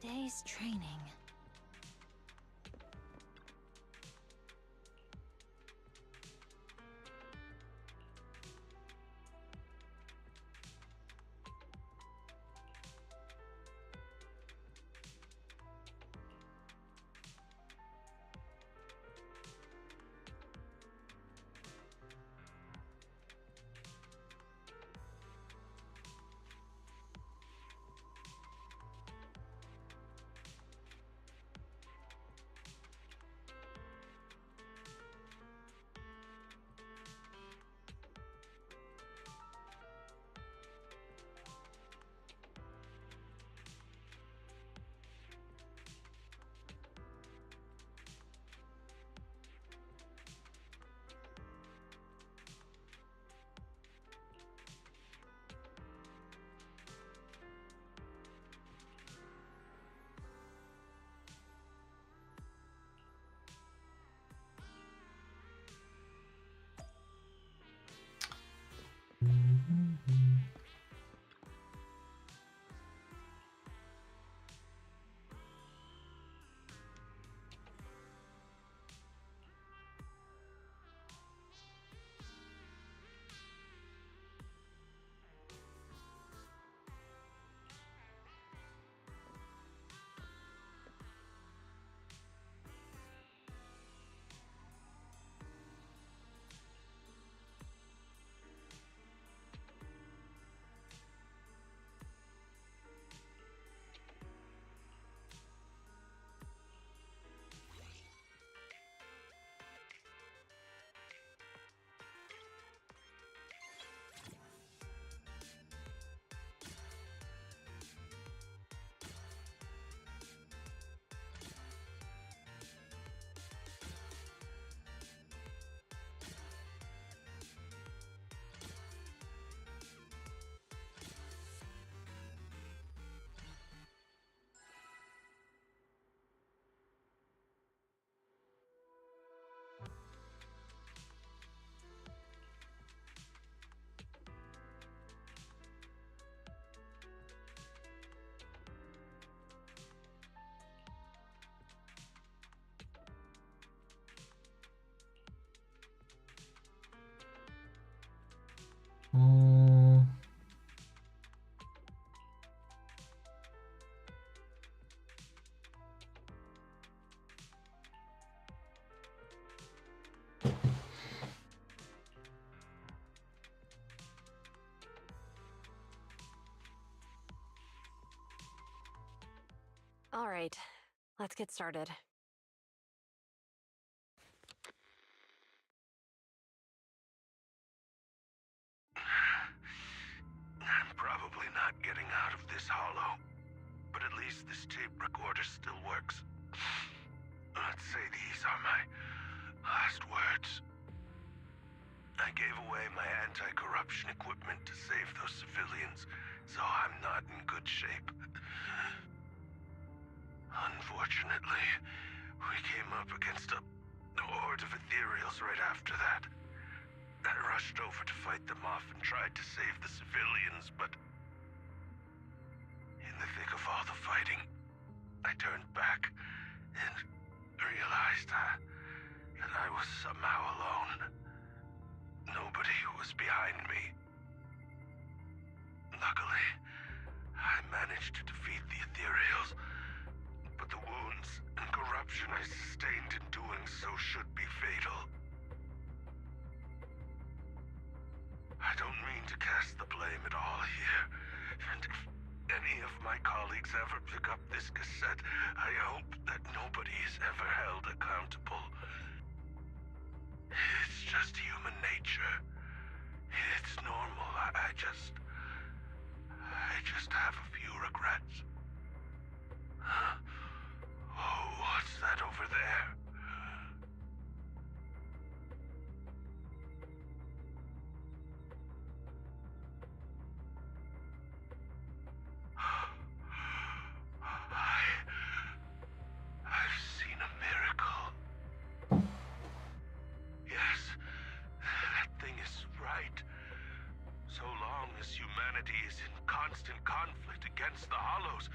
Today's training. All right, let's get started. I'm probably not getting out of this hollow, but at least this tape recorder still works. Let's say these are my last words. I gave away my anti-corruption equipment to save those civilians, so I'm not in good shape. Unfortunately, we came up against a horde of ethereals right after that. I rushed over to fight them off and tried to save the civilians, but in the thick of all the fighting, I turned back and realized that I was somehow alone. Nobody was behind me. Luckily, I managed to defeat the ethereals, but the wounds and corruption I sustained in doing so should be fatal. I don't mean to cast the blame at all here, and if any of my colleagues ever pick up this cassette, I hope that nobody is ever held accountable. It's just human nature. It's normal. I just have a few regrets. Oh, what's that over there? I've seen a miracle. Yes, that thing is right. So long as humanity is in constant conflict against the Hollows,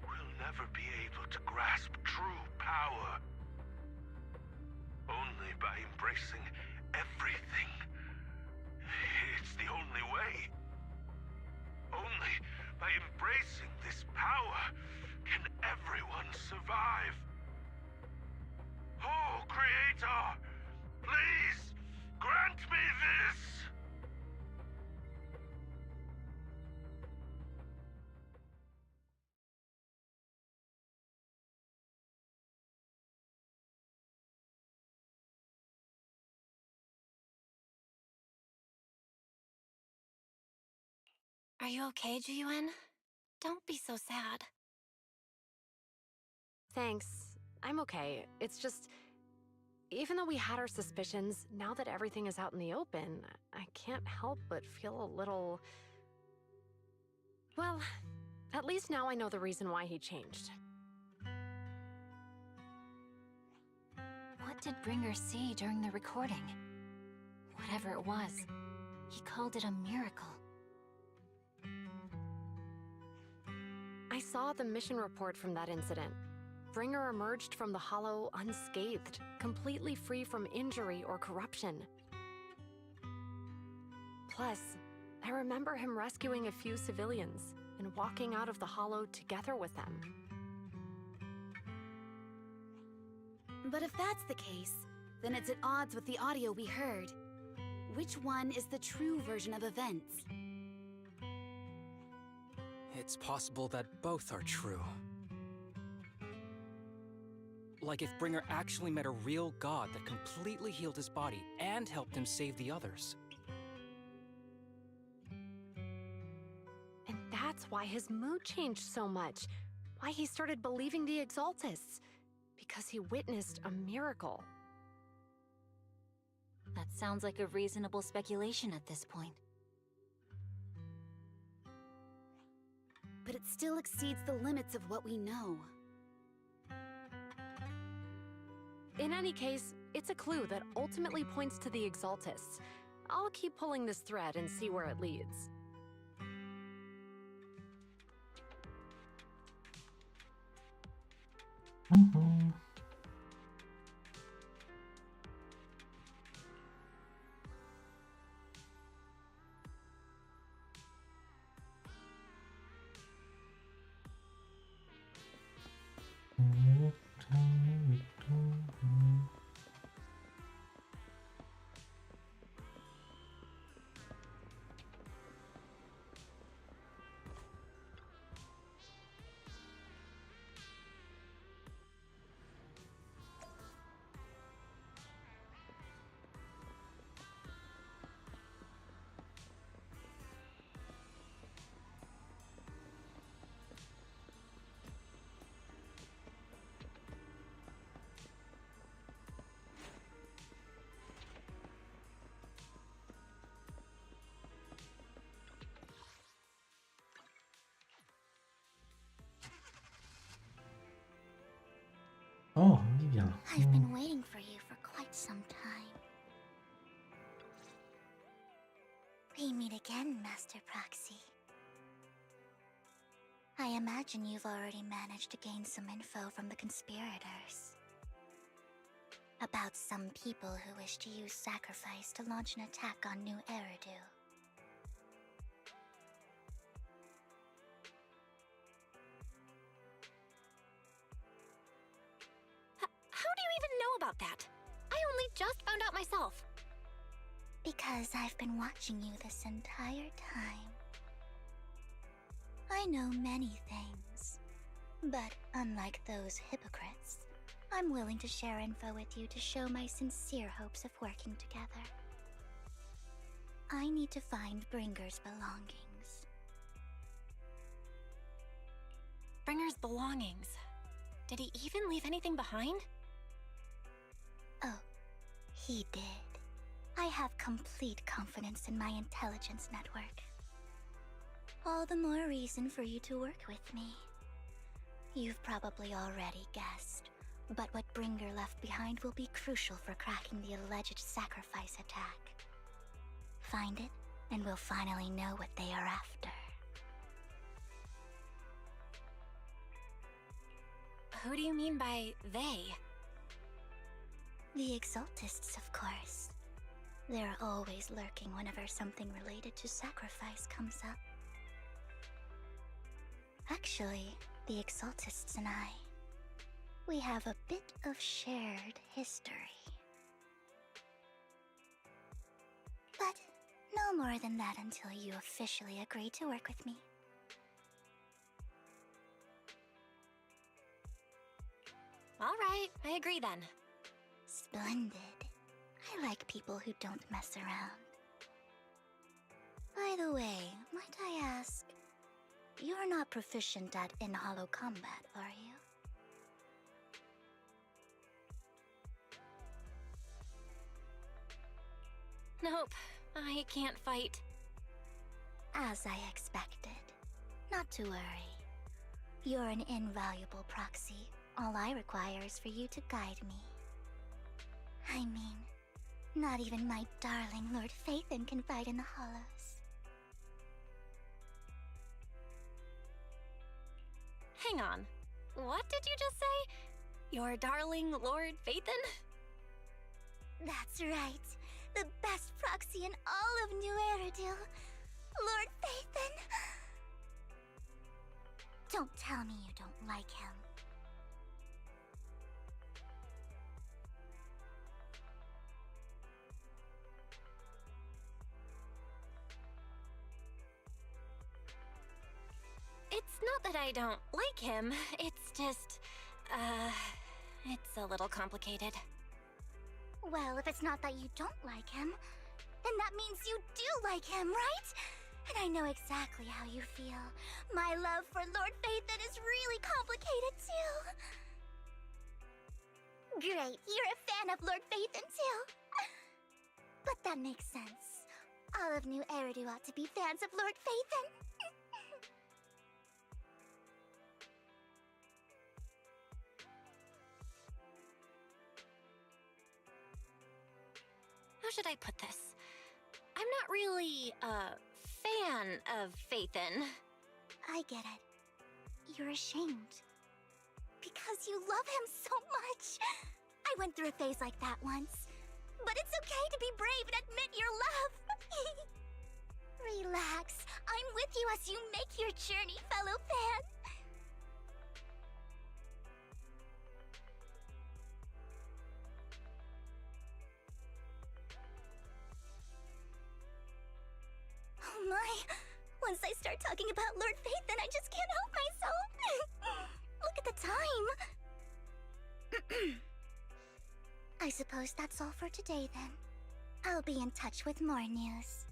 we'll never be able to grasp true power. Only by embracing everything. It's the only way. Only by embracing this power can everyone survive. Oh, Creator, please grant me this! Are you okay, Jiyuan? Don't be so sad. Thanks. I'm okay. It's just, even though we had our suspicions, now that everything is out in the open, I can't help but feel a little... Well, at least now I know the reason why he changed. What did Bringer see during the recording? Whatever it was, he called it a miracle. I saw the mission report from that incident. Bringer emerged from the Hollow unscathed, completely free from injury or corruption. Plus, I remember him rescuing a few civilians and walking out of the Hollow together with them. But if that's the case, then it's at odds with the audio we heard. Which one is the true version of events? It's possible that both are true. Like if Bringer actually met a real god that completely healed his body and helped him save the others. And that's why his mood changed so much. Why he started believing the Exaltists. Because he witnessed a miracle. That sounds like a reasonable speculation at this point. But it still exceeds the limits of what we know. In any case, it's a clue that ultimately points to the Exaltists. I'll keep pulling this thread and see where it leads. sometime. We meet again, Master Proxy. I imagine you've already managed to gain some info from the conspirators. About some people who wish to use sacrifice to launch an attack on New Eridu. How do you even know about that? I only just found out myself. Because I've been watching you this entire time. I know many things, but unlike those hypocrites, I'm willing to share info with you to show my sincere hopes of working together. I need to find Bringer's belongings. Bringer's belongings. Did he even leave anything behind? Oh, he did. I have complete confidence in my intelligence network. All the more reason for you to work with me. You've probably already guessed, but what Bringer left behind will be crucial for cracking the alleged sacrifice attack. Find it, and we'll finally know what they are after. Who do you mean by they? The Exaltists, of course. They're always lurking whenever something related to sacrifice comes up. Actually, the Exaltists and I, we have a bit of shared history. But no more than that until you officially agree to work with me. All right, I agree then. Splendid. I like people who don't mess around. By the way, might I ask, you're not proficient at in-hollow combat, are you? Nope, I can't fight. As I expected. Not to worry. You're an invaluable proxy. All I require is for you to guide me. I mean, not even my darling Lord Phaethon can fight in the hollows. Hang on. What did you just say? Your darling Lord Phaethon? That's right. The best proxy in all of New Eridu. Lord Phaethon. Don't tell me you don't like him. It's not that I don't like him, it's just, it's a little complicated. Well, if it's not that you don't like him, then that means you do like him, right? And I know exactly how you feel. My love for Lord Phaethon is really complicated too. Great, you're a fan of Lord Phaethon too. But that makes sense. All of New Eridu ought to be fans of Lord Phaethon. How should I put this? I'm not really a fan of Phaethon. I get it. You're ashamed. Because you love him so much. I went through a phase like that once. But it's okay to be brave and admit your love. Relax. I'm with you as you make your journey, fellow fan. Oh my! Once I start talking about Lord Phaethon, I just can't help myself! Look at the time! I suppose that's all for today then. I'll be in touch with more news.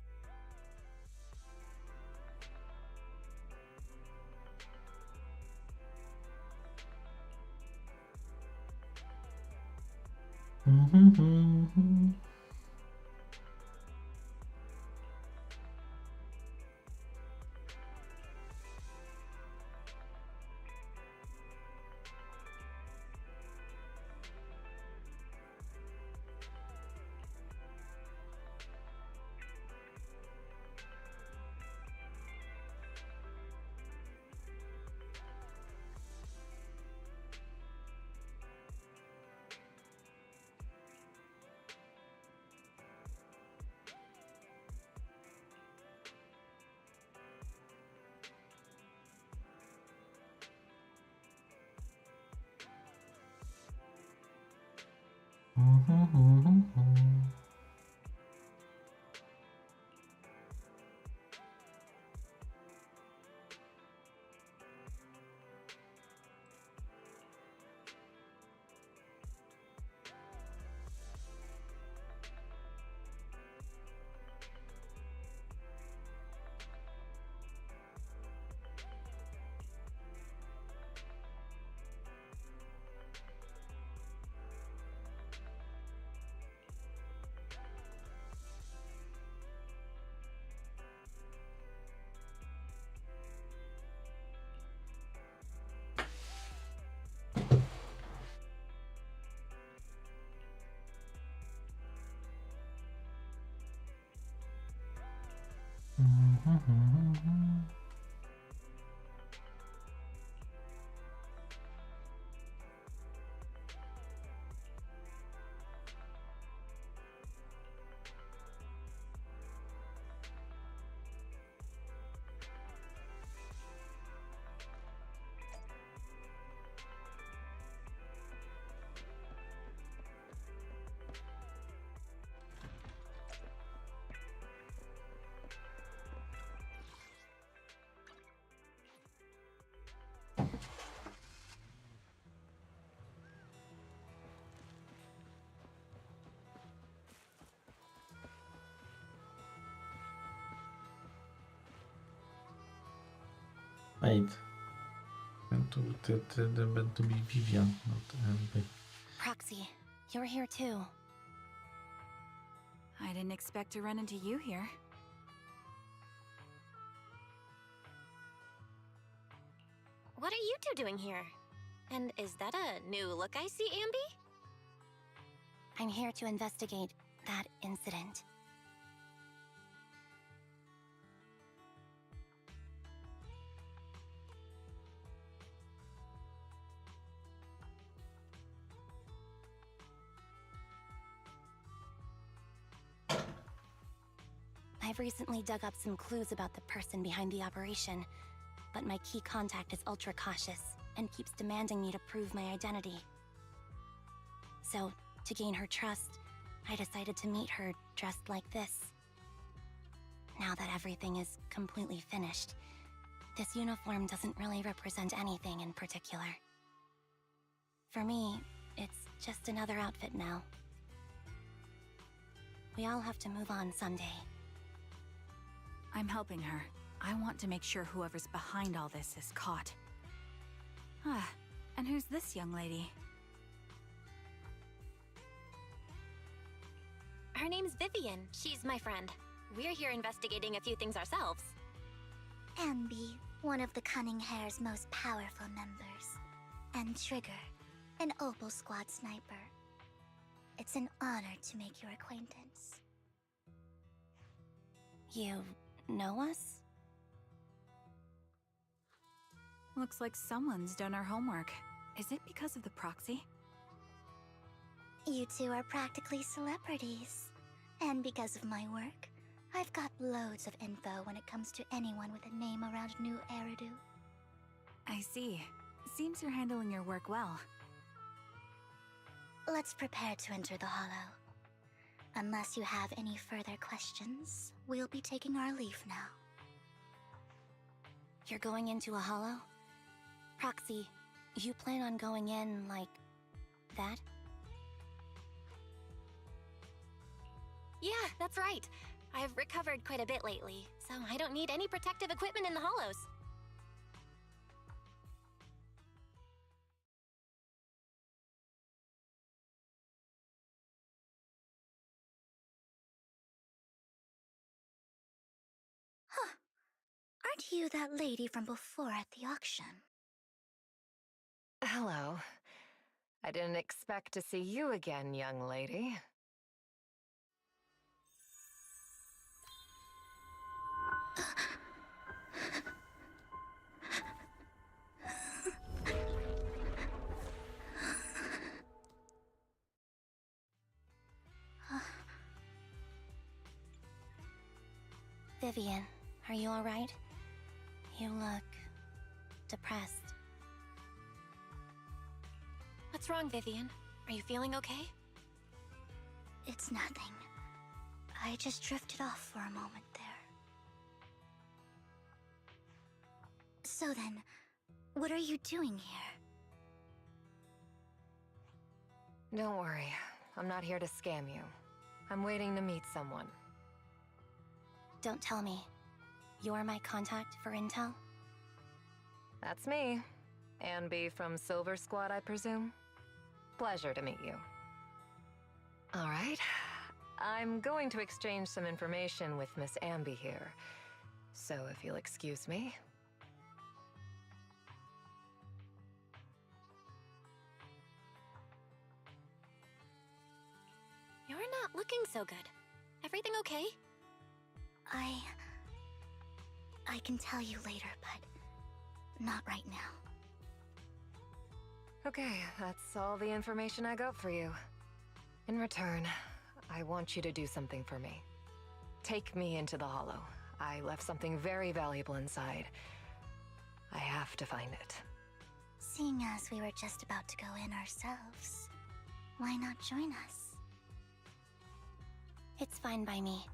Wait. Meant to be Vivian, not Elby. Proxy, you're here too. I didn't expect to run into you here. What are you two doing here? And is that a new look I see, Ambi? I'm here to investigate that incident. I've recently dug up some clues about the person behind the operation, but my key contact is ultra cautious and keeps demanding me to prove my identity. So, to gain her trust, I decided to meet her dressed like this. Now that everything is completely finished, this uniform doesn't really represent anything in particular. For me, it's just another outfit now. We all have to move on someday. I'm helping her. I want to make sure whoever's behind all this is caught. Ah, and who's this young lady? Her name's Vivian. She's my friend. We're here investigating a few things ourselves. Ambi, one of the Cunning Hair's most powerful members. And Trigger, an Opal Squad sniper. It's an honor to make your acquaintance. You know us? Looks like someone's done our homework. Is it because of the proxy? You two are practically celebrities. And because of my work, I've got loads of info when it comes to anyone with a name around New Eridu. I see. Seems you're handling your work well. Let's prepare to enter the Hollow. Unless you have any further questions, we'll be taking our leave now. You're going into a hollow? Proxy, you plan on going in like that? Yeah, that's right. I've recovered quite a bit lately, so I don't need any protective equipment in the hollows. Huh. Aren't you that lady from before at the auction? Hello. I didn't expect to see you again, young lady. Vivian, are you alright? You look depressed. What's wrong, Vivian? Are you feeling okay? It's nothing. I just drifted off for a moment there. So then, what are you doing here? Don't worry. I'm not here to scam you. I'm waiting to meet someone. Don't tell me. You're my contact for intel? That's me. Ambi from Silver Squad, I presume? Pleasure to meet you. All right. I'm going to exchange some information with Miss Ambi here. So if you'll excuse me. You're not looking so good. Everything okay? I can tell you later, but not right now. Okay, that's all the information I got for you. In return, I want you to do something for me. Take me into the Hollow. I left something very valuable inside. I have to find it. Seeing as we were just about to go in ourselves, why not join us? It's fine by me.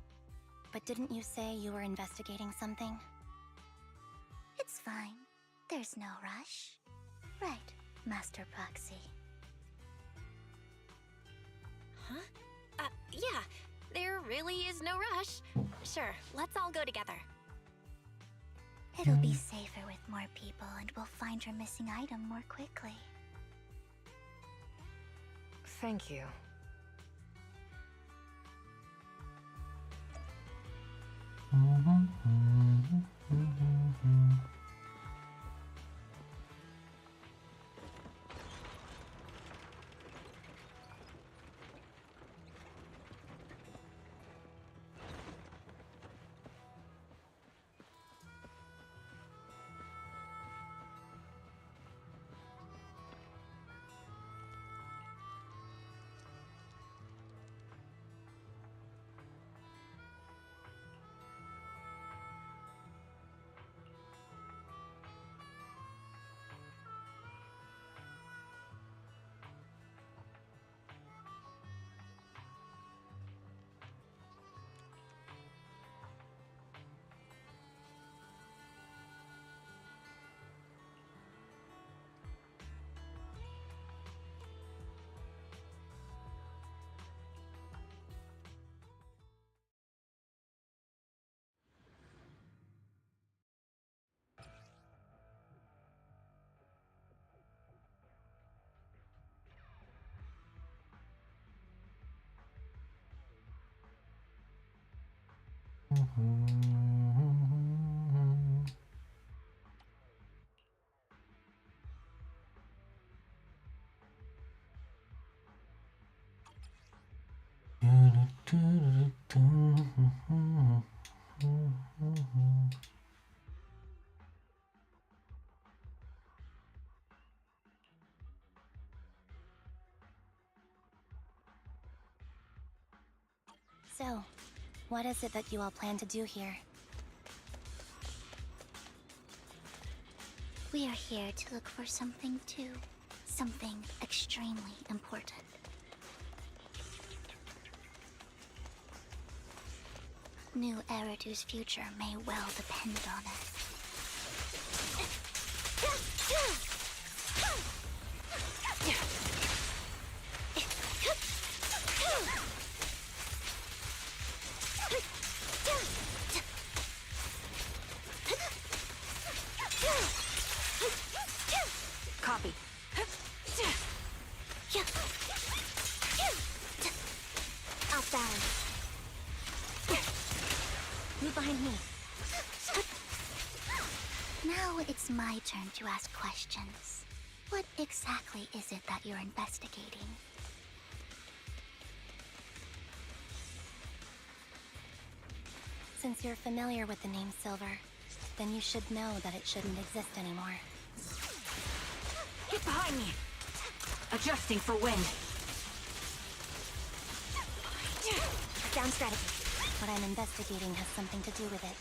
But didn't you say you were investigating something? It's fine. There's no rush. Right, Master Proxy. Huh? Yeah. There really is no rush. Sure, let's all go together. It'll be safer with more people, and we'll find your missing item more quickly. Thank you. So, what is it that you all plan to do here? We are here to look for something too. Something extremely important. New Eridu's future may well depend on it. Copy. Off balance. Move behind me. Now it's my turn to ask questions. What exactly is it that you're investigating? Since you're familiar with the name Silver, then you should know that it shouldn't exist anymore. Get behind me! Adjusting for wind. Down strategy. What I'm investigating has something to do with it.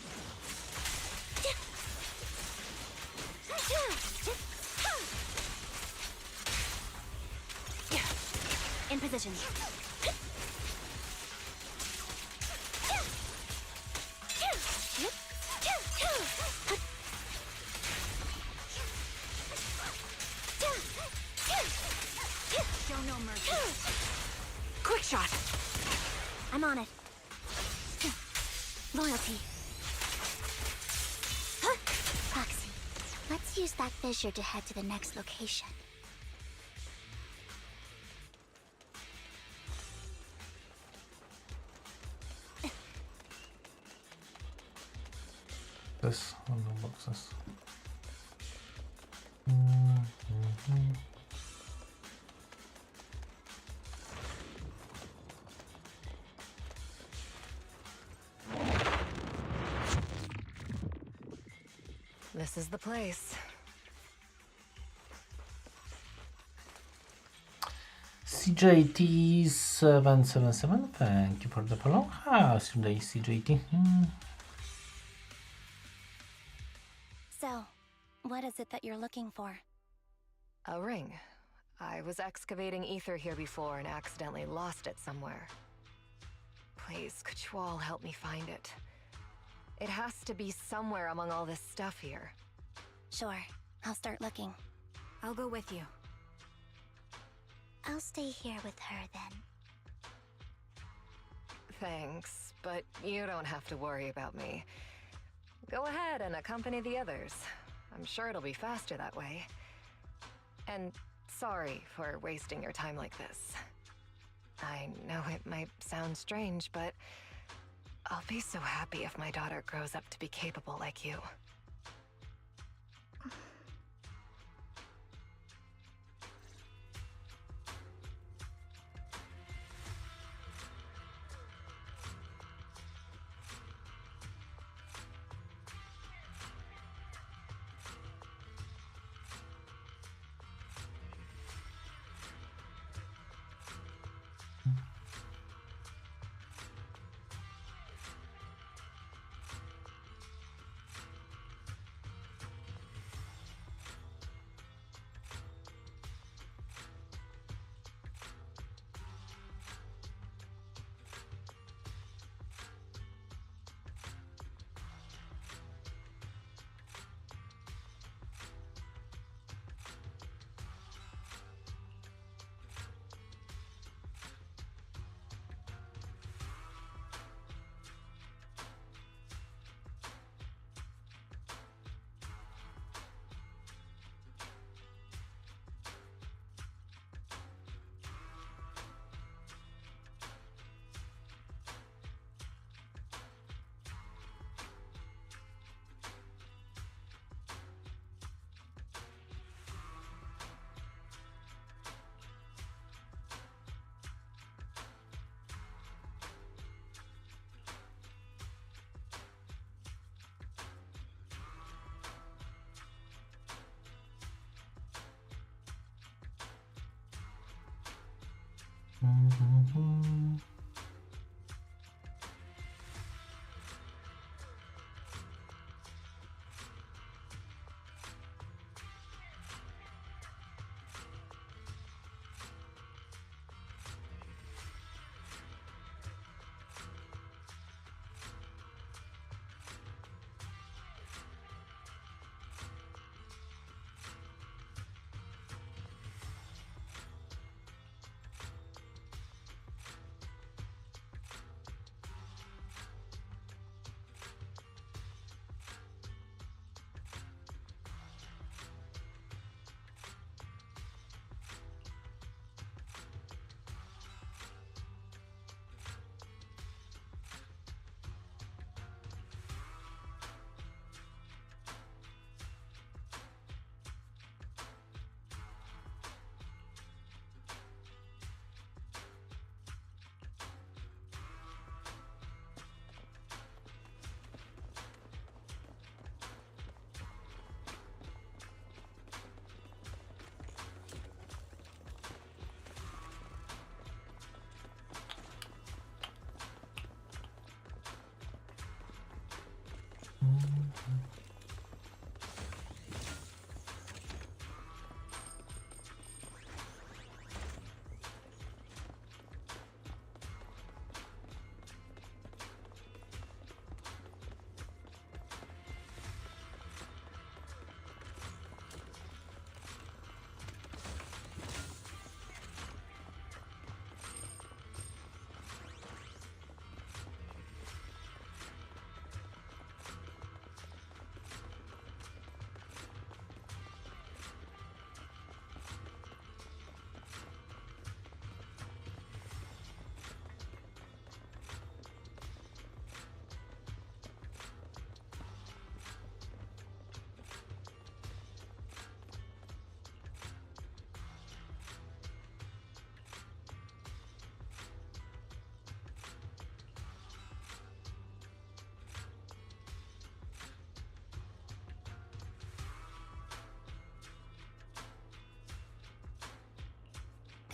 In position. Show no mercy. Quick shot! I'm on it. Loyalty. Huh? Foxy, let's use that fissure to head to the next location. This on the boxes. This is the place. CJT777, thank you for the follow. Today CJT. So, what is it that you're looking for? A ring. I was excavating ether here before and accidentally lost it somewhere. Please, could you all help me find it? It has to be somewhere among all this stuff here. Sure, I'll start looking. I'll go with you. I'll stay here with her then. Thanks, but you don't have to worry about me. Go ahead and accompany the others. I'm sure it'll be faster that way. And sorry for wasting your time like this. I know it might sound strange, but I'll be so happy if my daughter grows up to be capable like you.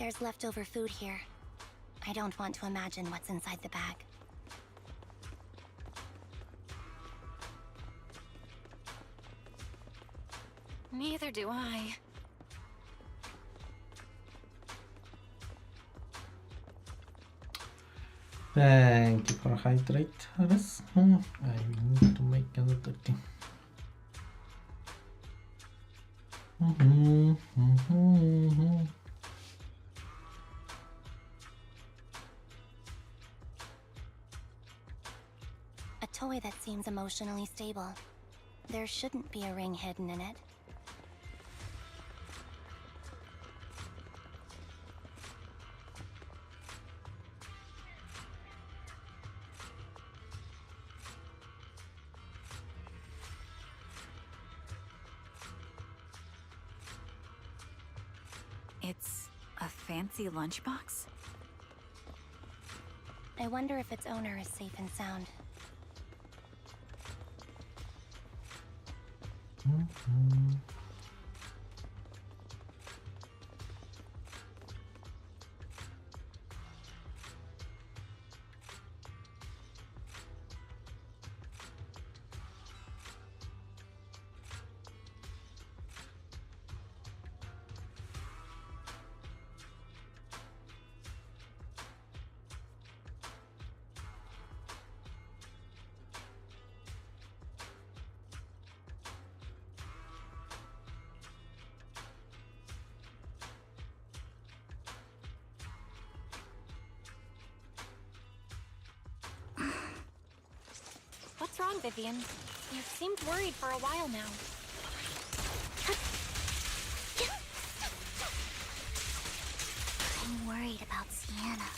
There's leftover food here. I don't want to imagine what's inside the bag. Neither do I. Thank you for hydrate. I need to make another thing. A toy that seems emotionally stable. There shouldn't be a ring hidden in it. It's a fancy lunchbox? I wonder if its owner is safe and sound. What's wrong, Vivian? You've seemed worried for a while now. I'm worried about Sienna.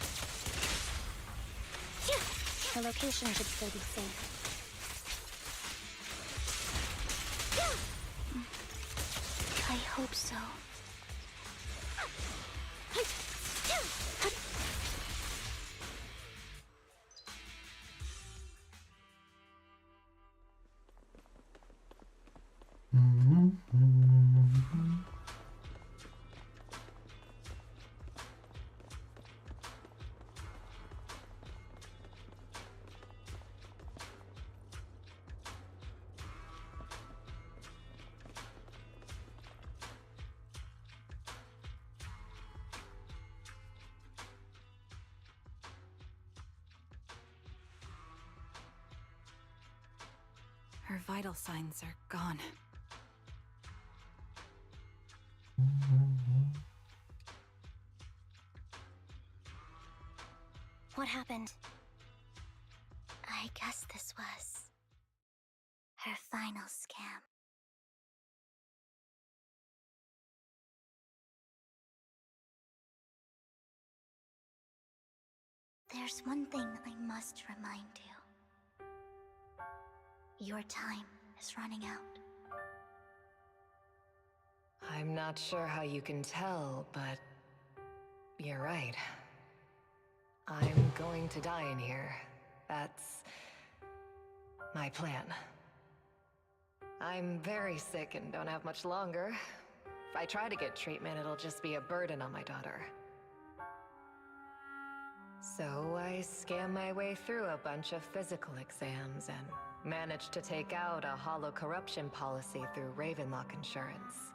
Her location should still be safe. I hope so. Her vital signs are gone. What happened? I guess this was her final scam. There's one thing I must remind you. Your time is running out. I'm not sure how you can tell, but you're right. I'm going to die in here. That's my plan. I'm very sick and don't have much longer. If I try to get treatment, it'll just be a burden on my daughter. So I scam my way through a bunch of physical exams and managed to take out a hollow corruption policy through Ravenlock Insurance.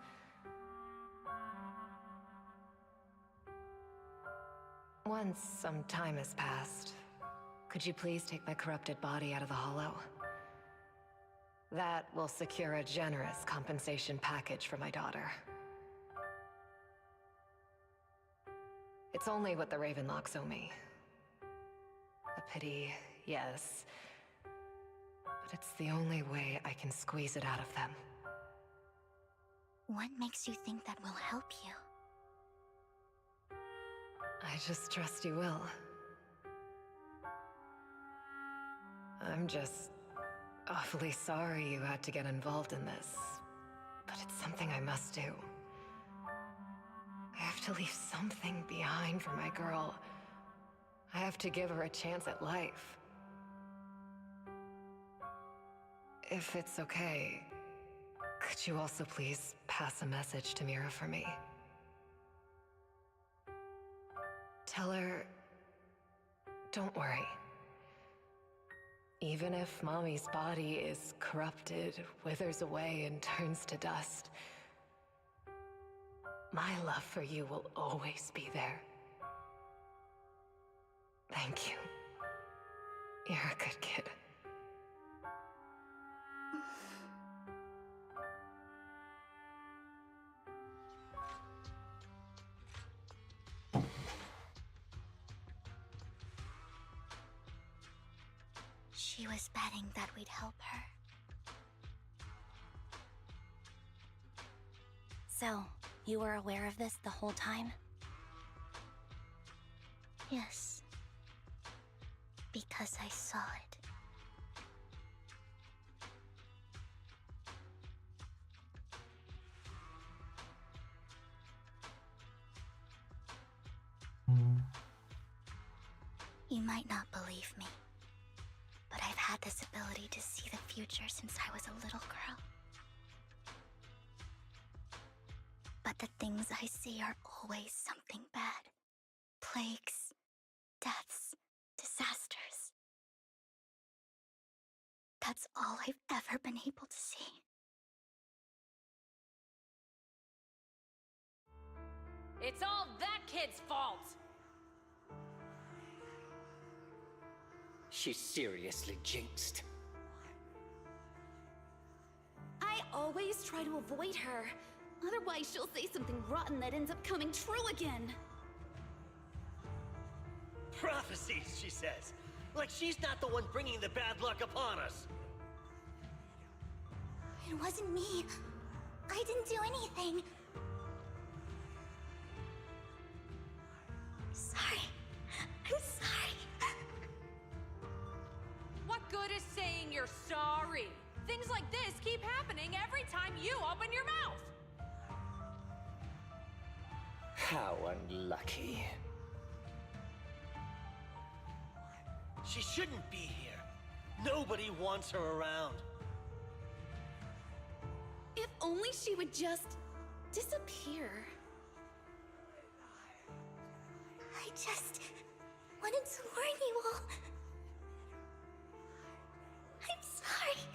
Once some time has passed, could you please take my corrupted body out of the hollow? That will secure a generous compensation package for my daughter. It's only what the Ravenlocks owe me. A pity, yes. But it's the only way I can squeeze it out of them. What makes you think that will help you? I just trust you will. I'm just awfully sorry you had to get involved in this, but it's something I must do. I have to leave something behind for my girl. I have to give her a chance at life. If it's okay, could you also please pass a message to Mira for me? Tell her... Don't worry. Even if Mommy's body is corrupted, withers away, and turns to dust, my love for you will always be there. Thank you. You're a good kid. She was betting that we'd help her. So, you were aware of this the whole time? Yes. Because I saw it. You might not believe me, but I've had this ability to see the future since I was a little girl. But the things I see are always something bad. Plagues, deaths, disasters. That's all I've ever been able to see. It's all that kid's fault! She's seriously jinxed. I always try to avoid her. Otherwise, she'll say something rotten that ends up coming true again. Prophecies, she says. Like she's not the one bringing the bad luck upon us. It wasn't me. I didn't do anything. Sorry. I'm sorry. What good is saying you're sorry? Things like this keep happening every time you open your mouth! How unlucky. She shouldn't be here. Nobody wants her around. If only she would just disappear. I just wanted to warn you all. I'm sorry.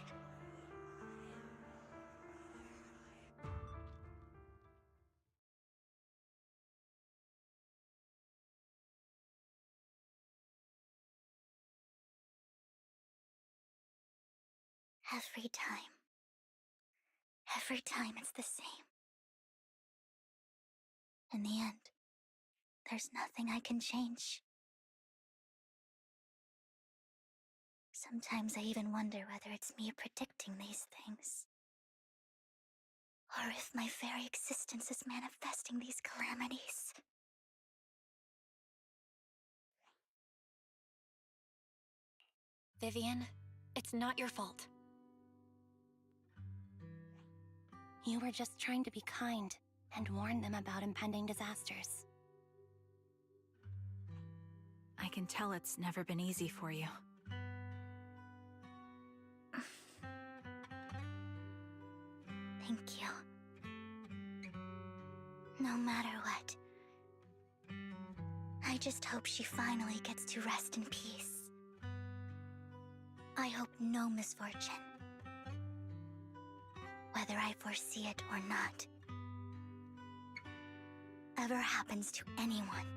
Every time it's the same. In the end, there's nothing I can change. Sometimes I even wonder whether it's me predicting these things, or if my very existence is manifesting these calamities. Vivian, it's not your fault. You were just trying to be kind and warn them about impending disasters. I can tell it's never been easy for you. Thank you. No matter what, I just hope she finally gets to rest in peace. I hope no misfortune, whether I foresee it or not, ever happens to anyone.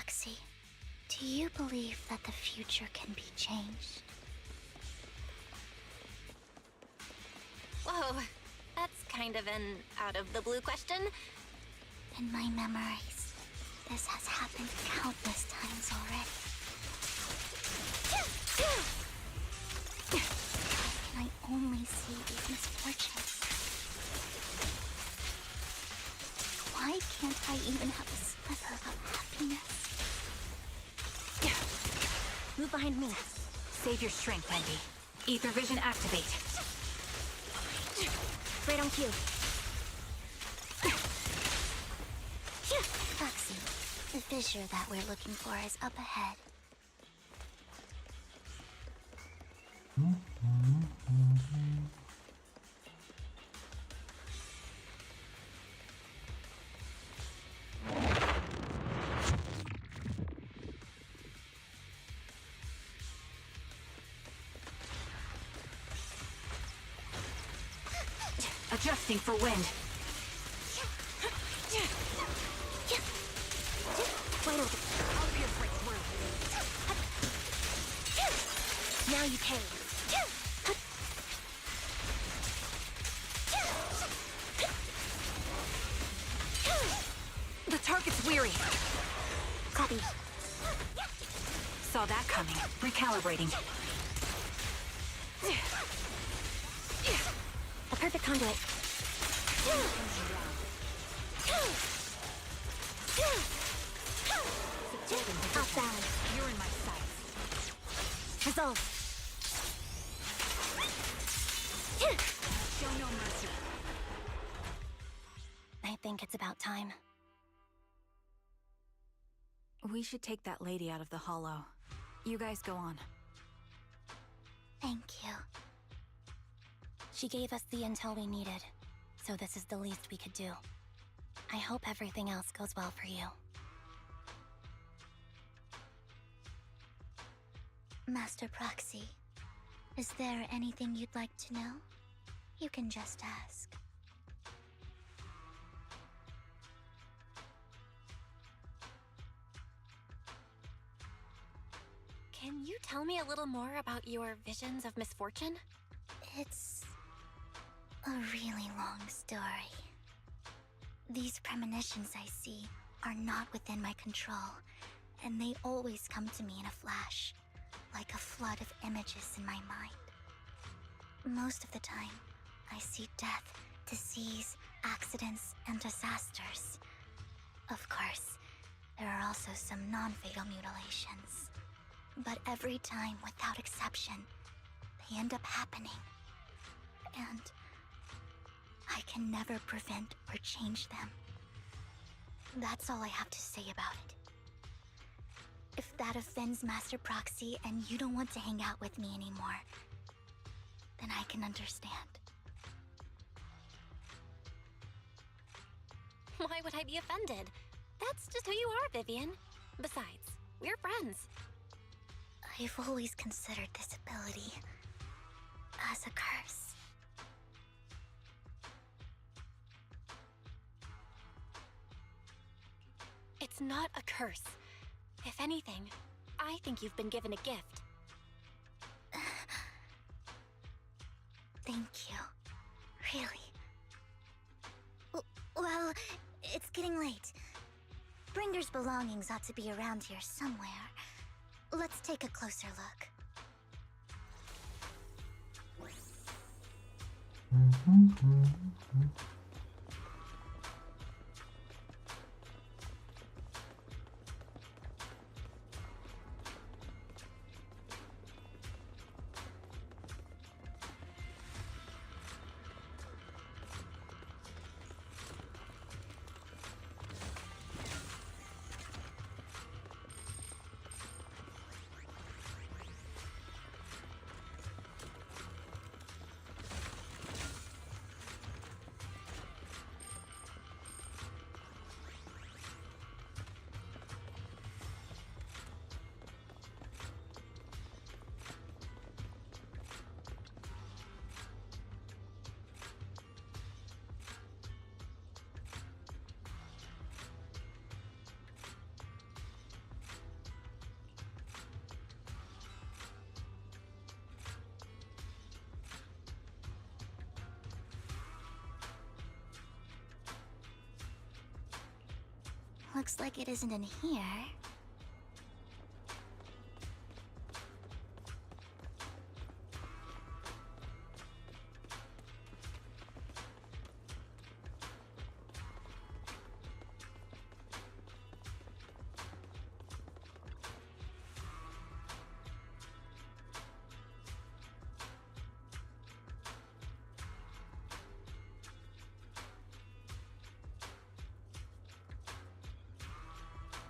Proxy, do you believe that the future can be changed? Whoa, that's kind of an out-of-the-blue question. In my memories, this has happened countless times already. Why can I only see these misfortunes? Why can't I even have a sliver of happiness? Move behind me. Save your strength, Envy. Ether vision activate. Right on cue. Proxy, the fissure that we're looking for is up ahead. Adjusting for wind. Wide open. I'll pierce right through. Now you pay. The target's weary. Copy. Saw that coming. Recalibrating. A perfect conduit. Off balance. You're in my sights. Resolve. Show no mercy. I think it's about time. We should take that lady out of the hollow. You guys go on. Thank you. She gave us the intel we needed, so this is the least we could do. I hope everything else goes well for you. Master Proxy, is there anything you'd like to know? You can just ask. Can you tell me a little more about your visions of misfortune? It's a really long story. These premonitions I see are not within my control, and they always come to me in a flash, like a flood of images in my mind. Most of the time, I see death, disease, accidents, and disasters. Of course, there are also some non-fatal mutilations. But every time, without exception, they end up happening. And I can never prevent or change them. That's all I have to say about it. If that offends Master Proxy and you don't want to hang out with me anymore, then I can understand. Why would I be offended? That's just who you are, Vivian. Besides, we're friends. I've always considered this ability as a curse. It's not a curse. If anything, I think you've been given a gift. Thank you. Really. Well, it's getting late. Bringer's belongings ought to be around here somewhere. Let's take a closer look. Looks like it isn't in here.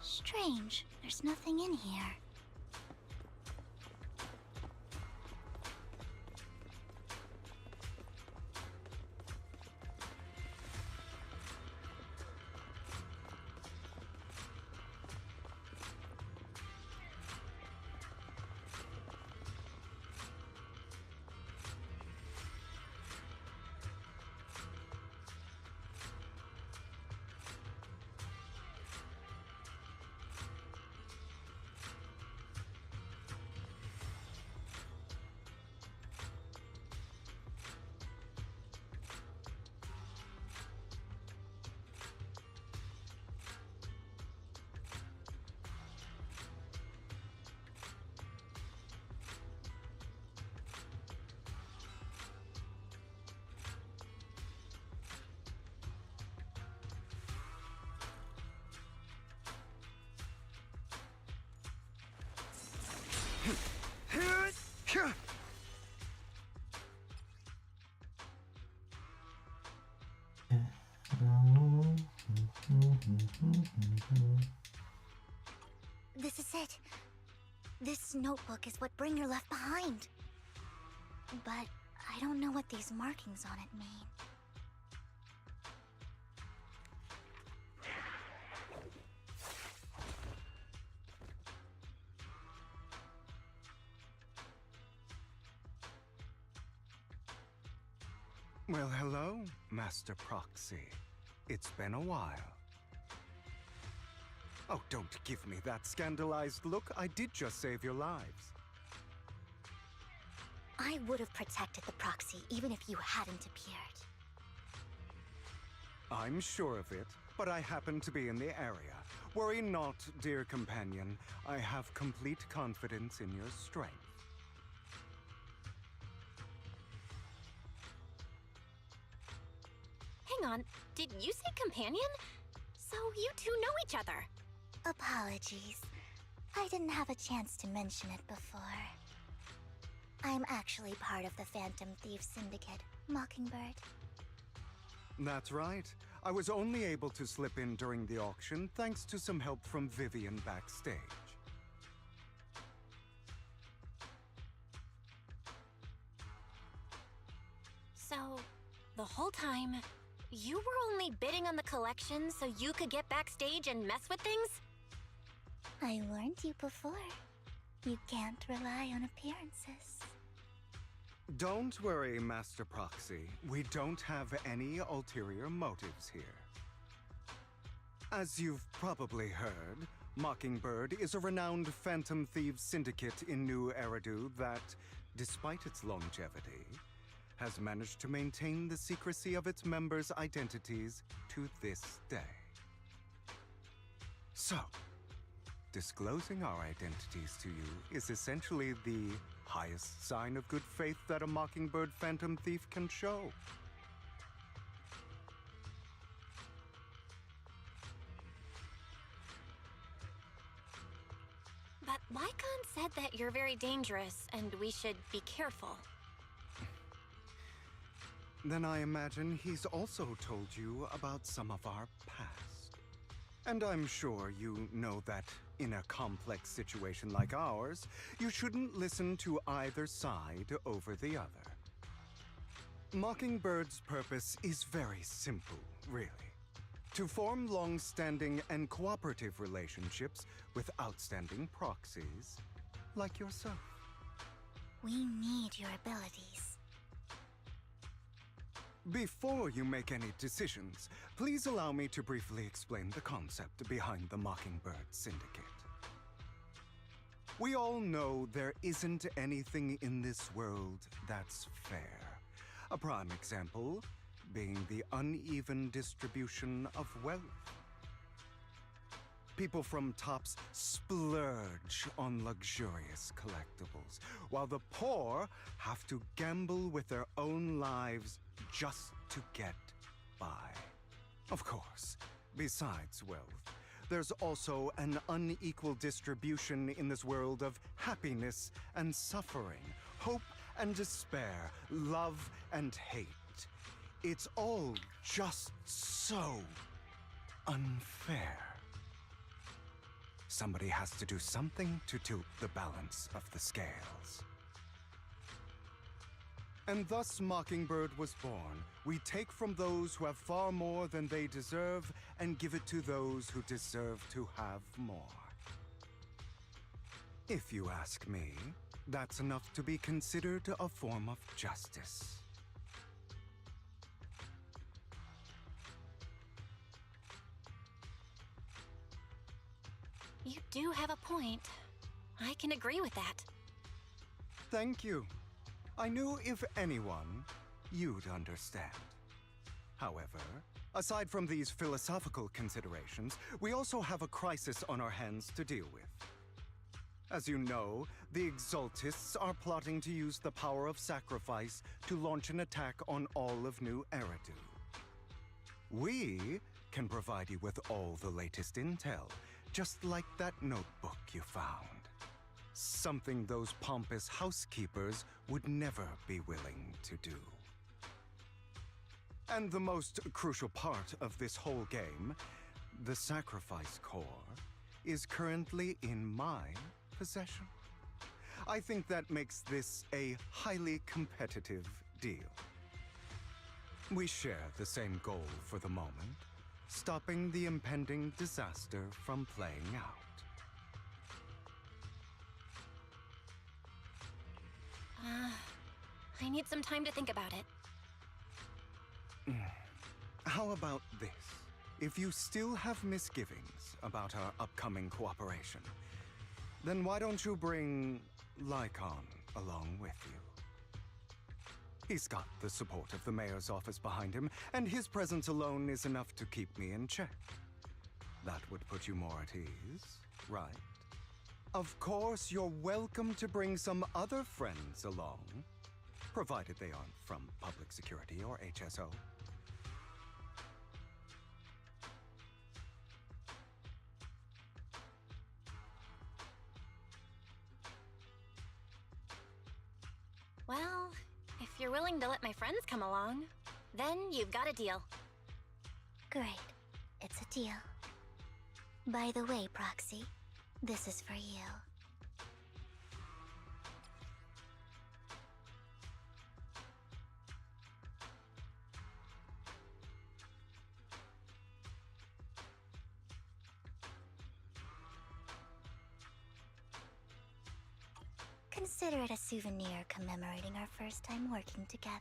Strange. There's nothing in here. This is it. This notebook is what Bringer left behind. But I don't know what these markings on it mean. Well, hello, Master Proxy. It's been a while. Oh, don't give me that scandalized look. I did just save your lives. I would have protected the proxy even if you hadn't appeared. I'm sure of it, but I happen to be in the area. Worry not, dear companion. I have complete confidence in your strength. Hang on, did you say companion? So you two know each other? Apologies. I didn't have a chance to mention it before. I'm actually part of the Phantom Thief Syndicate, Mockingbird. That's right. I was only able to slip in during the auction thanks to some help from Vivian backstage. So, the whole time, you were only bidding on the collection so you could get backstage and mess with things? I warned you before. You can't rely on appearances. Don't worry, Master Proxy. We don't have any ulterior motives here. As you've probably heard, Mockingbird is a renowned Phantom Thieves syndicate in New Eridu that, despite its longevity, has managed to maintain the secrecy of its members' identities to this day. So, disclosing our identities to you is essentially the highest sign of good faith that a Mockingbird Phantom Thief can show. But Lycon said that you're very dangerous and we should be careful. Then I imagine he's also told you about some of our past. And I'm sure you know that in a complex situation like ours, you shouldn't listen to either side over the other. Mockingbird's purpose is very simple, really. To form long-standing and cooperative relationships with outstanding proxies like yourself. We need your abilities. Before you make any decisions, please allow me to briefly explain the concept behind the Mockingbird Syndicate. We all know there isn't anything in this world that's fair. A prime example being the uneven distribution of wealth. People from Tops splurge on luxurious collectibles, while the poor have to gamble with their own lives just to get by. Of course, besides wealth, there's also an unequal distribution in this world of happiness and suffering, hope and despair, love and hate. It's all just so unfair. Somebody has to do something to tilt the balance of the scales. And thus Mockingbird was born. We take from those who have far more than they deserve and give it to those who deserve to have more. If you ask me, that's enough to be considered a form of justice. You do have a point. I can agree with that. Thank you. I knew if anyone, you'd understand. However, aside from these philosophical considerations, we also have a crisis on our hands to deal with. As you know, the Exaltists are plotting to use the power of sacrifice to launch an attack on all of New Eridu. We can provide you with all the latest intel, just like that notebook you found. Something those pompous housekeepers would never be willing to do. And the most crucial part of this whole game, the sacrifice core, is currently in my possession. I think that makes this a highly competitive deal. We share the same goal for the moment, stopping the impending disaster from playing out. I need some time to think about it. How about this? If you still have misgivings about our upcoming cooperation, then why don't you bring Lycon along with you? He's got the support of the mayor's office behind him, and his presence alone is enough to keep me in check. That would put you more at ease, right? Of course, you're welcome to bring some other friends along, provided they aren't from Public Security or HSO. Well, if you're willing to let my friends come along, then you've got a deal. Great. It's a deal. By the way, Proxy, this is for you. Consider it a souvenir commemorating our first time working together.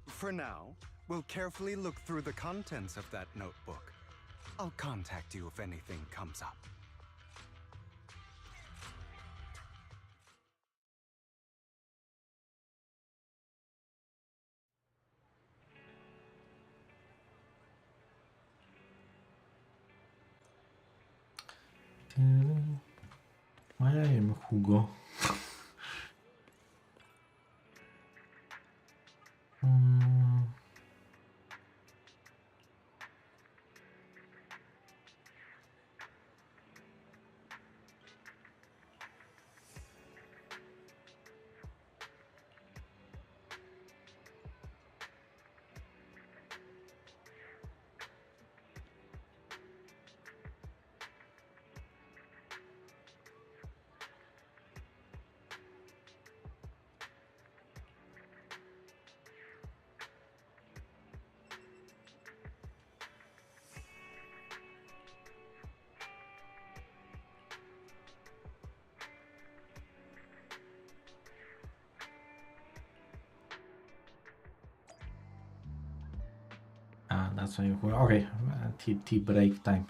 For now, we'll carefully look through the contents of that notebook. I'll contact you if anything comes up. I am Hugo. That's when you okay. Tea break time.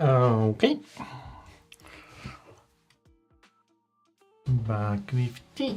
Okay. Back with tea.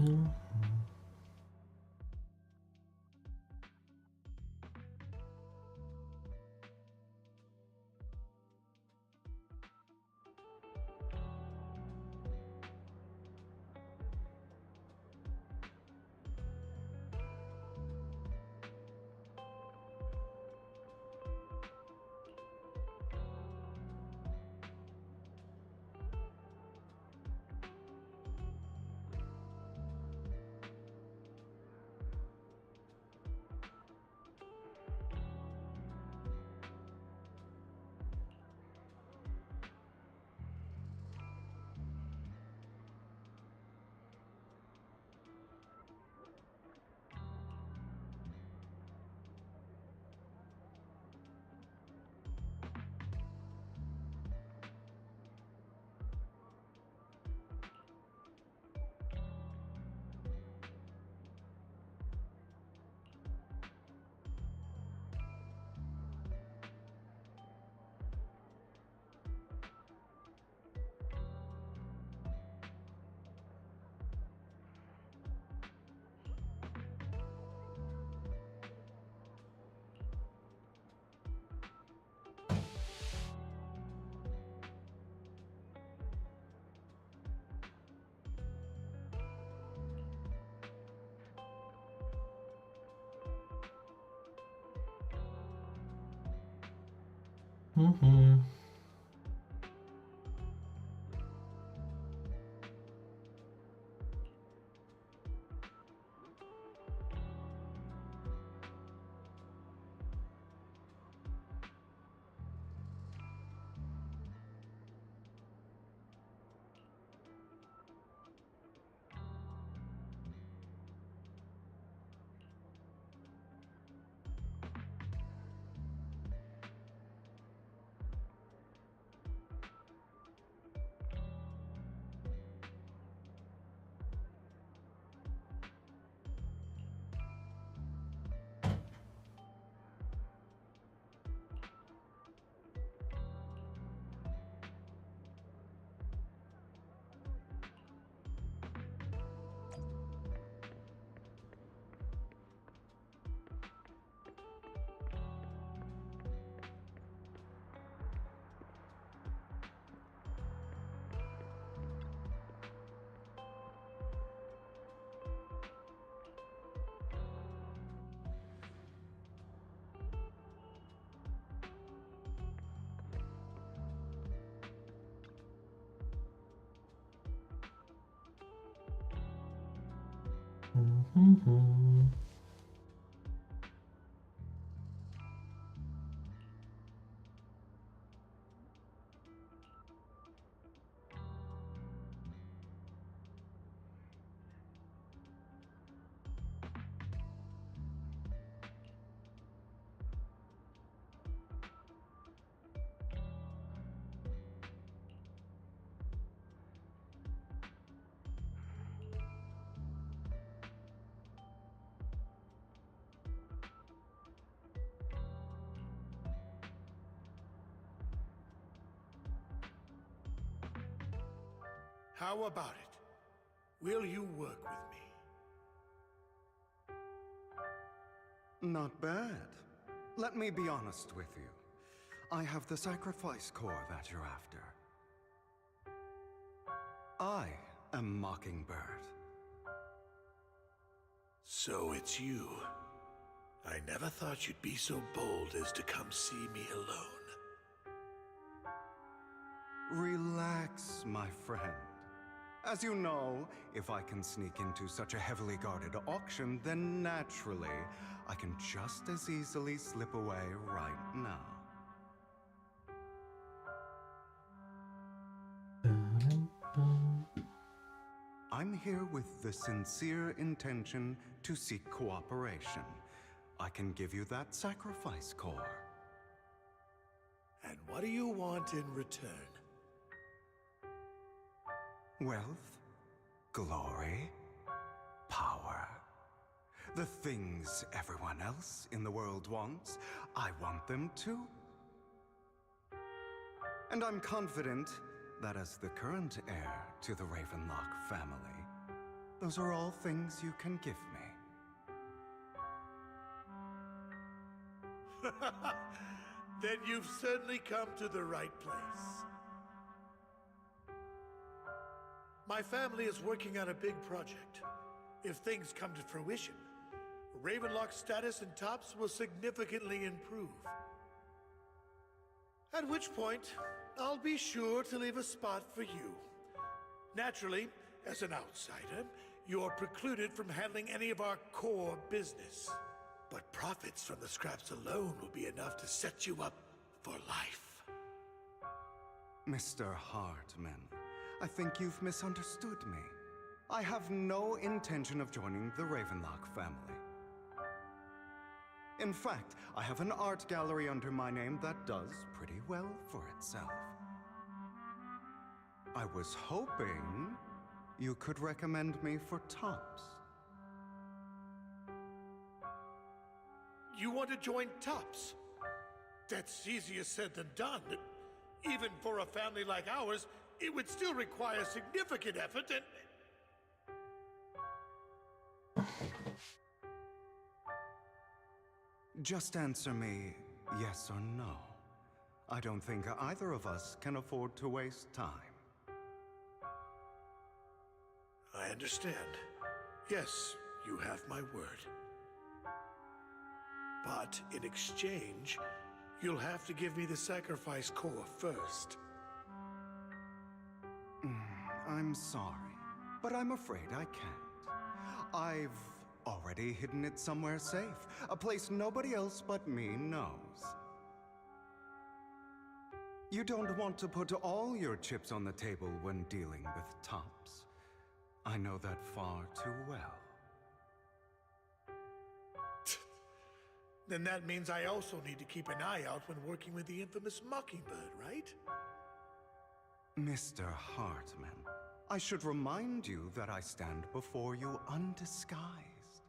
Mm-hmm. Mm-hmm. How about it? Will you work with me? Not bad. Let me be honest with you. I have the sacrifice core that you're after. I am Mockingbird. So it's you. I never thought you'd be so bold as to come see me alone. Relax, my friend. As you know, if I can sneak into such a heavily guarded auction, then naturally, I can just as easily slip away right now. I'm here with the sincere intention to seek cooperation. I can give you that sacrifice core. And what do you want in return? Wealth, glory, power. The things everyone else in the world wants, I want them too. And I'm confident that as the current heir to the Ravenlock family, Those are all things you can give me. Then you've certainly come to the right place. My family is working on a big project. If things come to fruition, Ravenlock's status in Tops will significantly improve. At which point, I'll be sure to leave a spot for you. Naturally, as an outsider, you're precluded from handling any of our core business. But profits from the scraps alone will be enough to set you up for life. Mr. Hartman, I think you've misunderstood me. I have no intention of joining the Ravenlock family. In fact, I have an art gallery under my name that does pretty well for itself. I was hoping you could recommend me for Tops. You want to join Tops? That's easier said than done. Even for a family like ours, it would still require significant effort and... Just answer me yes or no. I don't think either of us can afford to waste time. I understand. Yes, you have my word. But in exchange, you'll have to give me the sacrifice core first. I'm sorry, but I'm afraid I can't. I've already hidden it somewhere safe, a place nobody else but me knows. You don't want to put all your chips on the table when dealing with Tops. I know that far too well. Then that means I also need to keep an eye out when working with the infamous Mockingbird, right? Mr. Hartman, I should remind you that I stand before you undisguised.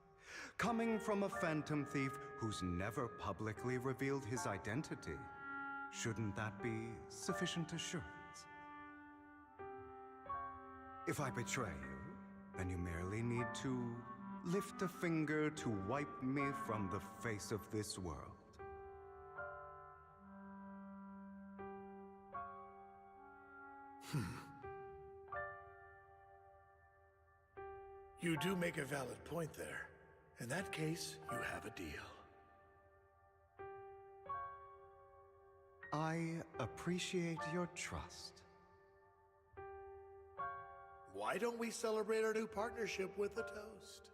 Coming from a phantom thief who's never publicly revealed his identity, shouldn't that be sufficient assurance? If I betray you, then you merely need to lift a finger to wipe me from the face of this world. You do make a valid point there. In that case, you have a deal. I appreciate your trust. Why don't we celebrate our new partnership with a toast?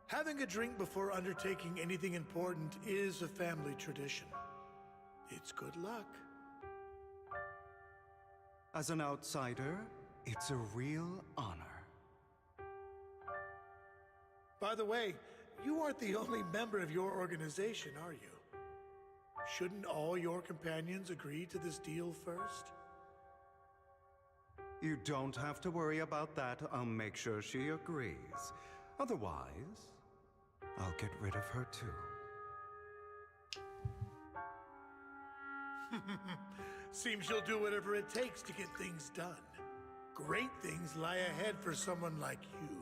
Having a drink before undertaking anything important is a family tradition. It's good luck. As an outsider, it's a real honor. By the way, you aren't the only member of your organization, are you? Shouldn't all your companions agree to this deal first? You don't have to worry about that. I'll make sure she agrees. Otherwise, I'll get rid of her too. Seems you'll do whatever it takes to get things done. Great things lie ahead for someone like you.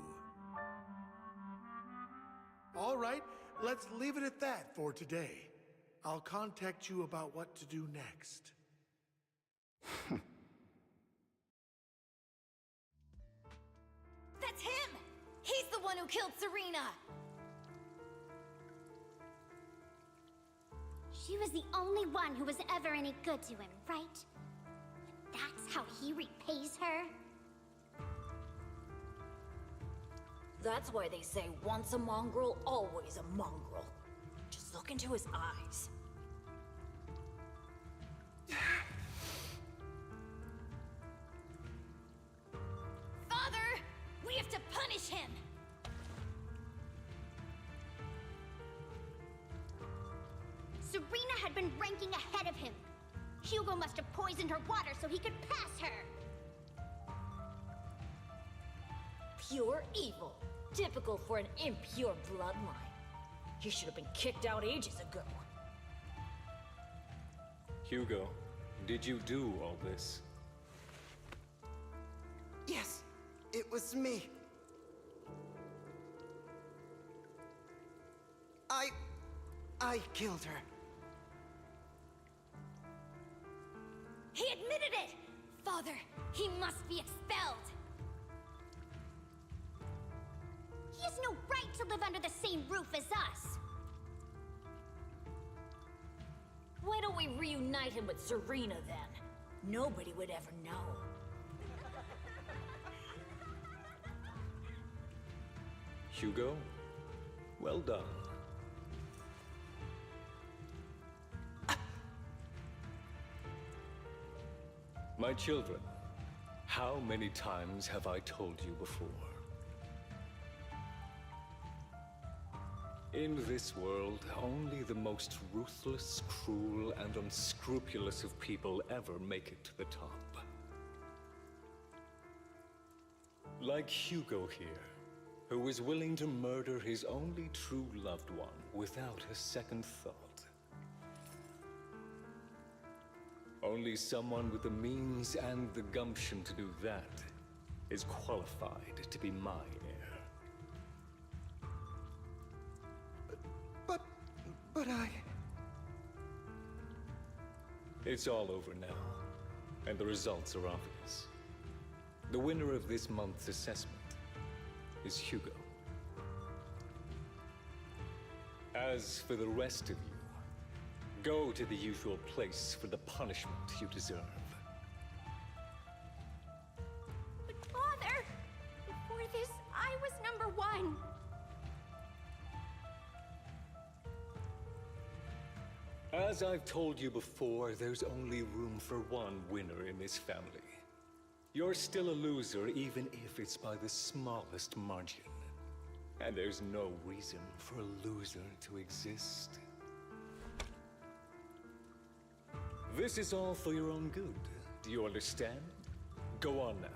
All right, let's leave it at that for today. I'll contact you about what to do next. That's him! He's the one who killed Serena! She was the only one who was ever any good to him, right? That's how he repays her? That's why they say once a mongrel, always a mongrel. Just look into his eyes. Father! We have to punish him! Serena had been ranking ahead of him. Hugo must have poisoned her water so he could pass her. Pure evil. Typical for an impure bloodline. He should have been kicked out ages ago. Hugo, did you do all this? Yes, it was me. I killed her. He admitted it! Father, he must be expelled! He has no right to live under the same roof as us! Why don't we reunite him with Serena then? Nobody would ever know. Hugo, well done. My children, how many times have I told you before? In this world, only the most ruthless, cruel, and unscrupulous of people ever make it to the top. Like Hugo here, who was willing to murder his only true loved one without a second thought. Only someone with the means and the gumption to do that is qualified to be my heir. But I... It's all over now, and the results are obvious. The winner of this month's assessment is Hugo. As for the rest of you, go to the usual place for the punishment you deserve. But Father! Before this, I was number one! As I've told you before, there's only room for one winner in this family. You're still a loser, even if it's by the smallest margin. And there's no reason for a loser to exist. This is all for your own good. Do you understand? Go on now.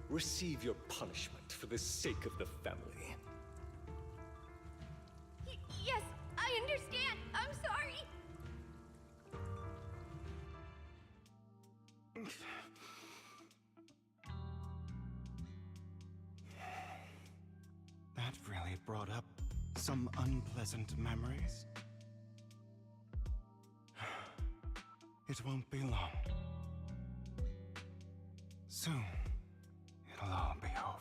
Receive your punishment for the sake of the family. Yes, I understand. I'm sorry. That really brought up some unpleasant memories. It won't be long. Soon, it'll all be over.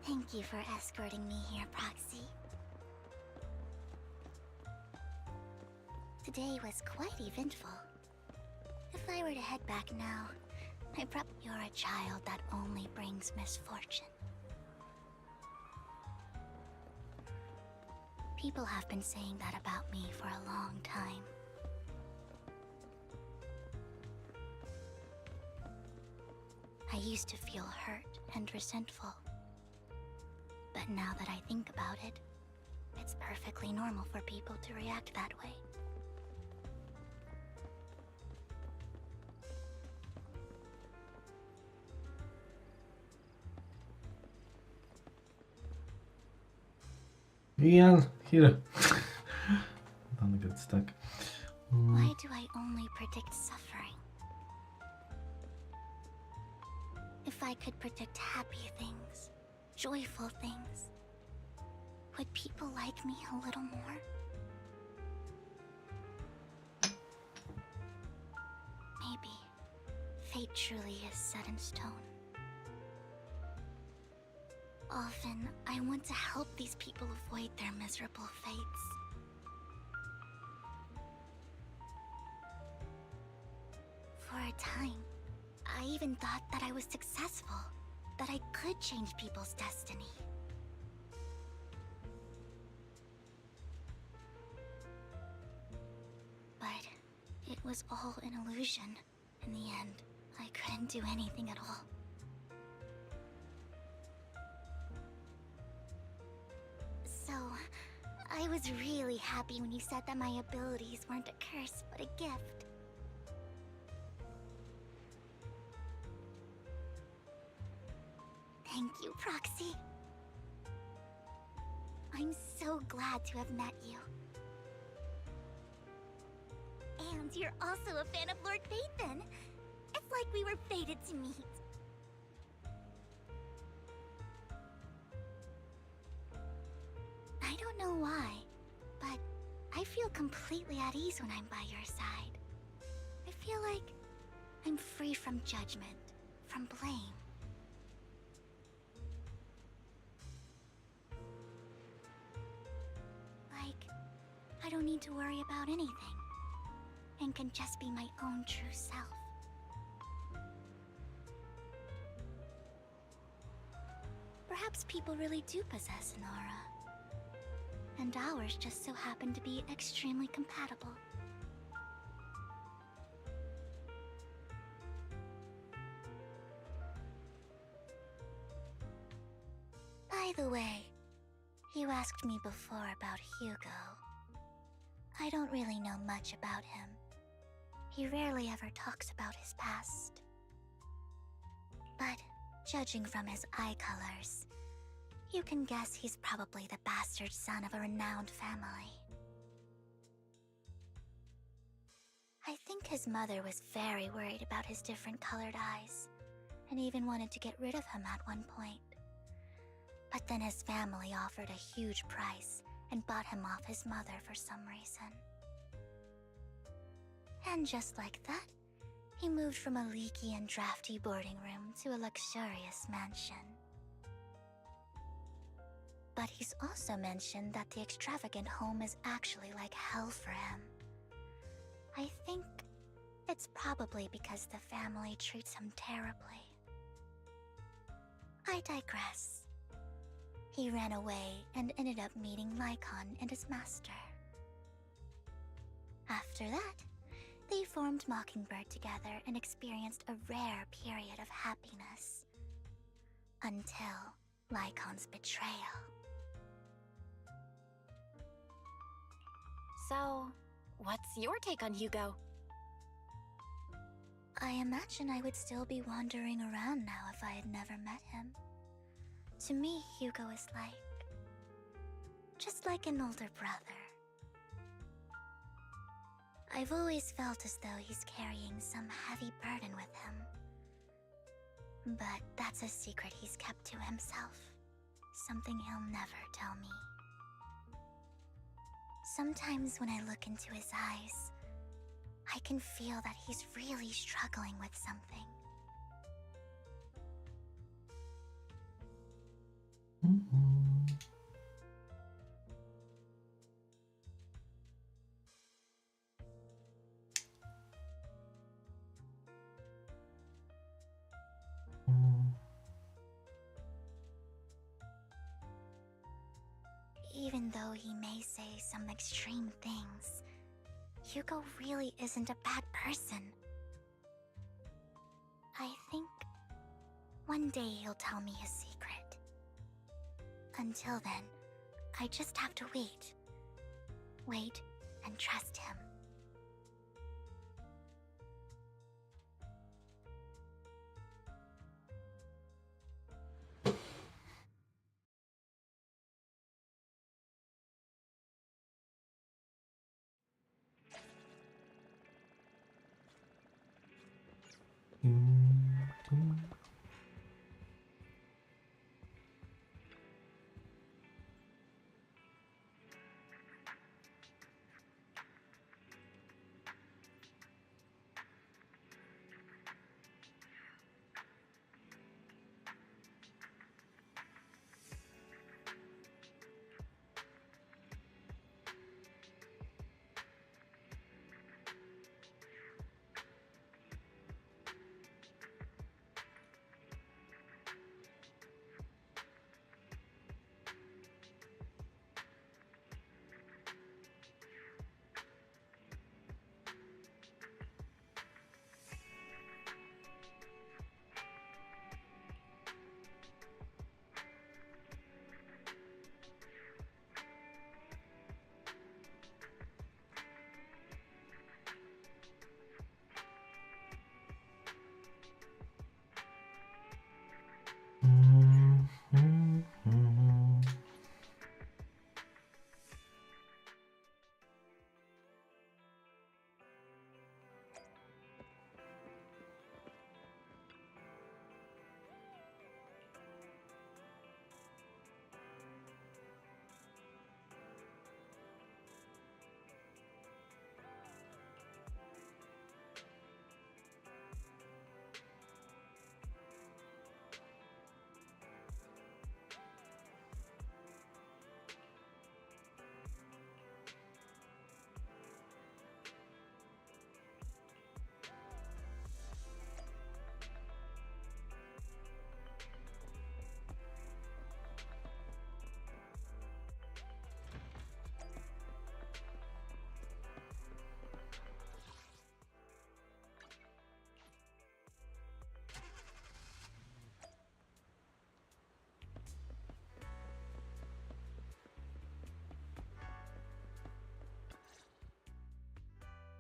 Thank you for escorting me here, Proxy. Today was quite eventful. If I were to head back now, you're a child that only brings misfortune. People have been saying that about me for a long time. I used to feel hurt and resentful. But now that I think about it, it's perfectly normal for people to react that way. Ian, here. Don't get stuck. Why do I only predict suffering? If I could predict happy things, joyful things, would people like me a little more? Maybe fate truly is set in stone. Often, I want to help these people avoid their miserable fates. For a time, I even thought that I was successful, that I could change people's destiny. But it was all an illusion. In the end, I couldn't do anything at all. So, I was really happy when you said that my abilities weren't a curse, but a gift. Thank you, Proxy. I'm so glad to have met you. And you're also a fan of Lord Phaethon. It's like we were fated to meet. I don't know why, but I feel completely at ease when I'm by your side. I feel like I'm free from judgment, from blame. Like, I don't need to worry about anything, and can just be my own true self. Perhaps people really do possess an aura, and ours just so happen to be extremely compatible. By the way, you asked me before about Hugo. I don't really know much about him. He rarely ever talks about his past. But judging from his eye colors, you can guess he's probably the bastard son of a renowned family. I think his mother was very worried about his different colored eyes, and even wanted to get rid of him at one point. But then his family offered a huge price and bought him off his mother for some reason. And just like that, he moved from a leaky and drafty boarding room to a luxurious mansion. But he's also mentioned that the extravagant home is actually like hell for him. I think it's probably because the family treats him terribly. I digress. He ran away and ended up meeting Lycon and his master. After that, they formed Mockingbird together and experienced a rare period of happiness. Until Lycon's betrayal. So, what's your take on Hugo? I imagine I would still be wandering around now if I had never met him. To me, Hugo is just like an older brother. I've always felt as though he's carrying some heavy burden with him. But that's a secret he's kept to himself. Something he'll never tell me. Sometimes when I look into his eyes, I can feel that he's really struggling with something. Even though he may say some extreme things, Hugo really isn't a bad person. I think one day he'll tell me his secret. Until then, I just have to wait. Wait and trust him.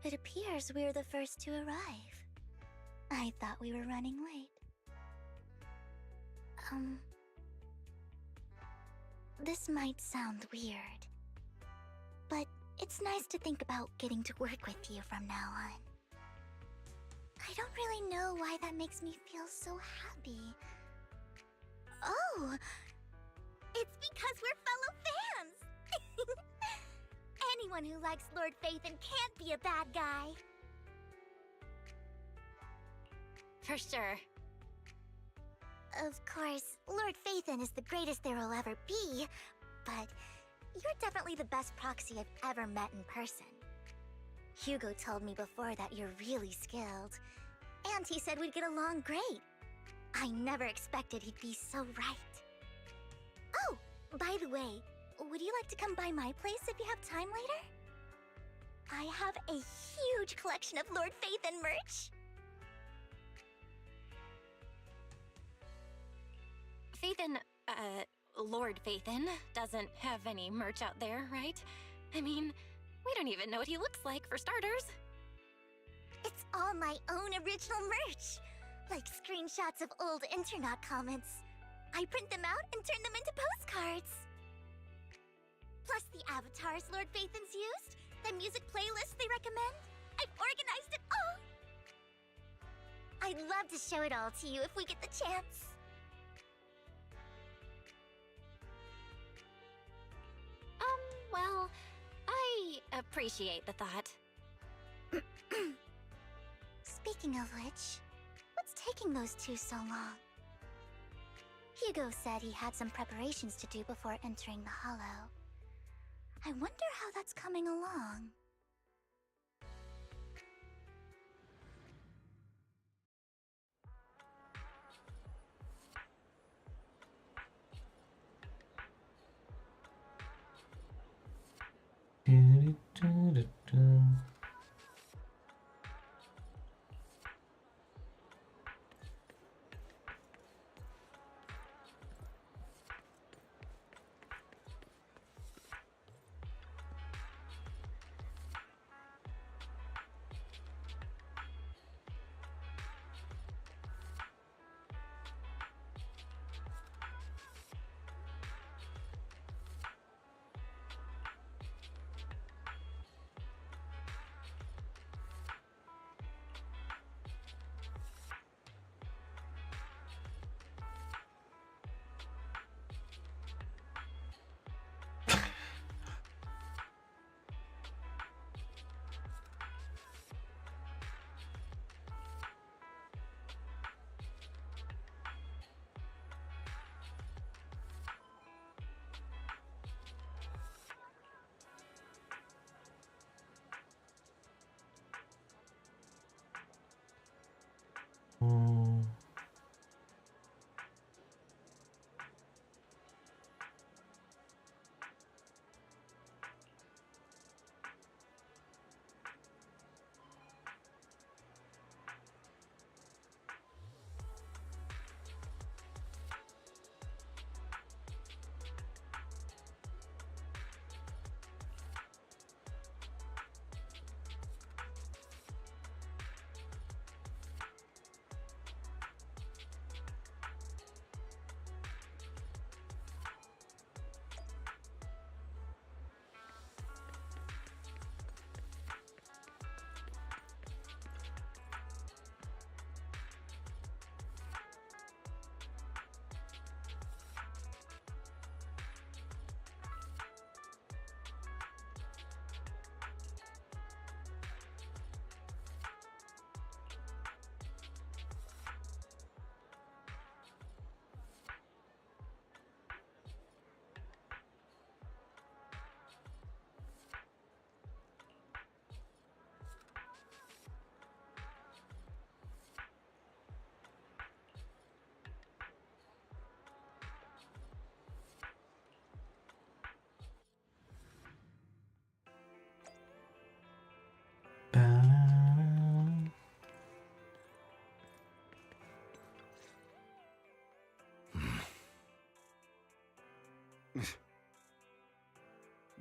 It appears we're the first to arrive. I thought we were running late. This might sound weird, but it's nice to think about getting to work with you from now on. I don't really know why that makes me feel so happy. Oh! It's because we're fellow fans! Anyone who likes Lord Phaethon can't be a bad guy. For sure. Of course, Lord Phaethon is the greatest there will ever be, but you're definitely the best proxy I've ever met in person. Hugo told me before that you're really skilled, and he said we'd get along great. I never expected he'd be so right. Oh, by the way, would you like to come by my place if you have time later? I have a huge collection of Lord Phaethon merch. Phaethon, Lord Phaethon doesn't have any merch out there, right? I mean, we don't even know what he looks like, for starters. It's all my own original merch, like screenshots of old Internet comments. I print them out and turn them into postcards. Plus the avatars Lord Phaethon's used, the music playlists they recommend. I've organized it all. I'd love to show it all to you if we get the chance. Well, I appreciate the thought. Speaking of which, what's taking those two so long? Hugo said he had some preparations to do before entering the Hollow. I wonder how that's coming along.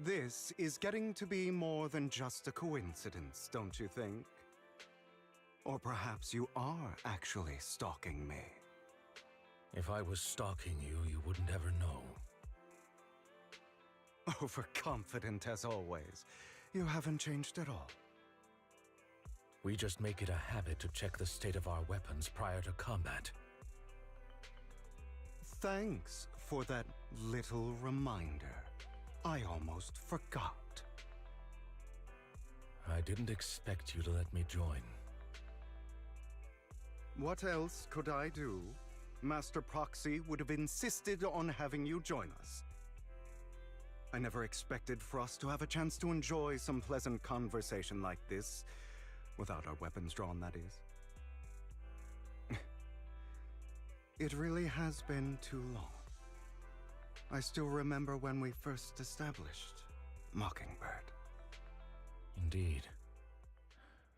This is getting to be more than just a coincidence, don't you think? Or perhaps you are actually stalking me. If I was stalking you, you wouldn't ever know. Overconfident as always. You haven't changed at all. We just make it a habit to check the state of our weapons prior to combat. Thanks for that little reminder. I almost forgot. I didn't expect you to let me join. What else could I do? Master Proxy would have insisted on having you join us. I never expected for us to have a chance to enjoy some pleasant conversation like this, without our weapons drawn, that is. It really has been too long. I still remember when we first established Mockingbird. Indeed.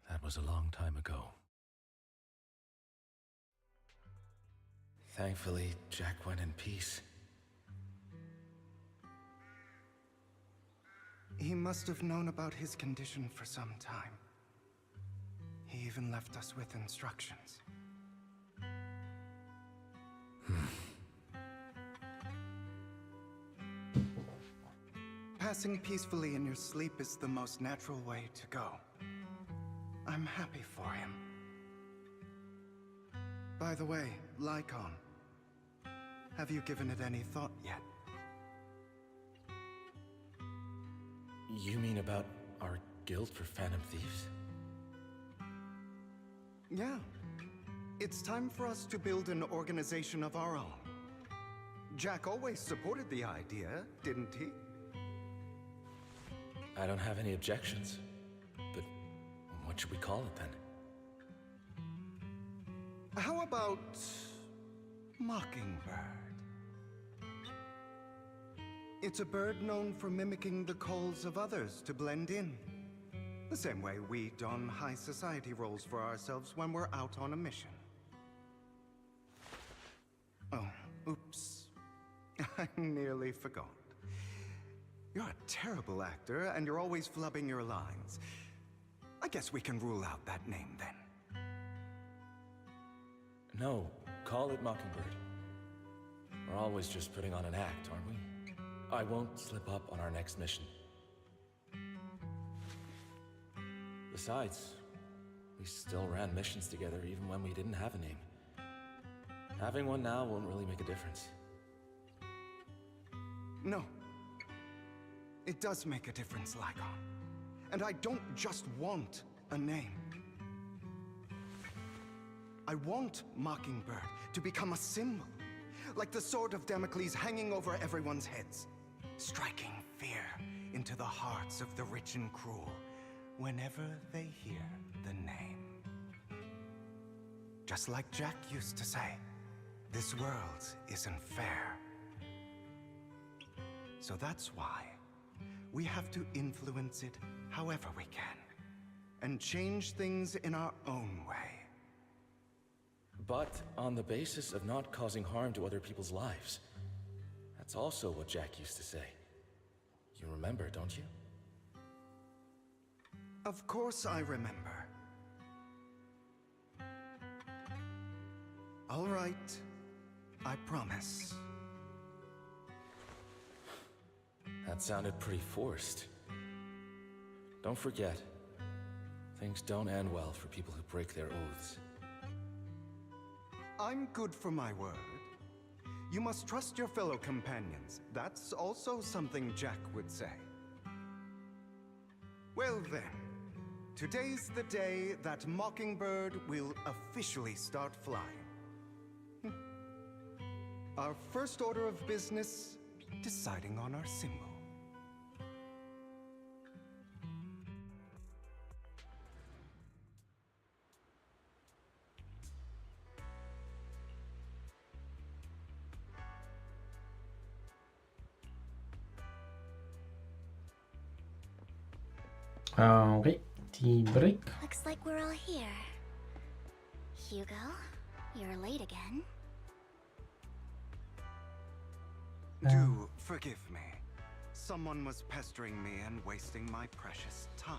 That was a long time ago. Thankfully, Jack went in peace. He must have known about his condition for some time. He even left us with instructions. Passing peacefully in your sleep is the most natural way to go. I'm happy for him. By the way, Lycon, have you given it any thought yet? You mean about our guild for Phantom Thieves? Yeah. It's time for us to build an organization of our own. Jack always supported the idea, didn't he? I don't have any objections. But what should we call it then? How about Mockingbird? It's a bird known for mimicking the calls of others to blend in. The same way we don high society roles for ourselves when we're out on a mission. Oh, oops. I nearly forgot. You're a terrible actor, and you're always flubbing your lines. I guess we can rule out that name then. No, call it Mockingbird. We're always just putting on an act, aren't we? I won't slip up on our next mission. Besides, we still ran missions together even when we didn't have a name. Having one now won't really make a difference. No. It does make a difference, Lycon. And I don't just want a name. I want Mockingbird to become a symbol, like the sword of Damocles hanging over everyone's heads, striking fear into the hearts of the rich and cruel whenever they hear the name. Just like Jack used to say, this world isn't fair. So that's why we have to influence it however we can, and change things in our own way. But on the basis of not causing harm to other people's lives. That's also what Jack used to say. You remember, don't you? Of course I remember. All right, I promise. That sounded pretty forced. Don't forget, things don't end well for people who break their oaths. I'm good for my word. You must trust your fellow companions. That's also something Jack would say. Well then, today's the day that Mockingbird will officially start flying. Our first order of business, deciding on our symbol. Okay, tea break. Looks like we're all here. Hugo, you're late again. Do forgive me. Someone was pestering me and wasting my precious time.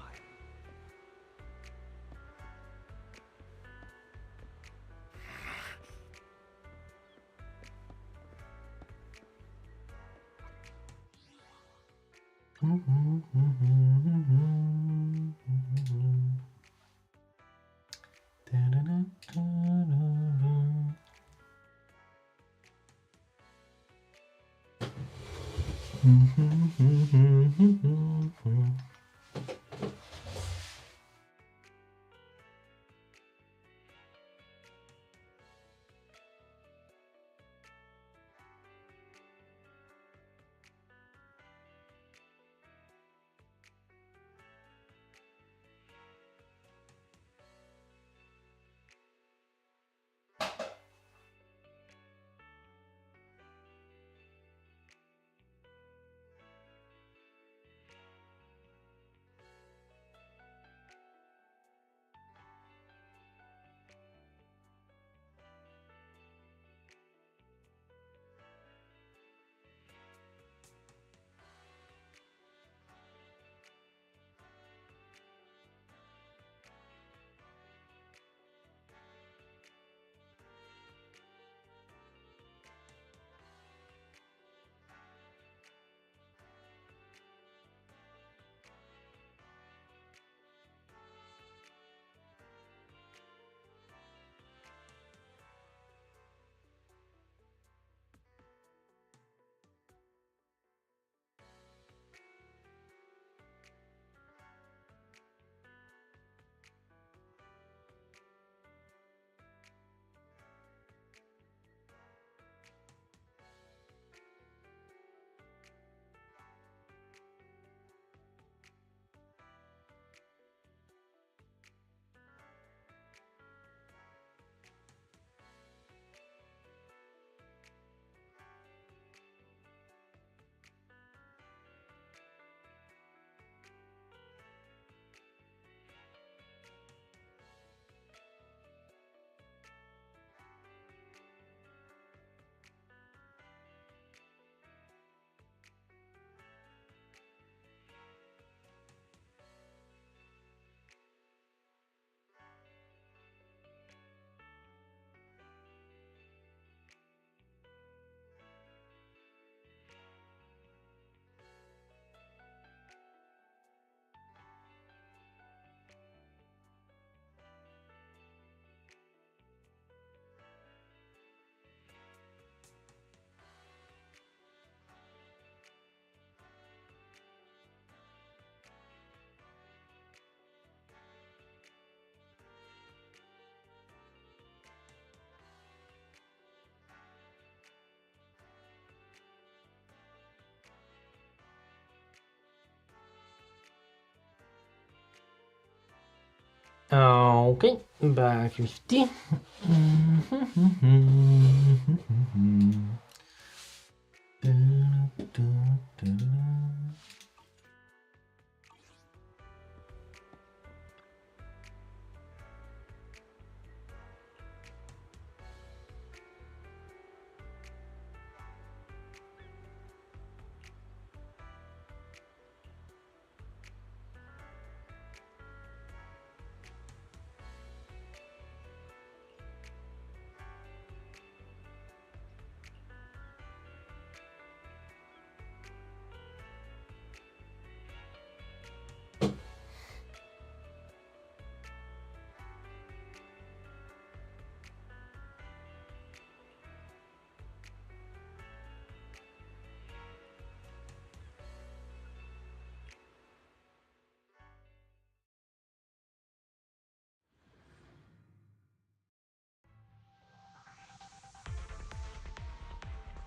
Okay, back 50.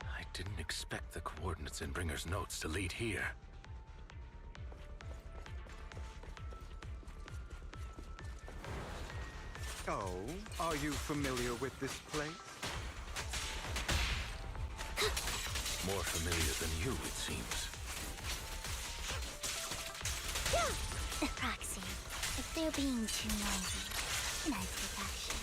I didn't expect the coordinates in Bringer's notes to lead here. Oh, are you familiar with this place? More familiar than you, it seems. Roxy, if they're being too noisy, nice reduction.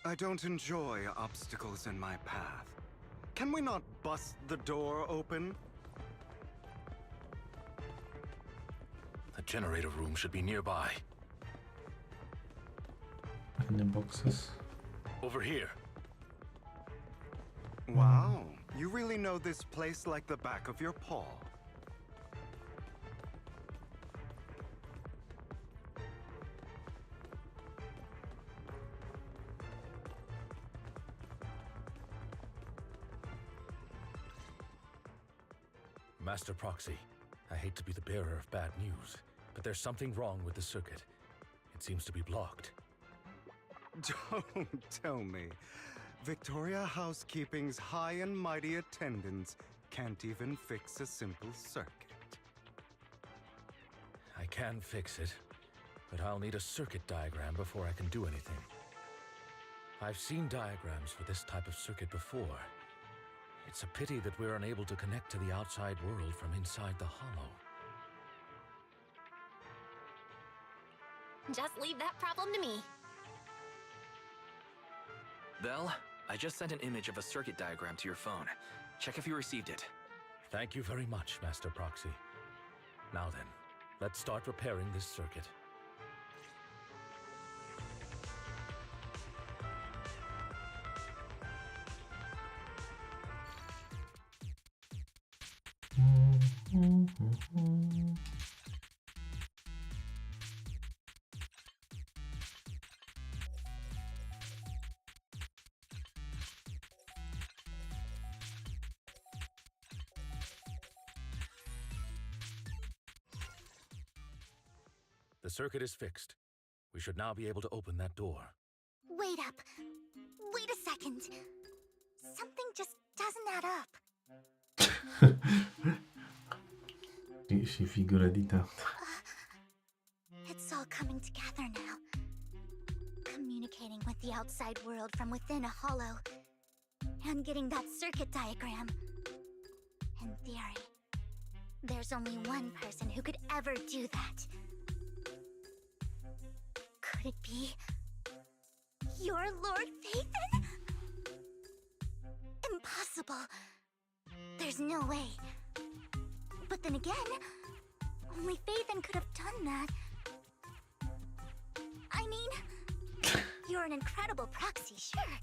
I don't enjoy obstacles in my path. Can we not bust the door open? The generator room should be nearby. In the boxes. Over here. Wow, you really know this place like the back of your paw. Master Proxy, I hate to be the bearer of bad news, but there's something wrong with the circuit. It seems to be blocked. Don't tell me. Victoria Housekeeping's high and mighty attendants can't even fix a simple circuit. I can fix it, but I'll need a circuit diagram before I can do anything. I've seen diagrams for this type of circuit before. It's a pity that we're unable to connect to the outside world from inside the hollow. Just leave that problem to me. Vel, I just sent an image of a circuit diagram to your phone. Check if you received it. Thank you very much, Master Proxy. Now then, let's start repairing this circuit. The circuit is fixed. We should now be able to open that door. Wait up. Wait a second. Something just doesn't add up. She figured it out. It's all coming together now. Communicating with the outside world from within a hollow. And getting that circuit diagram. In theory, there's only one person who could ever do that. Could it be your Lord Phaethon? Impossible. There's no way. But then again, only Phaethon could have done that. I mean, you're an incredible proxy, sure.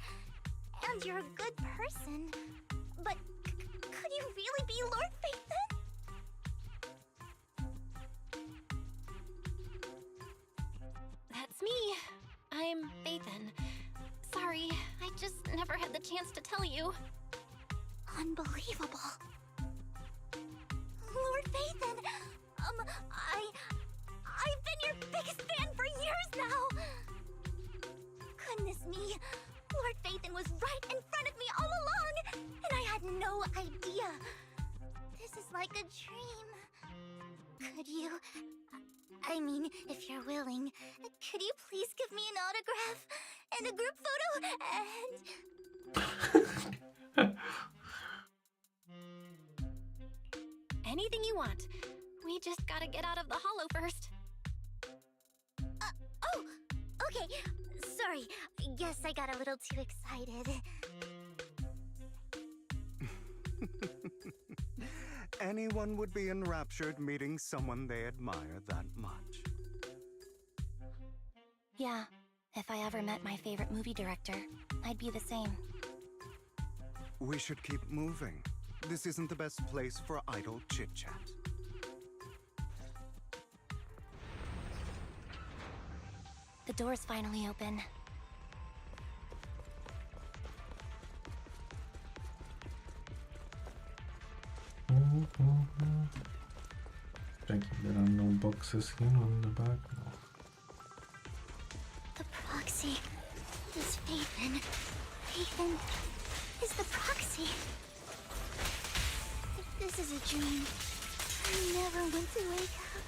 And you're a good person. But could you really be Lord Phaethon? That's me. I'm Phaethon. Sorry, I just never had the chance to tell you. Unbelievable. Lord Phaethon, I've been your biggest fan for years now. Goodness me, Lord Phaethon was right in front of me all along, and I had no idea. This is like a dream. Could you, I mean, if you're willing, could you please give me an autograph and a group photo and... Anything you want. We just gotta get out of the hollow first. Oh, okay. Sorry. Guess I got a little too excited. Anyone would be enraptured meeting someone they admire that much. Yeah, if I ever met my favorite movie director, I'd be the same. We should keep moving. This isn't the best place for idle chit-chat. The door's finally open. Checking there are no boxes here on the back. No. The proxy is Phaethon. Phaethon is the proxy. If this is a dream, I never want to wake up.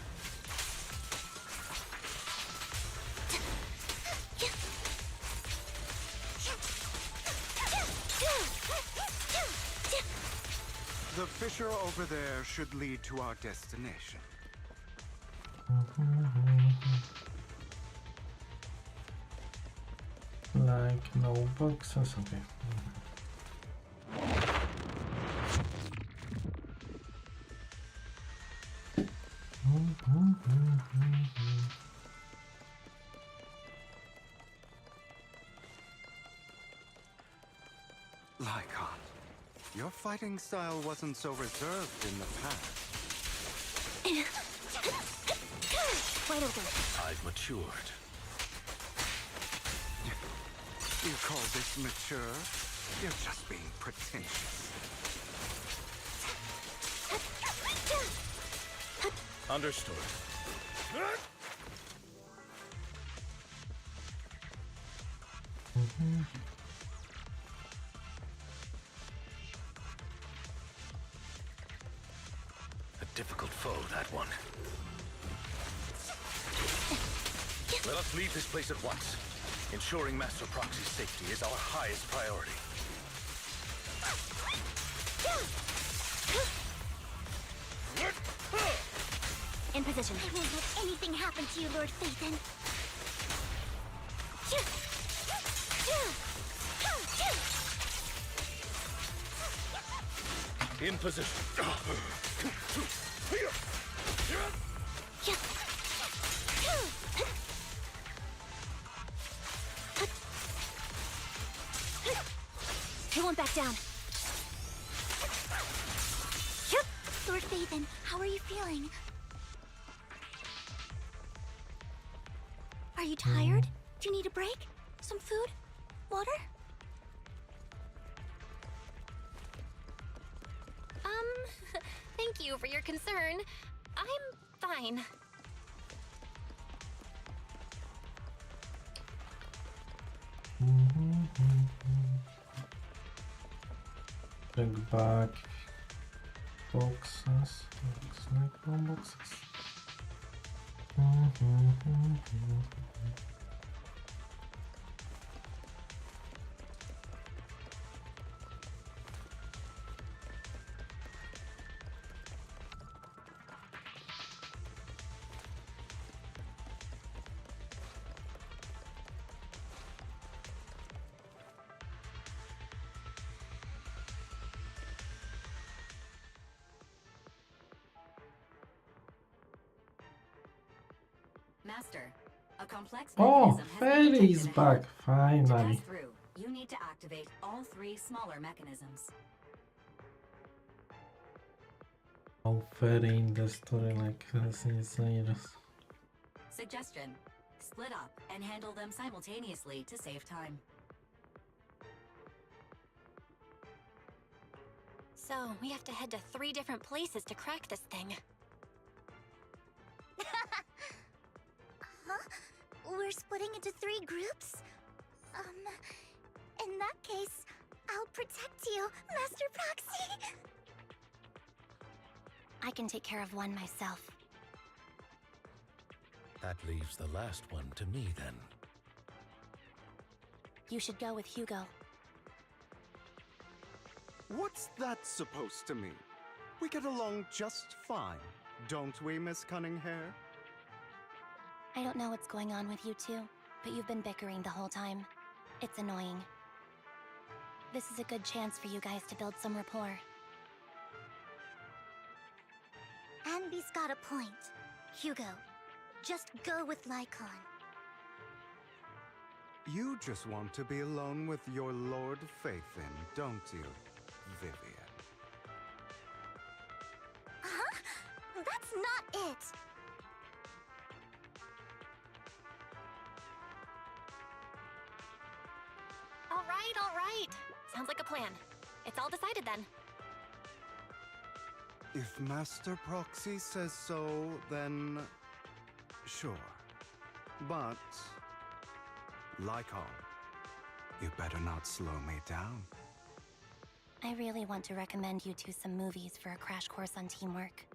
The fissure over there should lead to our destination. like no boxes. Okay. Lycon, your fighting style wasn't so reserved in the past. Wide open. I've matured. You call this mature? You're just being pretentious. Understood. A difficult foe, that one. Let us leave this place at once. Ensuring Master Proxy's safety is our highest priority. In position. I won't let anything happen to you, Lord Phaethon. In position. He won't back down. Lord Phaethon, how are you feeling? Are you tired? Do you need a break? Some food? Water? Thank you for your concern. I'm fine. Bring back boxes. Looks like more boxes. Master, a complex Oh, mechanism has been Fairy is detected back, ahead. To finally. pass through, you need to activate all 3 smaller mechanisms. Oh, Fairy in the story like since years. Suggestion: split up and handle them simultaneously to save time. So, we have to head to 3 different places to crack this thing. Huh? We're splitting into 3 groups? In that case, I'll protect you, Master Proxy! I can take care of one myself. That leaves the last one to me, then. You should go with Hugo. What's that supposed to mean? We get along just fine, don't we, Miss Cunninghair? I don't know what's going on with you two, but you've been bickering the whole time. It's annoying. This is a good chance for you guys to build some rapport. Anby's got a point. Hugo, just go with Lycon. You just want to be alone with your Lord Phaethon, don't you, Vivian? Huh? That's not it! All right. Sounds like a plan. It's all decided then. If Master Proxy says so, then sure. But, Lycon, you better not slow me down. I really want to recommend you two some movies for a crash course on teamwork.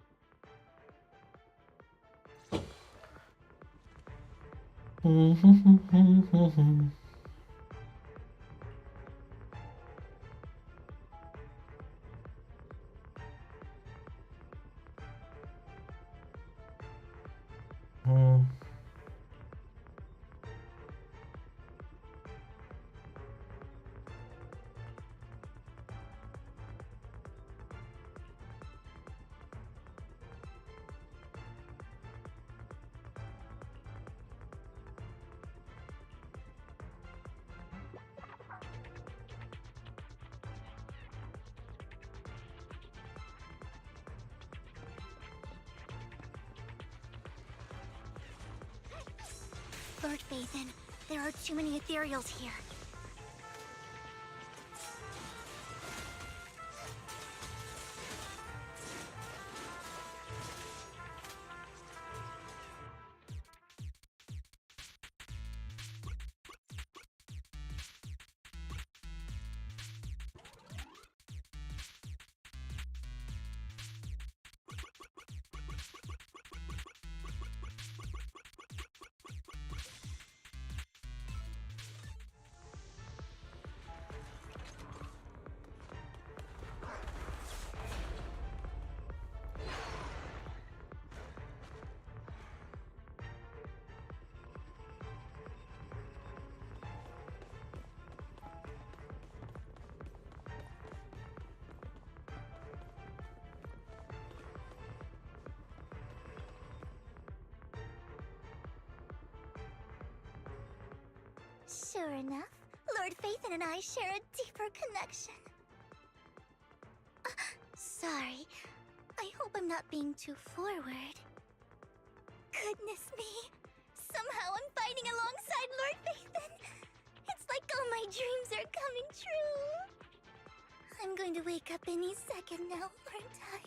Lord Phaethon, there are too many ethereals here. Sure enough, Lord Phaethon and I share a deeper connection. Sorry, I hope I'm not being too forward. Goodness me, somehow I'm fighting alongside Lord Phaethon. It's like all my dreams are coming true. I'm going to wake up any second now, aren't I?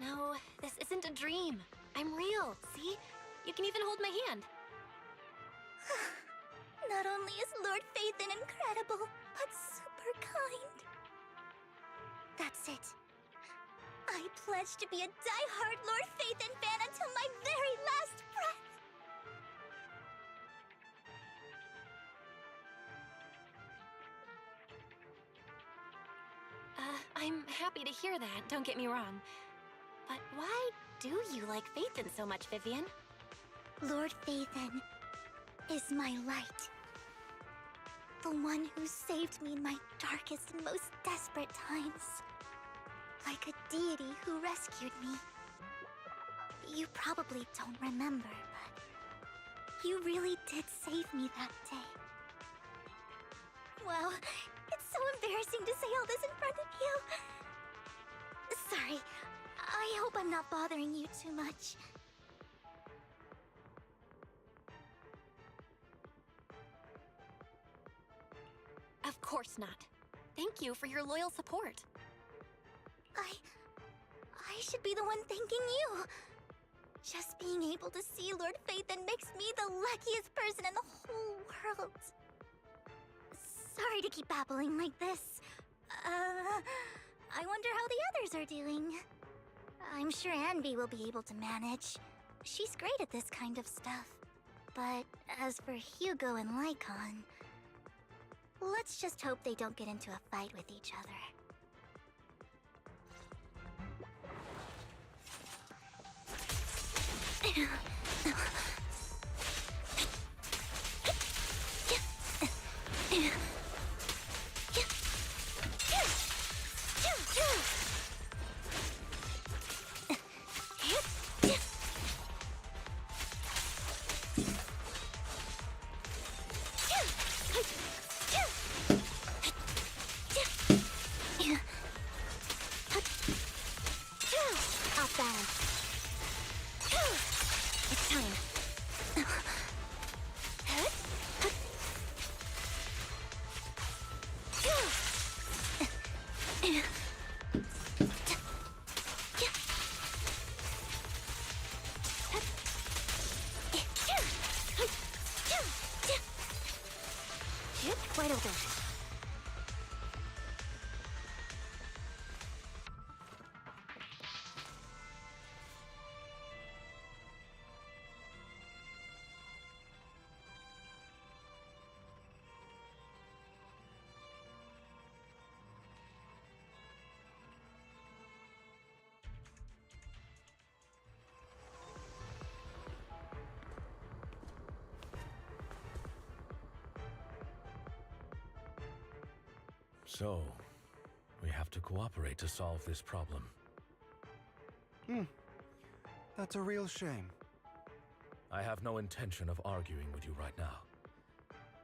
No, this isn't a dream. I'm real, see? You can even hold my hand. Not only is Lord Phaethon incredible, but super kind. That's it. I pledge to be a die-hard Lord Phaethon fan until my very last breath. I'm happy to hear that, don't get me wrong. But why do you like Phaethon so much, Vivian? Lord Phaethon is my light. The one who saved me in my darkest and most desperate times. Like a deity who rescued me. You probably don't remember, but you really did save me that day. Wow, it's so embarrassing to say all this in front of you. Sorry, I hope I'm not bothering you too much. Of course not. Thank you for your loyal support. I should be the one thanking you. Just being able to see Lord Phaethon makes me the luckiest person in the whole world. Sorry to keep babbling like this. I wonder how the others are doing. I'm sure Anby will be able to manage. She's great at this kind of stuff. But as for Hugo and Lycon, let's just hope they don't get into a fight with each other. Off balance. It's time. Wide open. So, we have to cooperate to solve this problem. That's a real shame. I have no intention of arguing with you right now.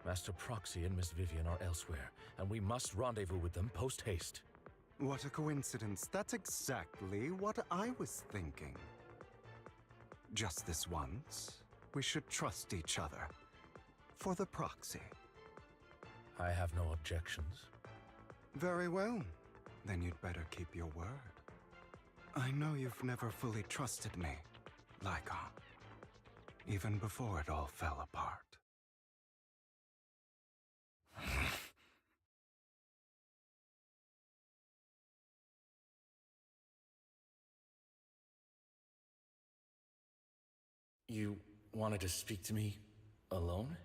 Master Proxy and Miss Vivian are elsewhere, and we must rendezvous with them post-haste. What a coincidence. That's exactly what I was thinking. Just this once, we should trust each other. For the proxy. I have no objections. Very well. Then you'd better keep your word. I know you've never fully trusted me, Lycon. Even before it all fell apart. You wanted to speak to me alone?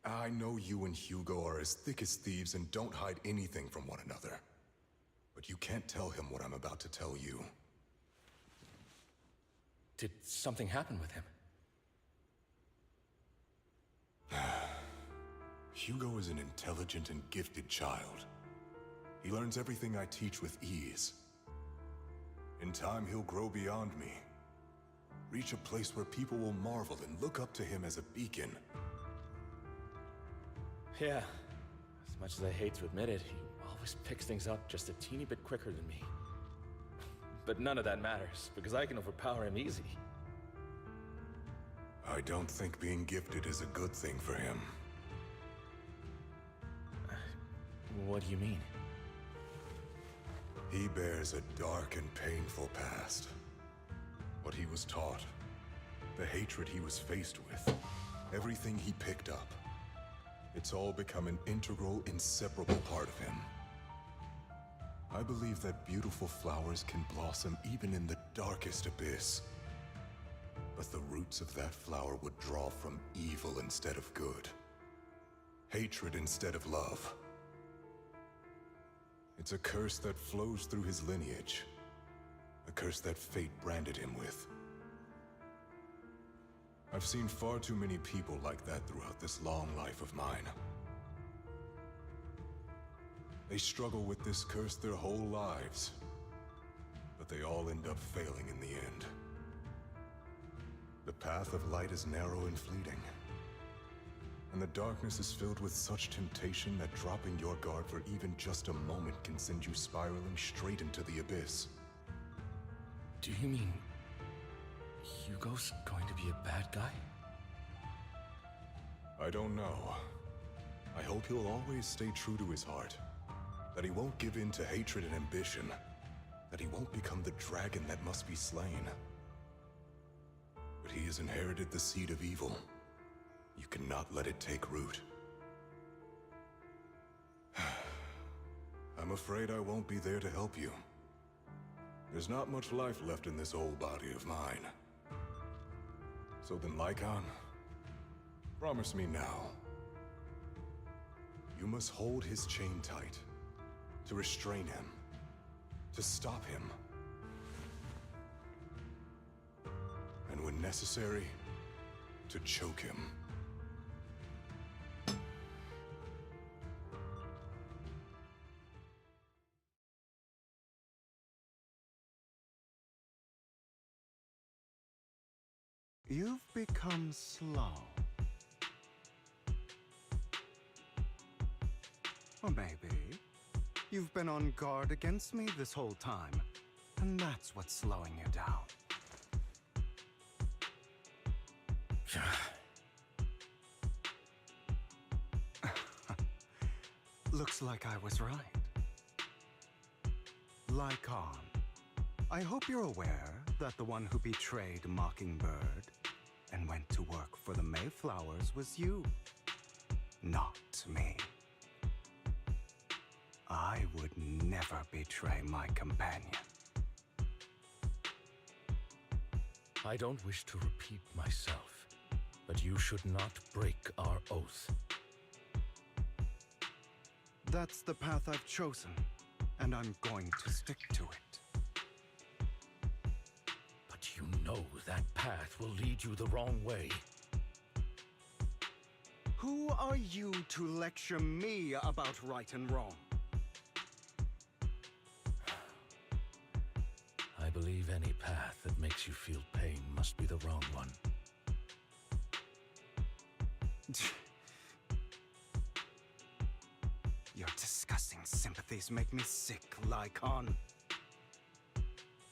I know you and Hugo are as thick as thieves and don't hide anything from one another. But you can't tell him what I'm about to tell you. Did something happen with him? Hugo is an intelligent and gifted child. He learns everything I teach with ease. In time, he'll grow beyond me. Reach a place where people will marvel and look up to him as a beacon. Yeah. As much as I hate to admit it, he always picks things up just a teeny bit quicker than me. But none of that matters, because I can overpower him easy. I don't think being gifted is a good thing for him. What do you mean? He bears a dark and painful past. What he was taught, the hatred he was faced with, everything he picked up. It's all become an integral, inseparable part of him. I believe that beautiful flowers can blossom even in the darkest abyss. But the roots of that flower would draw from evil instead of good. Hatred instead of love. It's a curse that flows through his lineage. A curse that fate branded him with. I've seen far too many people like that throughout this long life of mine. They struggle with this curse their whole lives, but they all end up failing in the end. The path of light is narrow and fleeting, and the darkness is filled with such temptation that dropping your guard for even just a moment can send you spiraling straight into the abyss. Do you mean Hugo's going to be a bad guy? I don't know. I hope he'll always stay true to his heart. That he won't give in to hatred and ambition. That he won't become the dragon that must be slain. But he has inherited the seed of evil. You cannot let it take root. I'm afraid I won't be there to help you. There's not much life left in this old body of mine. So then, Lycon, promise me now. You must hold his chain tight, to restrain him, to stop him. And when necessary, to choke him. You've become slow. Or maybe you've been on guard against me this whole time, and that's what's slowing you down. Looks like I was right. Lycon, I hope you're aware that the one who betrayed Mockingbird and went to work for the Mayflowers was you, not me. I would never betray my companion. I don't wish to repeat myself, but you should not break our oath. That's the path I've chosen, and I'm going to stick to it. But you know that path will lead you the wrong way. Who are you to lecture me about right and wrong? I believe any path that makes you feel pain must be the wrong one. You're discussing sympathies make me sick, Lycon.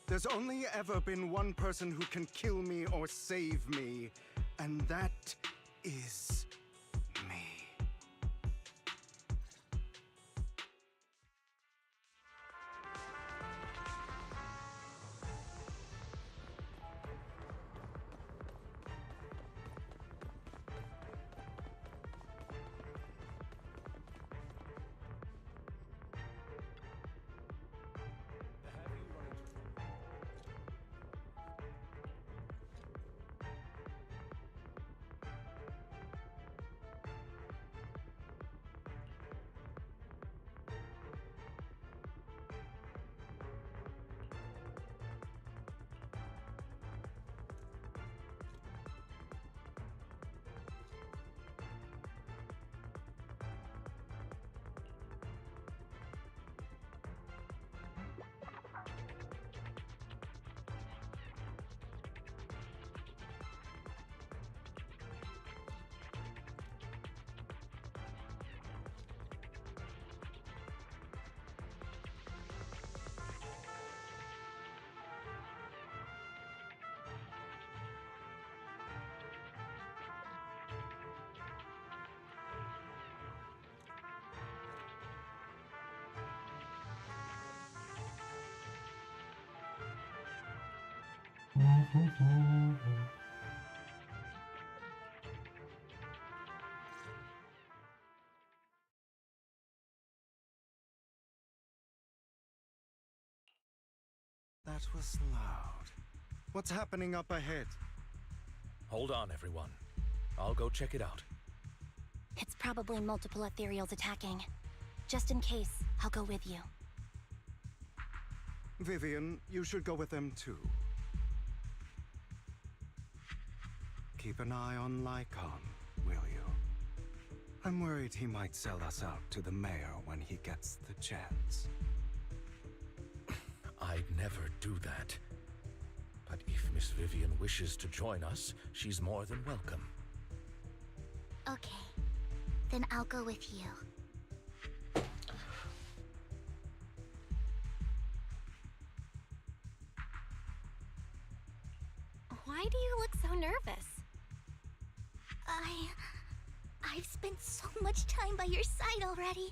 There's only ever been one person who can kill me or save me, and that is me. That was loud. What's happening up ahead? Hold on, everyone. I'll go check it out. It's probably multiple ethereals attacking. Just in case, I'll go with you. Vivian, you should go with them too. Keep an eye on Lycon, will you? I'm worried he might sell us out to the mayor when he gets the chance. I'd never do that. But if Miss Vivian wishes to join us, she's more than welcome. Okay, then I'll go with you. Why do you look so nervous? I've spent so much time by your side already.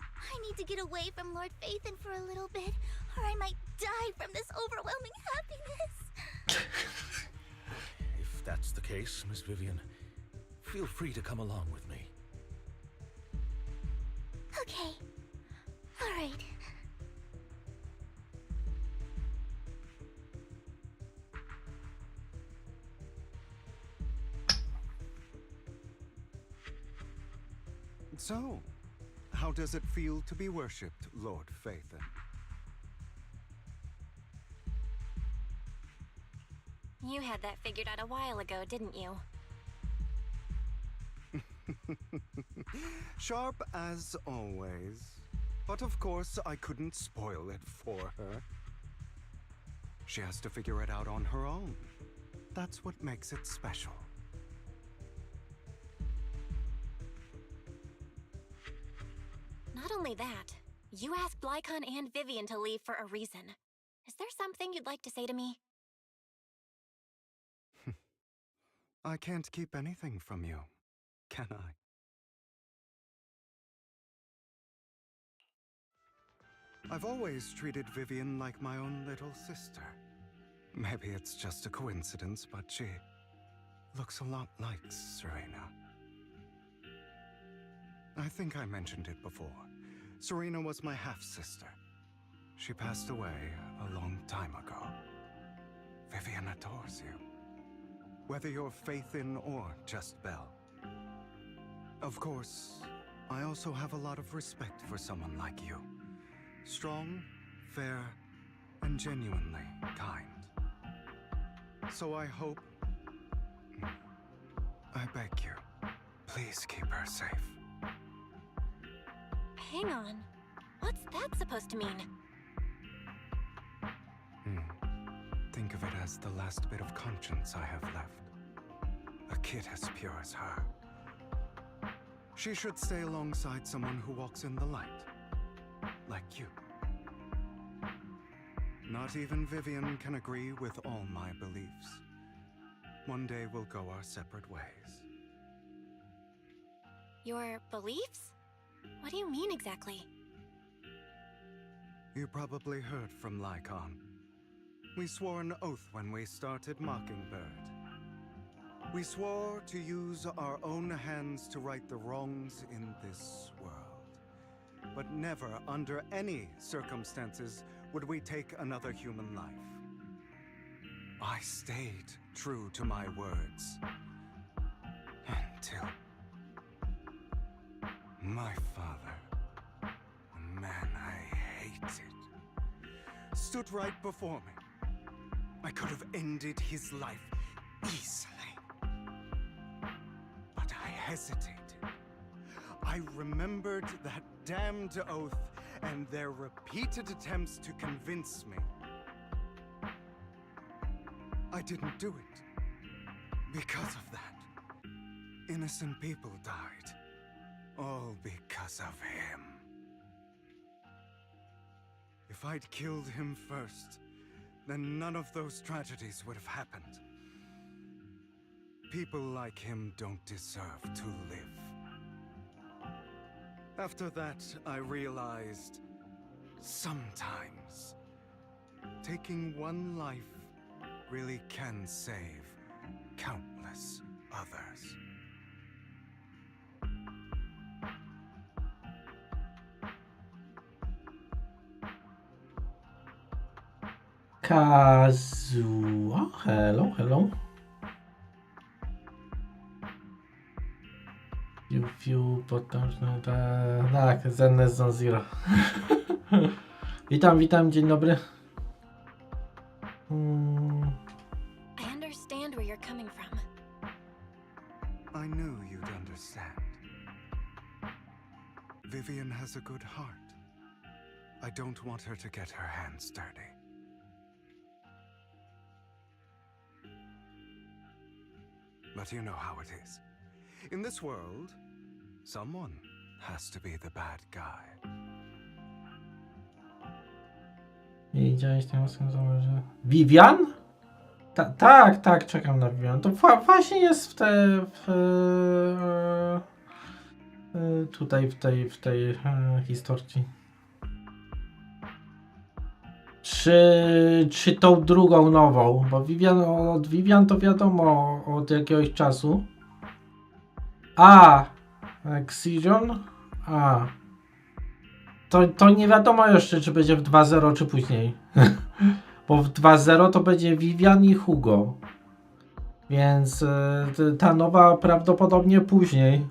I need to get away from Lord Phaethon for a little bit, or I might die from this overwhelming happiness. If that's the case, Miss Vivian, feel free to come along with me. Okay. All right. So, how does it feel to be worshipped, Lord Phaethon? You had that figured out a while ago, didn't you? Sharp as always. But of course, I couldn't spoil it for her. She has to figure it out on her own. That's what makes it special. Not only that, you asked Lycon and Vivian to leave for a reason. Is there something you'd like to say to me? I can't keep anything from you, can I? I've always treated Vivian like my own little sister. Maybe it's just a coincidence, but she looks a lot like Serena. I think I mentioned it before. Serena was my half-sister. She passed away a long time ago. Vivian adores you. Whether you're Phaethon or just Belle. Of course, I also have a lot of respect for someone like you. Strong, fair, and genuinely kind. So I hope... I beg you, please keep her safe. Hang on. What's that supposed to mean? Think of it as the last bit of conscience I have left. A kid as pure as her. She should stay alongside someone who walks in the light, like you. Not even Vivian can agree with all my beliefs. One day we'll go our separate ways. Your beliefs? What do you mean exactly? You probably heard from Lycon. We swore an oath when we started Mockingbird. We swore to use our own hands to right the wrongs in this world. But never, under any circumstances, would we take another human life. I stayed true to my words. Until my father, a man I hated, stood right before me. I could have ended his life easily. But I hesitated. I remembered that damned oath and their repeated attempts to convince me. I didn't do it. Because of that, innocent people died. All because of him. If I'd killed him first, then none of those tragedies would have happened. People like him don't deserve to live. After that, I realized sometimes taking one life really can save countless others. Kazuo, hello, hello. Fiu, potężny, tak, Zennes Zone Zero. Witam, dzień dobry. I understand where you're coming from. I knew you'd understand. Vivian has a good heart. I don't want her to get her hands dirty. But you know how it is. In this world, someone has to be the bad guy. Widziałeś tę osobę, że... Vivian? Tak, czekam na Vivian. To właśnie jest tutaj w tej historii. Czy tą drugą nową? Bo od Vivian to wiadomo od jakiegoś czasu. Exision? To nie wiadomo jeszcze, czy będzie w 2.0 czy później. Bo w 2.0 to będzie Vivian i Hugo. Więc ta nowa prawdopodobnie później.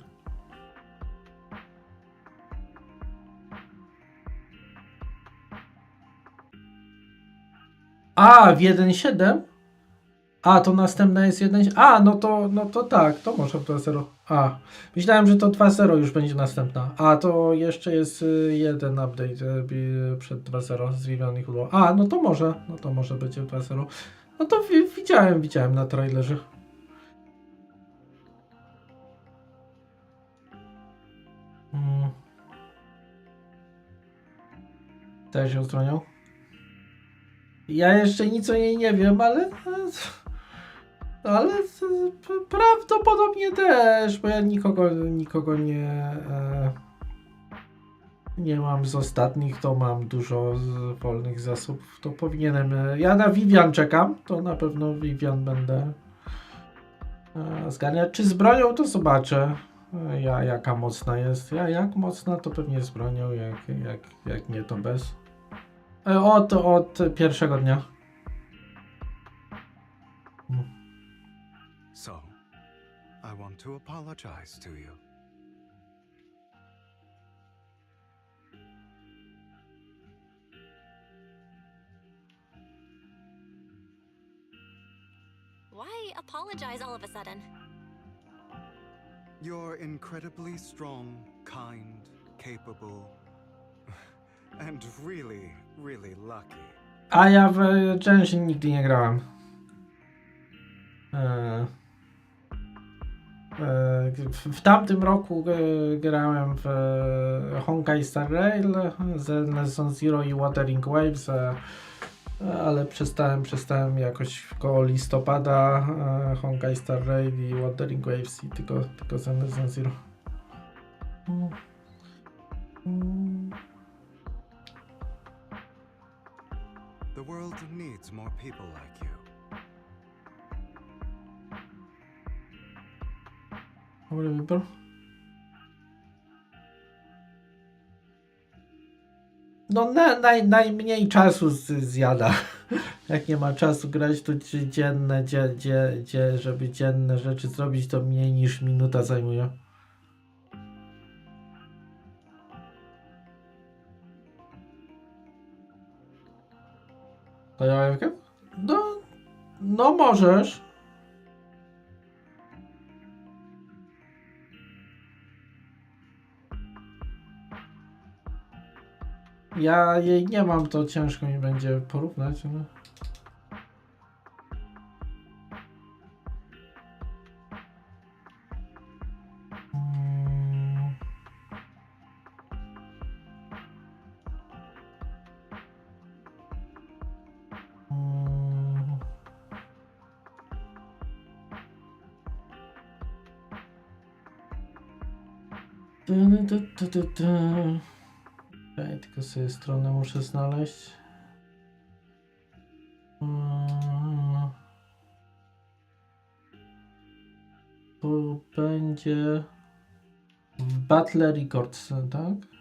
W 1.7? To następna jest 1.7. No to tak, to może w 2.0. Myślałem, że to 2.0 już będzie następna. To jeszcze jest jeden update przed 2.0 z Vivian i Hugo. No to może będzie w 2.0. No to widziałem na trailerze. Też ją stronią? Ja jeszcze nic o niej nie wiem, ale prawdopodobnie też, bo ja nikogo nie mam z ostatnich, to mam dużo wolnych zasobów, to powinienem, ja na Vivian czekam, to na pewno Vivian będę zgarniać. Czy z bronią, to zobaczę, jaka mocna jest, jak mocna, to pewnie z bronią, jak nie, to bez. Od pierwszego dnia. So, I want to apologize to you. Why apologize all of a sudden? You're incredibly strong, kind, capable, and really, really lucky. Ja w Genshin nigdy nie grałem. W tamtym roku grałem w Honkai Star Rail, Zen Zero i Wuthering Waves, ale przestałem jakoś koło listopada Honkai Star Rail i Wuthering Waves i tylko Zen Zero. The world needs more people like you. Dobry wybór. No najmniej czasu zjada. Jak nie ma czasu grać, to dzienne, żeby dzienne rzeczy zrobić, to mniej niż minuta zajmuje. To ja wiem? No możesz. Ja jej nie mam, to ciężko mi będzie porównać. Ale... Okay, tylko sobie stronę muszę znaleźć. To będzie w Battle Records, tak?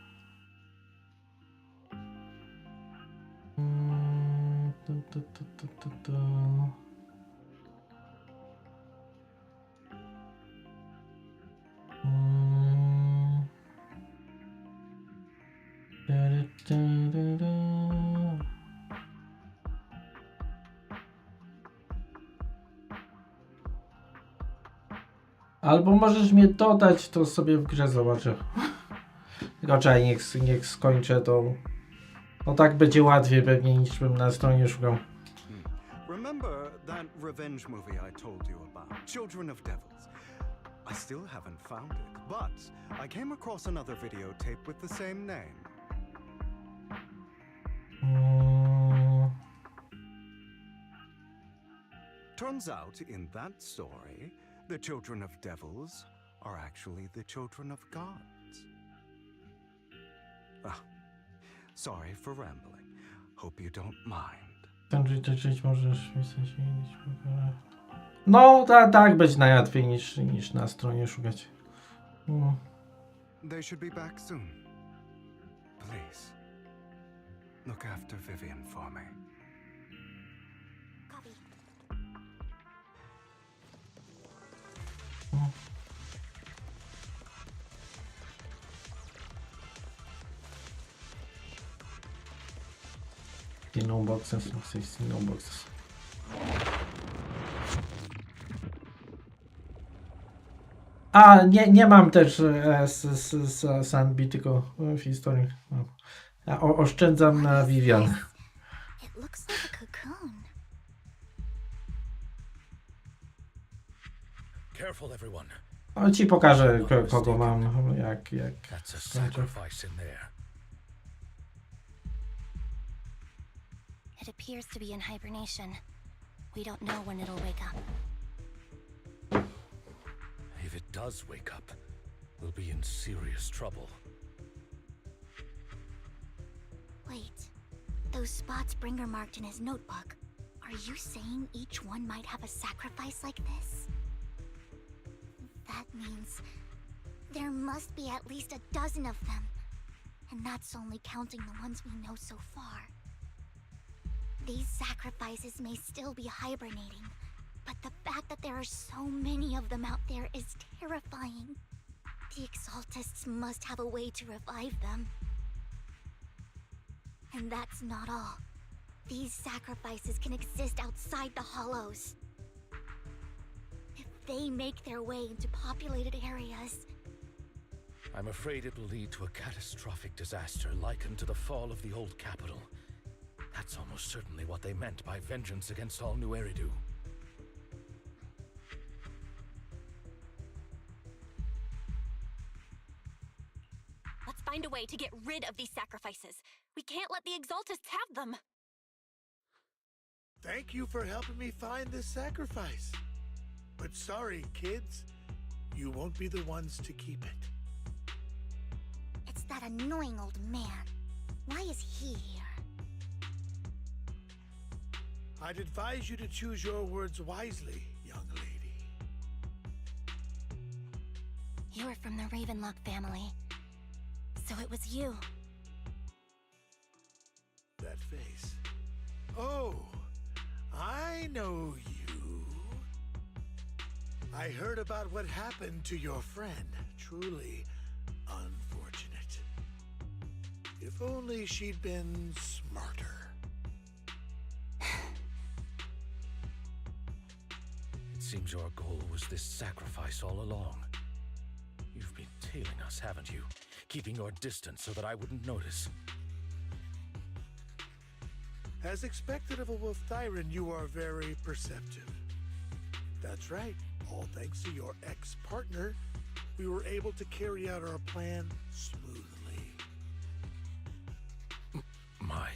Albo możesz mnie dodać, to sobie w grze zobaczę. Tylko czekaj, niech skończę to. No tak będzie łatwiej pewnie niż bym na stronie szukał. Remember that revenge movie I told you about, Children of Devils? I still haven't found it, but I came across another videotape with the same name. Turns out, in that story, the children of devils are actually the children of gods. Ah, sorry for rambling. Hope you don't mind. Możesz no, tak będzie najłatwiej niż na stronie szukać. They should be back soon. Please, look after Vivian for me. No boxes, 16 no boxes. A, nie mam też z Sanbi, tylko w historii. No. Ja oszczędzam na Vivian. It looks like a cocoon. Careful, everyone. No, ci pokażę, kogo mam, jak That's a skończę. sacrifice in there. It appears to be in hibernation. We don't know when it'll wake up. If it does wake up, we'll be in serious trouble. Wait, those spots Bringer marked in his notebook. Are you saying each one might have a sacrifice like this? That means there must be at least a dozen of them. And that's only counting the ones we know so far. These sacrifices may still be hibernating, but the fact that there are so many of them out there is terrifying. The Exaltists must have a way to revive them. And that's not all. These sacrifices can exist outside the Hollows. If they make their way into populated areas... I'm afraid it will lead to a catastrophic disaster likened to the fall of the old capital. That's almost certainly what they meant by vengeance against all New Eridu. find a way to get rid of these sacrifices. We can't let the Exaltists have them. Thank you for helping me find this sacrifice. But sorry, kids. You won't be the ones to keep it. It's that annoying old man. Why is he here? I'd advise you to choose your words wisely, young lady. You're from the Ravenlock family. So it was you. That face. Oh, I know you. I heard about what happened to your friend. Truly unfortunate. If only she'd been smarter. It seems your goal was this sacrifice all along. You've been tailing us, haven't you? Keeping your distance so that I wouldn't notice. As expected of a wolf tyrant, you are very perceptive. That's right. All thanks to your ex-partner, we were able to carry out our plan smoothly. My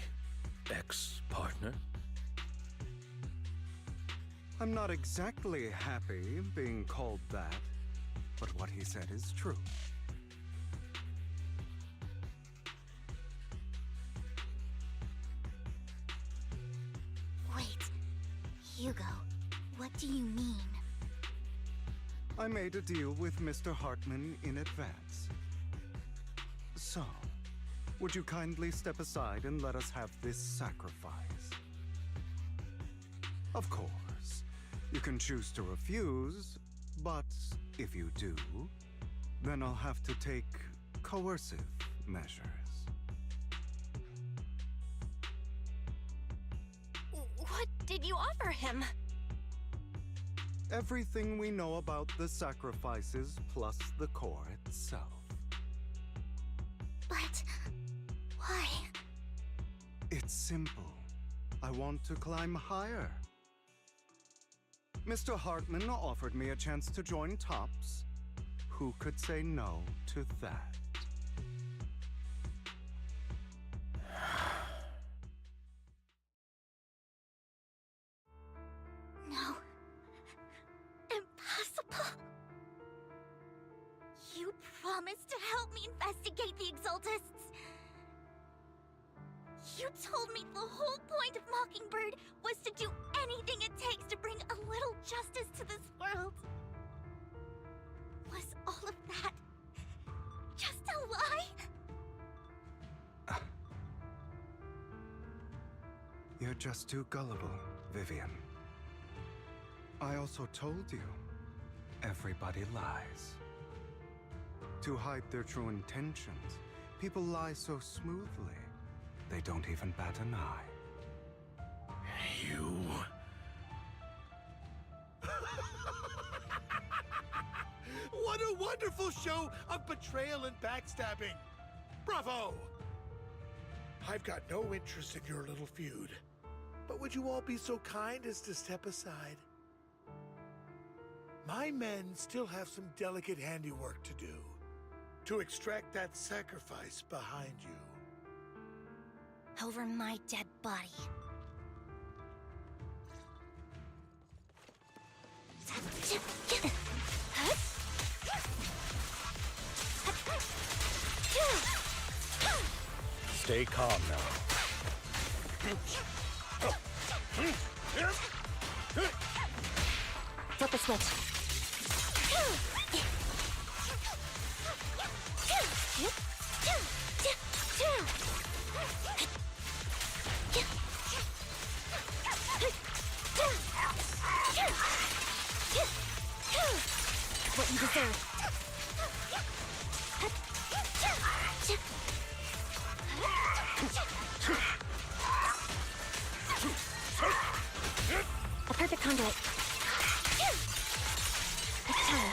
ex-partner? I'm not exactly happy being called that, but what he said is true. Wait, Hugo, what do you mean? I made a deal with Mr. Hartman in advance. So, would you kindly step aside and let us have this sacrifice? Of course, you can choose to refuse, but if you do, then I'll have to take coercive measures. What did you offer him? Everything we know about the sacrifices plus the core itself. But why? It's simple. I want to climb higher. Mr. Hartman offered me a chance to join Tops. Who could say no to that? No. Impossible. You promised to help me investigate the Exaltists. You told me the whole point of Mockingbird was to do anything it takes to bring a little justice to this world. Was all of that just a lie? You're just too gullible, Vivian. I also told you, everybody lies. To hide their true intentions, people lie so smoothly, they don't even bat an eye. You... What a wonderful show of betrayal and backstabbing! Bravo! I've got no interest in your little feud, but would you all be so kind as to step aside? My men still have some delicate handiwork to do, to extract that sacrifice behind you. Over my dead body. Stay calm now. Flip a switch. What you deserve. A perfect conduit. It's time.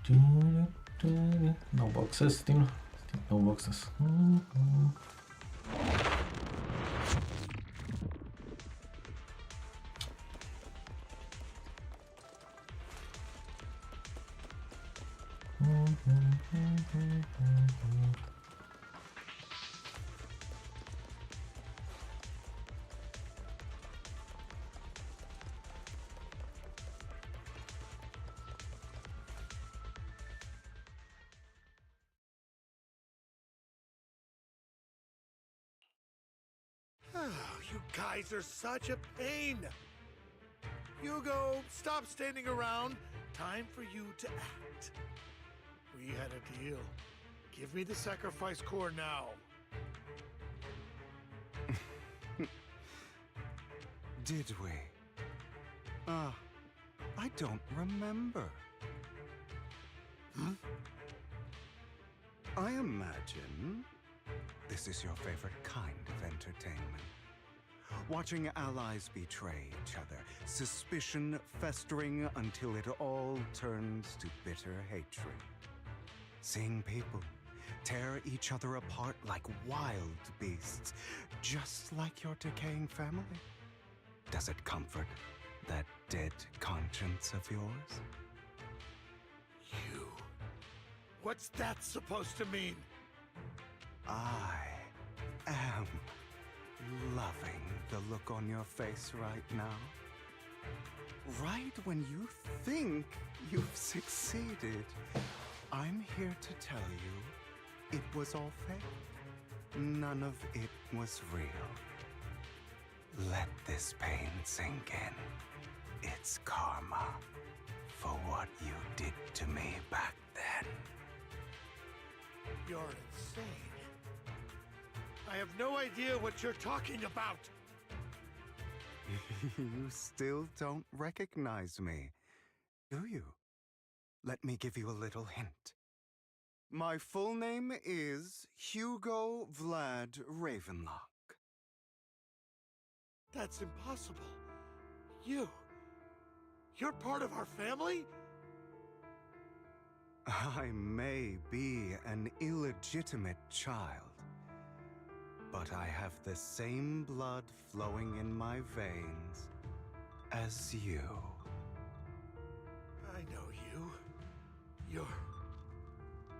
No boxes still. Still no boxes. You guys are such a pain. Hugo, stop standing around. Time for you to act. We had a deal. Give me the sacrifice core now. Did we? I don't remember. I imagine this is your favorite kind of entertainment. Watching allies betray each other, suspicion festering until it all turns to bitter hatred. Seeing people tear each other apart like wild beasts, just like your decaying family. Does it comfort that dead conscience of yours? You. What's that supposed to mean? I am loving the look on your face right now. Right when you think you've succeeded, I'm here to tell you it was all fake. None of it was real. Let this pain sink in. It's karma for what you did to me back then. You're insane. I have no idea what you're talking about. You still don't recognize me, do you? Let me give you a little hint. My full name is Hugo Vlad Ravenlock. That's impossible. You're part of our family? I may be an illegitimate child, but I have the same blood flowing in my veins as you. I know you. You're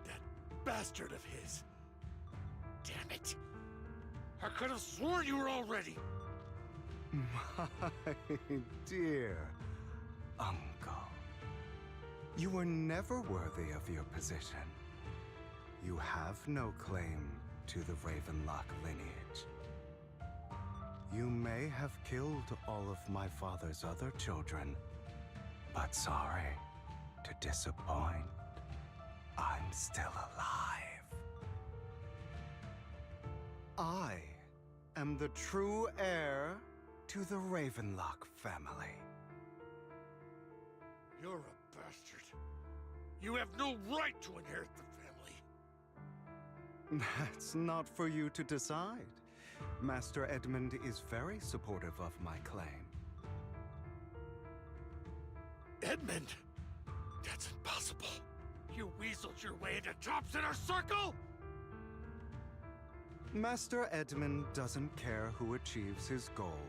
that bastard of his. Damn it. I could have sworn you were already. My dear uncle, you were never worthy of your position. You have no claim to the Ravenlock lineage. You may have killed all of my father's other children, but sorry to disappoint, I'm still alive. I am the true heir to the Ravenlock family. You're a bastard. You have no right to inherit the family. That's not for you to decide. Master Edmund is very supportive of my claim. Edmund? That's impossible. You weaseled your way into Top's inner circle? Master Edmund doesn't care who achieves his goal.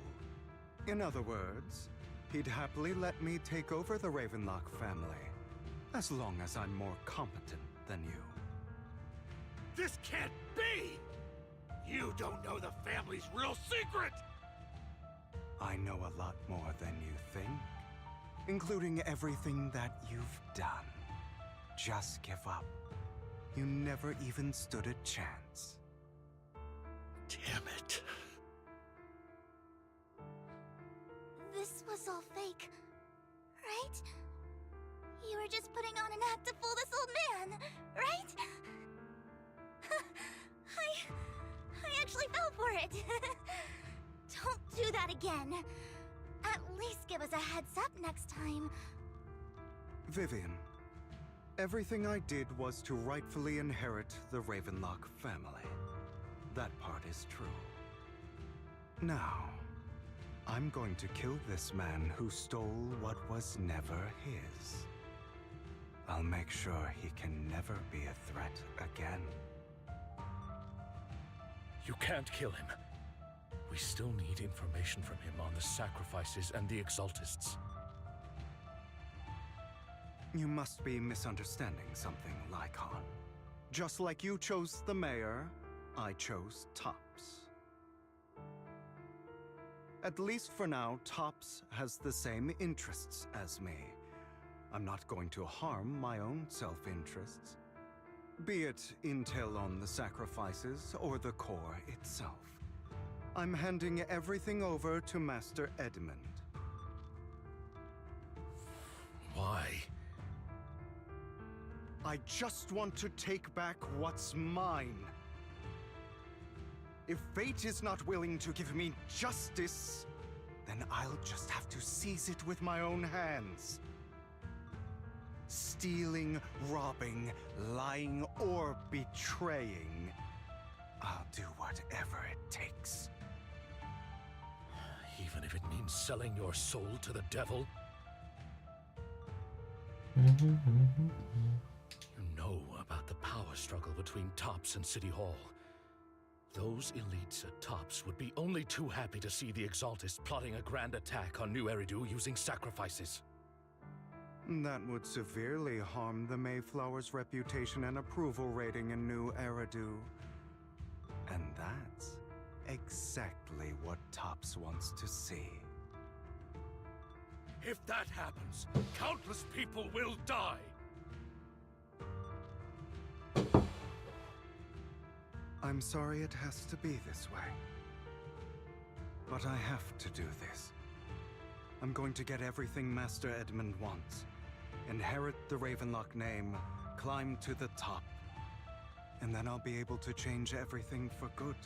In other words, he'd happily let me take over the Ravenlock family, as long as I'm more competent than you. This can't be! You don't know the family's real secret! I know a lot more than you think, including everything that you've done. Just give up. You never even stood a chance. Damn it. This was all fake, right? You were just putting on an act to fool this old man, right? I actually fell for it. Don't do that again. At least give us a heads up next time. Vivian, everything I did was to rightfully inherit the Ravenlock family. That part is true. Now, I'm going to kill this man who stole what was never his. I'll make sure he can never be a threat again. You can't kill him. We still need information from him on the sacrifices and the Exaltists. You must be misunderstanding something, Lycon. Just like you chose the mayor, I chose Tops. At least for now, Tops has the same interests as me. I'm not going to harm my own self-interests. Be it intel on the sacrifices or the core itself. I'm handing everything over to Master Edmund. Why? I just want to take back what's mine. If fate is not willing to give me justice, then I'll just have to seize it with my own hands. Stealing, robbing, lying, or betraying, I'll do whatever it takes. Even if it means selling your soul to the devil? You know about the power struggle between Tops and City Hall. Those elites at Tops would be only too happy to see the Exaltists plotting a grand attack on New Eridu using sacrifices. That would severely harm the Mayflower's reputation and approval rating in New Eridu. And that's exactly what Tops wants to see. If that happens, countless people will die! I'm sorry it has to be this way. But I have to do this. I'm going to get everything Master Edmund wants. Inherit the Ravenlock name, climb to the top. And then I'll be able to change everything for good.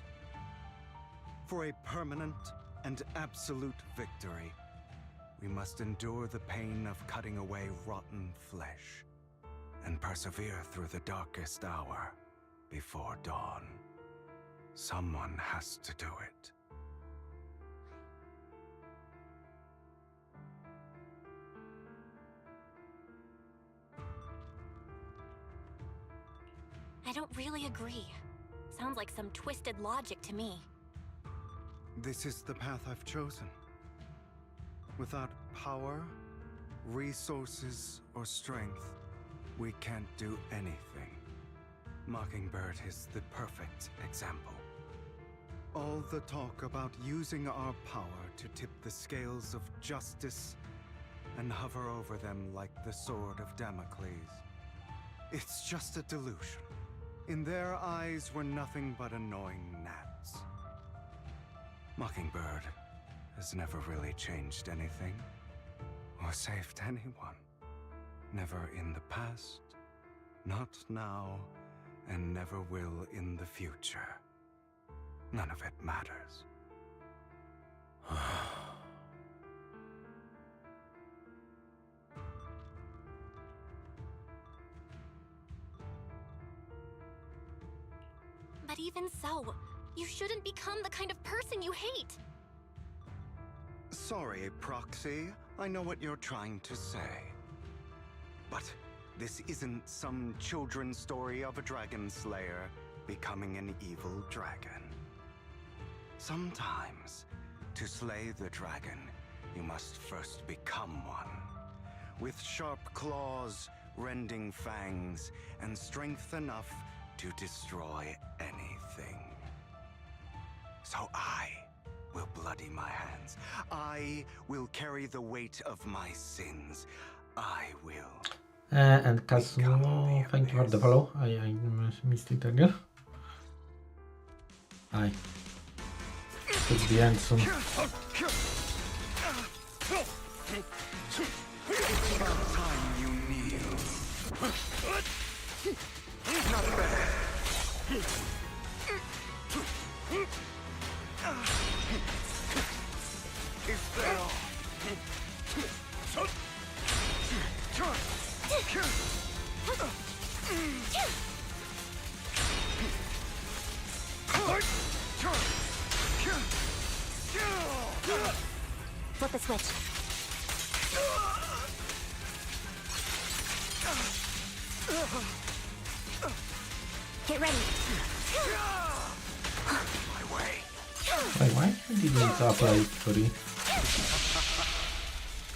For a permanent and absolute victory, we must endure the pain of cutting away rotten flesh and persevere through the darkest hour before dawn. Someone has to do it. I don't really agree. Sounds like some twisted logic to me. This is the path I've chosen. Without power, resources, or strength, we can't do anything. Mockingbird is the perfect example. All the talk about using our power to tip the scales of justice and hover over them like the sword of Damocles. It's just a delusion. In their eyes, we're nothing but annoying gnats. Mockingbird has never really changed anything or saved anyone. Never in the past, not now, and never will in the future. None of it matters. But even so, you shouldn't become the kind of person you hate. Sorry, Proxy. I know what you're trying to say. But this isn't some children's story of a dragon slayer becoming an evil dragon. Sometimes, to slay the dragon, you must first become one. With sharp claws, rending fangs, and strength enough to destroy anything. So I will bloody my hands. I will carry the weight of my sins. I will. And Kazuo, thank you for the follow. I missed it again. Aye. It's the end soon. It's about time you kneel. Not bad. Is that all? Flip the switch. Get ready. My way. Wait, why did you drop like 3?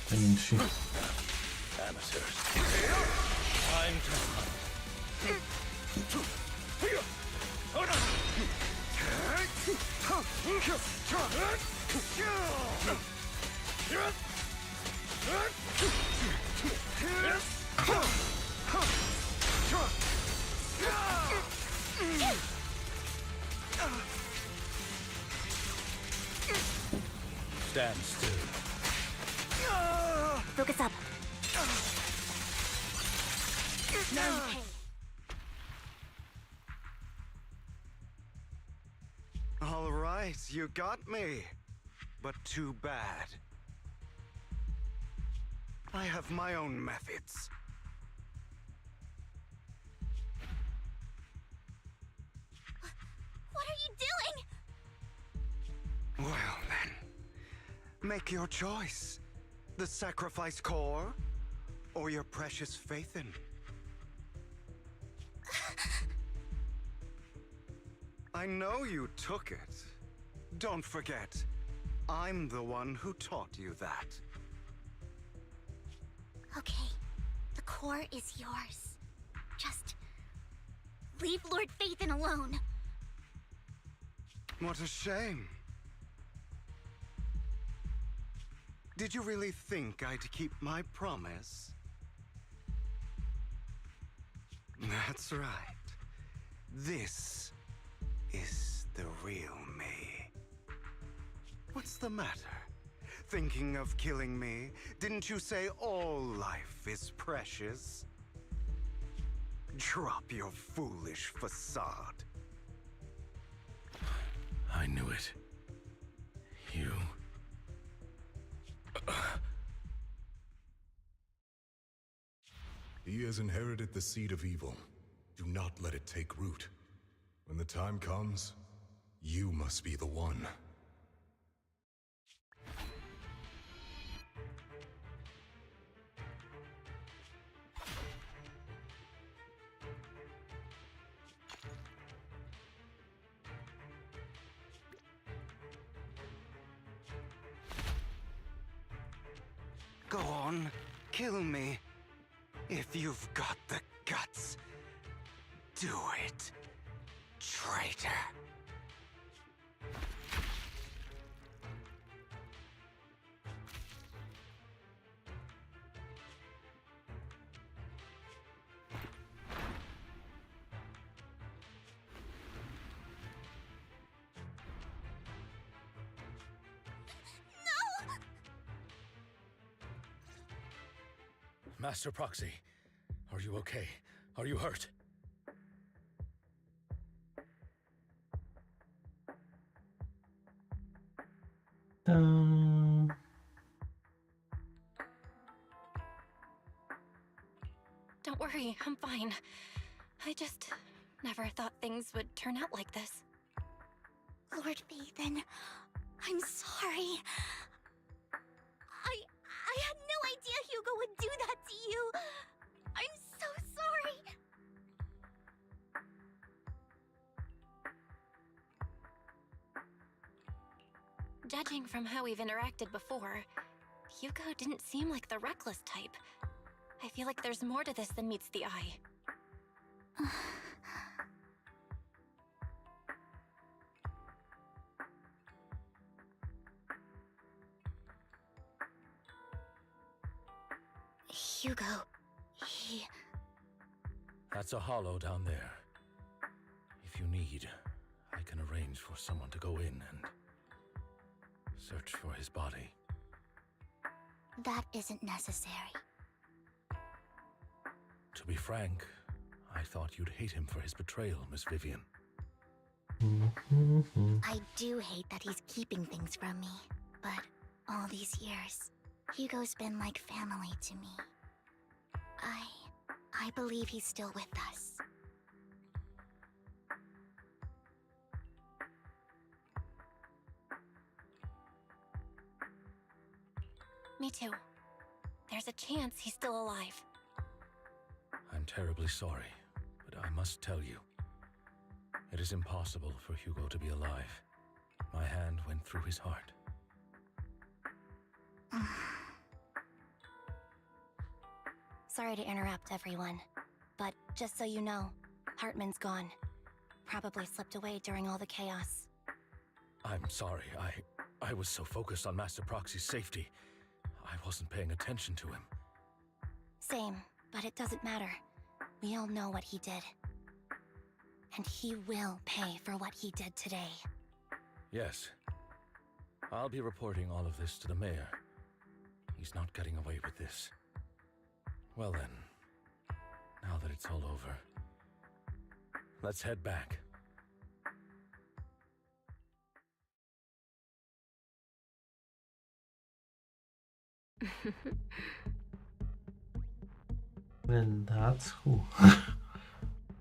I mean, she... Amateurs. Time to hunt. Stand still. Focus up. Now you pay. All right, you got me. But too bad. I have my own methods. What are you doing? Well then, make your choice. The sacrifice core, or your precious faith in. I know you took it. Don't forget, I'm the one who taught you that. Okay, the core is yours. Just leave Lord Phaethon alone. What a shame. Did you really think I'd keep my promise? That's right. This is the real me. What's the matter? Thinking of killing me? Didn't you say all life is precious? Drop your foolish facade. I knew it. You... He has inherited the seed of evil. Do not let it take root. When the time comes, you must be the one. Go on, kill me. If you've got the guts, do it, traitor. Master Proxy, are you okay? Are you hurt? Don't worry, I'm fine. I just never thought things would turn out like this. Lord Phaethon, I'm sorry. I had no idea Hugo would do that to you. I'm so sorry. Judging from how we've interacted before, Hugo didn't seem like the reckless type. I feel like there's more to this than meets the eye. Hugo, he... That's a hollow down there. If you need, I can arrange for someone to go in and search for his body. That isn't necessary. To be frank, I thought you'd hate him for his betrayal, Miss Vivian. I do hate that he's keeping things from me, but all these years, Hugo's been like family to me. I believe he's still with us. Me too. There's a chance he's still alive. I'm terribly sorry, but I must tell you, it is impossible for Hugo to be alive. My hand went through his heart. Sorry to interrupt, everyone. But just so you know, Hartman's gone. Probably slipped away during all the chaos. I'm sorry, I was so focused on Master Proxy's safety, I wasn't paying attention to him. Same, but it doesn't matter. We all know what he did. And he will pay for what he did today. Yes. I'll be reporting all of this to the mayor. He's not getting away with this. Well then, now that it's all over, let's head back. And that's who.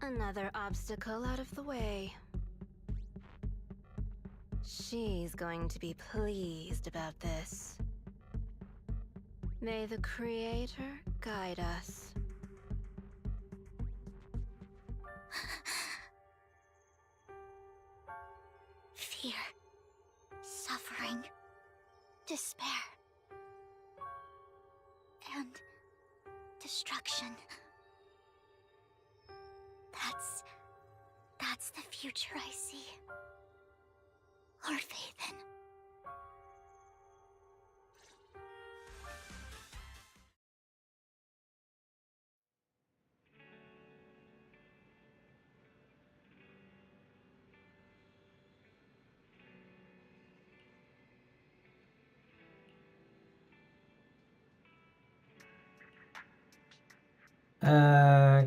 Another obstacle out of the way. She's going to be pleased about this. May the Creator guide us. Fear, suffering, despair, and destruction. That's the future I see. Lord Vathan.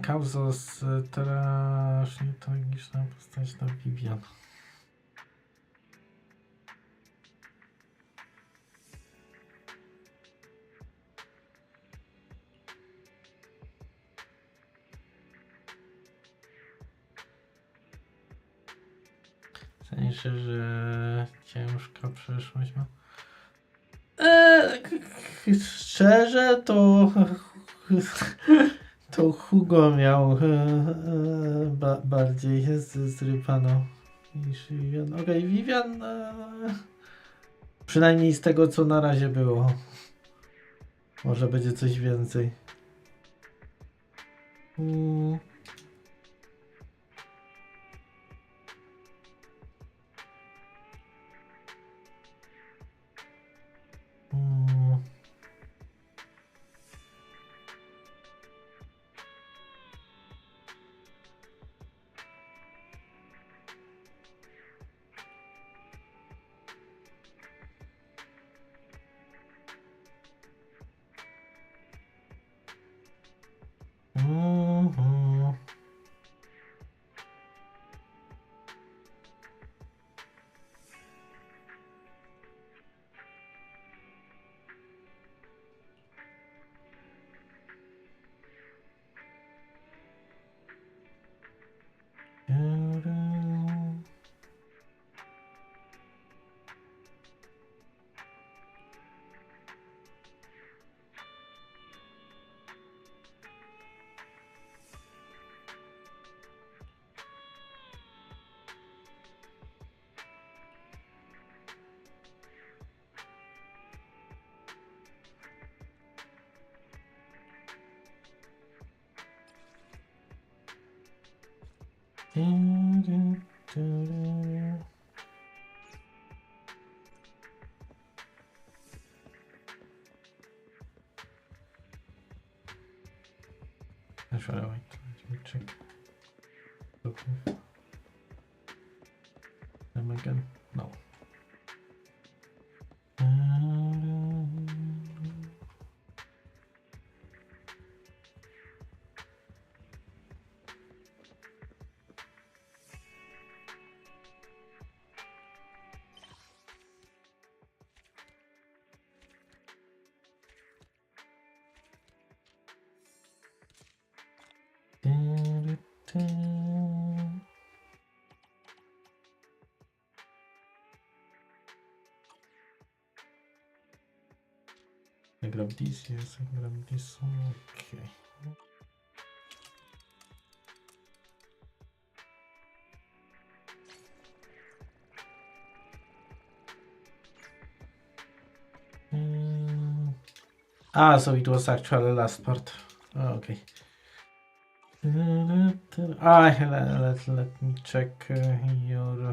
Kauzo, strasznie tragiczna postać na Vivian. W sensie, że ciężka przeszłość ma. Szczerze to Hugo miał bardziej zrypano niż Vivian. Okej, Vivian przynajmniej z tego co na razie było. Może będzie coś więcej. Actually, wait, let me check. Okay. Am I again? No. I grab this, yes, I grab this one, okay. Ah, so it was actually last part. Oh, okay. Let me check your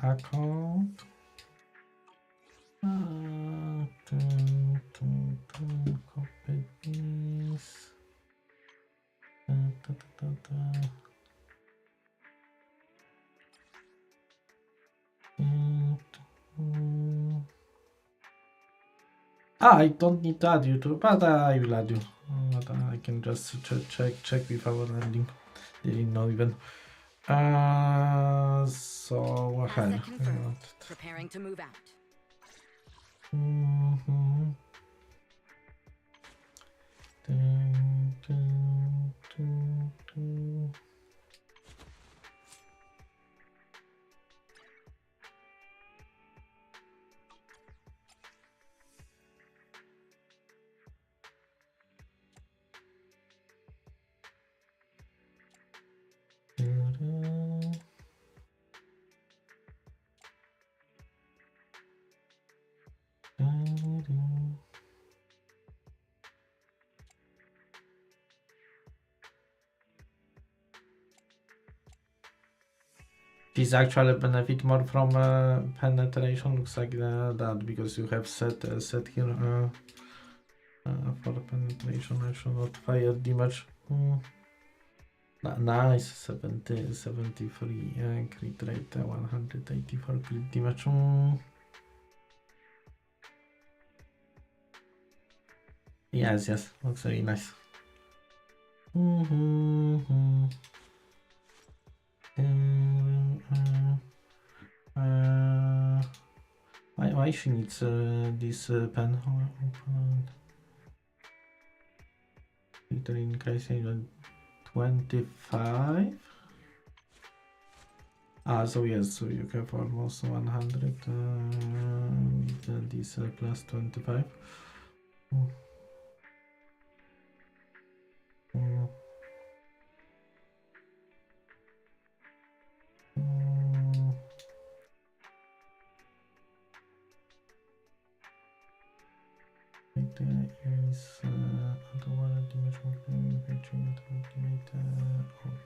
account. Copy this. I don't need to add you to, but I will add you. But I can just check without adding. Didn't know even. So Asset confirmed. Preparing to move out. This actually benefit more from penetration. Looks like that because you have set here for penetration. I should not fire damage. Nice 73 crit rate, 184 crit damage. Yes, looks really nice. Why she needs this pen? Victory increasing 25. So yes, so you have almost 100 with this plus 25. It is otherwise damage ultimate. Okay.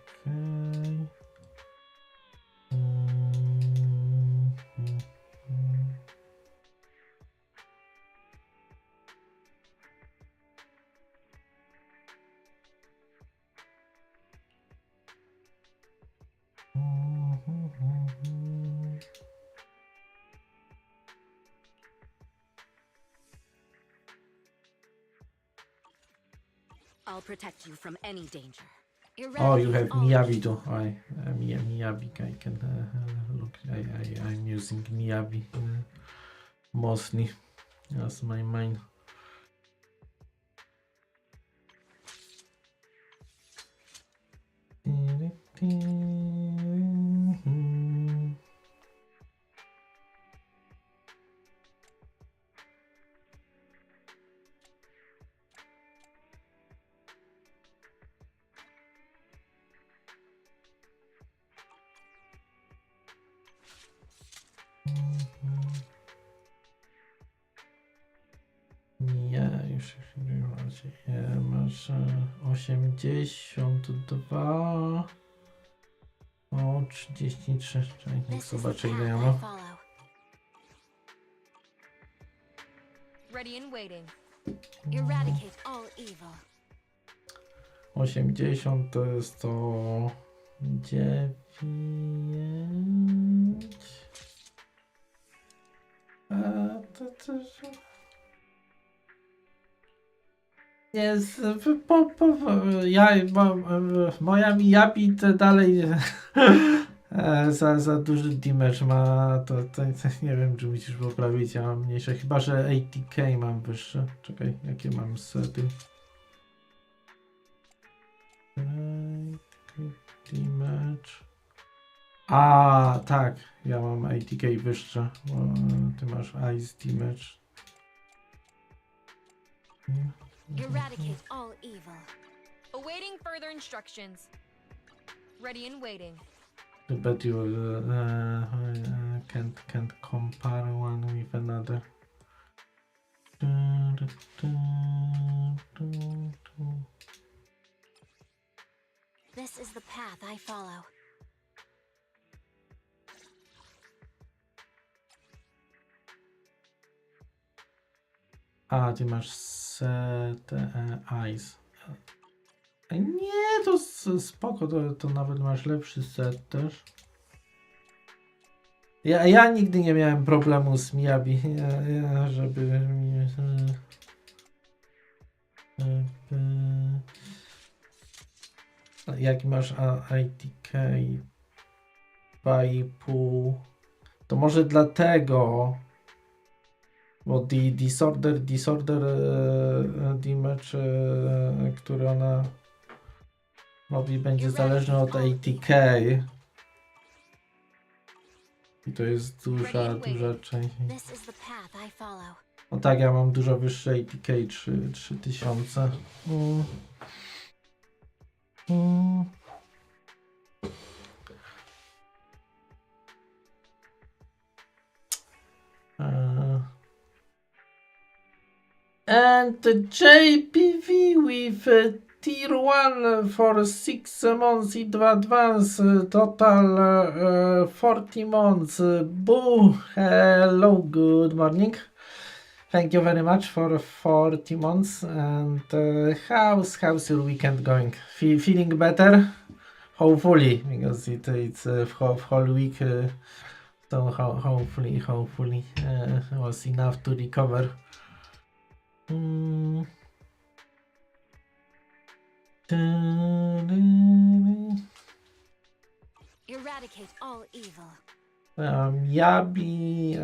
I'll protect you from any danger. Oh, you have Miyabi too. Miyabi. I can look. I'm using Miyabi mostly as my main. Ja, już masz 82. O, 33. Niech zobaczę ile ja mam. Ready and waiting. Eradicate all evil. 80 to jest to 9. To też... Jest, moja Miyabi to dalej za duży damage ma, to nie wiem, czy musisz poprawić, ja mam mniejsze, chyba że 80k mam wyższe. Czekaj, jakie mam sety. Damage. Tak, ja mam 80k wyższe, bo ty masz ice damage. Eradicate all evil. Awaiting further instructions. Ready and waiting. But you can't compare one with another. path I follow. A, ty masz set eyes. Nie, to spoko, to nawet masz lepszy set też. Ja nigdy nie miałem problemu z Miyabi, żeby mi... Jaki masz ITK 2,5, to może dlatego, bo disorder damage, który ona robi, będzie zależny od ATK. I to jest duża część. No tak, ja mam dużo wyższe ATK, 3000. And JPV with tier 1 for 6 months into advance, total 40 months. Boo! Hello, good morning. Thank you very much for 40 months. And how's your weekend going? Feeling better? Hopefully, because it's whole week. So hopefully was enough to recover. Eradicate all evil. Yabi,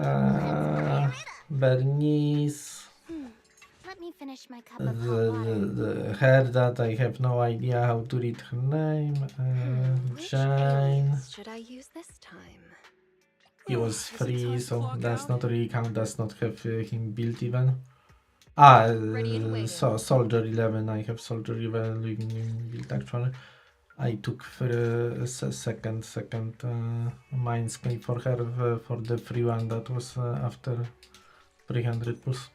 Bernice. Let me finish my cup of hot water. Her that I have no idea how to read her name. Jane. Should I use this time? He was free, so does not really count. Does not have him built even. So Soldier 11. I have Soldier 11 built actually. I took for a second mind screen for her for the free one that was after 300 plus.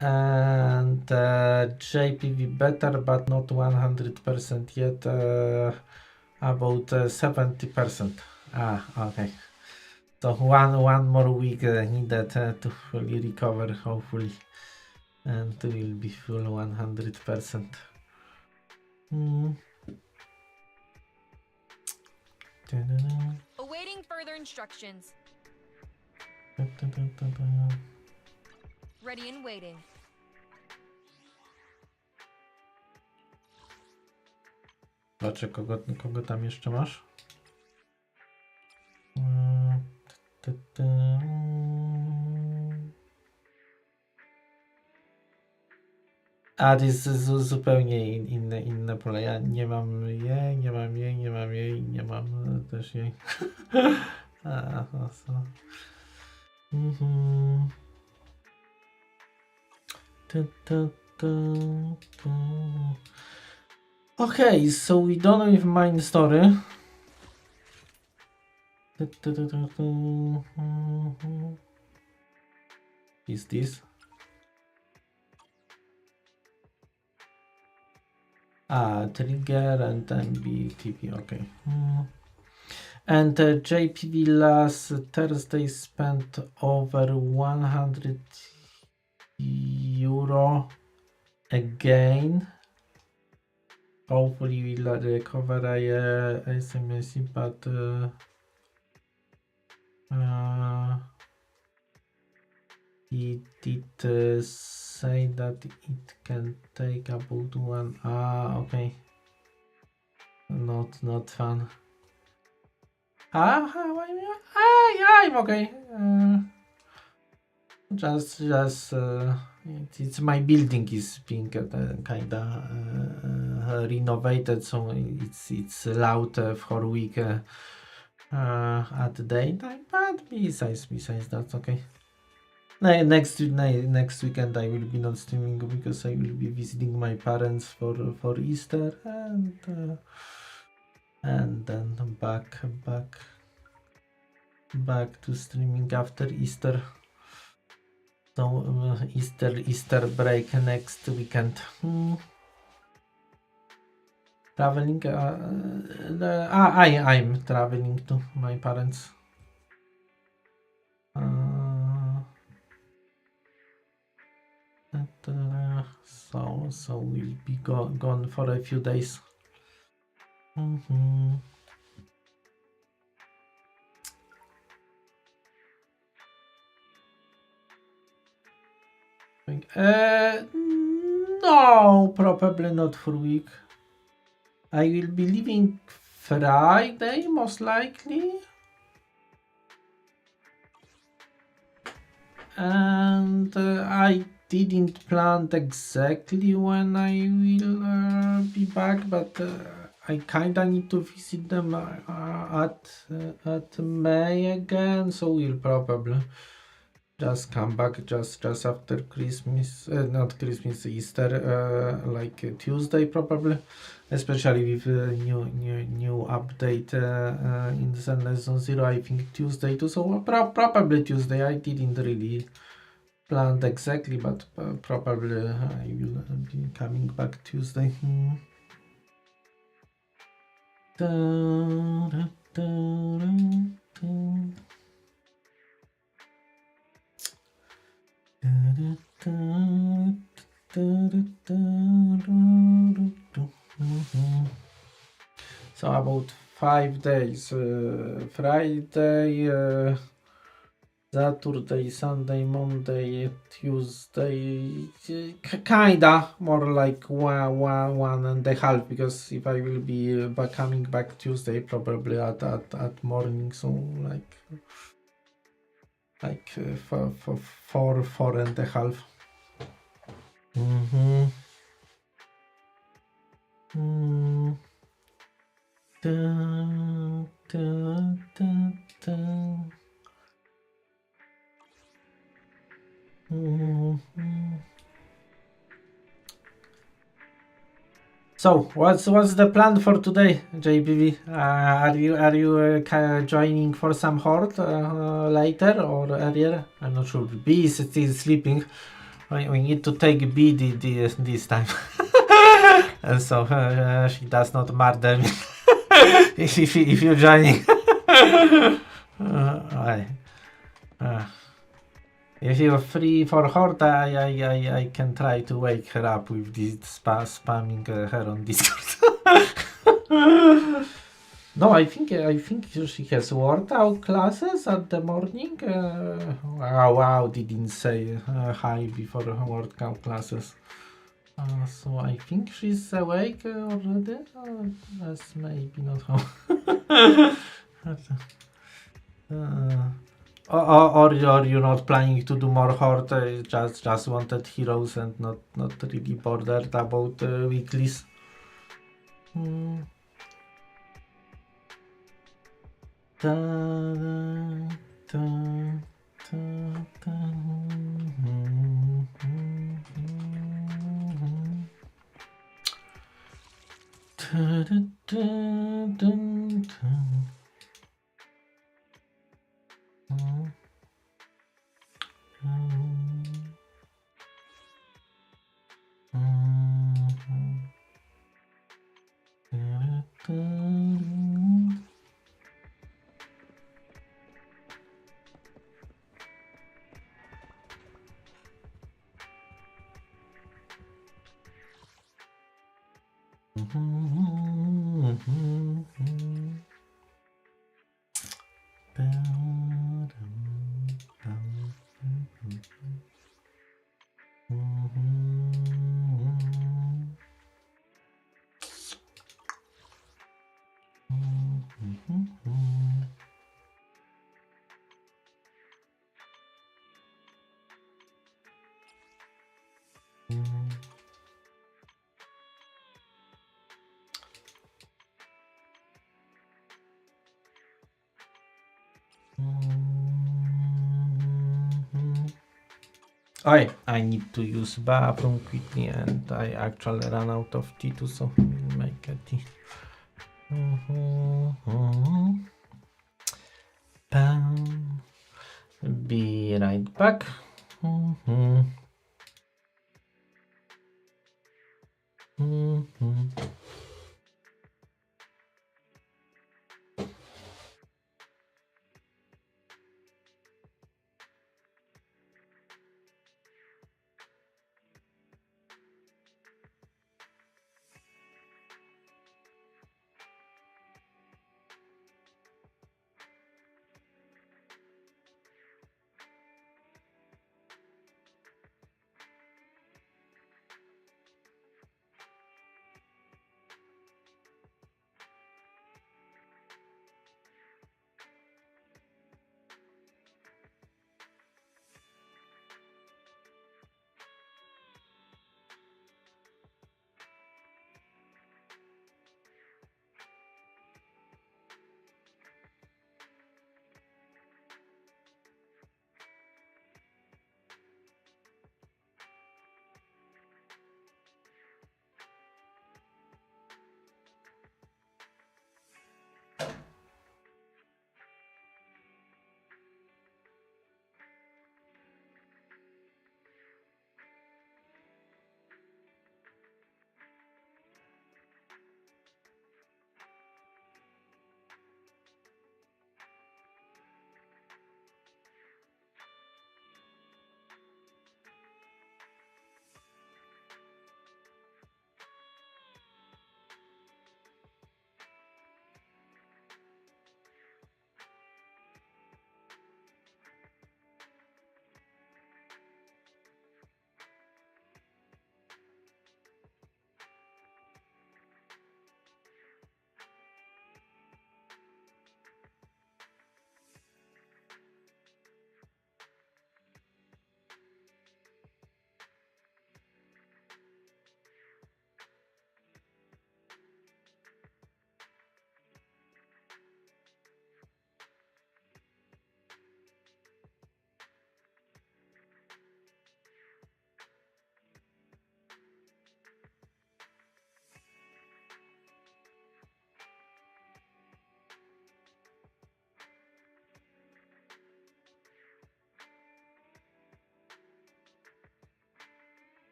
And JPV better, but not 100% yet. About 70%. Okay. So one more week needed to fully recover, hopefully, and will be full 100%. Awaiting further instructions. Ready and waiting. Zobaczę, kogo tam jeszcze masz? A, to jest zupełnie inne pole. Ja nie mam jej, nie mam jej, nie mam jej, nie mam też jej. Okay, so we done with main story. Is this? Trigger and MBTP, okay. And JPV last Thursday spent over 100 euro again. Hopefully we'll recover SMS, but he did say that it can take about 1 hour. Okay. Not fun. I'm okay. Just it's my building is being kinda renovated, so it's loud for a week at the daytime, but besides that's okay. Next weekend I will be not streaming because I will be visiting my parents for Easter, and then back to streaming after Easter. So Easter break next weekend. Traveling. I'm traveling to my parents. So we'll be gone for a few days. No, probably not for a week. I will be leaving Friday, most likely. And I didn't plan exactly when I will be back, but I kinda need to visit them at May again, so we'll probably just come back just after Christmas, not Christmas, Easter, like Tuesday probably, especially with new update in the Zenless Zone Zero. I think Tuesday too, so probably Tuesday. I didn't really plan exactly, but probably I will be coming back Tuesday. So about 5 days, Friday, Saturday, Sunday, Monday, Tuesday, kinda more like one and a half, because if I will be coming back Tuesday, probably at morning, so like for 4.5. So what's the plan for today, JBV? Are you joining for some horde later or earlier? I'm not sure. B is still sleeping. We need to take B this time, and so she does not murder me if you're joining. If you're free for horde, I can try to wake her up with this spamming her on Discord. No, I think she has workout classes at the morning. Wow, didn't say hi before her workout classes. So I think she's awake already. That's maybe not how. Or you're not planning to do more horde, just wanted heroes and not really bothered about weeklies. I need to use bathroom quickly, and I actually ran out of tea too, so we'll make a tea. Be right back.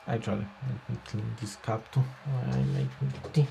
Actually, let me clean this capture. I make tea.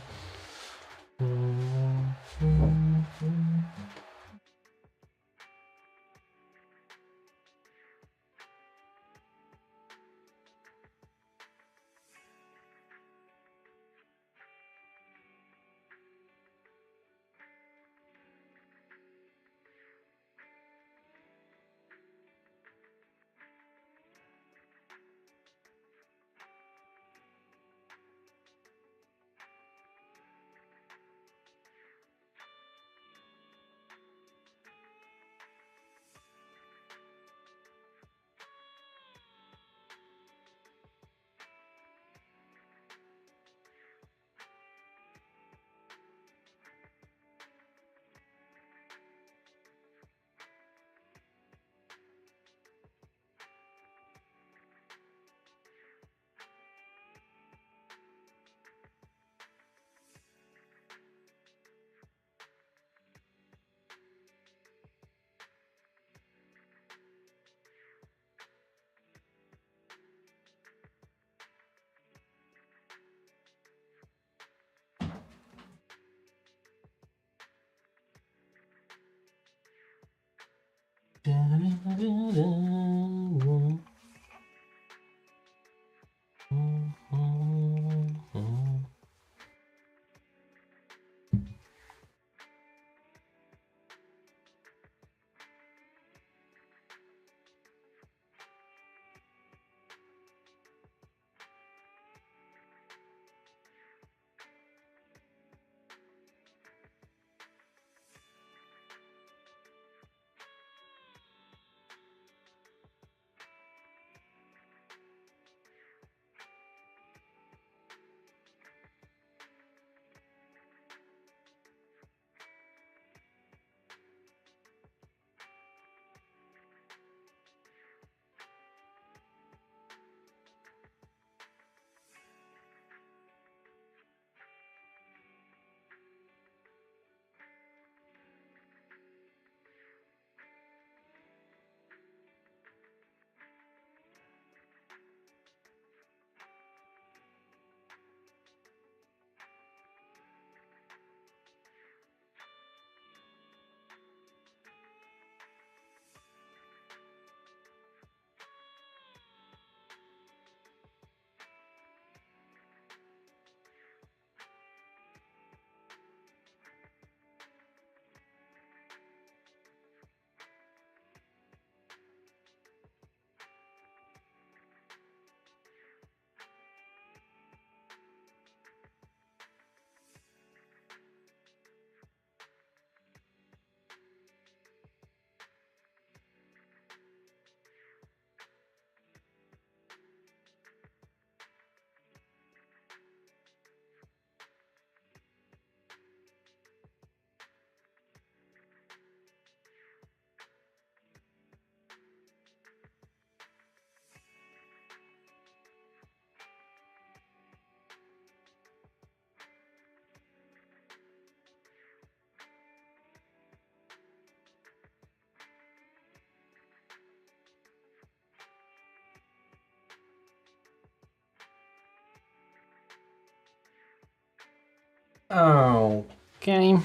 Okay.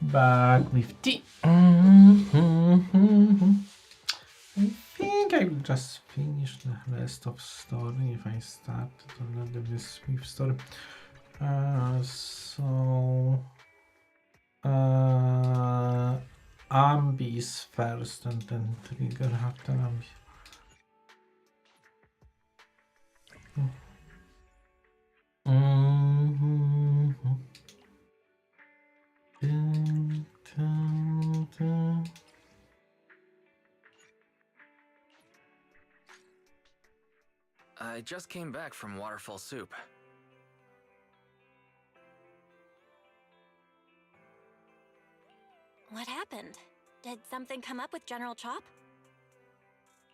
Back with tea. I think I will just finish the rest of story if I start another Smith story. Ambi is first and then Trigger after Ambi. I just came back from Waterfall Soup. What happened? Did something come up with General Chop?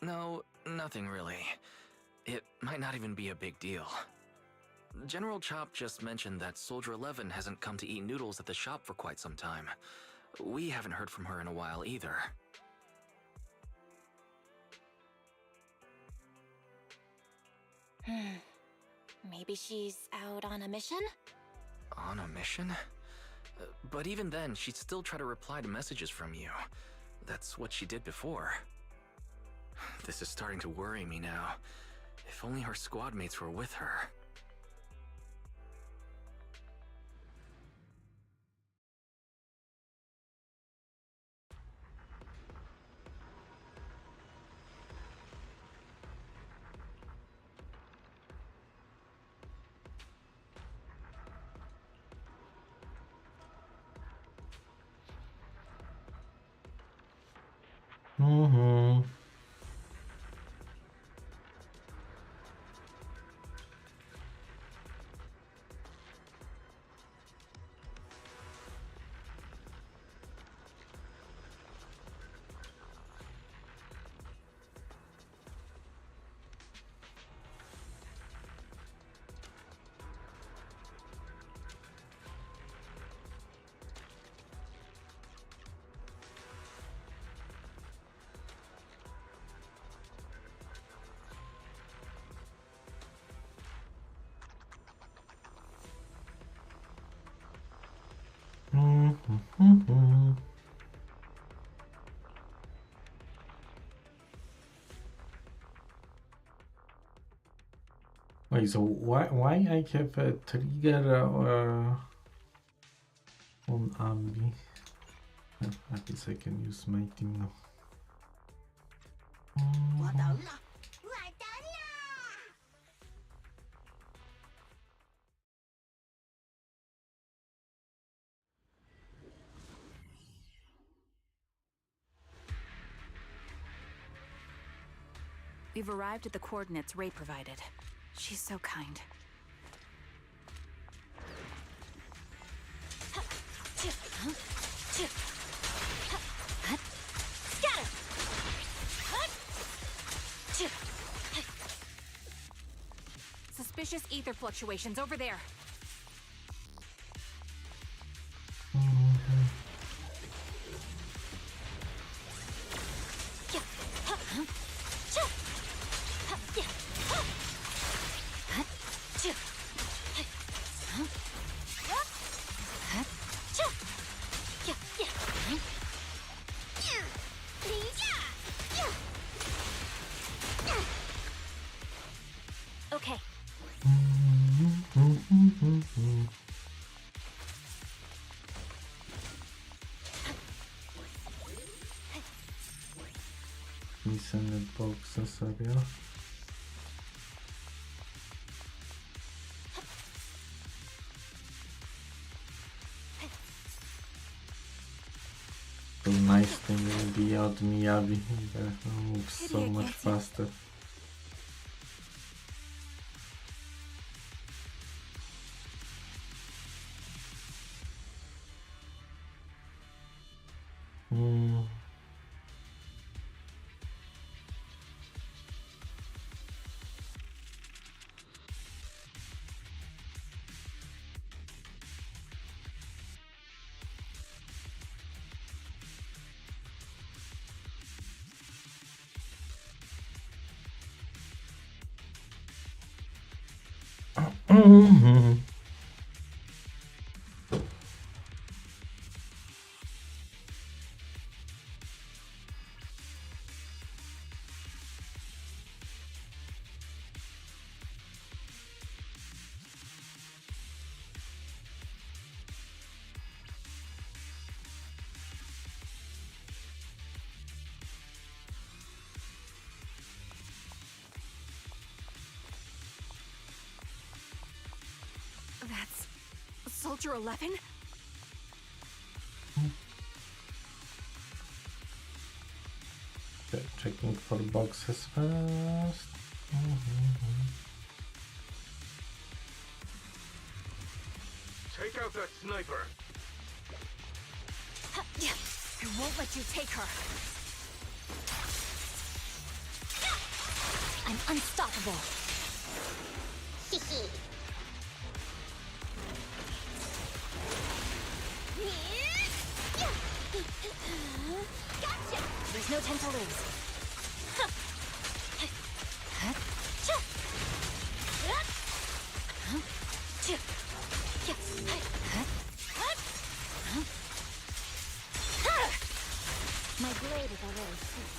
No, nothing really. It might not even be a big deal. General Chop just mentioned that Soldier 11 hasn't come to eat noodles at the shop for quite some time. We haven't heard from her in a while either. Maybe she's out on a mission? On a mission? But even then, she'd still try to reply to messages from you. That's what she did before. This is starting to worry me now. If only her squad mates were with her. Wait, so why I have a trigger on Ambi? I guess I can use my team now. We've arrived at the coordinates Ray provided. She's so kind. Suspicious ether fluctuations over there. Okay. Missing the boxes area. The nice thing will be out Miyabi. That moves so much faster. Soldier 11? Okay, checking for boxes first. Take out that sniper. I won't let you take her. I'm unstoppable. Gotcha! There's no time to lose. My blade is already sweet.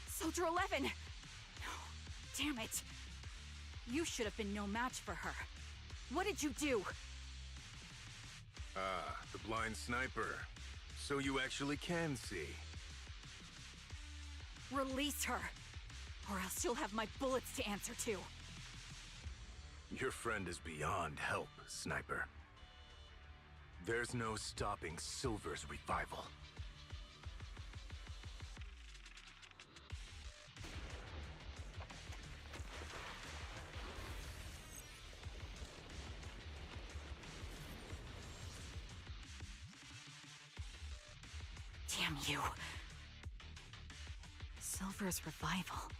Soldier 11! No. Damn it. You should have been no match for her. What did you do? Ah, the blind sniper. So you actually can see. Release her, or else you'll have my bullets to answer to. Your friend is beyond help, Sniper. There's no stopping Silver's revival. Damn you. Silver's revival.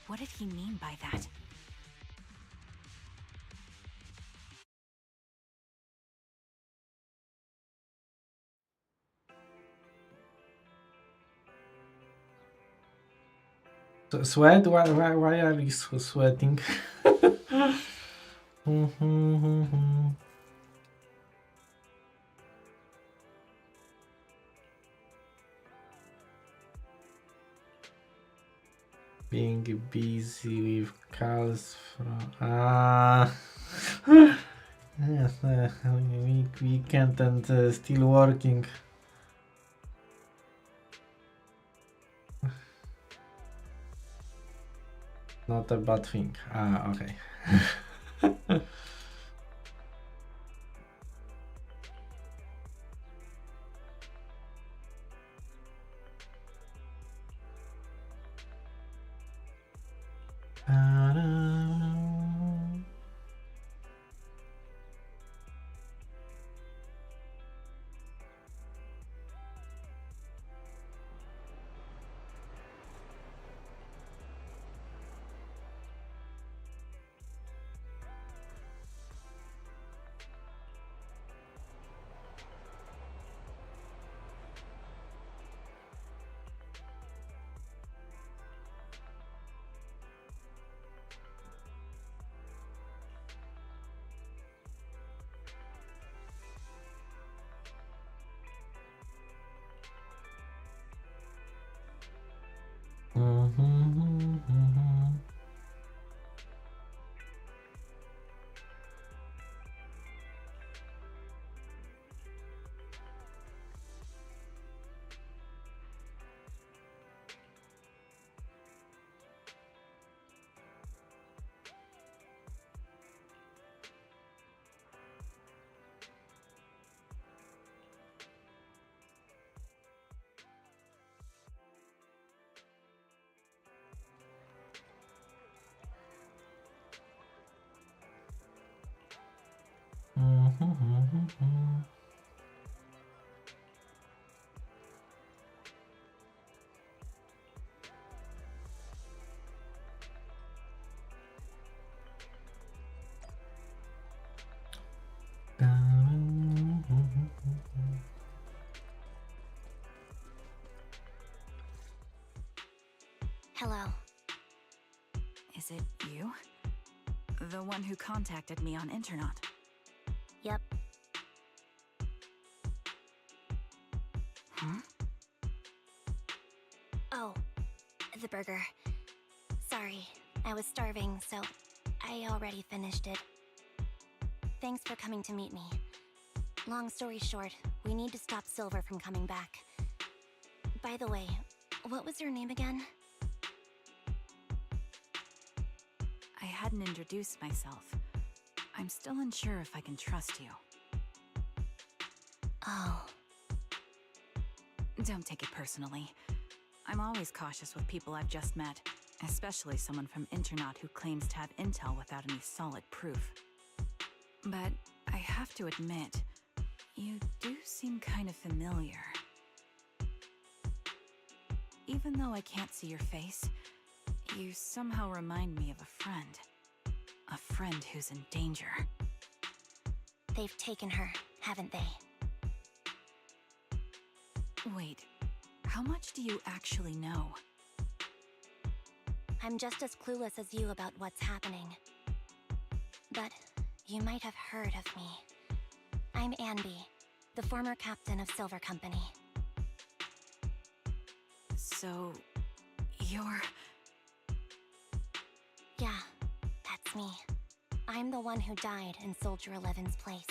What did he mean by that? So, sweat? Why are you so sweating? Being busy with calls from yes, weekend and still working. Not a bad thing. Okay. Hello. Is it you? The one who contacted me on Internet? Yep. Huh? Oh, the burger. Sorry, I was starving, so I already finished it. Thanks for coming to meet me. Long story short, we need to stop Silver from coming back. By the way, what was your name again? hadn't introduced myself. I'm still unsure if I can trust you. Oh. Don't take it personally. I'm always cautious with people I've just met, especially someone from Internaut who claims to have intel without any solid proof. But I have to admit, you do seem kind of familiar. Even though I can't see your face, you somehow remind me of a friend. A friend who's in danger. They've taken her, haven't they? Wait, how much do you actually know? I'm just as clueless as you about what's happening. But you might have heard of me. I'm Anby, the former captain of Silver Company. So, you're... Yeah, that's me. I'm the one who died in Soldier 11's place.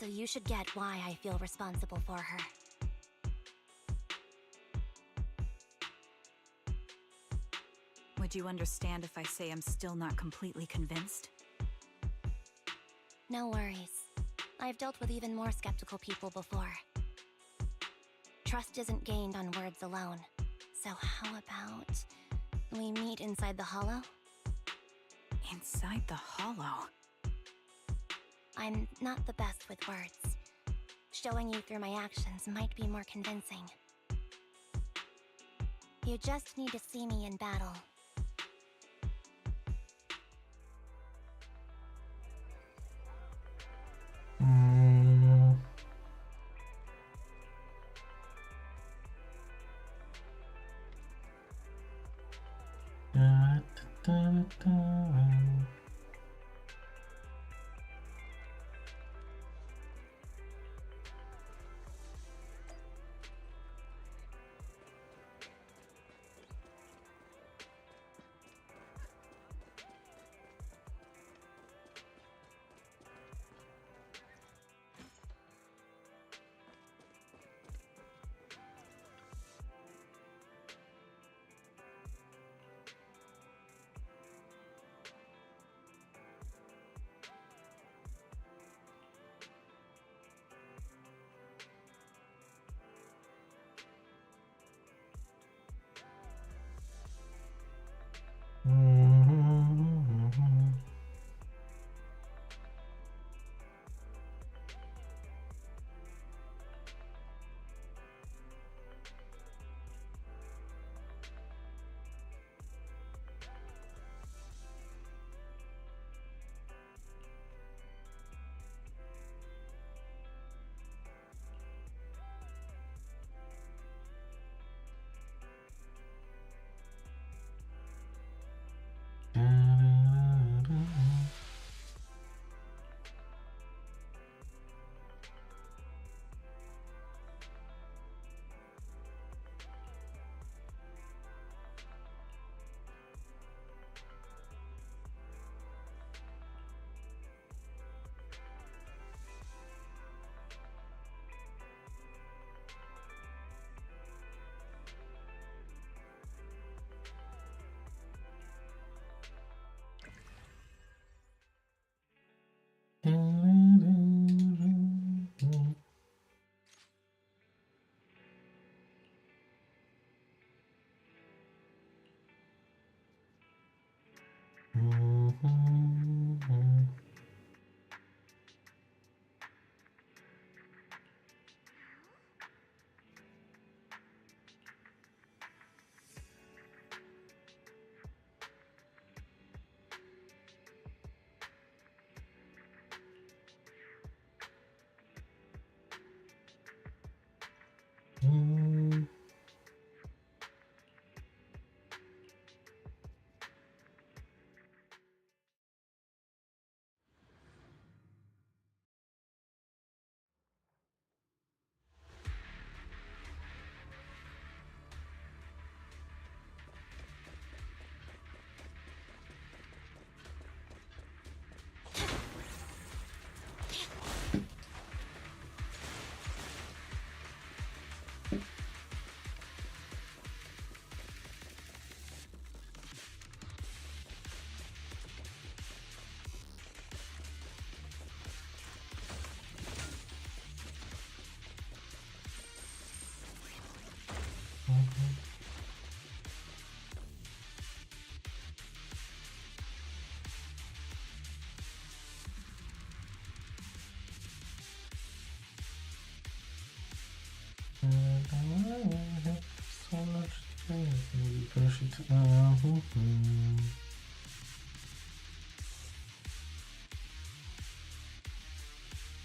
So you should get why I feel responsible for her. Would you understand if I say I'm still not completely convinced? No worries. I've dealt with even more skeptical people before. Trust isn't gained on words alone. So how about we meet inside the Hollow? Inside the Hollow? I'm not the best with words. Showing you through my actions might be more convincing. You just need to see me in battle.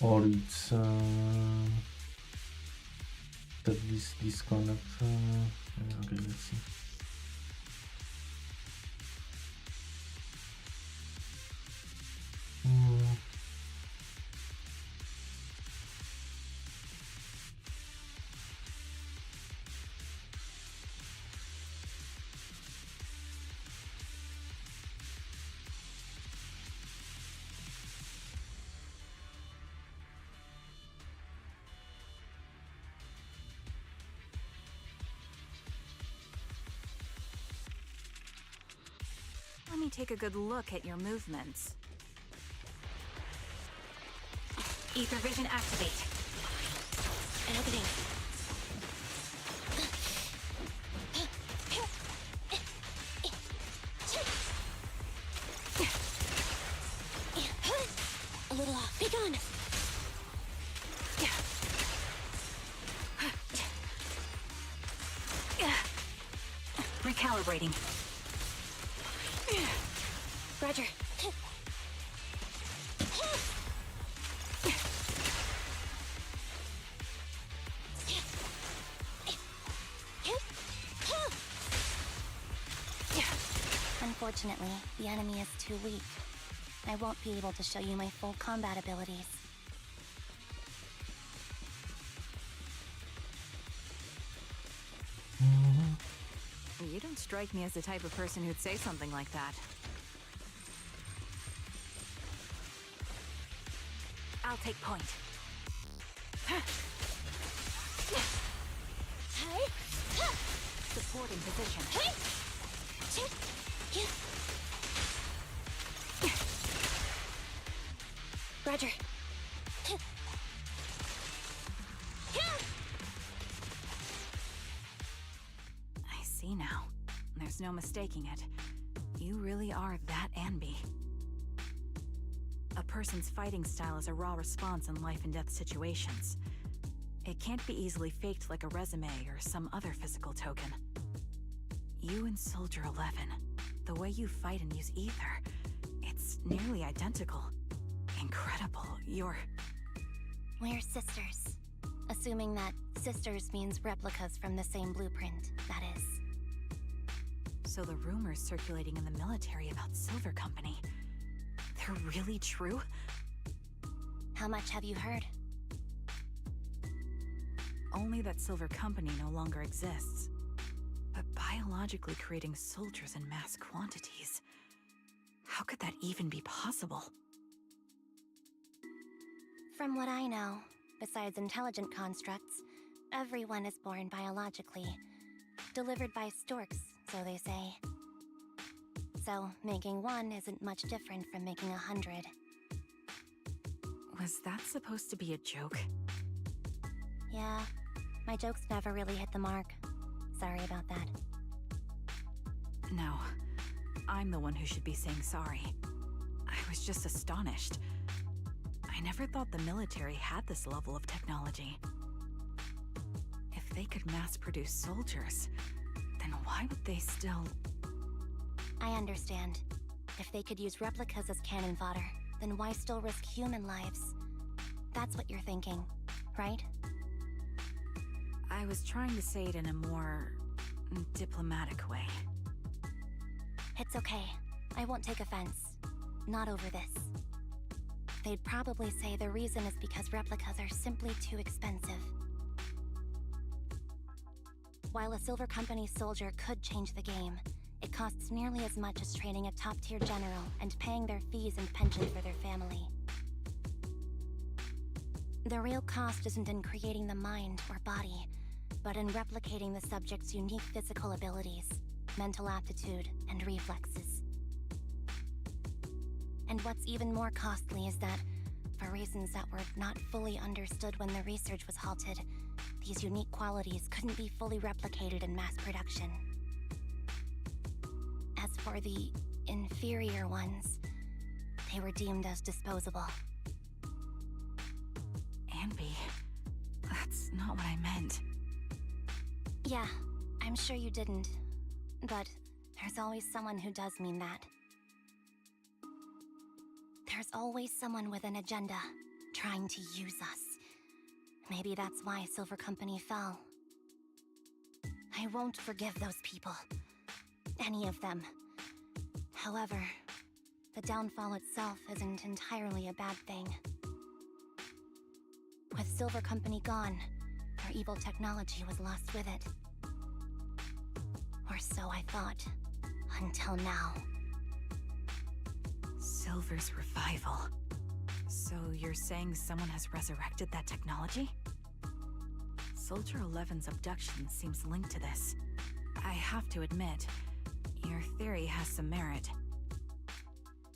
Or it's that this disconnect. Okay, let's see. Let me take a good look at your movements. Ether vision activate. An opening. A little off. Be gone. Recalibrating. Roger. Unfortunately, the enemy is too weak. I won't be able to show you my full combat abilities. You don't strike me as the type of person who'd say something like that. I'll take point. Supporting position. Roger. I see now. There's no mistaking it. You really are that Anby. A person's fighting style is a raw response in life and death situations. It can't be easily faked like a resume or some other physical token. You and Soldier 11, the way you fight and use ether, it's nearly identical. Incredible. We're sisters. Assuming that sisters means replicas from the same blueprint, that is. So the rumors circulating in the military about Silver Company, they're really true? How much have you heard? Only that Silver Company no longer exists. But biologically creating soldiers in mass quantities, how could that even be possible? From what I know, besides intelligent constructs, everyone is born biologically. Delivered by storks, so they say. So, making one isn't much different from making 100. Was that supposed to be a joke? Yeah, my jokes never really hit the mark. Sorry about that. No, I'm the one who should be saying sorry. I was just astonished. I never thought the military had this level of technology. If they could mass-produce soldiers, then why would they still... I understand. If they could use replicas as cannon fodder, then why still risk human lives? That's what you're thinking, right? I was trying to say it in a more... diplomatic way. It's okay. I won't take offense. Not over this. They'd probably say the reason is because replicas are simply too expensive. While a Silver Company soldier could change the game, it costs nearly as much as training a top-tier general and paying their fees and pensions for their family. The real cost isn't in creating the mind or body, but in replicating the subject's unique physical abilities, mental aptitude, and reflexes. And what's even more costly is that, for reasons that were not fully understood when the research was halted, these unique qualities couldn't be fully replicated in mass production. As for the inferior ones, they were deemed as disposable. Anby, that's not what I meant. Yeah, I'm sure you didn't. But There's always someone who does mean that. There's always someone with an agenda, trying to use us. Maybe that's why Silver Company fell. I won't forgive those people. Any of them. However, the downfall itself isn't entirely a bad thing. With Silver Company gone, their evil technology was lost with it. Or so I thought. Until now. Silver's revival. So you're saying someone has resurrected that technology? Soldier 11's abduction seems linked to this. I have to admit, your theory has some merit.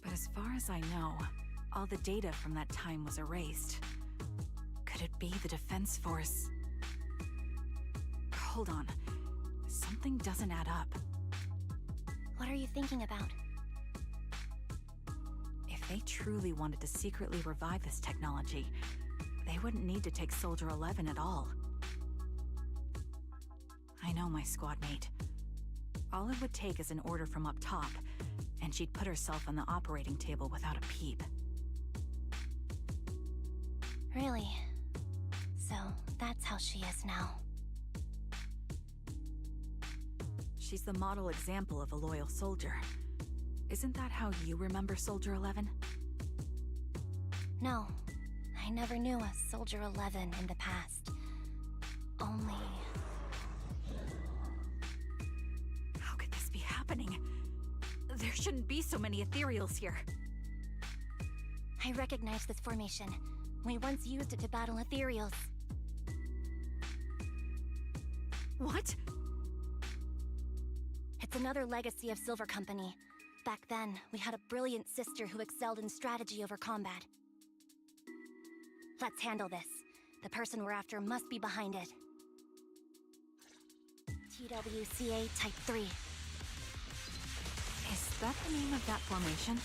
But as far as I know, all the data from that time was erased. Could it be the Defense Force? Hold on. Something doesn't add up. What are you thinking about? If they truly wanted to secretly revive this technology, they wouldn't need to take Soldier 11 at all. I know my squad mate. All it would take is an order from up top, and she'd put herself on the operating table without a peep. Really? So, that's how she is now. She's the model example of a loyal soldier. Isn't that how you remember Soldier 11? No, I never knew a Soldier 11 in the past. Only... How could this be happening? There shouldn't be so many ethereals here. I recognize this formation. We once used it to battle ethereals. What? It's another legacy of Silver Company. Back then, we had a brilliant sister who excelled in strategy over combat. Let's handle this. The person we're after must be behind it. TWCA Type 3. Is that the name of that formation?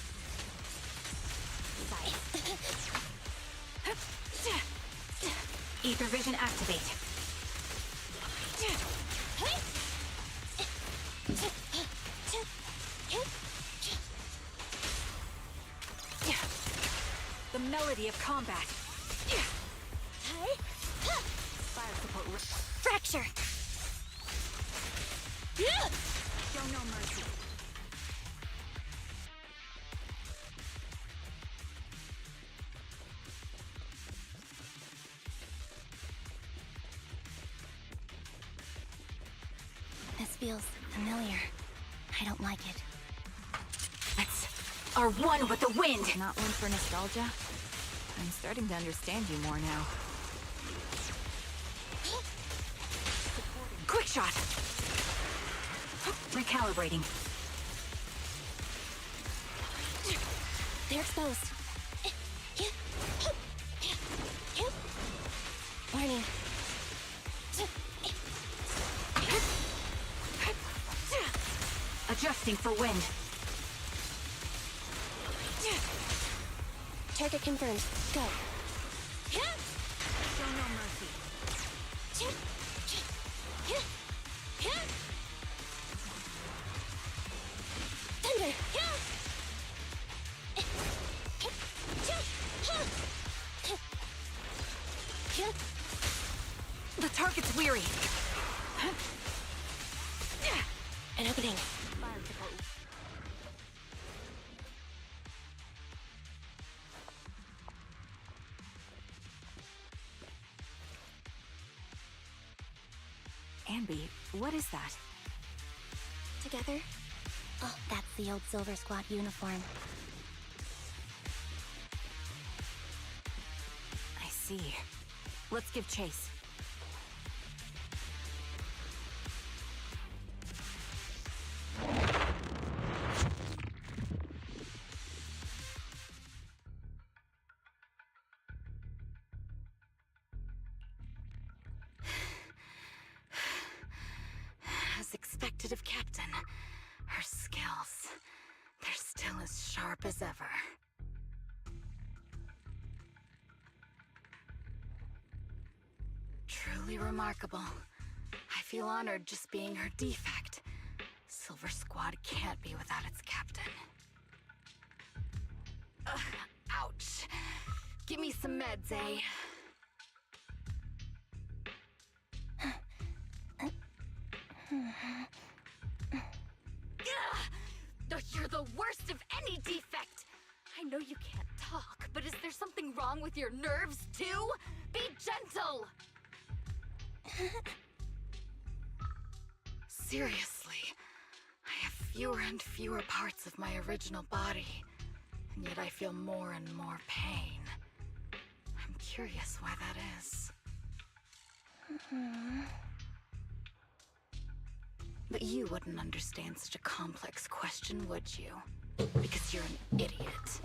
Ether vision activate. The melody of combat. Fire support. Fracture! Show no mercy. This feels familiar. I don't like it. Are one with the wind! Not one for nostalgia? I'm starting to understand you more now. Quick shot! Recalibrating. They're exposed. Warning. Adjusting for wind. Target confirmed. Go. Show no mercy. Thunder. The target's weary. An opening. Fire support. Anby, what is that? Together? Oh, that's the old Silver Squad uniform. I see. Let's give chase. As expected of Captain, her skills, they're still as sharp as ever. Truly remarkable. I feel honored just being her defect. Silver Silver Squad can't be without its captain. Ouch. Give me some meds, eh? You're the worst of any defect! I know you can't talk, but is there something wrong with your nerves, too? Be gentle! Seriously, I have fewer and fewer parts of my original body, and yet I feel more and more pain. I'm curious why that is. But you wouldn't understand such a complex question, would you? Because you're an idiot.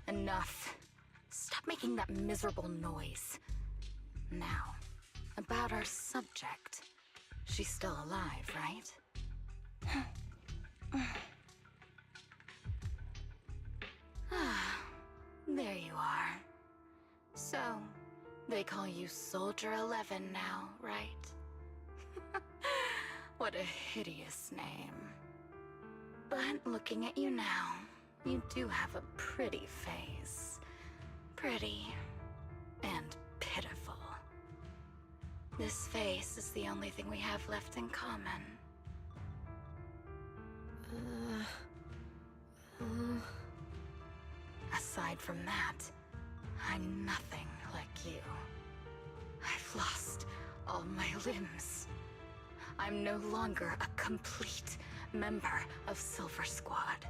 Enough. Stop making that miserable noise. Now, about our subject. She's still alive, right? There you are. So, they call you Soldier 11 now, right? What a hideous name. But looking at you now, you do have a pretty face. Pretty and pitiful. This face is the only thing we have left in common. Aside from that, I'm nothing like you. I've lost all my limbs. I'm no longer a complete member of Silver Squad.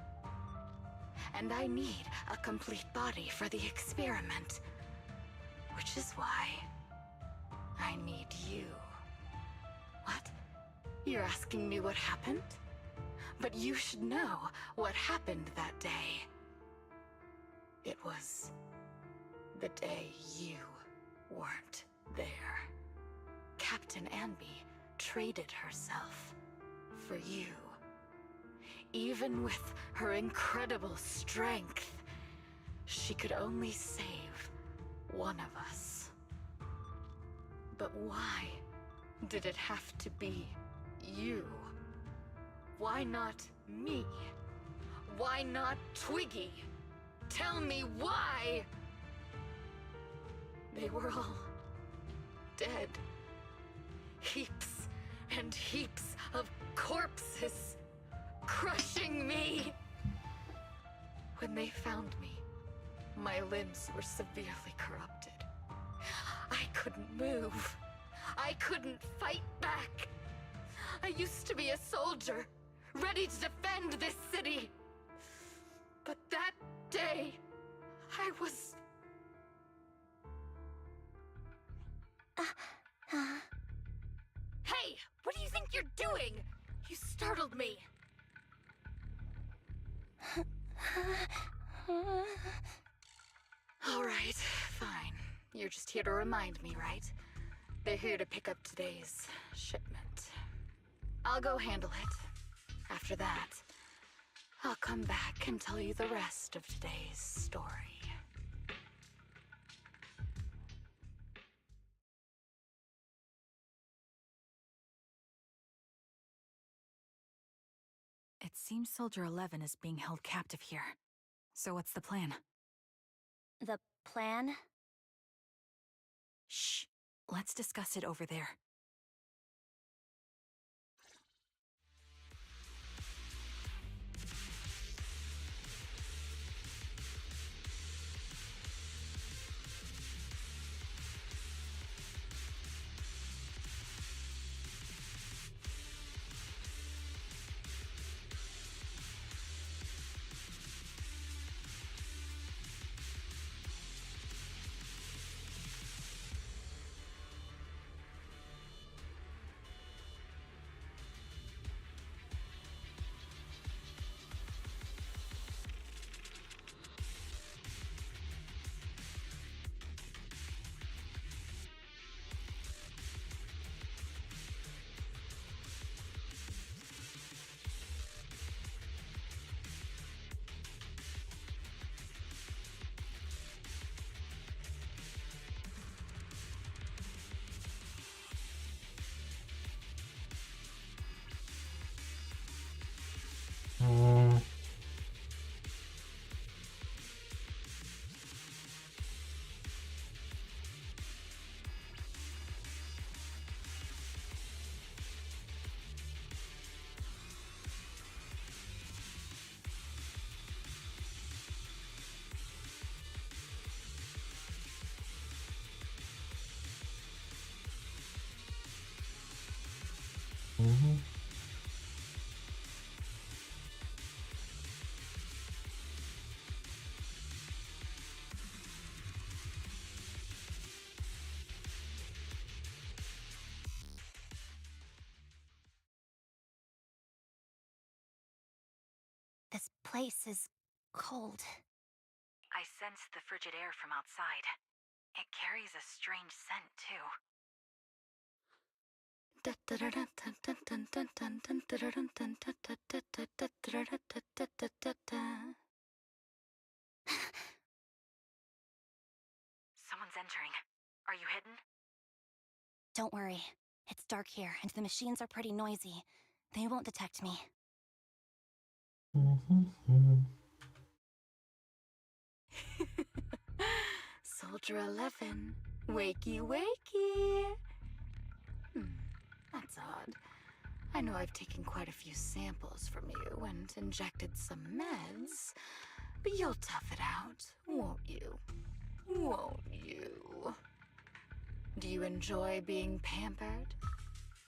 And I need a complete body for the experiment. Which is why I need you. What? You're asking me what happened? But you should know what happened that day. It was the day you weren't there. Captain Anby traded herself for you. Even with her incredible strength, she could only save one of us. But why did it have to be you? Why not me? Why not Twiggy? Tell me why! They were all dead. Heaps and heaps of corpses crushing me. When they found me, my limbs were severely corrupted. I couldn't move. I couldn't fight back. I used to be a soldier, ready to defend this city. But that day, I was... Hey, what do you think you're doing? You startled me. All right, fine. You're just here to remind me, right? They're here to pick up today's shipment. I'll go handle it. After that, I'll come back and tell you the rest of today's story. It seems Soldier 11 is being held captive here. So what's the plan? The plan? Shh. Let's discuss it over there. Mm-hmm. This place is cold. I sense the frigid air from outside. It carries a strange scent, too. Someone's entering. Are you hidden? Don't worry. It's dark here, and the machines are pretty noisy. They won't detect me. Mm-hmm. Soldier 11, wakey wakey. That's odd. I know I've taken quite a few samples from you and injected some meds, but you'll tough it out, won't you? Won't you? Do you enjoy being pampered?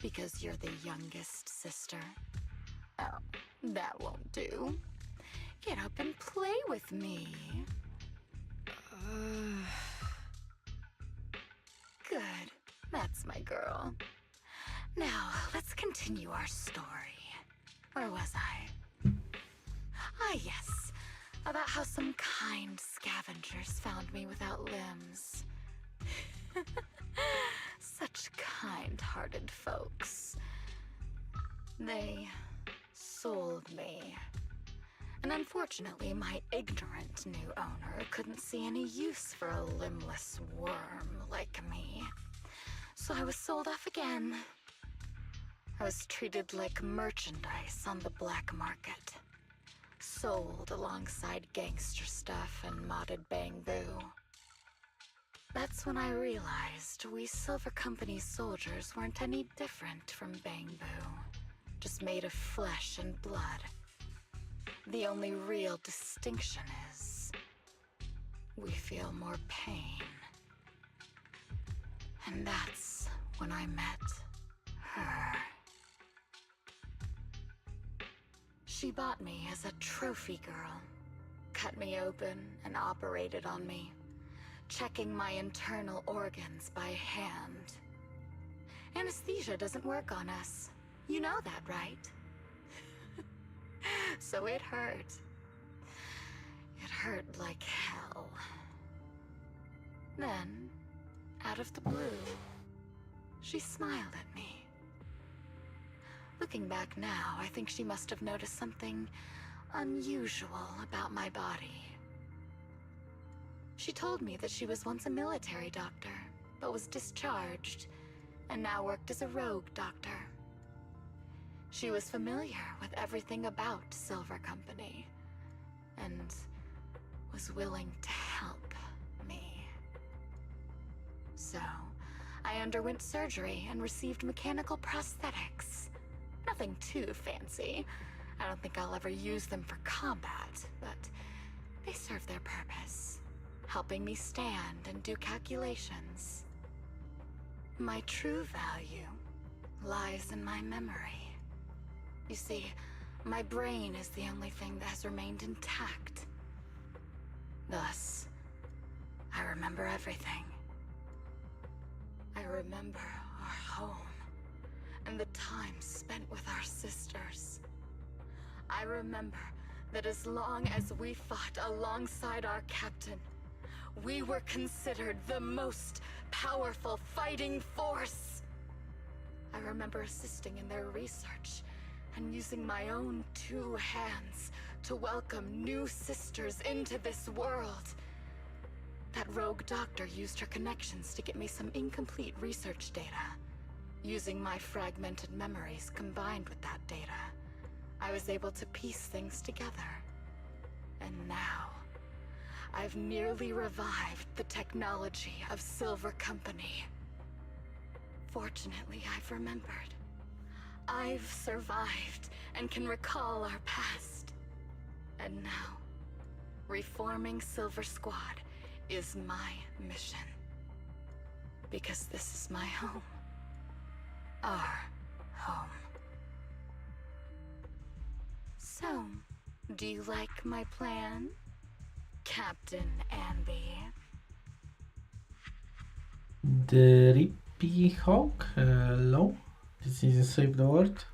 Because you're the youngest sister? Oh, that won't do. Get up and play with me. Good. That's my girl. Now, let's continue our story. Where was I? Ah, yes. About how some kind scavengers found me without limbs. Such kind-hearted folks. They sold me. And unfortunately, my ignorant new owner couldn't see any use for a limbless worm like me. So I was sold off again. I was treated like merchandise on the black market. Sold alongside gangster stuff and modded bamboo. That's when I realized we Silver Company soldiers weren't any different from bamboo. Just made of flesh and blood. The only real distinction is we feel more pain. And that's when I met her. She bought me as a trophy girl, cut me open and operated on me, checking my internal organs by hand. Anesthesia doesn't work on us. You know that, right? So it hurt. It hurt like hell. Then, out of the blue, she smiled at me. Looking back now, I think she must have noticed something unusual about my body. She told me that she was once a military doctor, but was discharged, and now worked as a rogue doctor. She was familiar with everything about Silver Company, and was willing to help me. So, I underwent surgery and received mechanical prosthetics. Nothing too fancy. I don't think I'll ever use them for combat, but they serve their purpose, helping me stand and do calculations. My true value lies in my memory. You see, my brain is the only thing that has remained intact. Thus, I remember everything. I remember our home and the time spent with our sisters. I remember that as long as we fought alongside our captain, we were considered the most powerful fighting force. I remember assisting in their research and using my own 2 hands to welcome new sisters into this world. That rogue doctor used her connections to get me some incomplete research data. Using my fragmented memories combined with that data, I was able to piece things together. And now, I've nearly revived the technology of Silver Company. Fortunately, I've remembered. I've survived and can recall our past. And now, reforming Silver Squad is my mission. Because this is my home. Our home. So, do you like my plan, Captain Anby? The Rippy Hawk? Hello? This is Save the World?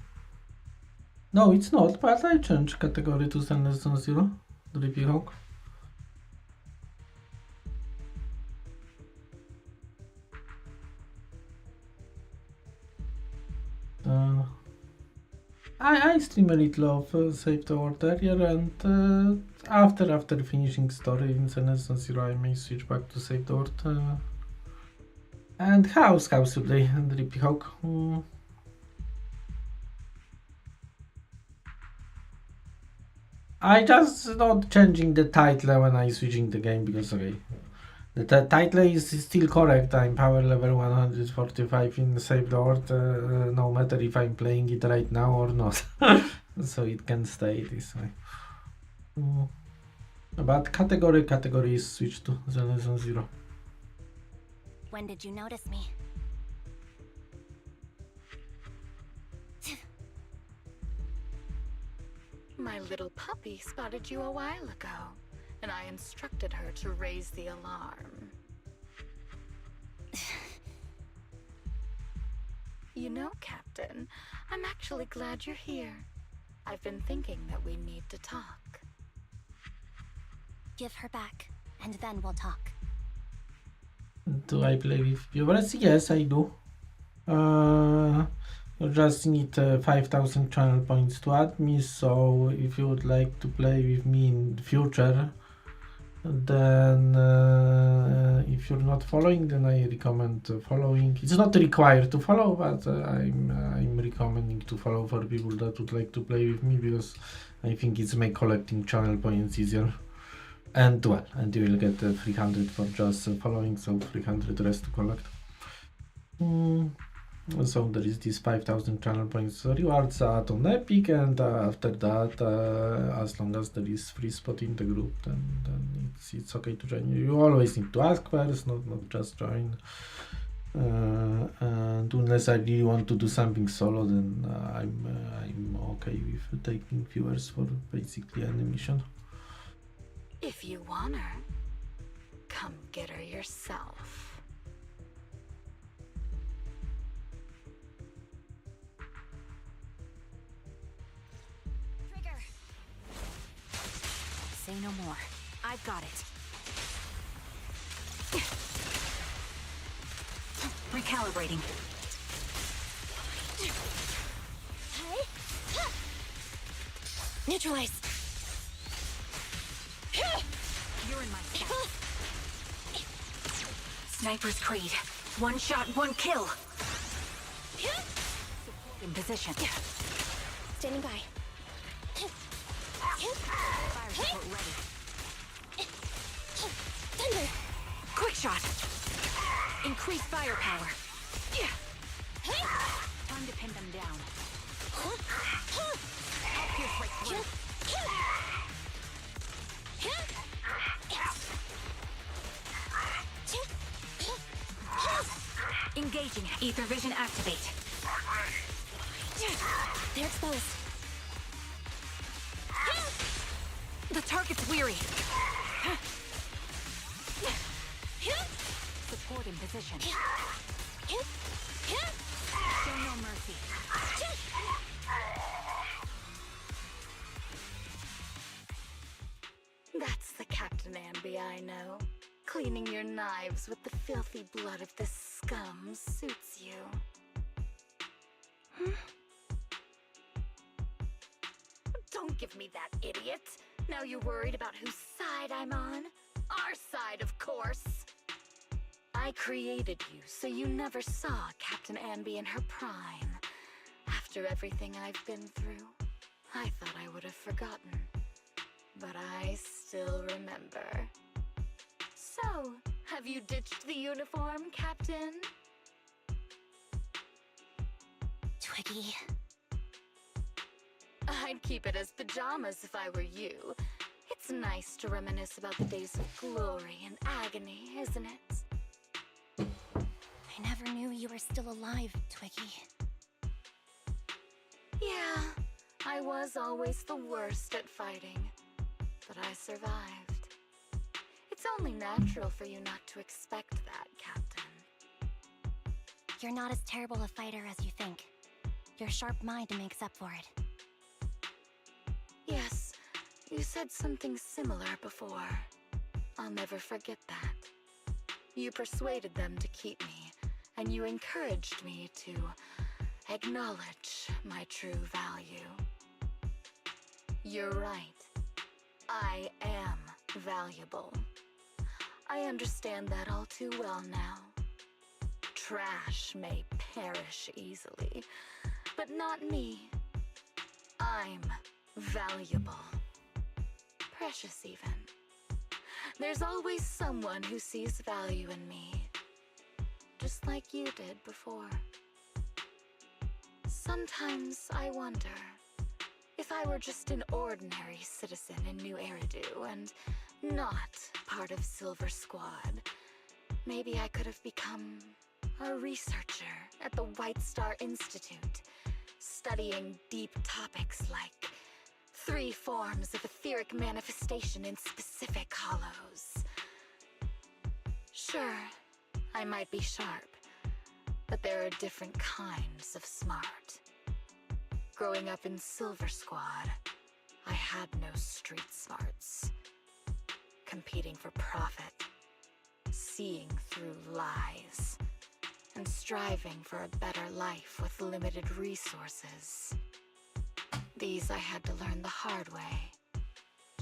No, it's not, but I changed category to Zone Zero. The Rippy Hawk. I stream a little of Save the World earlier, and after finishing story in Zone Zero, I may switch back to Save the World. And how's today, the Rippy Hawk? I just not changing the title when I switching the game because okay, the title is still correct. I'm power level 145 in Save the World, no matter if I'm playing it right now or not. So it can stay this way. But category is switched to Zone Zero. When did you notice me? My little puppy spotted you a while ago, and I instructed her to raise the alarm. You know, Captain, I'm actually glad you're here. I've been thinking that we need to talk. Give her back, and then we'll talk. Do I play with viewers? Yes, I do. You just need 5,000 channel points to add me, so if you would like to play with me in the future, then if you're not following, then I recommend following. It's not required to follow, but I'm recommending to follow for people that would like to play with me, because I think it's make collecting channel points easier. And well, and you will get 300 for just following, so 300 rest to collect. So there is this 5,000 channel points rewards on Epic, and after that, as long as there is free spot in the group, then it's okay to join. You always need to ask first, not just join. And unless I really want to do something solo, then I'm okay with taking viewers for basically any mission. If you want her, come get her yourself. Trigger! Say no more. I've got it. Recalibrating. Neutralize! You're in my sight. Sniper's Creed. One shot, one kill. In position. Standing by. Fire support ready. Thunder! Quick shot. Increase firepower. Time to pin them down. I'll pierce right through. Engaging. Ether vision activate. They're exposed. The target's weary. Support in position. Show no mercy. That's the Captain Anby I know. Cleaning your knives with the filthy blood of this scum suits you. Don't give me that, idiot. Now you're worried about whose side I'm on? Our side, of course. I created you, so you never saw Captain Anby in her prime. After everything I've been through, I thought I would have forgotten. But I still remember. So, have you ditched the uniform, Captain? Twiggy. I'd keep it as pajamas if I were you. It's nice to reminisce about the days of glory and agony, isn't it? I never knew you were still alive, Twiggy. Yeah, I was always the worst at fighting, but I survived. It's only natural for you not to expect that, Captain. You're not as terrible a fighter as you think. Your sharp mind makes up for it. Yes, you said something similar before. I'll never forget that. You persuaded them to keep me, and you encouraged me to acknowledge my true value. You're right. I am valuable. I understand that all too well now. Trash may perish easily, but not me. I'm valuable. Precious, even. There's always someone who sees value in me, just like you did before. Sometimes I wonder if I were just an ordinary citizen in New Eridu and not part of Silver Squad, maybe I could have become a researcher at the White Star Institute, studying deep topics like 3 forms of etheric manifestation in specific hollows. Sure, I might be sharp, but there are different kinds of smart. Growing up in Silver Squad, I had no street smarts. Competing for profit, seeing through lies, and striving for a better life with limited resources. These I had to learn the hard way,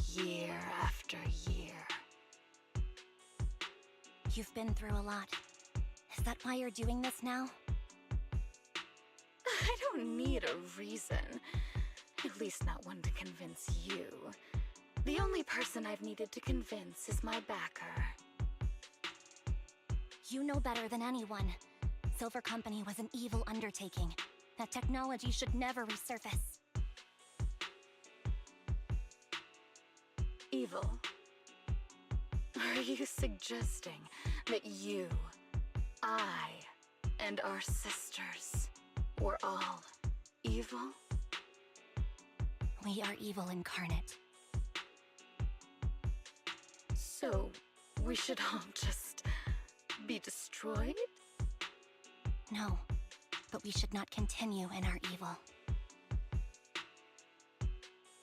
year after year. You've been through a lot. Is that why you're doing this now? I don't need a reason. At least not one to convince you. The only person I've needed to convince is my backer. You know better than anyone. Silver Company was an evil undertaking. That technology should never resurface. Evil? Are you suggesting that you, I, and our sisters were all evil? We are evil incarnate. So, we should all just be destroyed? No, but we should not continue in our evil.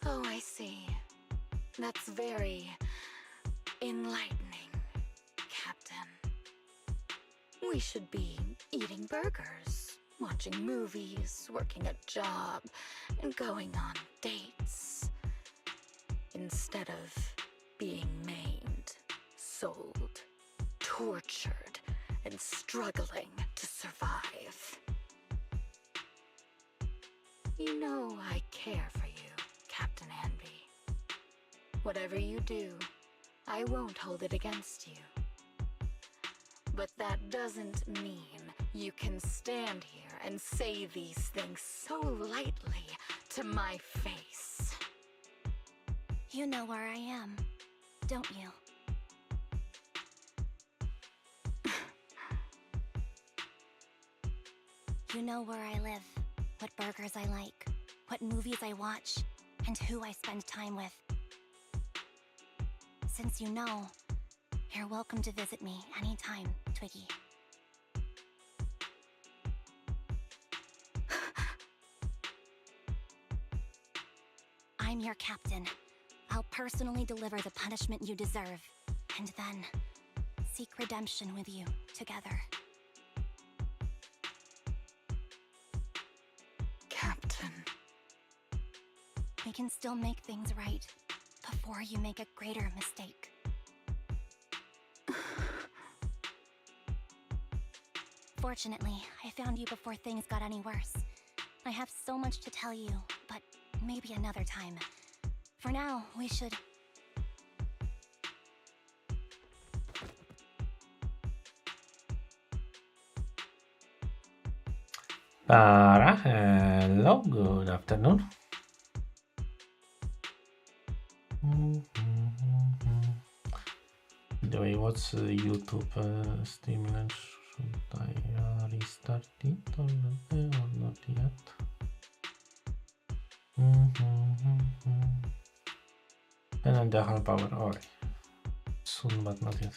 Oh, I see. That's very enlightening, Captain. We should be eating burgers, watching movies, working a job, and going on dates. Instead of being maimed, sold, tortured, and struggling to survive. You know I care for you, Captain Anby. Whatever you do, I won't hold it against you. But that doesn't mean you can stand here and say these things so lightly to my face. You know where I am, don't you? You know where I live, what burgers I like, what movies I watch, and who I spend time with. Since you know, you're welcome to visit me anytime, Twiggy. I'm your captain. I'll personally deliver the punishment you deserve, and then seek redemption with you together. Captain. We can still make things right before you make a greater mistake. Fortunately, I found you before things got any worse. I have so much to tell you, but maybe another time. For now, we should... Para, hello, good afternoon. Anyway, what's YouTube stream launch? Should I restart it or not yet? And the hard power. Alright. Soon, but not yet.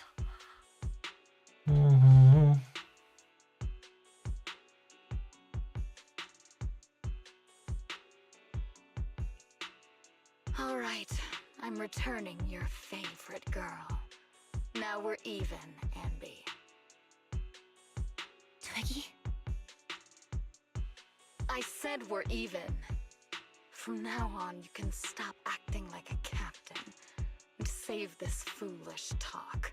All right, I'm returning your favorite girl. Now we're even, Anby. Twiggy? I said we're even. From now on, you can stop acting like a captain and save this foolish talk.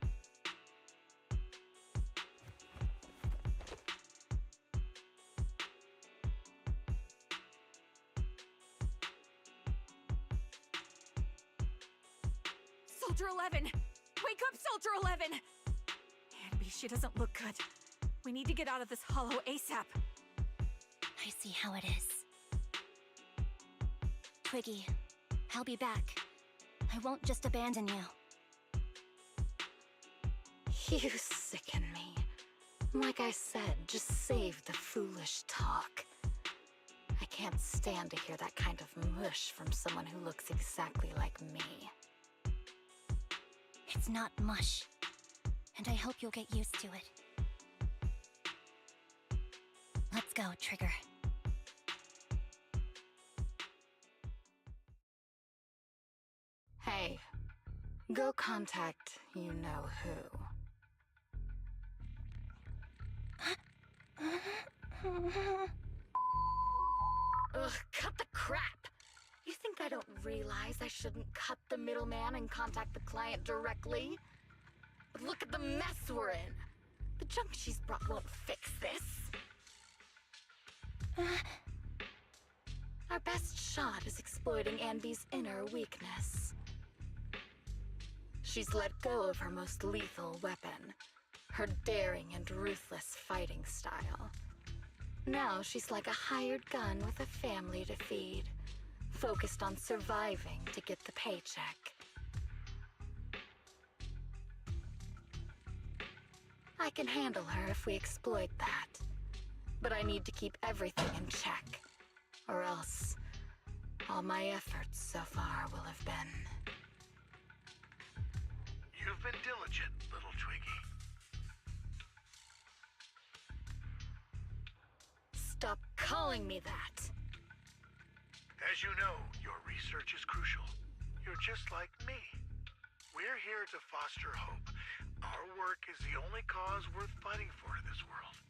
Soldier 11! Wake up, Soldier 11! Anby, she doesn't look good. We need to get out of this hollow ASAP. I see how it is. Twiggy, I'll be back. I won't just abandon you. You sicken me. Like I said, just save the foolish talk. I can't stand to hear that kind of mush from someone who looks exactly like me. It's not mush. And I hope you'll get used to it. Let's go, Trigger. Hey, go contact you-know-who. Ugh, cut the crap! You think I don't realize I shouldn't cut the middleman and contact the client directly? But look at the mess we're in! The junk she's brought won't fix this! Our best shot is exploiting Anby's inner weakness. She's let go of her most lethal weapon, her daring and ruthless fighting style. Now she's like a hired gun with a family to feed, focused on surviving to get the paycheck. I can handle her if we exploit that, but I need to keep everything in check, or else all my efforts so far will have been... You've been diligent, little Twiggy. Stop calling me that! As you know, your research is crucial. You're just like me. We're here to foster hope. Our work is the only cause worth fighting for in this world.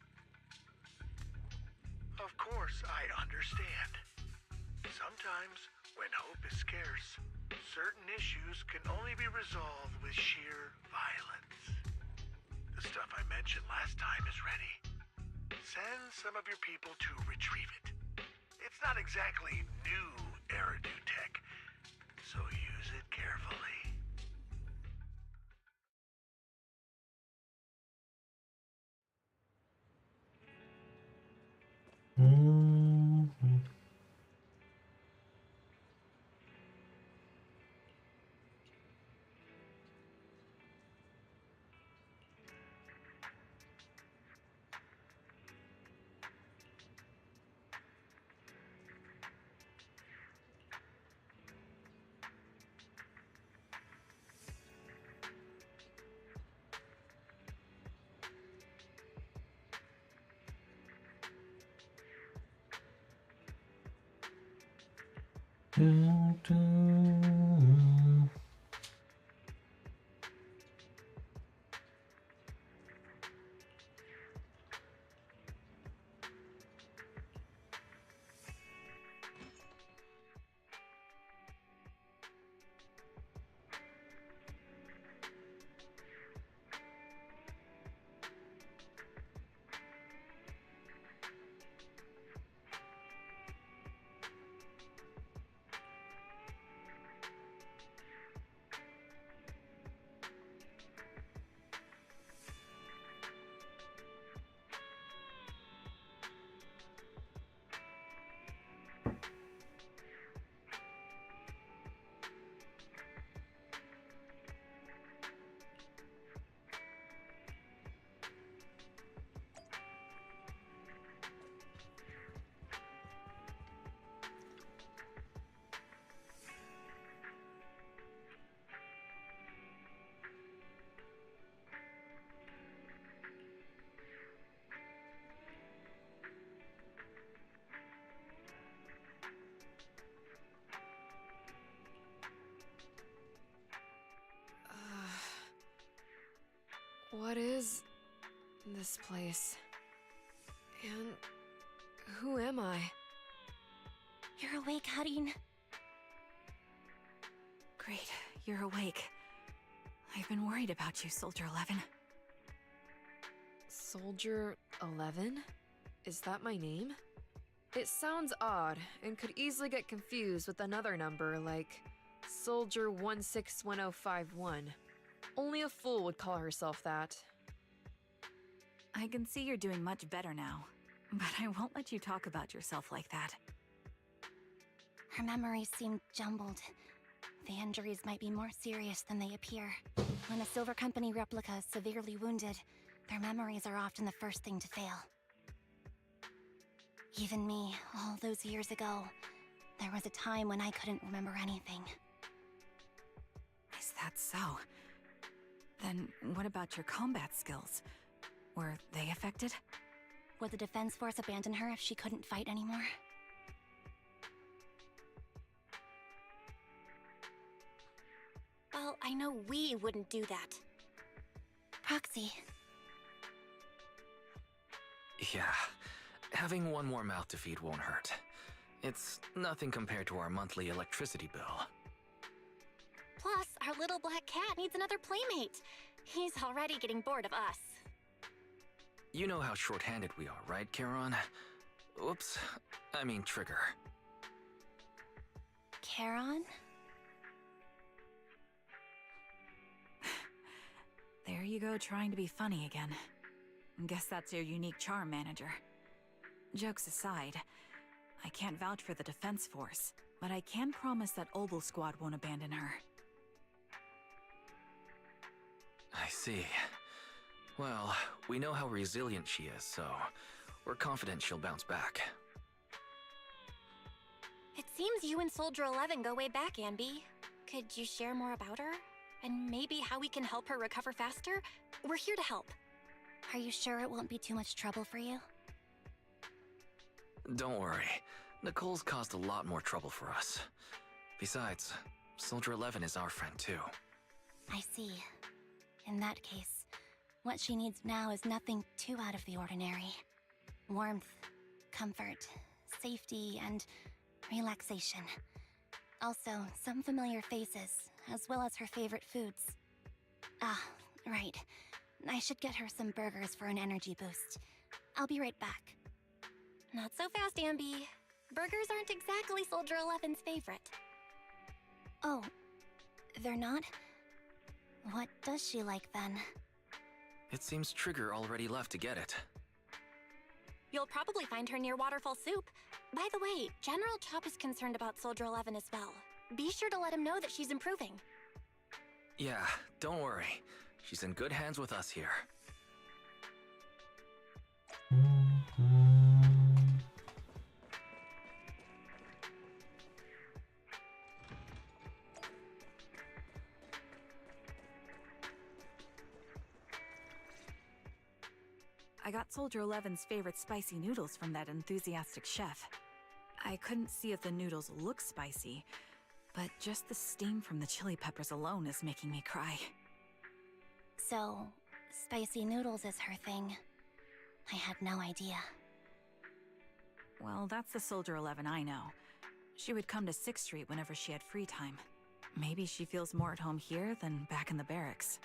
Of course, I understand. Sometimes, when hope is scarce, certain issues can only be resolved with sheer violence. The stuff I mentioned last time is ready. Send some of your people to retrieve it. It's not exactly new Eridu tech, so use it carefully. What is this place? And who am I? You're awake, Harin. Great, you're awake. I've been worried about you, Soldier 11. Soldier 11? Is that my name? It sounds odd and could easily get confused with another number like Soldier 161051. Only a fool would call herself that. I can see you're doing much better now, but I won't let you talk about yourself like that. Her memories seem jumbled. The injuries might be more serious than they appear. When a Silver Company replica is severely wounded, their memories are often the first thing to fail. Even me, all those years ago, there was a time when I couldn't remember anything. Is that so? Then what about your combat skills? Were they affected? Would the Defense Force abandon her if she couldn't fight anymore? Well, I know we wouldn't do that. Proxy. Yeah, having one more mouth to feed won't hurt. It's nothing compared to our monthly electricity bill. Plus, our little black cat needs another playmate. He's already getting bored of us. You know how short-handed we are, right, Charon? Oops, I mean Trigger. Charon? There you go, trying to be funny again. Guess that's your unique charm, Manager. Jokes aside, I can't vouch for the Defense Force, but I can promise that Obel Squad won't abandon her. I see. Well, we know how resilient she is, so we're confident she'll bounce back. It seems you and Soldier 11 go way back, Anby. Could you share more about her? And maybe how we can help her recover faster? We're here to help. Are you sure it won't be too much trouble for you? Don't worry. Nicole's caused a lot more trouble for us. Besides, Soldier 11 is our friend too. I see. In that case, what she needs now is nothing too out of the ordinary. Warmth, comfort, safety, and relaxation. Also, some familiar faces, as well as her favorite foods. Ah, right. I should get her some burgers for an energy boost. I'll be right back. Not so fast, Anby. Burgers aren't exactly Soldier 11's favorite. Oh, they're not? What does she like then? It seems Trigger already left to get it. You'll probably find her near Waterfall Soup. By the way, General Chop is concerned about Soldier 11 as well. Be sure to let him know that she's improving. Yeah, don't worry. She's in good hands with us here. I got Soldier 11's favorite spicy noodles from that enthusiastic chef. I couldn't see if the noodles look spicy, but just the steam from the chili peppers alone is making me cry. So, spicy noodles is her thing. I had no idea. Well, that's the Soldier 11 I know. She would come to 6th Street whenever she had free time. Maybe she feels more at home here than back in the barracks.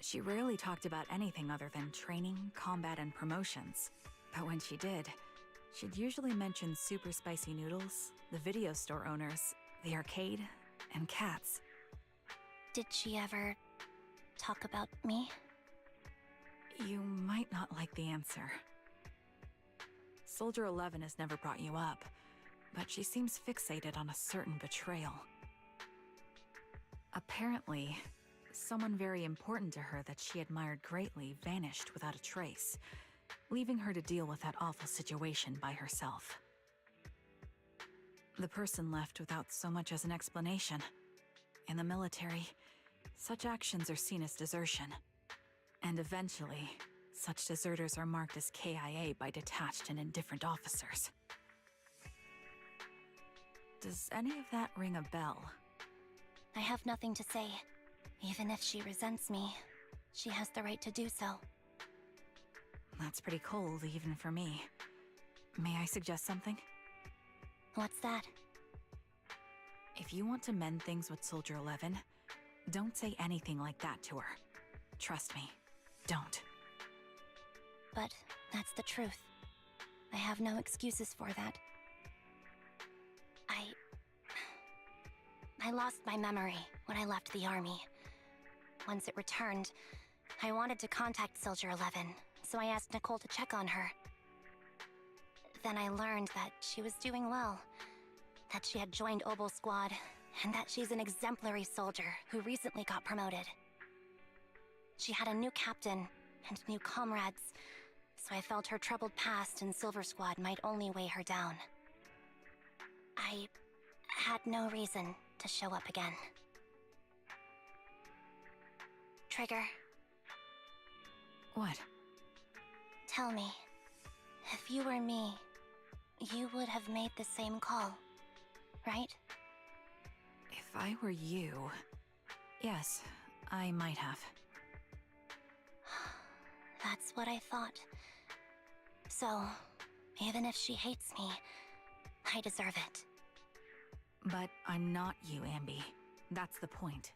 She rarely talked about anything other than training, combat, and promotions. But when she did, she'd usually mention super spicy noodles, the video store owners, the arcade, and cats. Did she ever talk about me? You might not like the answer. Soldier 11 has never brought you up, but she seems fixated on a certain betrayal. Apparently, someone very important to her that she admired greatly vanished without a trace, leaving her to deal with that awful situation by herself. The person left without so much as an explanation. In the military, such actions are seen as desertion. And eventually, such deserters are marked as KIA by detached and indifferent officers. Does any of that ring a bell? I have nothing to say. Even if she resents me, she has the right to do so. That's pretty cold, even for me. May I suggest something? What's that? If you want to mend things with Soldier 11, don't say anything like that to her. Trust me, don't. But that's the truth. I have no excuses for that. I lost my memory when I left the army. Once it returned, I wanted to contact Soldier 11, so I asked Nicole to check on her. Then I learned that she was doing well, that she had joined Obel Squad, and that she's an exemplary soldier who recently got promoted. She had a new captain and new comrades, so I felt her troubled past in Silver Squad might only weigh her down. I had no reason to show up again. Trigger. What? Tell me, if you were me, you would have made the same call, right? If I were you... Yes, I might have. That's what I thought. So, even if she hates me, I deserve it. But I'm not you, Ambi. That's the point.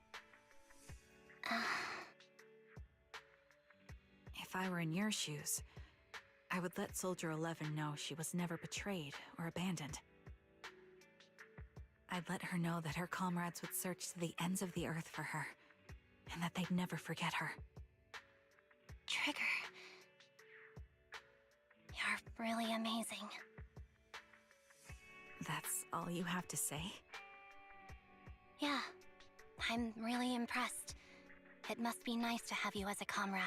If I were in your shoes, I would let Soldier 11 know she was never betrayed or abandoned. I'd let her know that her comrades would search to the ends of the earth for her, and that they'd never forget her. Trigger. You're really amazing. That's all you have to say? Yeah, I'm really impressed. It must be nice to have you as a comrade.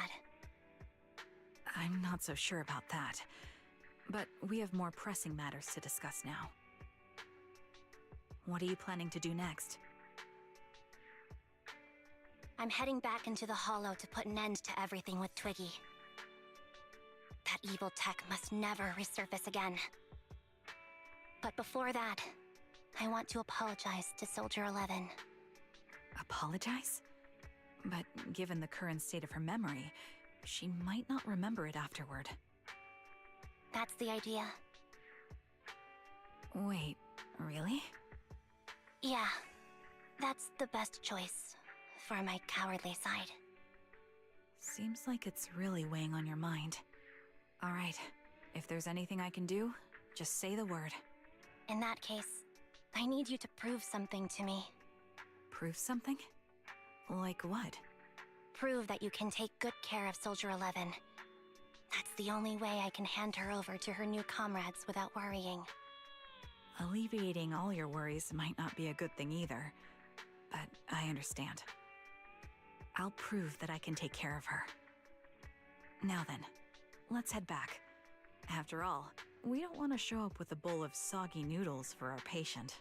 I'm not so sure about that. But we have more pressing matters to discuss now. What are you planning to do next? I'm heading back into the Hollow to put an end to everything with Twiggy. That evil tech must never resurface again. But before that, I want to apologize to Soldier 11. Apologize? But given the current state of her memory, she might not remember it afterward. That's the idea. Wait, really? Yeah, that's the best choice for my cowardly side. Seems like it's really weighing on your mind. All right, if there's anything I can do, just say the word. In that case, I need you to prove something to me. Prove something? Like what? Prove that you can take good care of Soldier 11. That's the only way I can hand her over to her new comrades without worrying. Alleviating all your worries might not be a good thing either, but I understand. I'll prove that I can take care of her. Now then, let's head back. After all, we don't want to show up with a bowl of soggy noodles for our patient.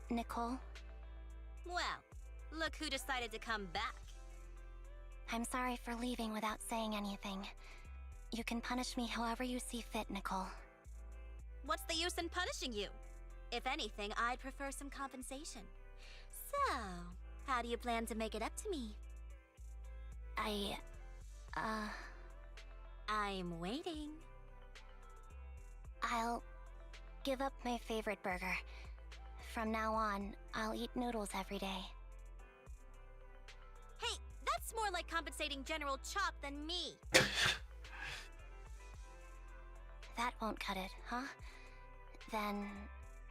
Nicole? Well, look who decided to come back. I'm sorry for leaving without saying anything. You can punish me however you see fit, Nicole. What's the use in punishing you? If anything, I'd prefer some compensation. So, how do you plan to make it up to me? I'm waiting. I'll give up my favorite burger. From now on, I'll eat noodles every day. Hey, that's more like compensating General Chop than me. That won't cut it, huh? Then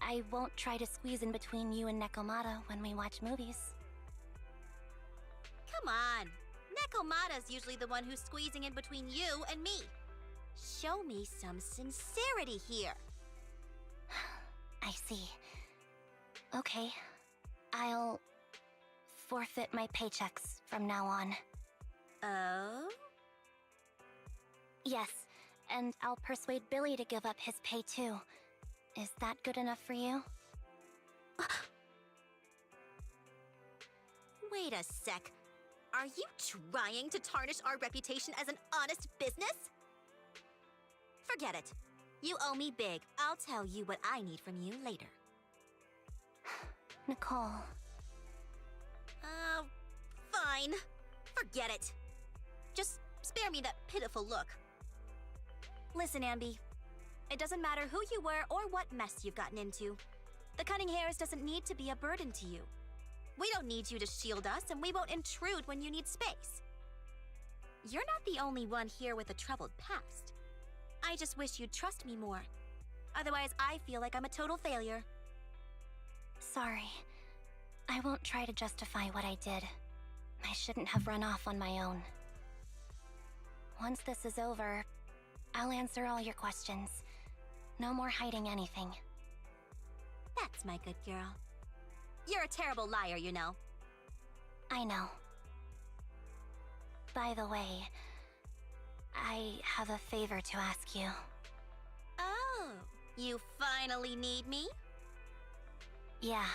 I won't try to squeeze in between you and Nekomata when we watch movies. Come on. Nekomata's usually the one who's squeezing in between you and me. Show me some sincerity here. I see. Okay. I'll forfeit my paychecks from now on. Oh? Yes, and I'll persuade Billy to give up his pay too. Is that good enough for you? Wait a sec. Are you trying to tarnish our reputation as an honest business? Forget it. You owe me big. I'll tell you what I need from you later. Nicole. Fine. Forget it. Just spare me that pitiful look. Listen, Ambi. It doesn't matter who you were or what mess you've gotten into. The Cunning Hairs doesn't need to be a burden to you. We don't need you to shield us, and we won't intrude when you need space. You're not the only one here with a troubled past. I just wish you'd trust me more. Otherwise, I feel like I'm a total failure. Sorry. I won't try to justify what I did. I shouldn't have run off on my own. Once this is over, I'll answer all your questions. No more hiding anything. That's my good girl. You're a terrible liar, you know. I know. By the way, I have a favor to ask you. Oh, you finally need me? Yeah.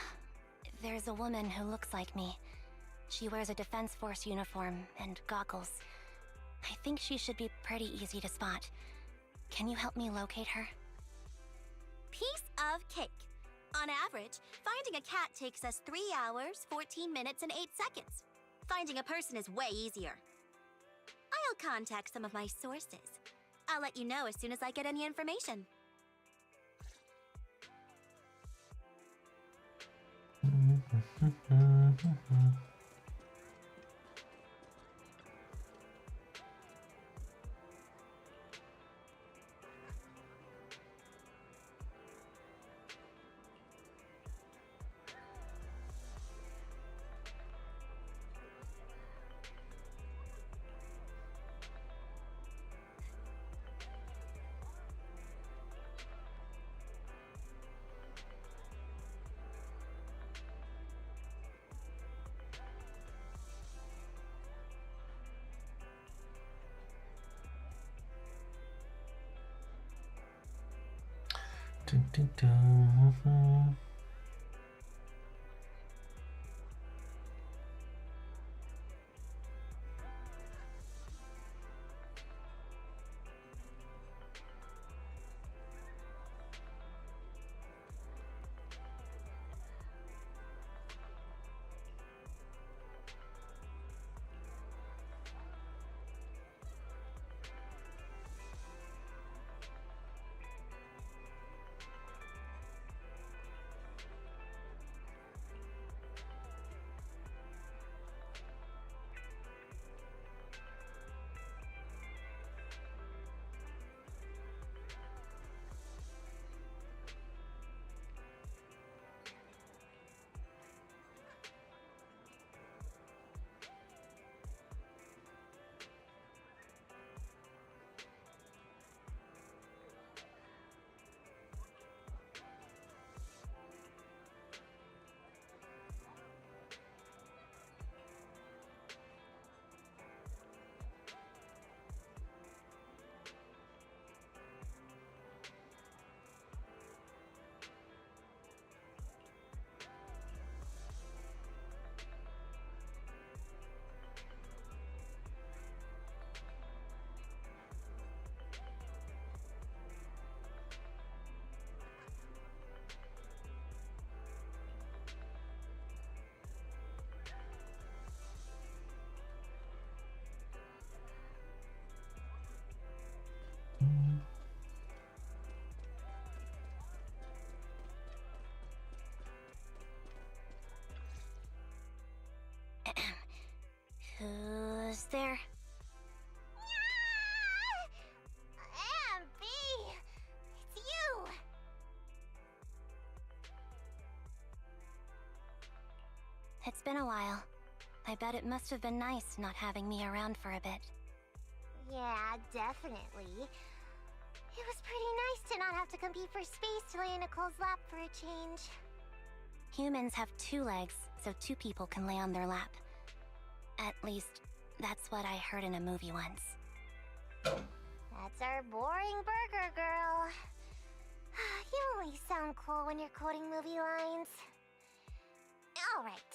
There's a woman who looks like me. She wears a Defense Force uniform and goggles. I think she should be pretty easy to spot. Can you help me locate her? Piece of cake. On average, finding a cat takes us 3 hours, 14 minutes, and 8 seconds. Finding a person is way easier. I'll contact some of my sources. I'll let you know as soon as I get any information. Dun, dun, dun. Who's there? MB! It's you! It's been a while. I bet it must have been nice not having me around for a bit. Yeah, definitely. It was pretty nice to not have to compete for space to lay in Nicole's lap for a change. Humans have 2 legs, so 2 people can lay on their lap. At least, that's what I heard in a movie once. That's our boring burger girl. You only sound cool when you're quoting movie lines. Alright,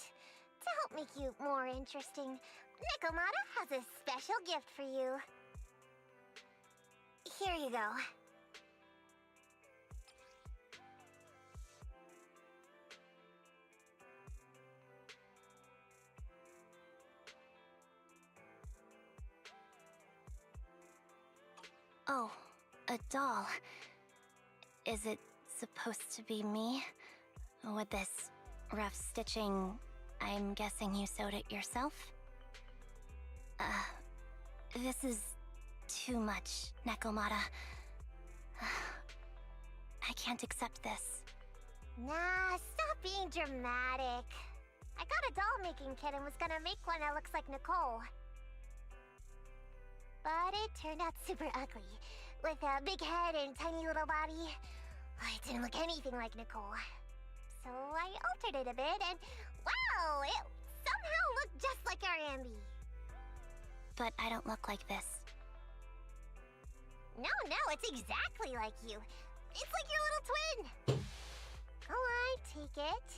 to help make you more interesting, Nikomata has a special gift for you. Here you go. Oh, a doll. Is it supposed to be me? With this rough stitching, I'm guessing you sewed it yourself? This is too much, Nekomata. I can't accept this. Nah, stop being dramatic. I got a doll-making kit and was gonna make one that looks like Nicole. But it turned out super ugly. with a big head and tiny little body. It didn't look anything like Nicole. So I altered it a bit, and wow, it somehow looked just like our Ambi. But I don't look like this. No, it's exactly like you. It's like your little twin. Go on, take it.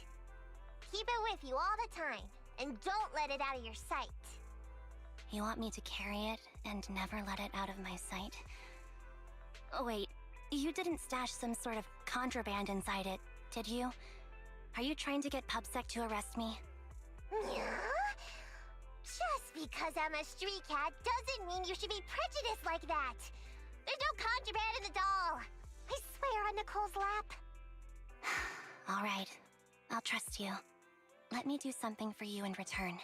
Keep it with you all the time, and don't let it out of your sight. You want me to carry it and never let it out of my sight? Oh, wait, you didn't stash some sort of contraband inside it, did you? Are you trying to get PubSec to arrest me? Yeah? Just because I'm a street cat doesn't mean you should be prejudiced like that. There's no contraband in the doll. I swear on Nicole's lap. All right, I'll trust you. Let me do something for you in return.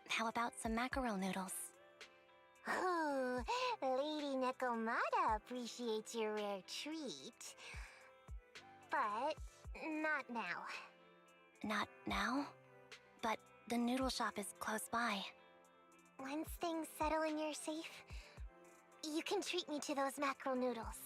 How about some mackerel noodles? Oh, Lady Nekomata appreciates your rare treat. But not now. Not now? But the noodle shop is close by. Once things settle and you're safe, you can treat me to those mackerel noodles.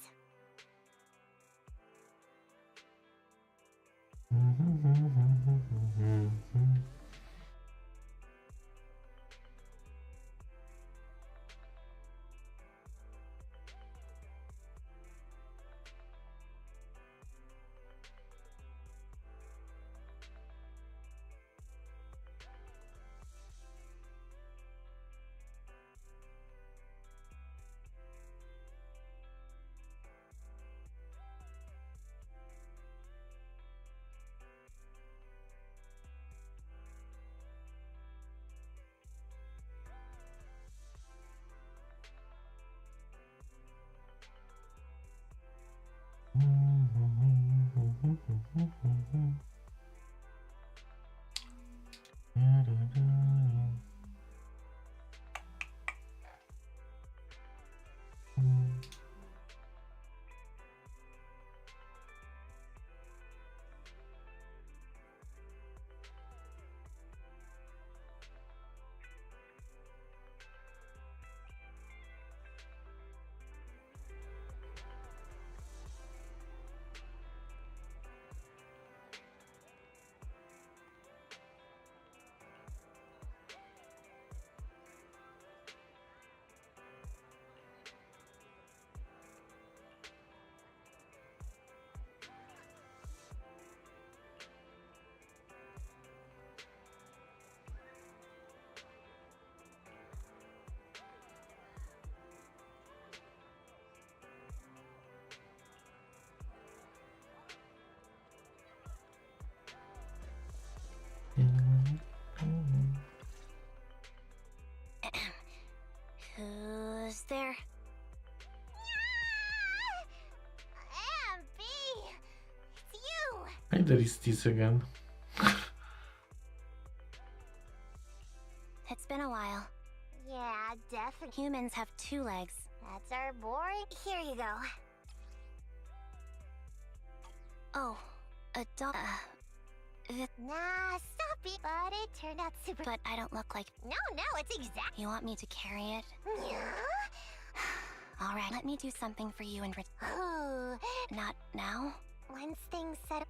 Who's there? Ambi! It's you! Hey, there is this again. It's been a while. Yeah, definitely. Humans have 2 legs. That's our boring. Here you go. Oh, a dog. Nah, stop it. But it turned out super. But I don't look like. No, it's exact. You want me to carry it? Yeah? All right, let me do something for you in return. Oh. Not now? Once things settle.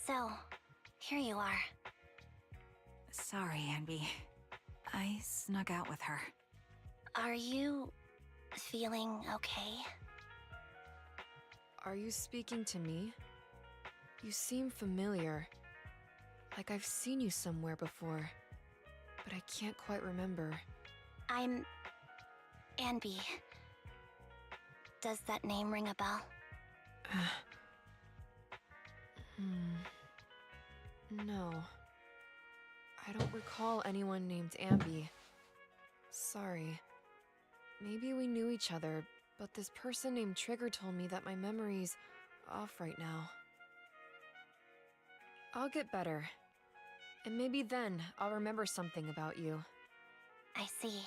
So, here you are. Sorry, Ambi. I snuck out with her. Are you feeling okay? Are you speaking to me? You seem familiar. Like I've seen you somewhere before. But I can't quite remember. I'm Anby. Does that name ring a bell? No. I don't recall anyone named Ambi. Sorry. Maybe we knew each other, but this person named Trigger told me that my memory's off right now. I'll get better. And maybe then I'll remember something about you. I see.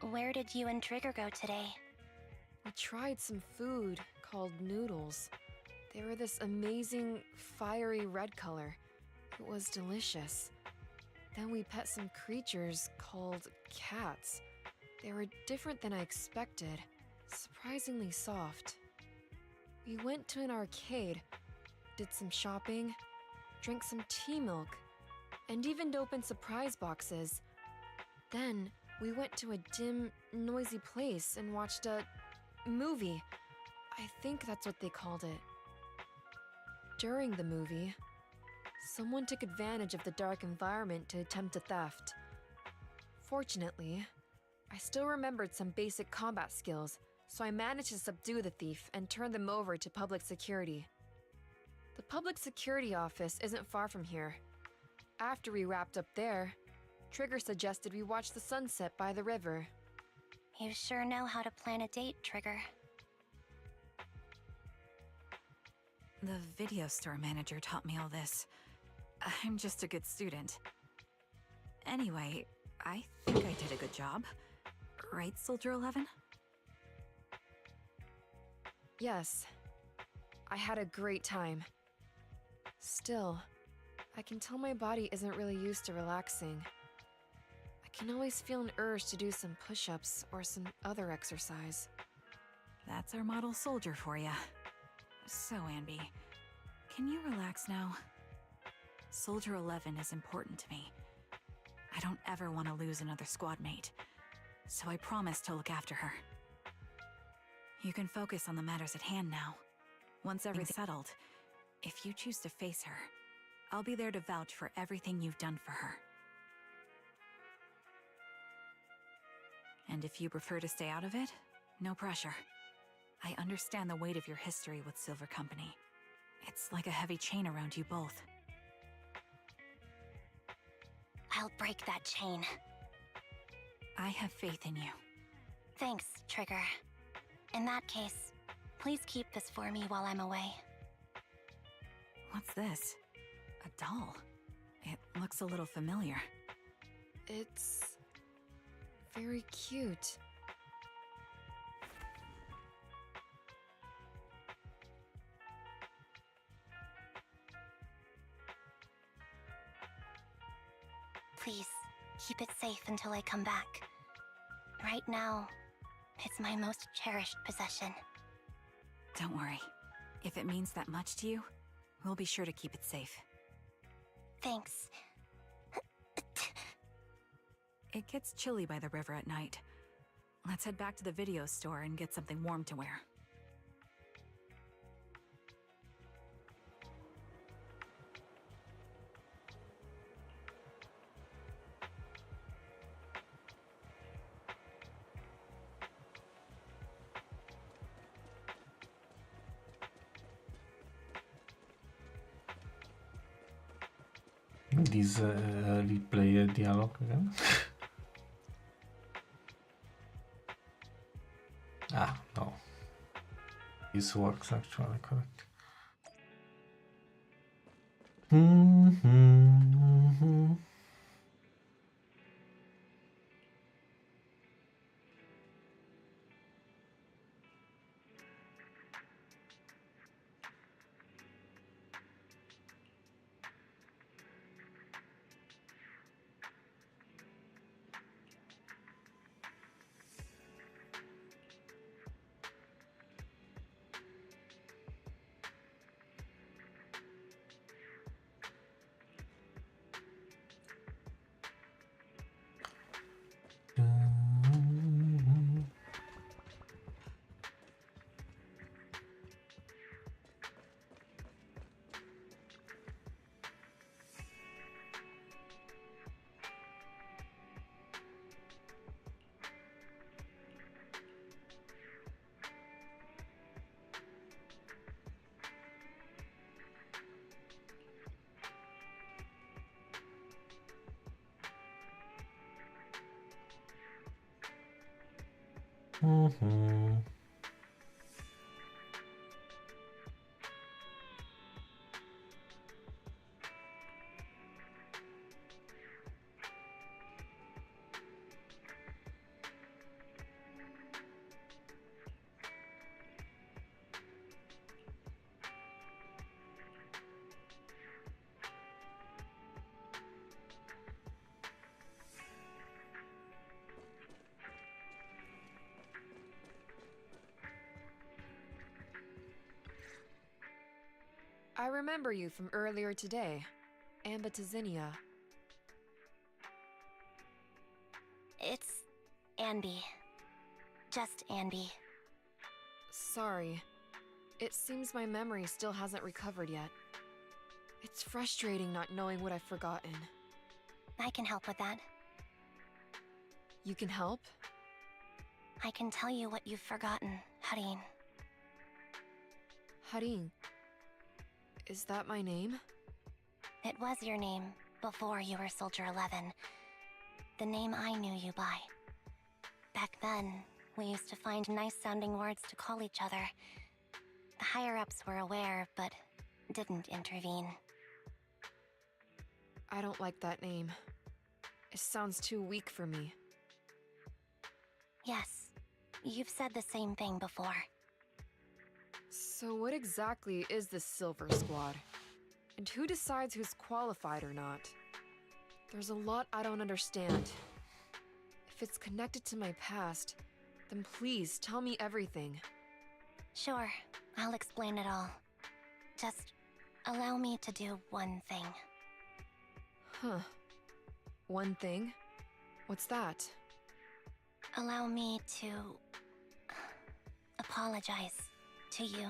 Where did you and Trigger go today? We tried some food called noodles. They were this amazing, fiery red color. It was delicious. Then we pet some creatures called cats. They were different than I expected, surprisingly soft. We went to an arcade, did some shopping, drank some tea milk, and even opened surprise boxes. Then we went to a dim, noisy place and watched a movie. I think that's what they called it. During the movie, someone took advantage of the dark environment to attempt a theft. Fortunately, I still remembered some basic combat skills, so I managed to subdue the thief and turn them over to public security. The public security office isn't far from here. After we wrapped up there, Trigger suggested we watch the sunset by the river. You sure know how to plan a date, Trigger. The video store manager taught me all this. I'm just a good student. Anyway, I think I did a good job. Right, Soldier 11? Yes. I had a great time. Still, I can tell my body isn't really used to relaxing. I can always feel an urge to do some push-ups or some other exercise. That's our model soldier for ya. So, Anby, can you relax now? Soldier 11 is important to me. I don't ever want to lose another squad mate, so I promise to look after her. You can focus on the matters at hand now. Once everything's settled, if you choose to face her, I'll be there to vouch for everything you've done for her. And if you prefer to stay out of it, no pressure. I understand the weight of your history with Silver Company. It's like a heavy chain around you both. I'll break that chain. I have faith in you. Thanks, Trigger. In that case, please keep this for me while I'm away. What's this? A doll? It looks a little familiar. It's very cute. Please, keep it safe until I come back. Right now, it's my most cherished possession. Don't worry. If it means that much to you, we'll be sure to keep it safe. Thanks. It gets chilly by the river at night. Let's head back to the video store and get something warm to wear. This lead player dialogue again. No. This works actually, correct. Mhm. I remember you from earlier today, Ambitizinia. It's Andy. Just Andy. Sorry. It seems my memory still hasn't recovered yet. It's frustrating not knowing what I've forgotten. I can help with that. You can help? I can tell you what you've forgotten, Harin. Harin. Is that my name? It was your name before you were Soldier 11. The name I knew you by. Back then, we used to find nice-sounding words to call each other. The higher-ups were aware, but didn't intervene. I don't like that name. It sounds too weak for me. Yes, you've said the same thing before. So what exactly is this Silver Squad? And who decides who's qualified or not? There's a lot I don't understand. If it's connected to my past, then please tell me everything. Sure, I'll explain it all. Just allow me to do one thing. Huh. One thing? What's that? Allow me to apologize to you.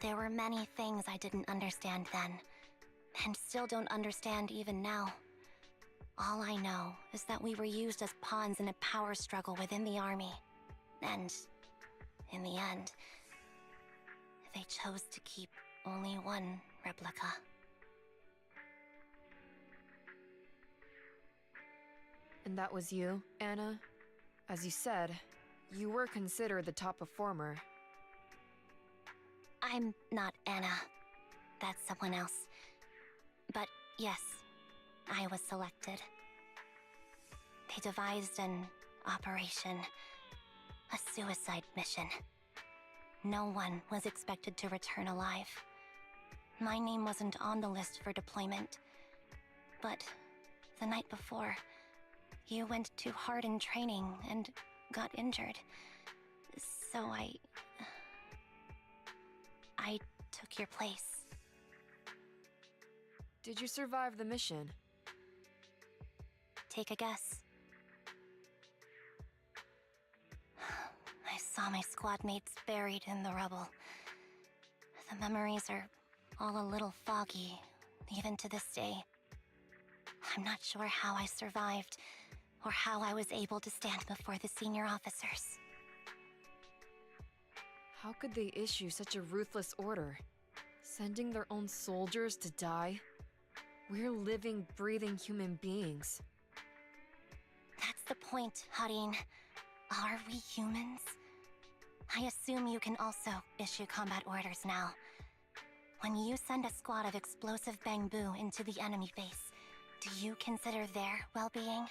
There were many things I didn't understand then, and still don't understand even now. All I know is that we were used as pawns in a power struggle within the army. And, in the end, they chose to keep only one replica. And that was you, Anna? As you said, you were considered the top performer. I'm not Anna. That's someone else. But yes, I was selected. They devised an operation, a suicide mission. No one was expected to return alive. My name wasn't on the list for deployment. But the night before, you went too hard in training and got injured. So I took your place. Did you survive the mission? Take a guess. I saw my squad mates buried in the rubble. The memories are all a little foggy, even to this day. I'm not sure how I survived, or how I was able to stand before the senior officers. How could they issue such a ruthless order? Sending their own soldiers to die? We're living, breathing human beings. That's the point, Harin. Are we humans? I assume you can also issue combat orders now. When you send a squad of explosive bamboo into the enemy base, do you consider their well-being?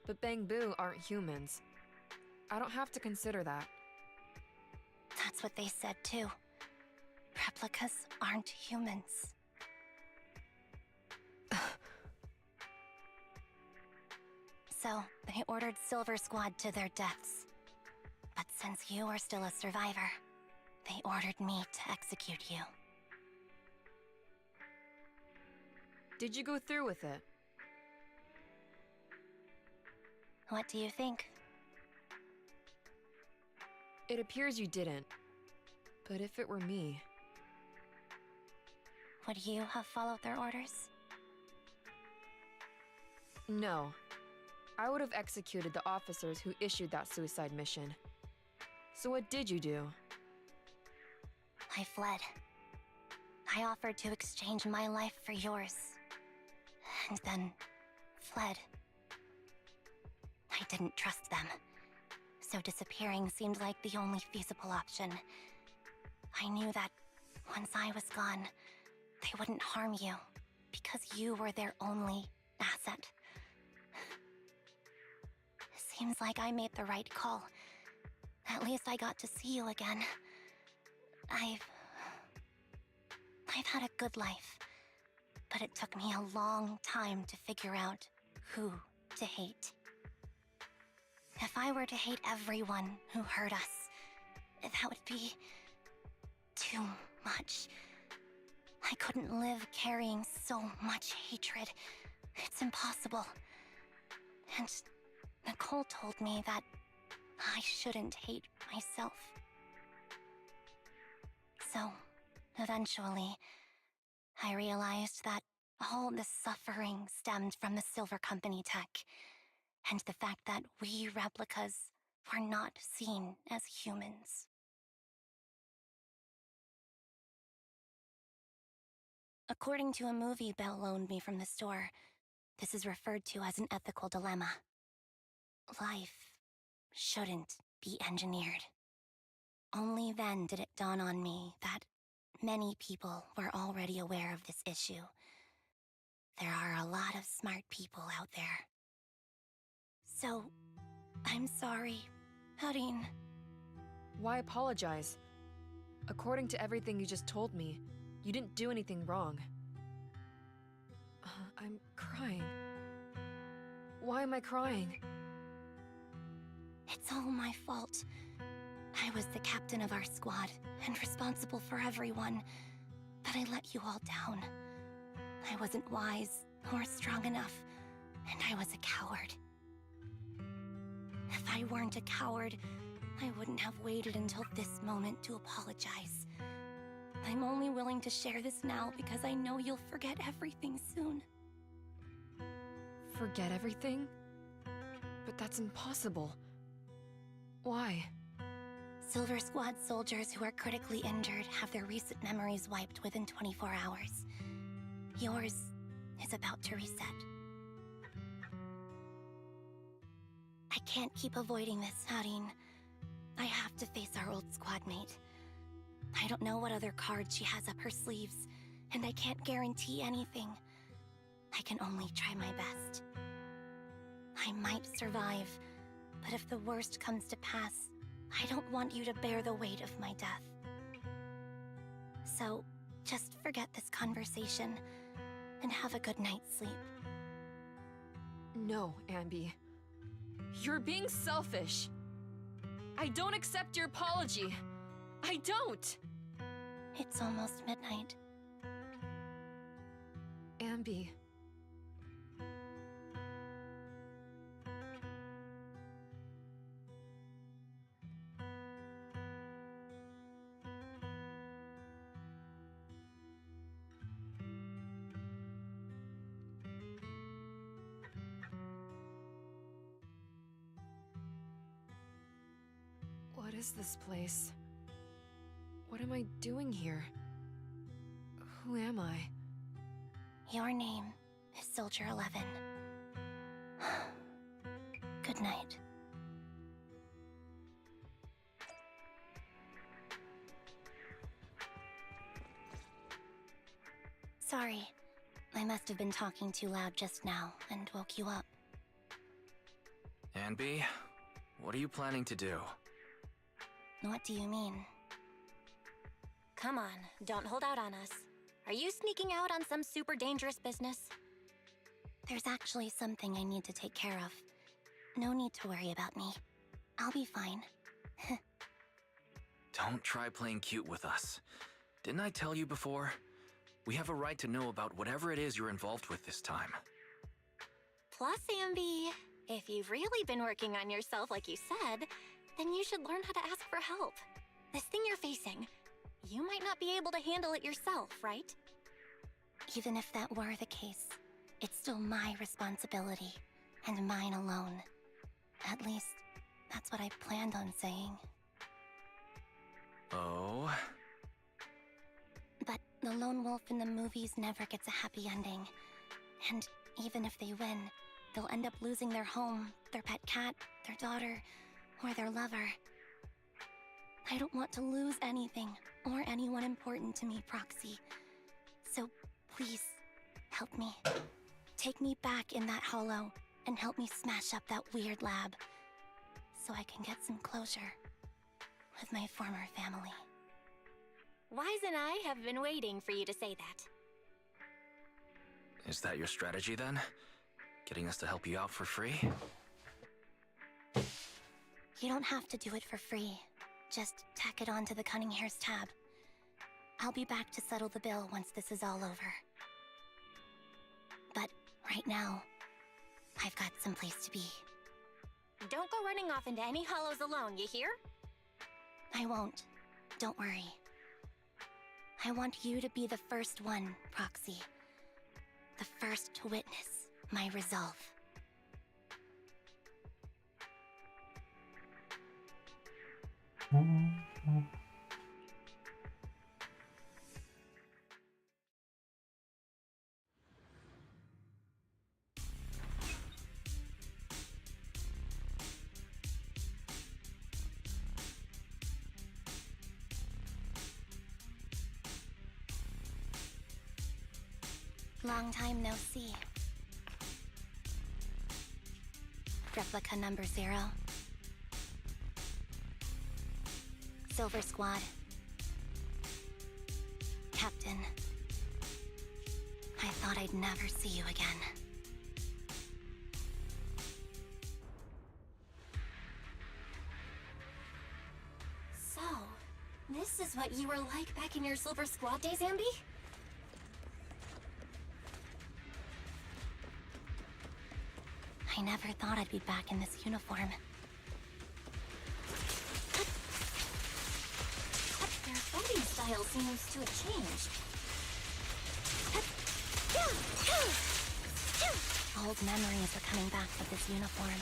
But Bangbu aren't humans. I don't have to consider that. That's what they said too. Replicas aren't humans. So, they ordered Silver Squad to their deaths. But since you are still a survivor, they ordered me to execute you. Did you go through with it? What do you think? It appears you didn't. But if it were me... Would you have followed their orders? No. I would have executed the officers who issued that suicide mission. So what did you do? I fled. I offered to exchange my life for yours, and then fled. I didn't trust them, so disappearing seemed like the only feasible option. I knew that once I was gone, they wouldn't harm you, because you were their only asset. Seems like I made the right call. At least I got to see you again. I've had a good life, but it took me a long time to figure out who to hate. If I were to hate everyone who hurt us, that would be too much. I couldn't live carrying so much hatred. It's impossible. And Nicole told me that I shouldn't hate myself. So, eventually, I realized that all the suffering stemmed from the Silver Company tech, and the fact that we replicas were not seen as humans. According to a movie Belle loaned me from the store, this is referred to as an ethical dilemma. Life shouldn't be engineered. Only then did it dawn on me that many people were already aware of this issue. There are a lot of smart people out there. So, I'm sorry, Harin. Why apologize? According to everything you just told me, you didn't do anything wrong. I'm crying. Why am I crying? It's all my fault. I was the captain of our squad and responsible for everyone, but I let you all down. I wasn't wise or strong enough, and I was a coward. If I weren't a coward, I wouldn't have waited until this moment to apologize. I'm only willing to share this now because I know you'll forget everything soon. Forget everything? But that's impossible. Why? Silver Squad soldiers who are critically injured have their recent memories wiped within 24 hours. Yours is about to reset. I can't keep avoiding this, Harin. I have to face our old squad mate. I don't know what other cards she has up her sleeves, and I can't guarantee anything. I can only try my best. I might survive, but if the worst comes to pass, I don't want you to bear the weight of my death. So, just forget this conversation, and have a good night's sleep. No, Ambi. You're being selfish. I don't accept your apology. I don't! It's almost midnight. Ambi. What is this place? What am I doing here? Who am I? Your name is Soldier 11. Good night. Sorry, I must have been talking too loud just now and woke you up. Anby, what are you planning to do? What do you mean? Come on, don't hold out on us. Are you sneaking out on some super dangerous business? There's actually something I need to take care of. No need to worry about me. I'll be fine. Don't try playing cute with us. Didn't I tell you before? We have a right to know about whatever it is you're involved with this time. Plus, Amby, if you've really been working on yourself like you said, then you should learn how to ask for help. This thing you're facing, you might not be able to handle it yourself, right? Even if that were the case, it's still my responsibility, and mine alone. At least, that's what I planned on saying. Oh? But The lone wolf in the movies never gets a happy ending. And even if they win, they'll end up losing their home, their pet cat, their daughter, or their lover. I don't want to lose anything or anyone important to me, Proxy. So please, help me. Take me back in that hollow and help me smash up that weird lab so I can get some closure with my former family. Wise and I have been waiting for you to say that. Is that your strategy then? Getting us to help you out for free? You don't have to do it for free. Just tack it on to the Cunning Hair's tab. I'll be back to settle the bill once this is all over. But right now, I've got some place to be. Don't go running off into any hollows alone, you hear? I won't. Don't worry. I want you to be the first one, Proxy. The first to witness my resolve. Long time no see. Replica number 0. Silver Squad. Captain. I thought I'd never see you again. So, this is what you were like back in your Silver Squad days, Ambi? I never thought I'd be back in this uniform. Their fighting style seems to have changed. Old memories are coming back with this uniform.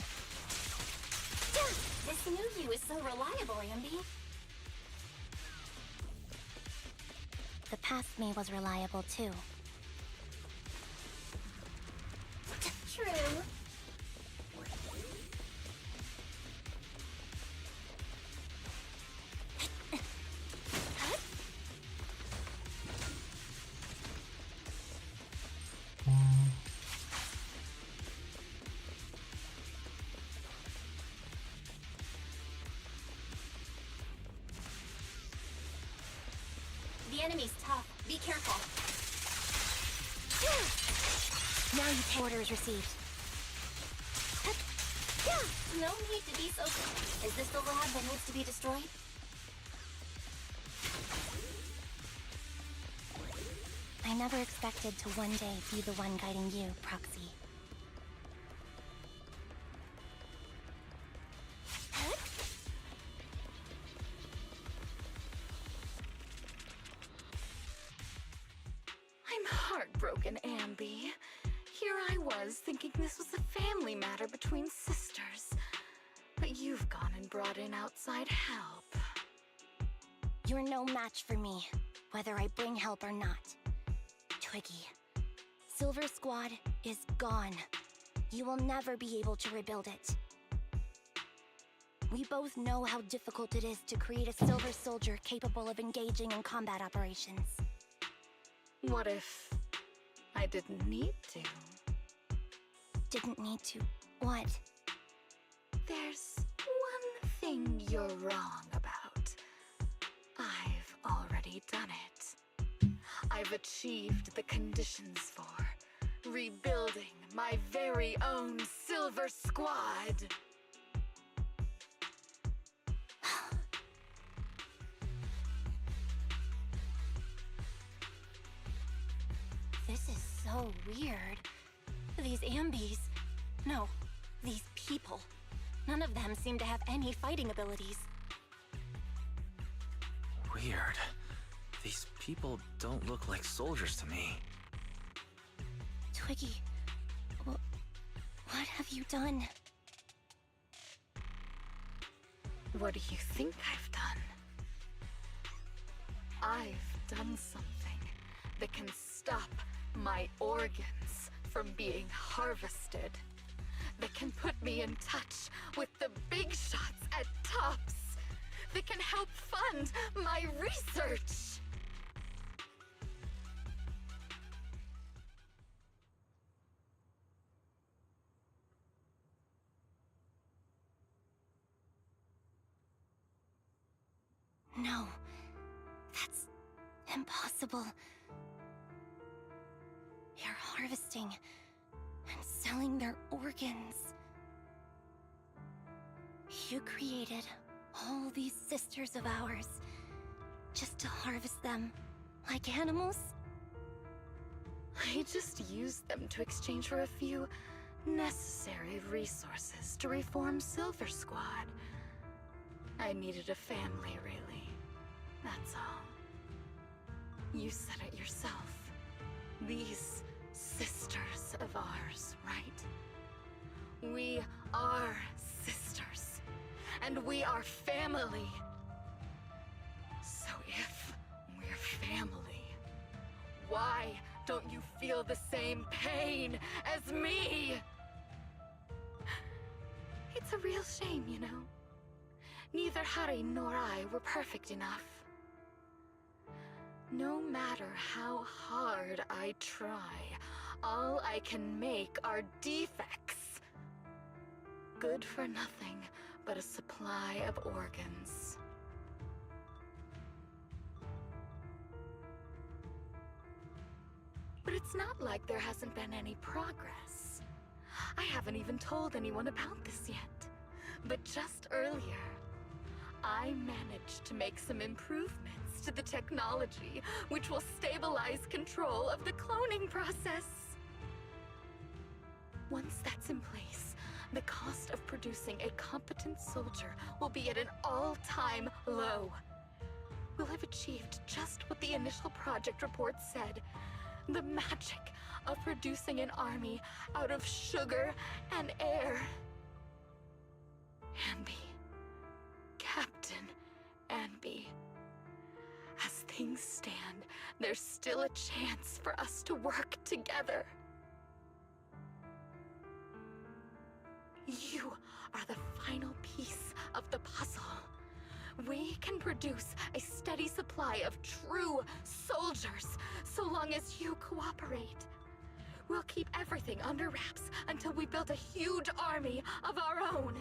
This new you is so reliable, Ambi. The past me was reliable too. True. The enemy's tough. Be careful. Now you take orders received. No need to be so... Is this the lab that needs to be destroyed? I never expected to one day be the one guiding you, Proxy. I'm heartbroken, Ambi. Here I was, thinking this was a family matter between sisters. But you've gone and brought in outside help. You're no match for me, whether I bring help or not. Twiggy, Silver Squad is gone. You will never be able to rebuild it. We both know how difficult it is to create a Silver Soldier capable of engaging in combat operations. What if I didn't need to? Didn't need to. What? There's one thing you're wrong about. I've already done it. I've achieved the conditions for rebuilding my very own Silver Squad. This is so weird. These Ambis... No, these people. None of them seem to have any fighting abilities. Weird. These people don't look like soldiers to me. Twiggy, what have you done? What do you think I've done? I've done something that can stop my organs from being harvested, that can put me in touch with the big shots at Tops, that can help fund my research. No, that's impossible. You're harvesting and selling their organs. You created all these sisters of ours just to harvest them like animals? I just used them to exchange for a few necessary resources to reform Silver Squad. I needed a family, really. That's all. You said it yourself. These sisters of ours, right? We are sisters. And we are family. So if we're family, why don't you feel the same pain as me? It's a real shame, you know. Neither Harry nor I were perfect enough. No matter how hard I try, all I can make are defects. Good for nothing but a supply of organs. But it's not like there hasn't been any progress. I haven't even told anyone about this yet. But just earlier, I managed to make some improvements to the technology which will stabilize control of the cloning process. Once that's in place, the cost of producing a competent soldier will be at an all-time low. We'll have achieved just what the initial project report said. The magic of producing an army out of sugar and air. Ambi. Captain Ambi. As things stand, there's still a chance for us to work together. You are the final piece of the puzzle. We can produce a steady supply of true soldiers so long as you cooperate. We'll keep everything under wraps until we build a huge army of our own.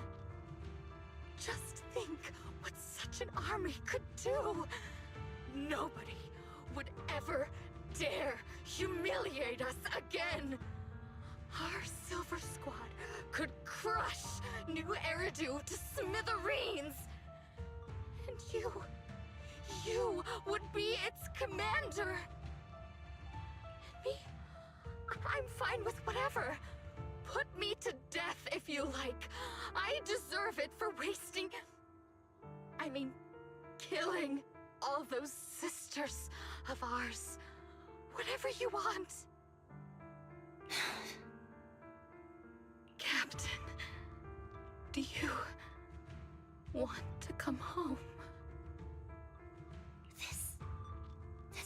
Just think what such an army could do. Nobody would ever dare humiliate us again. Our Silver Squad could crush New Eridu to smithereens. And you would be its commander. And me, I'm fine with whatever. Put me to death if you like. I deserve it for killing all those sisters of ours. Whatever you want. Captain, do you want to come home? This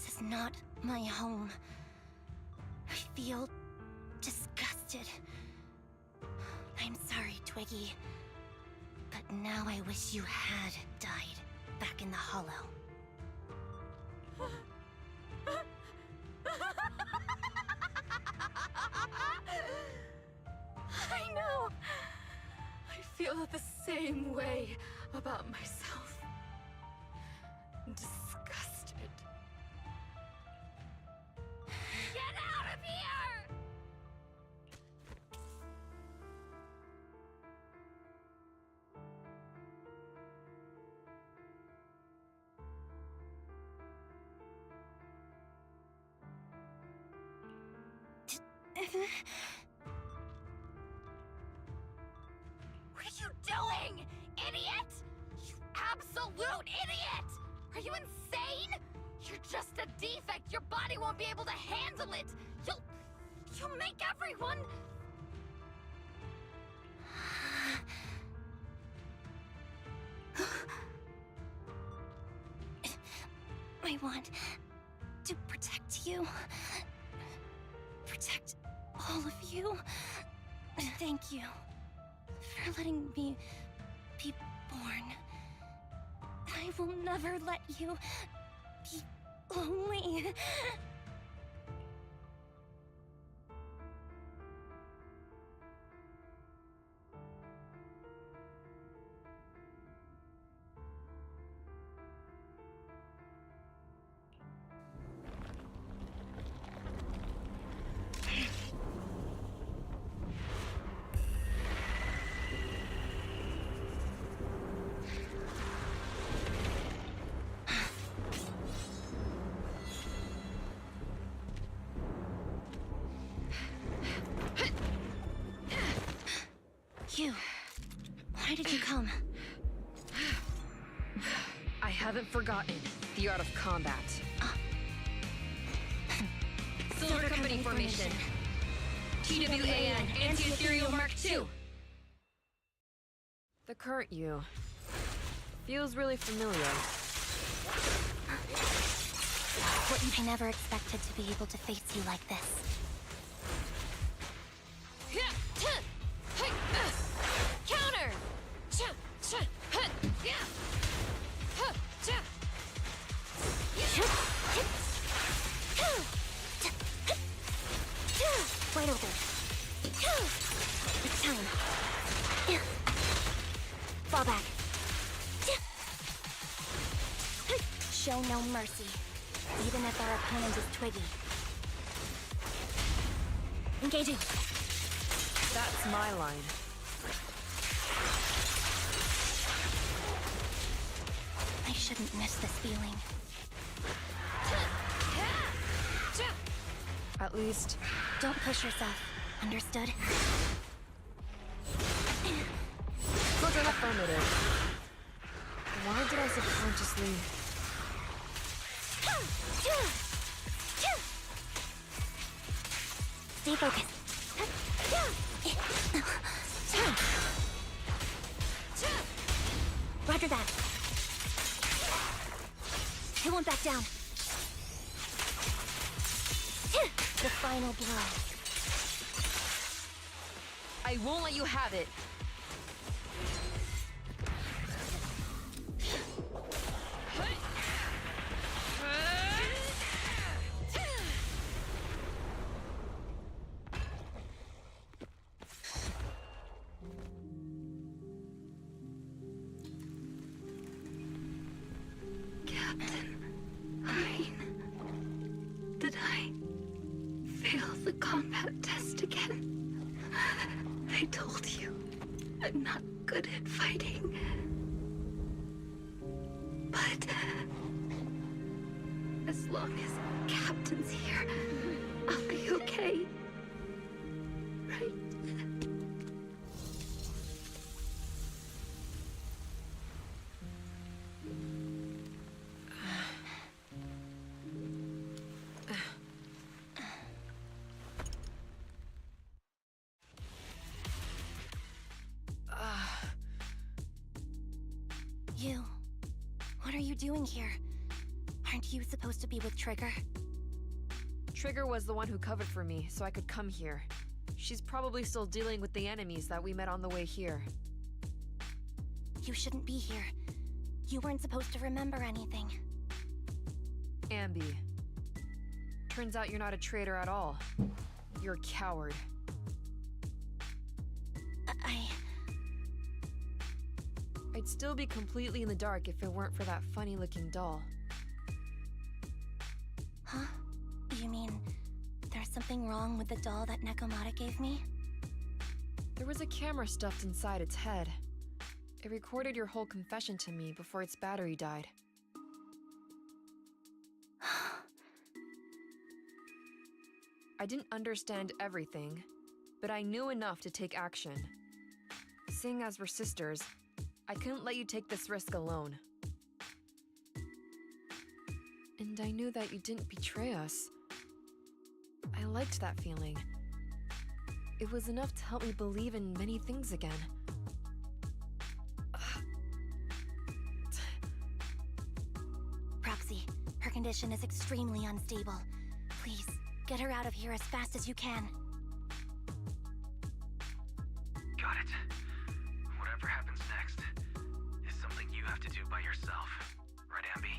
is not my home. I feel disgusted. I'm sorry, Twiggy. But now I wish you had died back in the Hollow. I know. I feel the same way about myself. Disgusted. Get out of here! What are you doing, idiot? You absolute idiot! Are you insane? You're just a defect. Your body won't be able to handle it. You'll make everyone... I want to protect you. you. Protect all of you. Thank you for letting me be born. I will never let you be lonely. You, why did you come? I haven't forgotten the art of combat. Silver Company formation. TWAN, Anti-Ethereal Mark II. The current you feels really familiar. I never expected to be able to face you like this. Counter! Wide open. It's time. Fall back. Show no mercy, even if our opponent is Twiggy. Engaging. That's my line. I shouldn't miss this feeling. At least... Don't push yourself. Understood? Affirmative. Why did I subconsciously... Stay focused. Roger that. I won't back down. The final blow. I won't let you have it. Did I fail the combat test again? They told you I'm not good at fighting. But as long as Captain's here, I'll be okay. Right? You, what are you doing here? Aren't you supposed to be with Trigger? Trigger was the one who covered for me, so I could come here. She's probably still dealing with the enemies that we met on the way here. You shouldn't be here. You weren't supposed to remember anything. Ambi. Turns out you're not a traitor at all. You're a coward. I'd still be completely in the dark if it weren't for that funny-looking doll. Huh? You mean there's something wrong with the doll that Nekomata gave me? There was a camera stuffed inside its head. It recorded your whole confession to me before its battery died. I didn't understand everything, but I knew enough to take action. Seeing as we're sisters, I couldn't let you take this risk alone. And I knew that you didn't betray us. I liked that feeling. It was enough to help me believe in many things again. Proxy, her condition is extremely unstable. Please, get her out of here as fast as you can. Got it. Whatever happens next is something you have to do by yourself. Right, Ambi?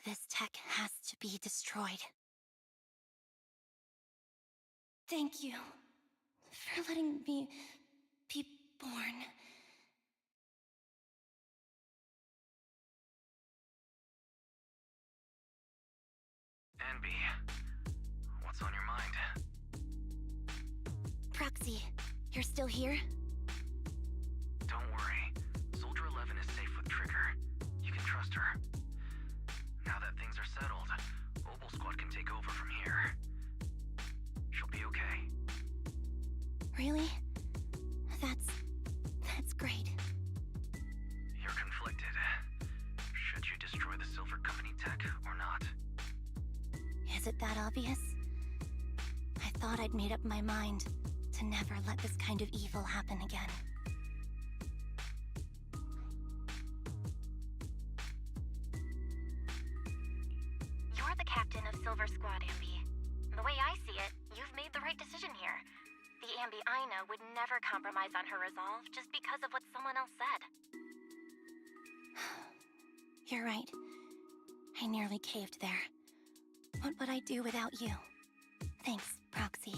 This tech has to be destroyed. Thank you for letting me be born. Ambi, what's on your mind? Proxy, you're still here? Don't worry. Soldier 11 is safe with Trigger. You can trust her. Now that things are settled, Opal Squad can take over from here. She'll be okay. Really? That's great. You're conflicted. Should you destroy the Silver Company tech or not? Is it that obvious? I thought I'd made up my mind to never let this kind of evil happen again. You're the captain of Silver Squad, Ambi. The way I see it, you've made the right decision here. The Ambi I know would never compromise on her resolve just because of what someone else said. You're right. I nearly caved there. What would I do without you? Thanks, Proxy.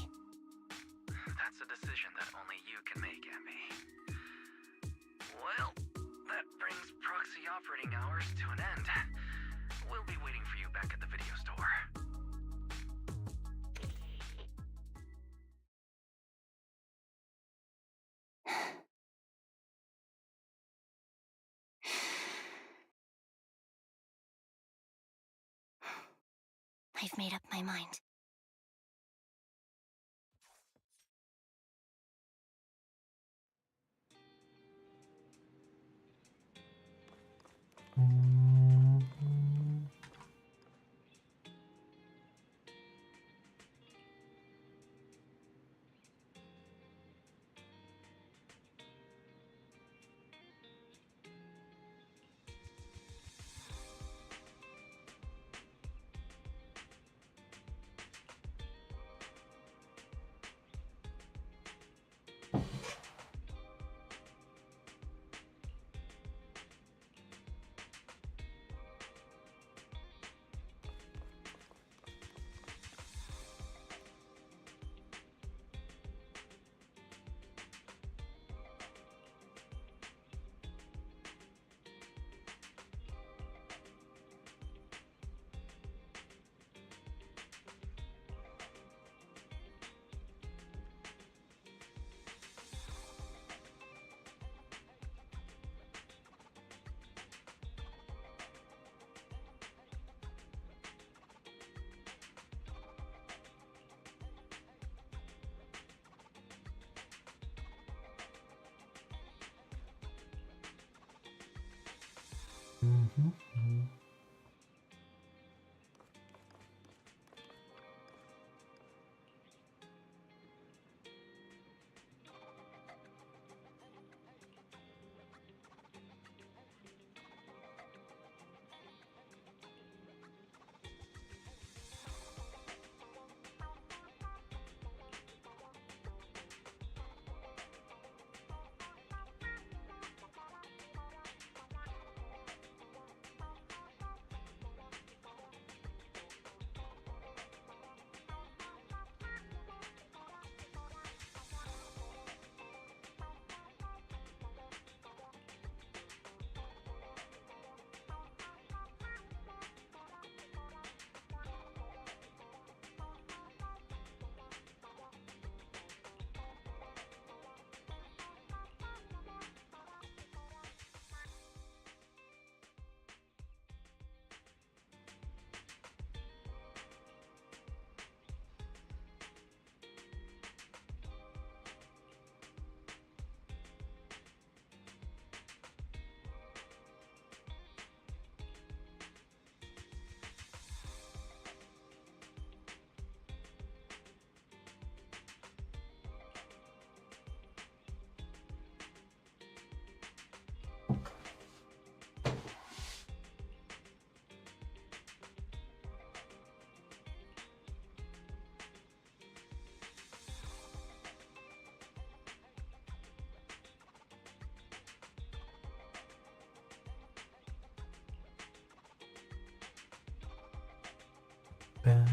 That's a decision that only you can make, Ambi. Well, that brings proxy operating hours to an end. We'll be waiting for you back at the video store. I've made up my mind.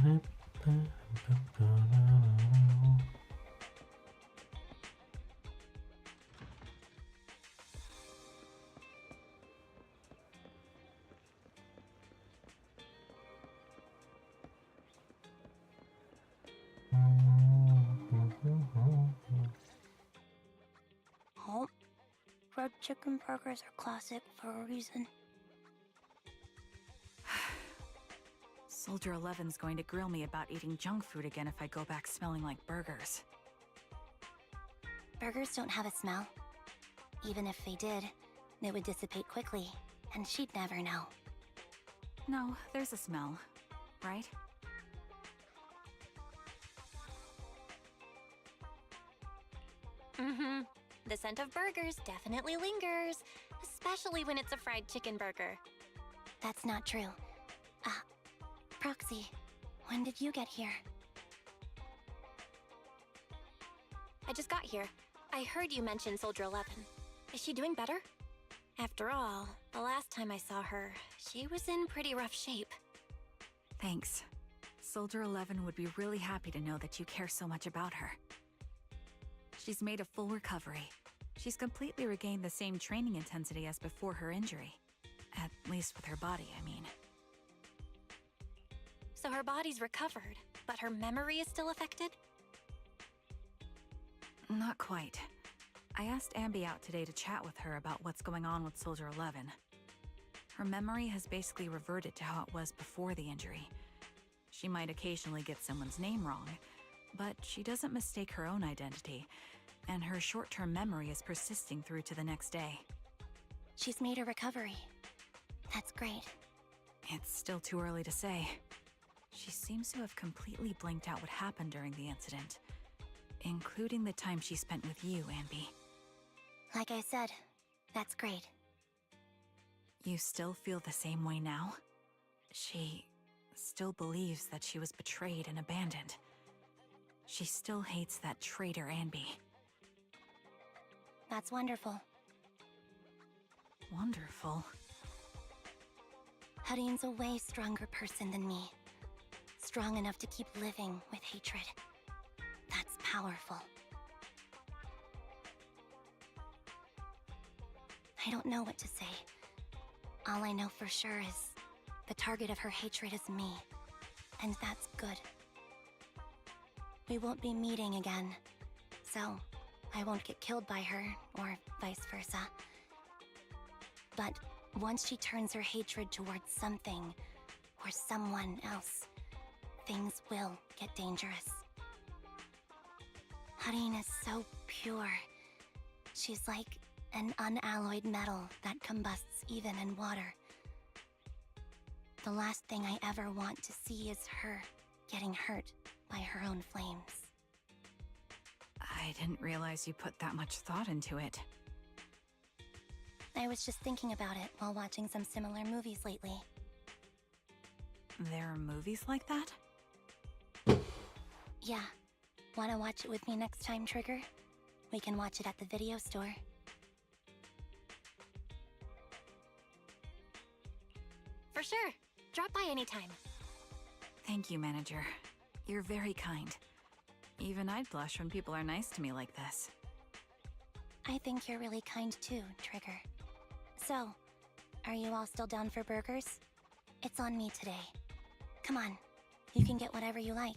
Oh, red chicken burgers are classic for a reason. Soldier 11's going to grill me about eating junk food again if I go back smelling like burgers. Burgers don't have a smell. Even if they did, it would dissipate quickly, and she'd never know. No, there's a smell, right? Mm-hmm. The scent of burgers definitely lingers, especially when it's a fried chicken burger. That's not true. Proxy, when did you get here? I just got here. I heard you mention Soldier 11. Is she doing better? After all, the last time I saw her, she was in pretty rough shape. Thanks. Soldier 11 would be really happy to know that you care so much about her. She's made a full recovery. She's completely regained the same training intensity as before her injury. At least with her body, I mean. So her body's recovered, but her memory is still affected? Not quite. I asked Ambi out today to chat with her about what's going on with Soldier 11. Her memory has basically reverted to how it was before the injury. She might occasionally get someone's name wrong, but she doesn't mistake her own identity, and her short-term memory is persisting through to the next day. She's made a recovery. That's great. It's still too early to say. She seems to have completely blanked out what happened during the incident, including the time she spent with you, Ambi. Like I said, that's great. You still feel the same way now? She still believes that she was betrayed and abandoned. She still hates that traitor Ambi. That's wonderful. Wonderful? Hadine's a way stronger person than me. Strong enough to keep living with hatred. That's powerful. I don't know what to say. All I know for sure is the target of her hatred is me, and that's good. We won't be meeting again, so I won't get killed by her, or vice versa. But once she turns her hatred towards something, or someone else, things will get dangerous. Hadine is so pure. She's like an unalloyed metal that combusts even in water. The last thing I ever want to see is her getting hurt by her own flames. I didn't realize you put that much thought into it. I was just thinking about it while watching some similar movies lately. There are movies like that? Yeah. Wanna watch it with me next time, Trigger? We can watch it at the video store. For sure. Drop by anytime. Thank you, Manager. You're very kind. Even I'd blush when people are nice to me like this. I think you're really kind too, Trigger. So, are you all still down for burgers? It's on me today. Come on, you can get whatever you like.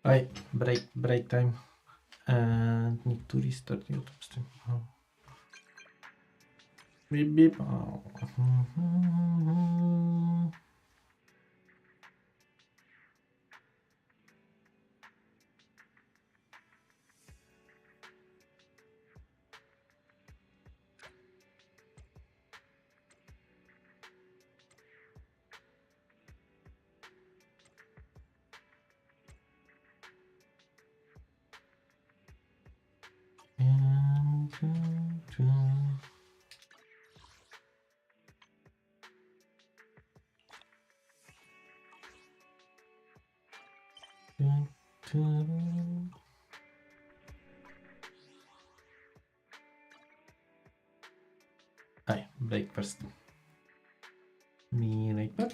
Aj, break time. Niektórzy startują z tym. Bip, bip. O. Hey, breakfast. Me right back.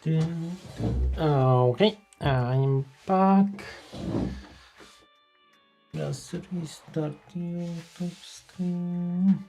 Okay, I'm back. Just restart the YouTube stream.